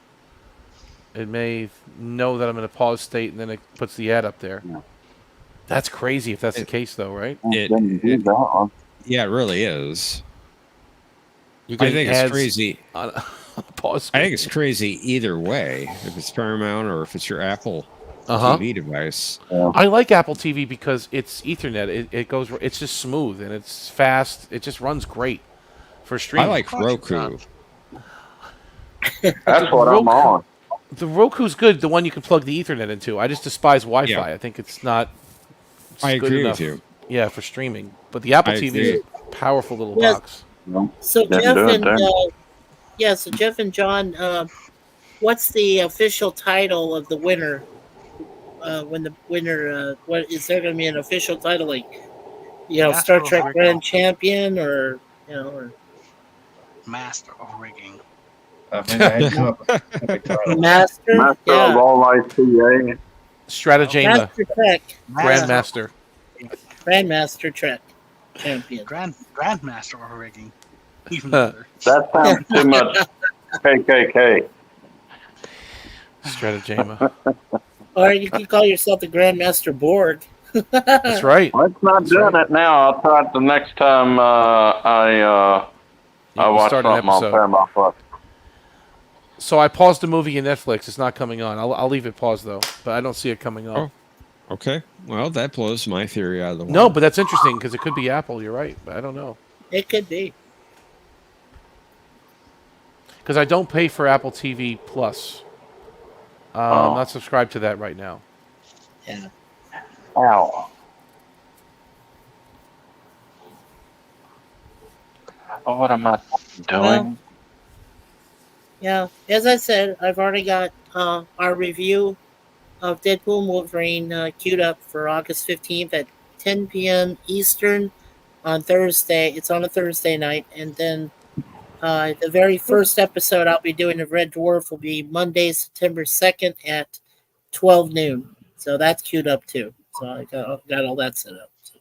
[SPEAKER 7] It may know that I'm in a pause state, and then it puts the ad up there.
[SPEAKER 19] Yeah.
[SPEAKER 7] That's crazy if that's the case, though, right?
[SPEAKER 1] yeah, it really is. I think it's crazy.
[SPEAKER 7] On pause.
[SPEAKER 1] I think it's crazy either way, if it's Paramount or if it's your Apple TV device.
[SPEAKER 7] I like Apple TV because it's Ethernet. It goes. It's just smooth and it's fast. It just runs great for streaming.
[SPEAKER 1] I like Roku.
[SPEAKER 19] That's what I'm on.
[SPEAKER 7] The Roku's good. The one you can plug the Ethernet into. I just despise Wi-Fi.
[SPEAKER 1] Yeah.
[SPEAKER 7] I think it's not.
[SPEAKER 1] I
[SPEAKER 7] good
[SPEAKER 1] agree
[SPEAKER 7] enough.
[SPEAKER 1] with you.
[SPEAKER 7] Yeah, for streaming. But the Apple TV is a powerful little box.
[SPEAKER 11] So Jeff and John, what's the official title of the winner? When the winner, what is there going to be an official title like? Star Trek Grand Champion or
[SPEAKER 4] Master of Rigging.
[SPEAKER 11] Master
[SPEAKER 19] of all IPA.
[SPEAKER 7] Stratagema.
[SPEAKER 11] Master Trek.
[SPEAKER 7] Grandmaster.
[SPEAKER 11] Grandmaster Trek Champion.
[SPEAKER 4] Grandmaster of Rigging. Even
[SPEAKER 19] better. That sounds too much KKK.
[SPEAKER 7] Stratagema.
[SPEAKER 11] Or you can call yourself the Grandmaster Borg.
[SPEAKER 7] That's right.
[SPEAKER 19] Let's not doing it now. I'll try it the next time I watch
[SPEAKER 7] start an
[SPEAKER 19] something on
[SPEAKER 7] episode.
[SPEAKER 19] Paramount Plus.
[SPEAKER 7] So I paused the movie in Netflix. It's not coming on. I'll leave it paused though, but I don't see it coming on.
[SPEAKER 1] Oh, okay. Well, that blows my theory out of the water.
[SPEAKER 7] No, but that's interesting because it could be Apple. You're right, but I don't know.
[SPEAKER 11] It could be.
[SPEAKER 7] Because I don't pay for Apple TV Plus. I'm not subscribed to that right now.
[SPEAKER 11] Yeah.
[SPEAKER 19] Ow. Oh, what am I doing?
[SPEAKER 11] Well, yeah, as I said, I've already got our review of Deadpool and Wolverine queued up for August 15th at 10 p.m. Eastern on Thursday. It's on a Thursday night. And then the very first episode I'll be doing of Red Dwarf will be Monday, September 2nd at 12 noon. So that's queued up too. So I got all that set up. So.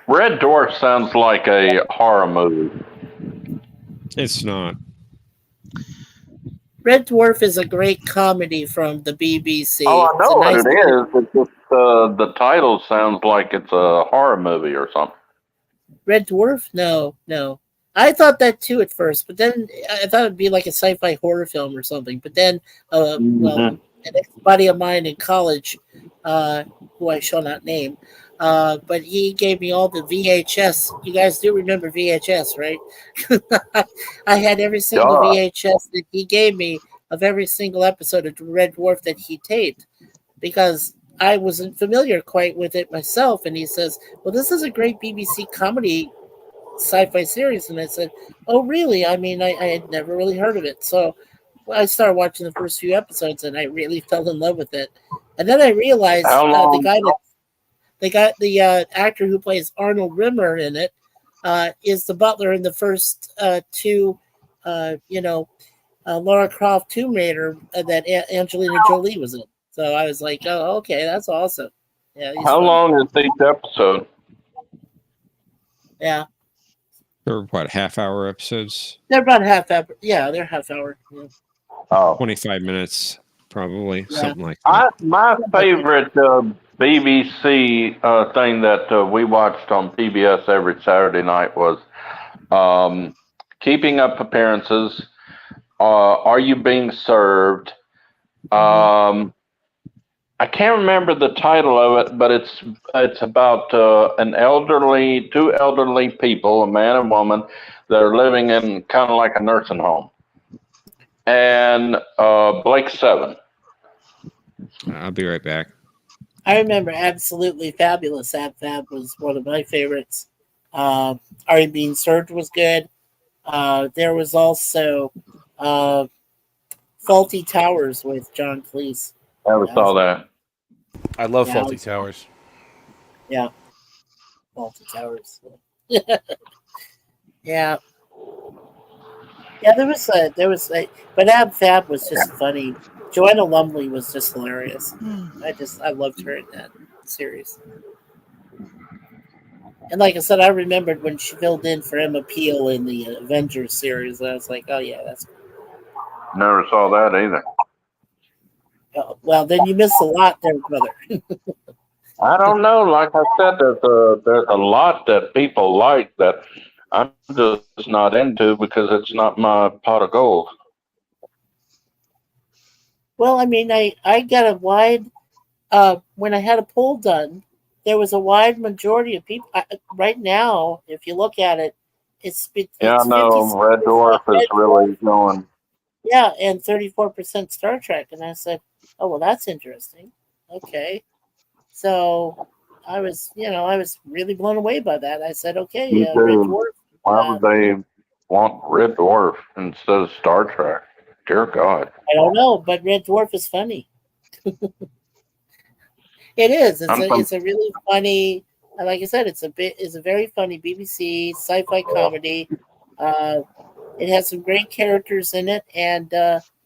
[SPEAKER 19] Red Dwarf sounds like a horror movie.
[SPEAKER 1] It's not.
[SPEAKER 11] Red Dwarf is a great comedy from the BBC.
[SPEAKER 19] Oh, I
[SPEAKER 11] It's a
[SPEAKER 19] know what
[SPEAKER 11] nice
[SPEAKER 19] it is. It's just the title sounds like it's a horror movie or something.
[SPEAKER 11] Red Dwarf? No. I thought that too at first, but then I thought it'd be like a sci-fi horror film or something. But then, an ex-buddy of mine in college, who I shall not name, but he gave me all the VHS. You guys do remember VHS, right? I had every single VHS that he gave me of every single episode of Red Dwarf that he taped, because I wasn't familiar quite with it myself. And he says, well, this is a great BBC comedy sci-fi series. And I said, oh, really? I mean, I had never really heard of it. So I started watching the first few episodes and I really fell in love with it. And then I realized the actor who plays Arnold Rimmer in it is the butler in the first two, Lara Croft Tomb Raider that Angelina Jolie was in. So I was like, oh, okay, that's awesome. Yeah.
[SPEAKER 19] How long is each episode?
[SPEAKER 11] Yeah.
[SPEAKER 1] They're what, half-hour episodes?
[SPEAKER 11] They're about half hour. Yeah, they're half hour. Yeah.
[SPEAKER 19] Oh.
[SPEAKER 1] 25 minutes, probably,
[SPEAKER 11] Yeah.
[SPEAKER 1] something like that.
[SPEAKER 19] My favorite BBC thing that we watched on PBS every Saturday night was Keeping Up Appearances, Are You Being Served? I can't remember the title of it, but it's about two elderly people, a man and woman, that are living in kind of like a nursing home. And Blake 7.
[SPEAKER 1] I'll be right back.
[SPEAKER 11] I remember Absolutely Fabulous. Fab was one of my favorites. Are You Being Served was good. There was also Faulty Towers with John Cleese.
[SPEAKER 19] Never saw that.
[SPEAKER 7] I love Faulty Towers.
[SPEAKER 11] Yeah. Faulty Towers. Yeah. Yeah, there was but Ab Fab was just funny. Joanna Lumley was just hilarious. I loved her in that series. And like I said, I remembered when she filled in for Emma Peel in the Avengers series. I was like, oh yeah, that's
[SPEAKER 19] Never saw that either.
[SPEAKER 11] well, then you missed a lot there, brother.
[SPEAKER 19] I don't know. Like I said, there's a lot that people like that I'm just not into because it's not my pot of gold.
[SPEAKER 11] Well, I mean, I got a wide when I had a poll done, there was a wide majority of people. Right now, if you look at it, it's
[SPEAKER 19] Yeah, I know. Red Dwarf is really going.
[SPEAKER 11] Yeah, and 34% Star Trek. And I said, oh, well, that's interesting. Okay. So I was really blown away by that. I said, okay,
[SPEAKER 19] Me
[SPEAKER 11] Red
[SPEAKER 19] too.
[SPEAKER 11] Dwarf.
[SPEAKER 19] Why would they want Red Dwarf instead of Star Trek? Dear God.
[SPEAKER 11] I don't know, but Red Dwarf is funny. It is. It's a really funny. Like I said, it's a very funny BBC sci-fi comedy. It has some great characters in it and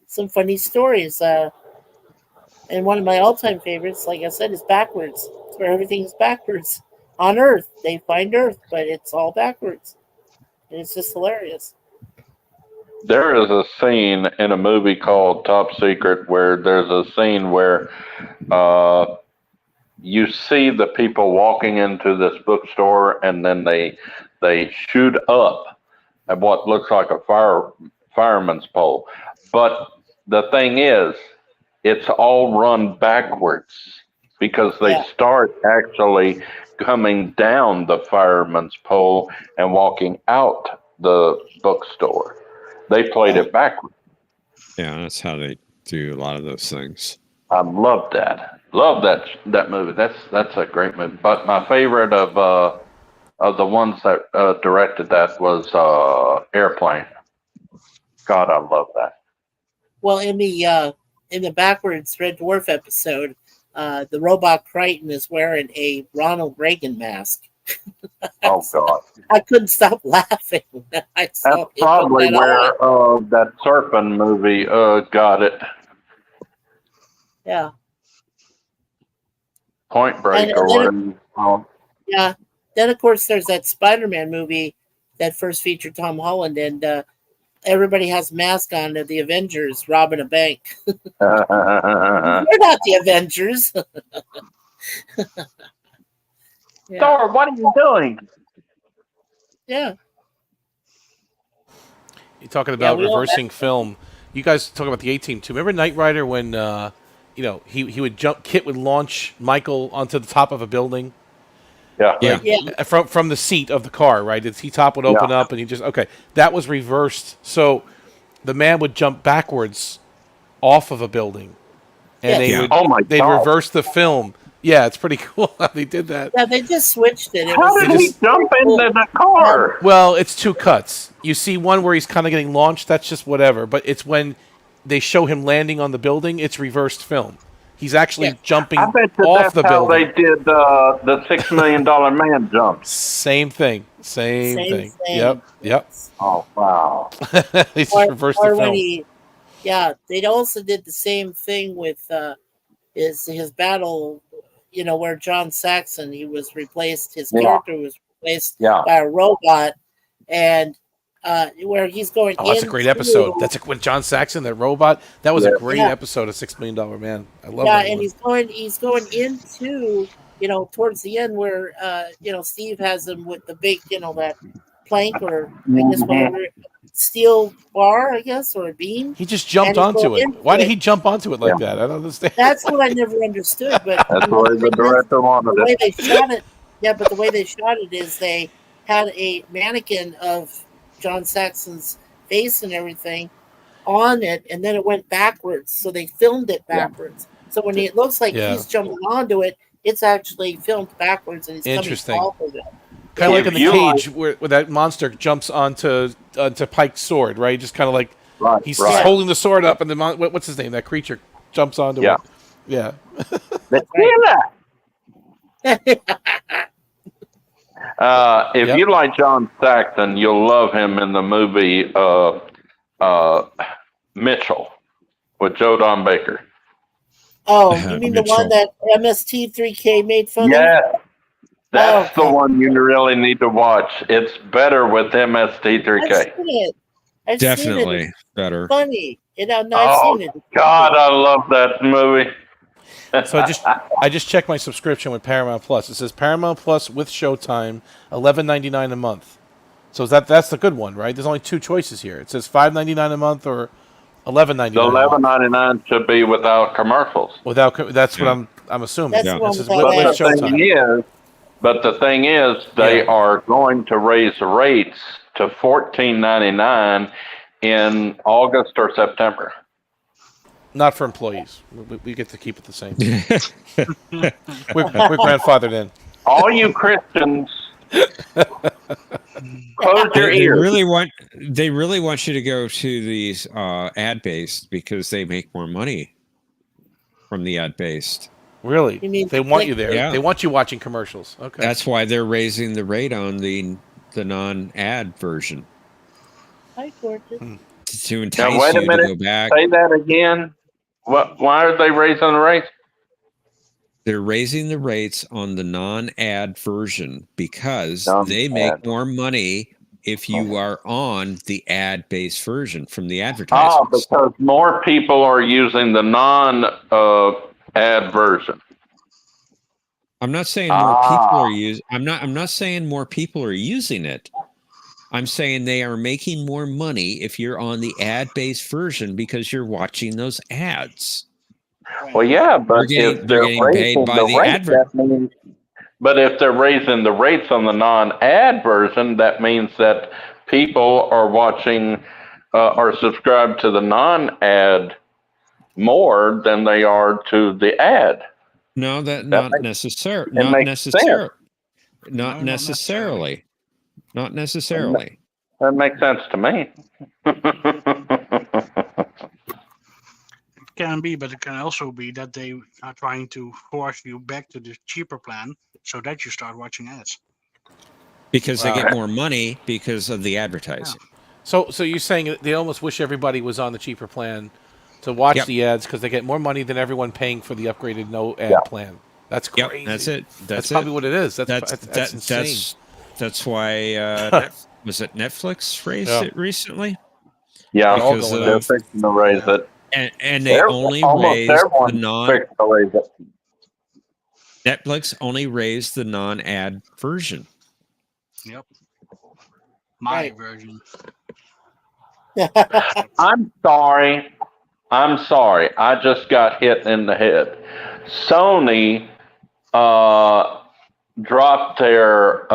[SPEAKER 11] some funny stories. And one of my all-time favorites, like I said, is Backwards. It's where everything's backwards on Earth. They find Earth, but it's all backwards, and it's just hilarious.
[SPEAKER 19] There is a scene in a movie called Top Secret where there's a scene where you see the people walking into this bookstore and then they shoot up at what looks like a fireman's pole. But the thing is, it's all run backwards because they start actually coming down the fireman's pole and walking out the bookstore. They played it backwards.
[SPEAKER 1] Yeah, that's how they do a lot of those things.
[SPEAKER 19] I love that. Love that movie. That's a great movie. But my favorite of the ones that directed that was Airplane. God, I love that.
[SPEAKER 11] Well, in the Backwards Red Dwarf episode, the robot Crichton is wearing a Ronald Reagan mask.
[SPEAKER 19] Oh God!
[SPEAKER 11] I couldn't stop laughing.
[SPEAKER 19] That's probably where that surfing movie got it.
[SPEAKER 11] Yeah.
[SPEAKER 19] Point Break or whatever.
[SPEAKER 11] Yeah. then of course there's that Spider-Man movie that first featured Tom Holland, and everybody has masks on of the Avengers robbing a bank. You're not the Avengers.
[SPEAKER 19] Thor, what are you doing?
[SPEAKER 11] Yeah.
[SPEAKER 7] You're talking about
[SPEAKER 11] we all
[SPEAKER 7] reversing film. You guys talk about the A-Team too. Remember Knight Rider when he would jump? Kit would launch Michael onto the top of a building.
[SPEAKER 19] Yeah.
[SPEAKER 7] From the seat of the car, right? The T-top would open up, and he just that was reversed. So the man would jump backwards off of a building, and they'd reverse the film. Yeah, it's pretty cool how they did that.
[SPEAKER 11] Yeah, they just switched it.
[SPEAKER 19] How did he jump into the car?
[SPEAKER 7] Well, it's two cuts. You see one where he's kind of getting launched. That's just whatever. But it's when they show him landing on the building. It's reversed film. He's actually jumping
[SPEAKER 19] I bet
[SPEAKER 7] off the building.
[SPEAKER 19] They did the $6 million man jump.
[SPEAKER 7] Same thing. Same thing. Yep.
[SPEAKER 19] Oh wow!
[SPEAKER 7] They just reversed the film.
[SPEAKER 11] They also did the same thing with his battle. Where John Saxon, he was replaced. His character was replaced by a robot, and where he's going.
[SPEAKER 7] Oh, that's a great episode. With John Saxon, that robot. That was a great episode of $6 Million Man. I love that.
[SPEAKER 11] Yeah, and he's going into towards the end where Steve has him with the big that plank or I guess whatever steel bar, I guess, or a beam.
[SPEAKER 7] He just jumped onto it. Why did he jump onto it like that? I don't understand.
[SPEAKER 11] That's what I never understood. But
[SPEAKER 19] that's why the director wanted
[SPEAKER 11] the way they shot it. Yeah, but the way they shot it is they had a mannequin of John Saxon's face and everything on it, and then it went backwards. So they filmed it backwards. So when it looks like he's jumping onto it, it's actually filmed backwards, and he's coming off of it.
[SPEAKER 7] Kind of like in the cage where that monster jumps onto Pike's sword, right? Just kind of like he's holding the sword up, and the what's his name? That creature jumps onto it. Yeah.
[SPEAKER 19] If you like John Saxon, you'll love him in the movie Mitchell with Joe Don Baker.
[SPEAKER 11] Oh, you mean the one that MST3K made fun of?
[SPEAKER 19] Yeah. That's the one you really need to watch. It's better with MST3K.
[SPEAKER 11] I've seen it.
[SPEAKER 1] Definitely better.
[SPEAKER 11] Funny. I've seen it.
[SPEAKER 19] God, I love that movie.
[SPEAKER 7] So I just checked my subscription with Paramount Plus. It says Paramount Plus with Showtime, $11.99 a month. So that's the good one, right? There's only two choices here. It says $5.99 a month or $11.99.
[SPEAKER 19] The $11.99 should be without commercials.
[SPEAKER 7] That's what I'm assuming.
[SPEAKER 11] That's
[SPEAKER 7] this is
[SPEAKER 11] with
[SPEAKER 7] Showtime.
[SPEAKER 19] But the thing is, they are going to raise the rates to $14.99 in August or September.
[SPEAKER 7] Not for employees. We get to keep it the same. we're grandfathered in.
[SPEAKER 19] All you Christians, close your ears.
[SPEAKER 1] They really want you to go to these ad-based because they make more money from the ad-based.
[SPEAKER 7] Really? They want you there.
[SPEAKER 1] Yeah.
[SPEAKER 7] They want you watching commercials. Okay.
[SPEAKER 1] That's why they're raising the rate on the non-ad version.
[SPEAKER 11] Hi, Gordon.
[SPEAKER 1] To entice
[SPEAKER 19] wait a
[SPEAKER 1] you
[SPEAKER 19] minute.
[SPEAKER 1] to go back.
[SPEAKER 19] Say that again. Why are they raising the rates?
[SPEAKER 1] They're raising the rates on the non-ad version because they make more money if you are on the ad-based version from the advertisements.
[SPEAKER 19] Because more people are using the non-ad version.
[SPEAKER 1] I'm not saying more people are using. I'm not saying more people are using it. I'm saying they are making more money if you're on the ad-based version because you're watching those ads.
[SPEAKER 19] Well, yeah, but if they're raising the rates, that means. But if they're raising the rates on the non-ad version, that means that people are watching or subscribed to the non-ad more than they are to the ad.
[SPEAKER 1] No, not necessarily. Not necessarily. Not necessarily.
[SPEAKER 19] That makes sense to me.
[SPEAKER 4] It can be, but it can also be that they are trying to force you back to the cheaper plan so that you start watching ads.
[SPEAKER 1] Because they get more money because of the advertising.
[SPEAKER 7] So you're saying they almost wish everybody was on the cheaper plan to watch the ads because they get more money than everyone paying for the upgraded no ad plan. That's crazy.
[SPEAKER 1] That's it.
[SPEAKER 7] That's probably what it is. That's insane.
[SPEAKER 1] That's why was it Netflix raised it recently?
[SPEAKER 19] Yeah,
[SPEAKER 1] because
[SPEAKER 19] they're fixing to raise it.
[SPEAKER 1] And they only
[SPEAKER 19] almost
[SPEAKER 1] raised the
[SPEAKER 19] everyone's fixing to raise it.
[SPEAKER 1] Netflix only raised the non-ad version.
[SPEAKER 4] Yep. My version.
[SPEAKER 19] I'm sorry. I just got hit in the head. Sony dropped their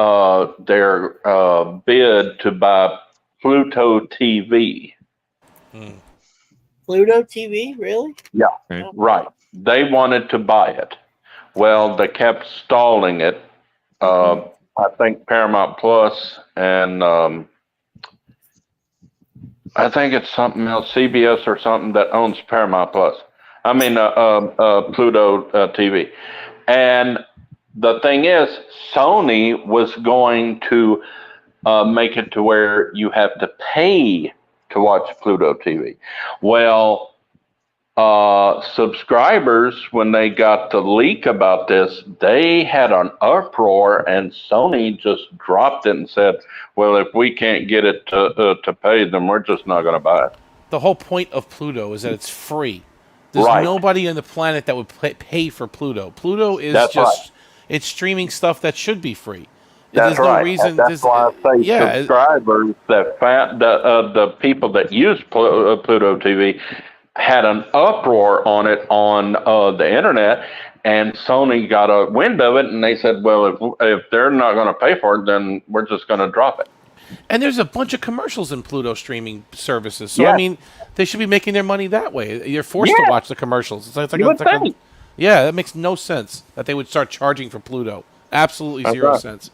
[SPEAKER 19] bid to buy Pluto TV.
[SPEAKER 11] Pluto TV, really?
[SPEAKER 19] Yeah, right. They wanted to buy it. Well, they kept stalling it. I think Paramount Plus and I think it's something else, CBS or something that owns Paramount Plus. I mean, Pluto TV. And the thing is, Sony was going to make it to where you have to pay to watch Pluto TV. Well, subscribers, when they got the leak about this, they had an uproar, and Sony just dropped it and said, well, if we can't get it to pay, then we're just not going to buy it.
[SPEAKER 7] The whole point of Pluto is that it's free. There's nobody on the planet that would pay for Pluto. Pluto is it's streaming stuff that should be free.
[SPEAKER 19] That's
[SPEAKER 7] there's
[SPEAKER 19] right.
[SPEAKER 7] No reason,
[SPEAKER 19] that's why I say subscribers, the people that use Pluto TV had an uproar on it on the internet, and Sony got a wind of it, and they said, well, if they're not going to pay for it, then we're just going to drop it.
[SPEAKER 7] And there's a bunch of commercials in Pluto streaming services. So, I mean, they should be making their money that way. You're forced to watch the commercials. Yeah, that makes no sense that they would start charging for Pluto. Absolutely zero sense.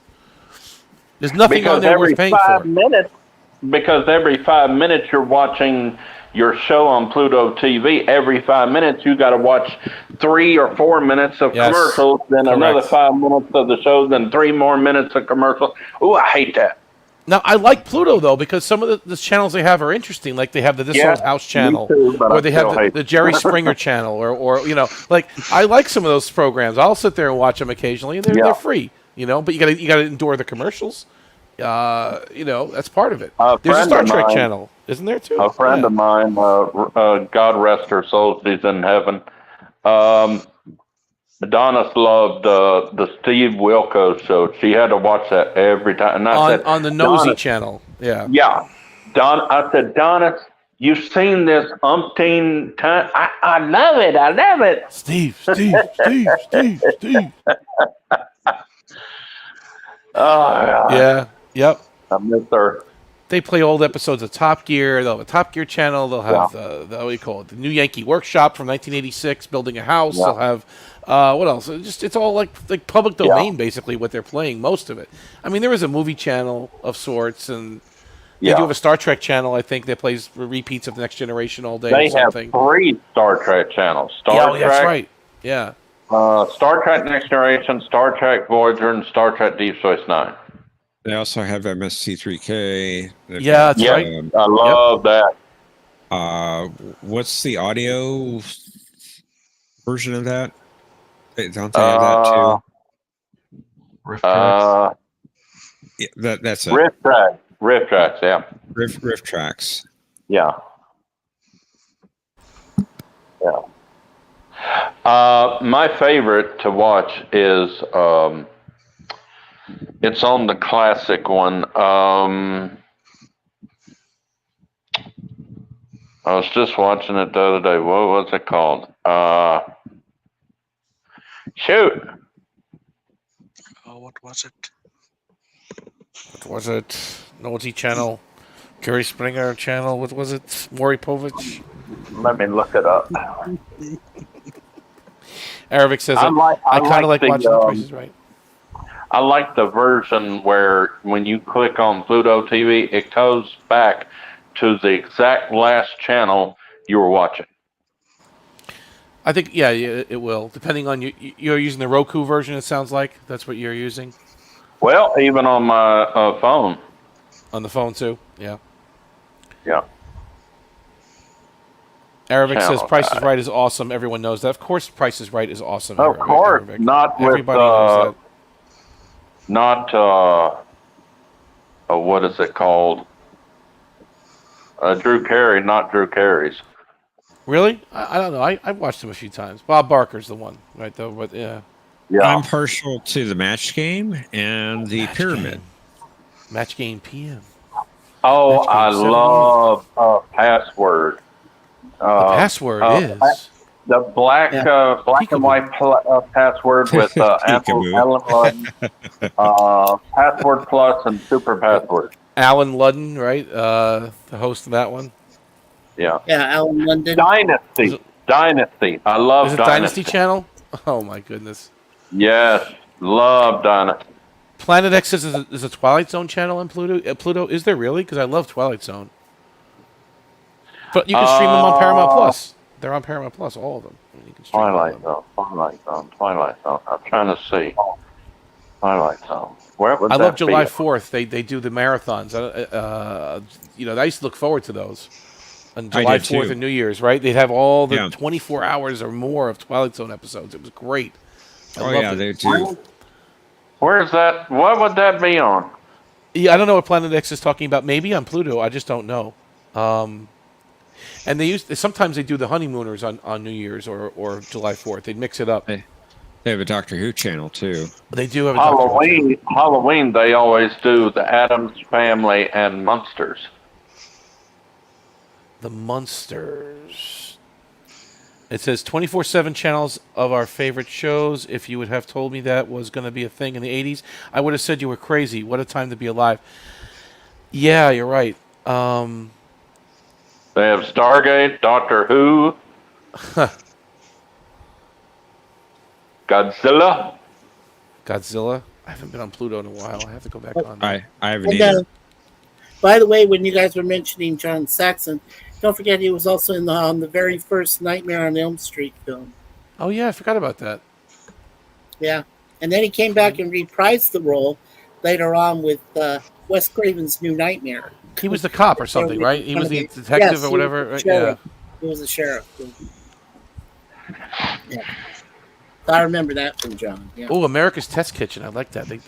[SPEAKER 7] There's nothing on there worth paying for.
[SPEAKER 19] Because every 5 minutes you're watching your show on Pluto TV. Every 5 minutes you got to watch 3 or 4 minutes of commercials, then another 5 minutes of the show, then 3 more minutes of commercials. Oh, I hate that.
[SPEAKER 7] Now, I like Pluto, though, because some of the channels they have are interesting. Like, they have the This Old House channel, or they have the Jerry Springer channel, or you know, like, I like some of those programs. I'll sit there and watch them occasionally, and they're free, you know, but you gotta endure the commercials. You know, that's part of it. There's a Star Trek channel, isn't there, too?
[SPEAKER 19] A friend of mine, God rest her soul, she's in heaven, Adonis loved the Steve Wilkos show. She had to watch that every time. And I said,
[SPEAKER 7] on the Nosy channel. Yeah.
[SPEAKER 19] Yeah. I said, Adonis, you've seen this umpteen time. I love it. I love it.
[SPEAKER 7] Steve.
[SPEAKER 19] Oh,
[SPEAKER 7] yeah. Yep.
[SPEAKER 19] I miss her.
[SPEAKER 7] They play old episodes of Top Gear. They'll have a Top Gear channel. They'll have the what do you call it? The New Yankee Workshop from 1986, building a house. They'll have what else? It's all like public domain, basically, what they're playing, most of it. I mean, there is a movie channel of sorts, and they do have a Star Trek channel, I think, that plays repeats of the Next Generation all day.
[SPEAKER 19] They
[SPEAKER 7] or something.
[SPEAKER 19] have 3 Star Trek channels. Star Trek,
[SPEAKER 7] that's right. Yeah.
[SPEAKER 19] Star Trek Next Generation, Star Trek Voyager, and Star Trek Deep Space Nine.
[SPEAKER 1] They also have MST3K.
[SPEAKER 7] Yeah, that's right.
[SPEAKER 19] I love that.
[SPEAKER 1] What's the audio version of that? Don't they have that too?
[SPEAKER 2] Riff tracks.
[SPEAKER 1] Yeah, that's it.
[SPEAKER 19] Riff tracks, yeah.
[SPEAKER 1] Riff tracks.
[SPEAKER 19] Yeah. My favorite to watch is it's on the classic one. I was just watching it the other day. What was it called? Shoot.
[SPEAKER 4] Oh, what was it?
[SPEAKER 7] What was it? Nosy channel. Jerry Springer channel. What was it? Maury Povich.
[SPEAKER 19] Let me look it up.
[SPEAKER 7] Arabic says, I kind of like watching The Price is Right.
[SPEAKER 19] I like the version where when you click on Pluto TV, it goes back to the exact last channel you were watching.
[SPEAKER 7] I think, yeah, it will. Depending on you're using the Roku version, it sounds like. That's what you're using.
[SPEAKER 19] Well, even on my phone.
[SPEAKER 7] On the phone, too? Yeah.
[SPEAKER 19] Yeah.
[SPEAKER 7] Arabic says
[SPEAKER 19] channel
[SPEAKER 7] Price
[SPEAKER 19] guy.
[SPEAKER 7] is Right is awesome. Everyone knows that. Of course, Price is Right is awesome.
[SPEAKER 19] Of course,
[SPEAKER 7] Arabic.
[SPEAKER 19] not with
[SPEAKER 7] Everybody knows that.
[SPEAKER 19] not what is it called? Drew Carey, not Drew Carey's.
[SPEAKER 7] Really? I don't know. I've watched him a few times. Bob Barker's the one, right? Though, but yeah.
[SPEAKER 1] I'm partial to the Match Game and the Pyramid.
[SPEAKER 7] Match Game PM.
[SPEAKER 19] Oh,
[SPEAKER 7] Match Game
[SPEAKER 19] I
[SPEAKER 7] 78.
[SPEAKER 19] love Password.
[SPEAKER 7] The Password is
[SPEAKER 19] the black and white Password with Alan Ludden, Password Plus, and Super Password.
[SPEAKER 7] Alan Ludden, right? The host of that one.
[SPEAKER 19] Yeah.
[SPEAKER 11] Yeah, Alan London.
[SPEAKER 19] Dynasty. I love
[SPEAKER 7] Is it
[SPEAKER 19] Dynasty.
[SPEAKER 7] Dynasty Channel? Oh my goodness.
[SPEAKER 19] Yes, love Dynasty.
[SPEAKER 7] Planet X is a Twilight Zone channel on Pluto. Pluto, is there really? Because I love Twilight Zone. But you can stream them on Paramount Plus. They're on Paramount Plus, all of them. You can stream
[SPEAKER 19] Twilight Zone. I'm trying to see. Twilight Zone. Where would
[SPEAKER 7] I
[SPEAKER 19] that
[SPEAKER 7] love July
[SPEAKER 19] be?
[SPEAKER 7] 4th. They do the marathons. I used to look forward to those. On
[SPEAKER 1] I
[SPEAKER 7] July
[SPEAKER 1] did
[SPEAKER 7] 4th
[SPEAKER 1] too.
[SPEAKER 7] and New Year's, right? They'd have all the
[SPEAKER 1] Yeah.
[SPEAKER 7] 24 hours or more of Twilight Zone episodes. It was great. I
[SPEAKER 1] Oh
[SPEAKER 7] loved
[SPEAKER 1] yeah,
[SPEAKER 7] it.
[SPEAKER 1] they do.
[SPEAKER 19] Where's that? What would that be on?
[SPEAKER 7] Yeah, I don't know what Planet X is talking about. Maybe on Pluto. I just don't know. And sometimes they do the honeymooners on New Year's or July 4th. They'd mix it up.
[SPEAKER 1] They have a Doctor Who channel too.
[SPEAKER 7] They do have a Doctor Who channel.
[SPEAKER 19] Halloween, they always do the Addams Family and Munsters.
[SPEAKER 7] The Munsters. It says 24/7 channels of our favorite shows. If you would have told me that was going to be a thing in the 80s, I would have said you were crazy. What a time to be alive. Yeah, you're right.
[SPEAKER 19] They have Stargate, Doctor Who, Godzilla.
[SPEAKER 7] Godzilla. I haven't been on Pluto in a while. I have to go back on there.
[SPEAKER 1] I haven't
[SPEAKER 11] And,
[SPEAKER 1] either.
[SPEAKER 11] by the way, when you guys were mentioning John Saxon, don't forget he was also on the very first Nightmare on Elm Street film.
[SPEAKER 7] Oh, yeah, I forgot about that.
[SPEAKER 11] Yeah. And then he came back and reprised the role later on with Wes Craven's New Nightmare.
[SPEAKER 7] He was the cop or something, right? He was the detective
[SPEAKER 11] Yes,
[SPEAKER 7] or whatever.
[SPEAKER 11] He
[SPEAKER 7] Right?
[SPEAKER 11] was,
[SPEAKER 7] Yeah.
[SPEAKER 11] he was the sheriff. Yeah. I remember that from John. Yeah.
[SPEAKER 7] Oh, America's Test Kitchen. I like that. They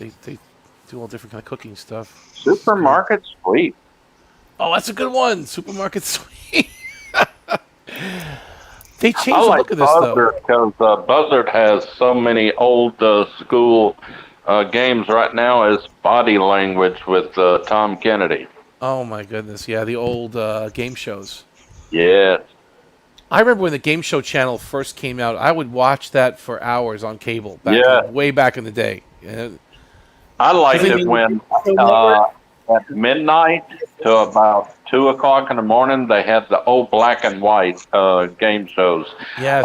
[SPEAKER 7] do all different kind of cooking stuff.
[SPEAKER 19] Supermarket Sweep.
[SPEAKER 7] Oh, that's a good one. Supermarket Sweep. They changed
[SPEAKER 19] I
[SPEAKER 7] the
[SPEAKER 19] like
[SPEAKER 7] look of this, though.
[SPEAKER 19] Buzzard because Buzzard has so many old school games right now as Body Language with Tom Kennedy.
[SPEAKER 7] Oh, my goodness. Yeah, the old game shows.
[SPEAKER 19] Yes.
[SPEAKER 7] I remember when the Game Show Channel first came out, I would watch that for hours on cable. Way back in the day.
[SPEAKER 19] I liked it when at midnight to about 2 o'clock in the morning, they had the old black and white game shows.
[SPEAKER 7] Yes.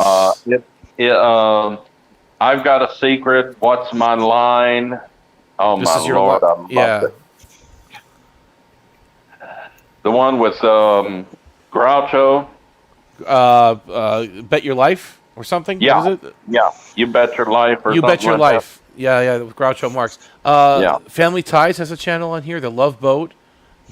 [SPEAKER 19] I've Got a Secret, What's My Line? Oh,
[SPEAKER 7] This
[SPEAKER 19] my
[SPEAKER 7] is your
[SPEAKER 19] Lord. I loved
[SPEAKER 7] yeah.
[SPEAKER 19] it. The one with Groucho.
[SPEAKER 7] Bet Your Life or something?
[SPEAKER 19] Yeah.
[SPEAKER 7] What is it?
[SPEAKER 19] Yeah. You Bet Your Life or
[SPEAKER 7] You
[SPEAKER 19] something
[SPEAKER 7] Bet Your
[SPEAKER 19] like
[SPEAKER 7] Life. Yeah, with Groucho Marx. Family Ties has a channel on here. The Love Boat.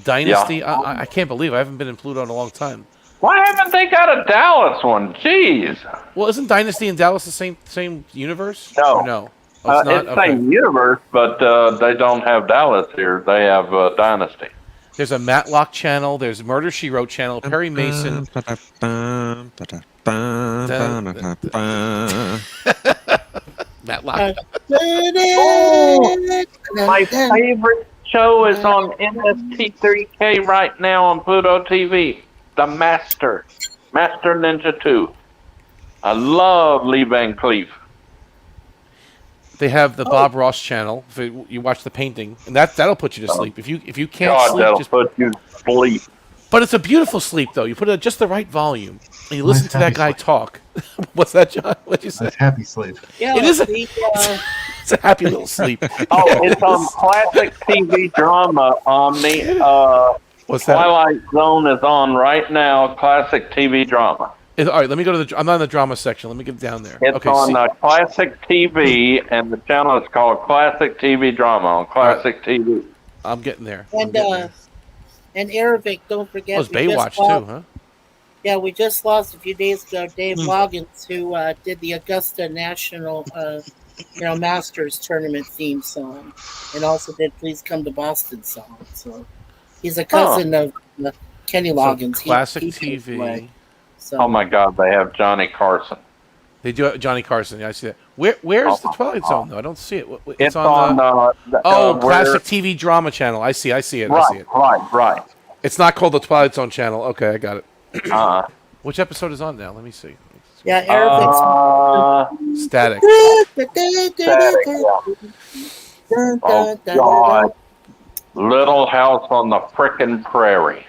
[SPEAKER 7] Dynasty.
[SPEAKER 19] Yeah.
[SPEAKER 7] I can't believe I haven't been in Pluto in a long time.
[SPEAKER 19] Why haven't they got a Dallas one? Jeez.
[SPEAKER 7] Well, isn't Dynasty and Dallas the same universe?
[SPEAKER 19] No.
[SPEAKER 7] Or no? Oh, it's not?
[SPEAKER 19] It's the same universe, but they don't have Dallas here. They have Dynasty.
[SPEAKER 7] There's a Matlock channel. There's Murder, She Wrote channel. Perry Mason. Matlock.
[SPEAKER 19] Oh, my favorite show is on MST3K right now on Pluto TV. The Master Ninja 2. I love Lee Van Cleef.
[SPEAKER 7] They have the Bob Ross channel. If you watch the painting, and that'll put you to sleep. If you can't
[SPEAKER 19] God,
[SPEAKER 7] sleep,
[SPEAKER 19] that'll
[SPEAKER 7] just
[SPEAKER 19] put you to sleep.
[SPEAKER 7] But it's a beautiful sleep, though. You put it at just the right volume, and you listen to that guy talk. What's that, John? What'd you say?
[SPEAKER 2] That's happy sleep.
[SPEAKER 11] Yeah,
[SPEAKER 7] It is. It's a happy little sleep.
[SPEAKER 19] Oh, it's on classic TV drama on the
[SPEAKER 7] What's that?
[SPEAKER 19] Twilight Zone is on right now. Classic TV drama.
[SPEAKER 7] All right, let me go to the. I'm not in the drama section. Let me get down there.
[SPEAKER 19] It's on Classic TV, and the channel is called Classic TV Drama on Classic TV.
[SPEAKER 7] I'm getting there.
[SPEAKER 11] And Arabic, don't forget.
[SPEAKER 7] Oh, it's
[SPEAKER 11] we just
[SPEAKER 7] Baywatch
[SPEAKER 11] bought-
[SPEAKER 7] too, huh?
[SPEAKER 11] Yeah, we just lost a few days ago Dave Loggins, who did the Augusta National, Masters tournament theme song, and also did "Please Come to Boston" song. So he's a cousin of Kenny
[SPEAKER 7] So
[SPEAKER 11] Loggins.
[SPEAKER 7] classic
[SPEAKER 11] He passed away.
[SPEAKER 7] TV.
[SPEAKER 11] So
[SPEAKER 19] Oh my God, they have Johnny Carson.
[SPEAKER 7] They do have Johnny Carson. Yeah, I see that. Where's the Twilight Zone though? I don't see it.
[SPEAKER 19] It's on
[SPEAKER 7] Classic TV Drama Channel. I see it.
[SPEAKER 19] Right,
[SPEAKER 7] I see it.
[SPEAKER 19] right.
[SPEAKER 7] It's not called the Twilight Zone Channel. Okay, I got it. Which episode is on now? Let me see.
[SPEAKER 11] yeah, Eric.
[SPEAKER 7] Static.
[SPEAKER 19] Oh God, Little House on the Frickin' Prairie.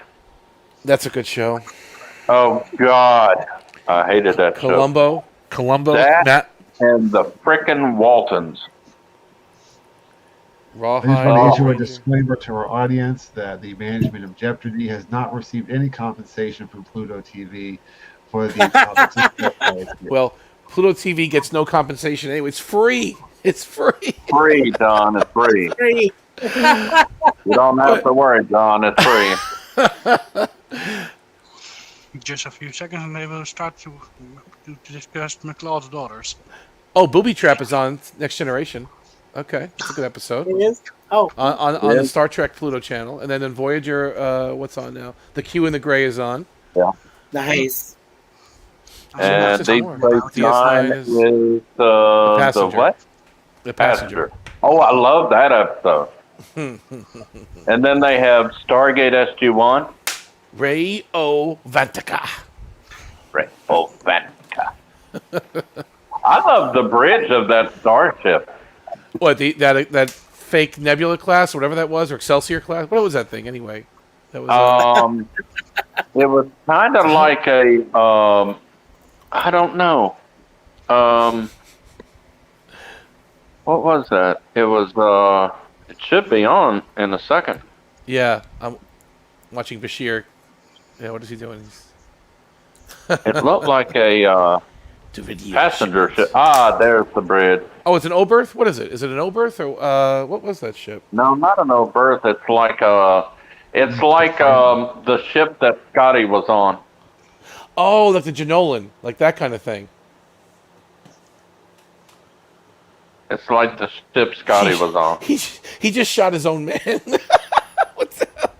[SPEAKER 7] That's a good show.
[SPEAKER 19] Oh God, I hated that
[SPEAKER 7] Columbo.
[SPEAKER 19] That
[SPEAKER 7] Matt.
[SPEAKER 19] and the frickin' Waltons.
[SPEAKER 2] I just want to issue a disclaimer to our audience that the management of Jeopardy has not received any compensation from Pluto TV for the topics.
[SPEAKER 7] Well, Pluto TV gets no compensation anyway. It's free. It's free.
[SPEAKER 19] Free, Don. It's free.
[SPEAKER 11] Free.
[SPEAKER 19] You don't have to worry, Don. It's free.
[SPEAKER 4] Just a few seconds and they will start to discuss McLeod's daughters.
[SPEAKER 7] Oh, Booby Trap is on Next Generation. Okay, that's a good episode.
[SPEAKER 11] It is? Oh.
[SPEAKER 7] On the Star Trek Pluto channel. And then in Voyager, what's on now? The Q and the Gray is on.
[SPEAKER 19] Yeah.
[SPEAKER 11] Nice.
[SPEAKER 19] And Deep Space Nine is
[SPEAKER 7] The Passenger.
[SPEAKER 19] the what?
[SPEAKER 7] The Passenger.
[SPEAKER 19] Oh, I love that episode. And then they have Stargate SG-1.
[SPEAKER 7] Ray O. Vantika.
[SPEAKER 19] Ray O. Vantika. I love the bridge of that starship.
[SPEAKER 7] What, that fake Nebula class, or whatever that was, or Excelsior class? What was that thing anyway? That was
[SPEAKER 19] It was kind of like a I don't know. What was that? It was it should be on in a second.
[SPEAKER 7] Yeah, I'm watching Bashir. Yeah, what is he doing?
[SPEAKER 19] It looked like a passenger ship. Ah, there's the bridge.
[SPEAKER 7] Oh, it's an Oberth? What is it? Is it an Oberth, or what was that ship?
[SPEAKER 19] No, not an Oberth. It's like the ship that Scotty was on.
[SPEAKER 7] Oh, like the Janolan, like that kind of thing.
[SPEAKER 19] It's like the ship Scotty was on.
[SPEAKER 7] He just shot his own man. What the hell?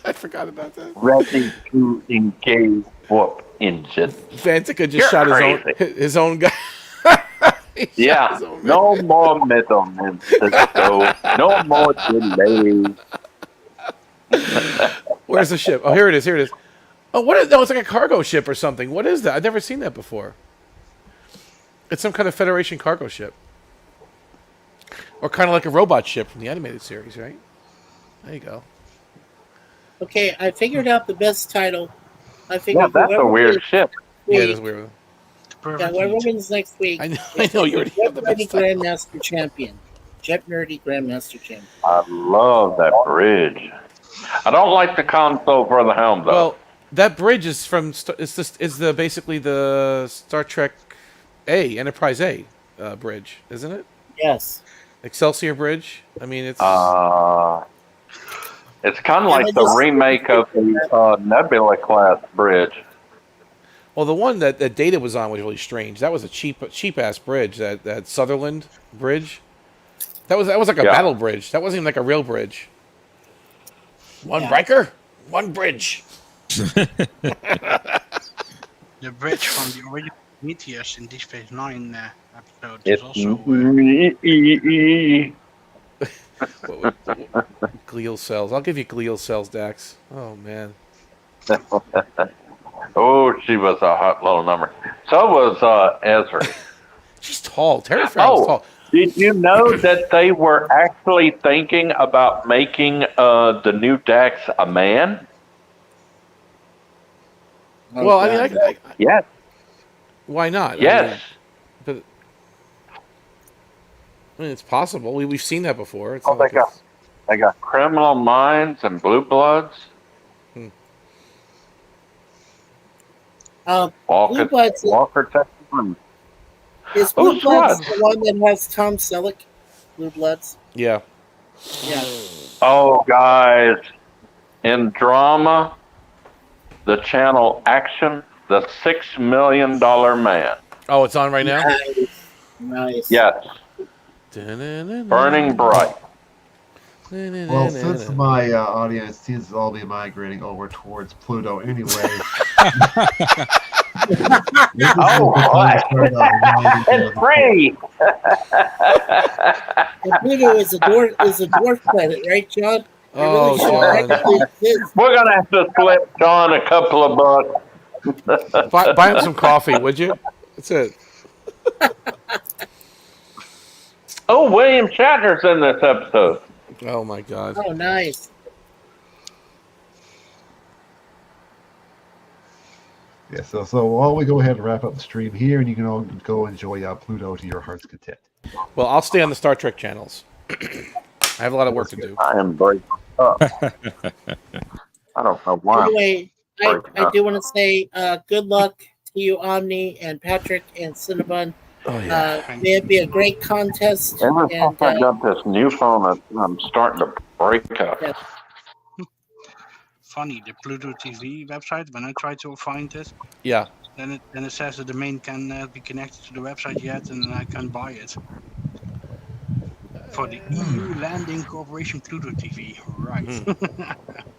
[SPEAKER 7] I forgot about that.
[SPEAKER 19] Ready to engage warp engine.
[SPEAKER 7] Vantika just shot his own guy.
[SPEAKER 19] Yeah, no more middlemen, Cisco. No more delays.
[SPEAKER 7] Where's the ship? Oh, here it is. Oh, what is? No, it's like a cargo ship or something. What is that? I've never seen that before. It's some kind of Federation cargo ship, or kind of like a robot ship from the animated series, right? There you go.
[SPEAKER 11] Okay, I figured out the best title.
[SPEAKER 19] That's a weird ship.
[SPEAKER 7] Yeah, it is weird.
[SPEAKER 11] Yeah, whoever wins next week.
[SPEAKER 7] I know you already have the best title.
[SPEAKER 11] Grandmaster Champion. Jeopnerdy Grandmaster Champion.
[SPEAKER 19] I love that bridge. I don't like the console for the helm though.
[SPEAKER 7] Well, that bridge is from basically the Star Trek Enterprise A bridge, isn't it?
[SPEAKER 11] Yes.
[SPEAKER 7] Excelsior Bridge. I mean, it's
[SPEAKER 19] kind of like the remake of the Nebula class bridge.
[SPEAKER 7] Well, the one that Data was on was really strange. That was a cheap ass bridge. That Sutherland Bridge. That was like a battle bridge. That wasn't even like a real bridge. One breaker, one bridge.
[SPEAKER 4] The bridge from the original Prometheus in Deep Space Nine episode is also.
[SPEAKER 7] Glial cells. I'll give you glial cells, Dax. Oh man.
[SPEAKER 19] Oh, she was a hot little number. So was Ezra.
[SPEAKER 7] She's tall. Terry Farrell's tall.
[SPEAKER 19] Did you know that they were actually thinking about making the new Dax a man?
[SPEAKER 7] Well, I mean,
[SPEAKER 19] yes.
[SPEAKER 7] Why not?
[SPEAKER 19] Yes.
[SPEAKER 7] I mean, it's possible. We've seen that before. It's
[SPEAKER 19] they got Criminal Minds and Blue Bloods.
[SPEAKER 11] Blue Bloods.
[SPEAKER 19] Walker Texas.
[SPEAKER 11] Is Blue Bloods the one that has Tom Selleck? Blue Bloods.
[SPEAKER 7] Yeah.
[SPEAKER 11] Yeah.
[SPEAKER 19] Oh, guys, in drama, the channel Action, the $6 Million Man.
[SPEAKER 7] Oh, it's on right now?
[SPEAKER 11] Nice.
[SPEAKER 19] Yes. Burning bright.
[SPEAKER 2] Well, since my audience seems to all be migrating over towards Pluto anyway.
[SPEAKER 19] Oh, it's free.
[SPEAKER 11] Pluto is a dwarf planet, right, John?
[SPEAKER 7] Oh,
[SPEAKER 19] We're gonna have to flip John a couple of bucks.
[SPEAKER 7] Buy him some coffee, would you? That's it.
[SPEAKER 19] Oh, William Shatner's in this episode.
[SPEAKER 7] Oh my God.
[SPEAKER 11] Oh, nice.
[SPEAKER 2] Yeah, so while we go ahead and wrap up the stream here, and you can all go enjoy Pluto to your heart's content.
[SPEAKER 7] Well, I'll stay on the Star Trek channels. I have a lot of work to do.
[SPEAKER 19] I am breaking up. I don't know why.
[SPEAKER 11] Anyway, I do want to say good luck to you, Omni and Patrick and Cinnabon.
[SPEAKER 7] Oh yeah.
[SPEAKER 11] May it be a great contest.
[SPEAKER 19] Ever
[SPEAKER 11] And
[SPEAKER 19] since I got this new phone, I'm starting to break up.
[SPEAKER 11] yes.
[SPEAKER 4] Funny, the Pluto TV website, when I try to find it,
[SPEAKER 7] Yeah.
[SPEAKER 4] then it says the domain cannot be connected to the website yet, and then I can't buy it. For the EU Landing Corporation Pluto TV, right.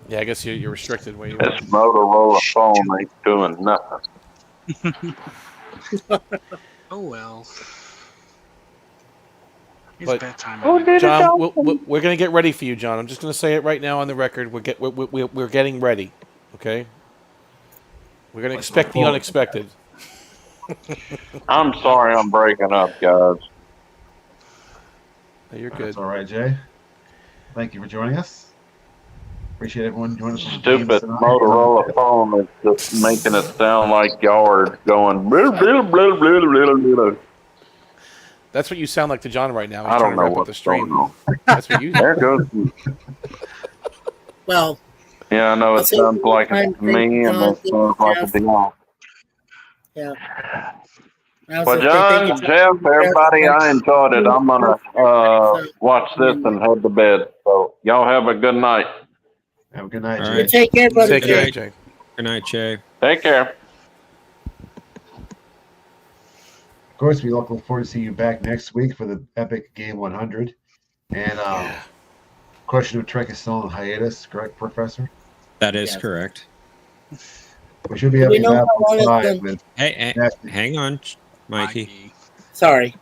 [SPEAKER 7] Yeah, I guess you're restricted where you
[SPEAKER 19] This
[SPEAKER 7] are.
[SPEAKER 19] Motorola phone ain't doing nothing.
[SPEAKER 4] Oh well. It's
[SPEAKER 7] But
[SPEAKER 4] bedtime.
[SPEAKER 7] John, we're going to get ready for you, John. I'm just going to say it right now on the record. We're getting ready. Okay. We're going to expect the unexpected.
[SPEAKER 19] I'm sorry I'm breaking up, guys.
[SPEAKER 7] No, you're good.
[SPEAKER 2] That's all right, Jay. Thank you for joining us. Appreciate everyone joining us.
[SPEAKER 19] Stupid Motorola phone is just making it sound like y'all are going. Blah, blah, blah, blah, blah, blah.
[SPEAKER 7] That's what you sound like to John right now. He's
[SPEAKER 19] I
[SPEAKER 7] trying
[SPEAKER 19] don't
[SPEAKER 7] to
[SPEAKER 19] know
[SPEAKER 7] wrap up
[SPEAKER 19] what's
[SPEAKER 7] the stream.
[SPEAKER 19] going on.
[SPEAKER 7] That's what you.
[SPEAKER 19] There goes.
[SPEAKER 11] Well.
[SPEAKER 19] Yeah, I know it sounds like it's to me, and it sounds like it's to y'all.
[SPEAKER 11] Yeah.
[SPEAKER 19] Well, John, Jeff, everybody, I enjoyed it. I'm gonna watch this and head to bed. So y'all have a good night.
[SPEAKER 2] Have a good night,
[SPEAKER 1] All
[SPEAKER 2] Jay.
[SPEAKER 1] right.
[SPEAKER 11] Take care, brother.
[SPEAKER 7] Take care, Jay.
[SPEAKER 1] Good night, Jay.
[SPEAKER 19] Take care.
[SPEAKER 2] Of course, we look forward to seeing you back next week for the Epic Game 100. And Question of Trek is still on hiatus, correct, Professor?
[SPEAKER 1] That is correct.
[SPEAKER 2] We should be having that live with.
[SPEAKER 1] Hey, hang on, Mikey.
[SPEAKER 11] Sorry.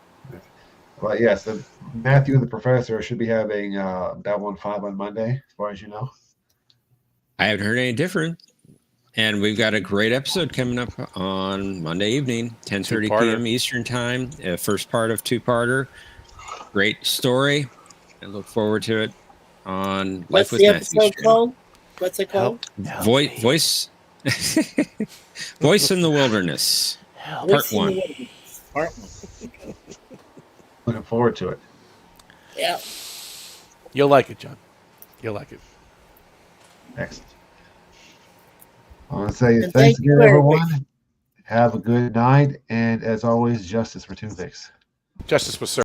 [SPEAKER 2] Well, yes, Matthew and the Professor should be having Babylon 5 on Monday, as far as you know.
[SPEAKER 1] I haven't heard any different. And we've got a great episode coming up on Monday evening, 10:30 p.m. Eastern Time. First part of two-parter. Great story. I look forward to it on
[SPEAKER 11] What's
[SPEAKER 1] Life with
[SPEAKER 11] the
[SPEAKER 1] Matthew.
[SPEAKER 11] episode called? What's it called?
[SPEAKER 1] Voice in the Wilderness. Part
[SPEAKER 11] Voice in the
[SPEAKER 1] 1.
[SPEAKER 11] Wilderness. Part 1.
[SPEAKER 2] Looking forward to it.
[SPEAKER 11] Yeah.
[SPEAKER 7] You'll like it, John. You'll like it.
[SPEAKER 2] Excellent. I want to say
[SPEAKER 11] And
[SPEAKER 2] thanks
[SPEAKER 11] thank you,
[SPEAKER 2] again,
[SPEAKER 11] everybody.
[SPEAKER 2] everyone. Have a good night. And as always, justice for Two Vicks.
[SPEAKER 7] Justice was served.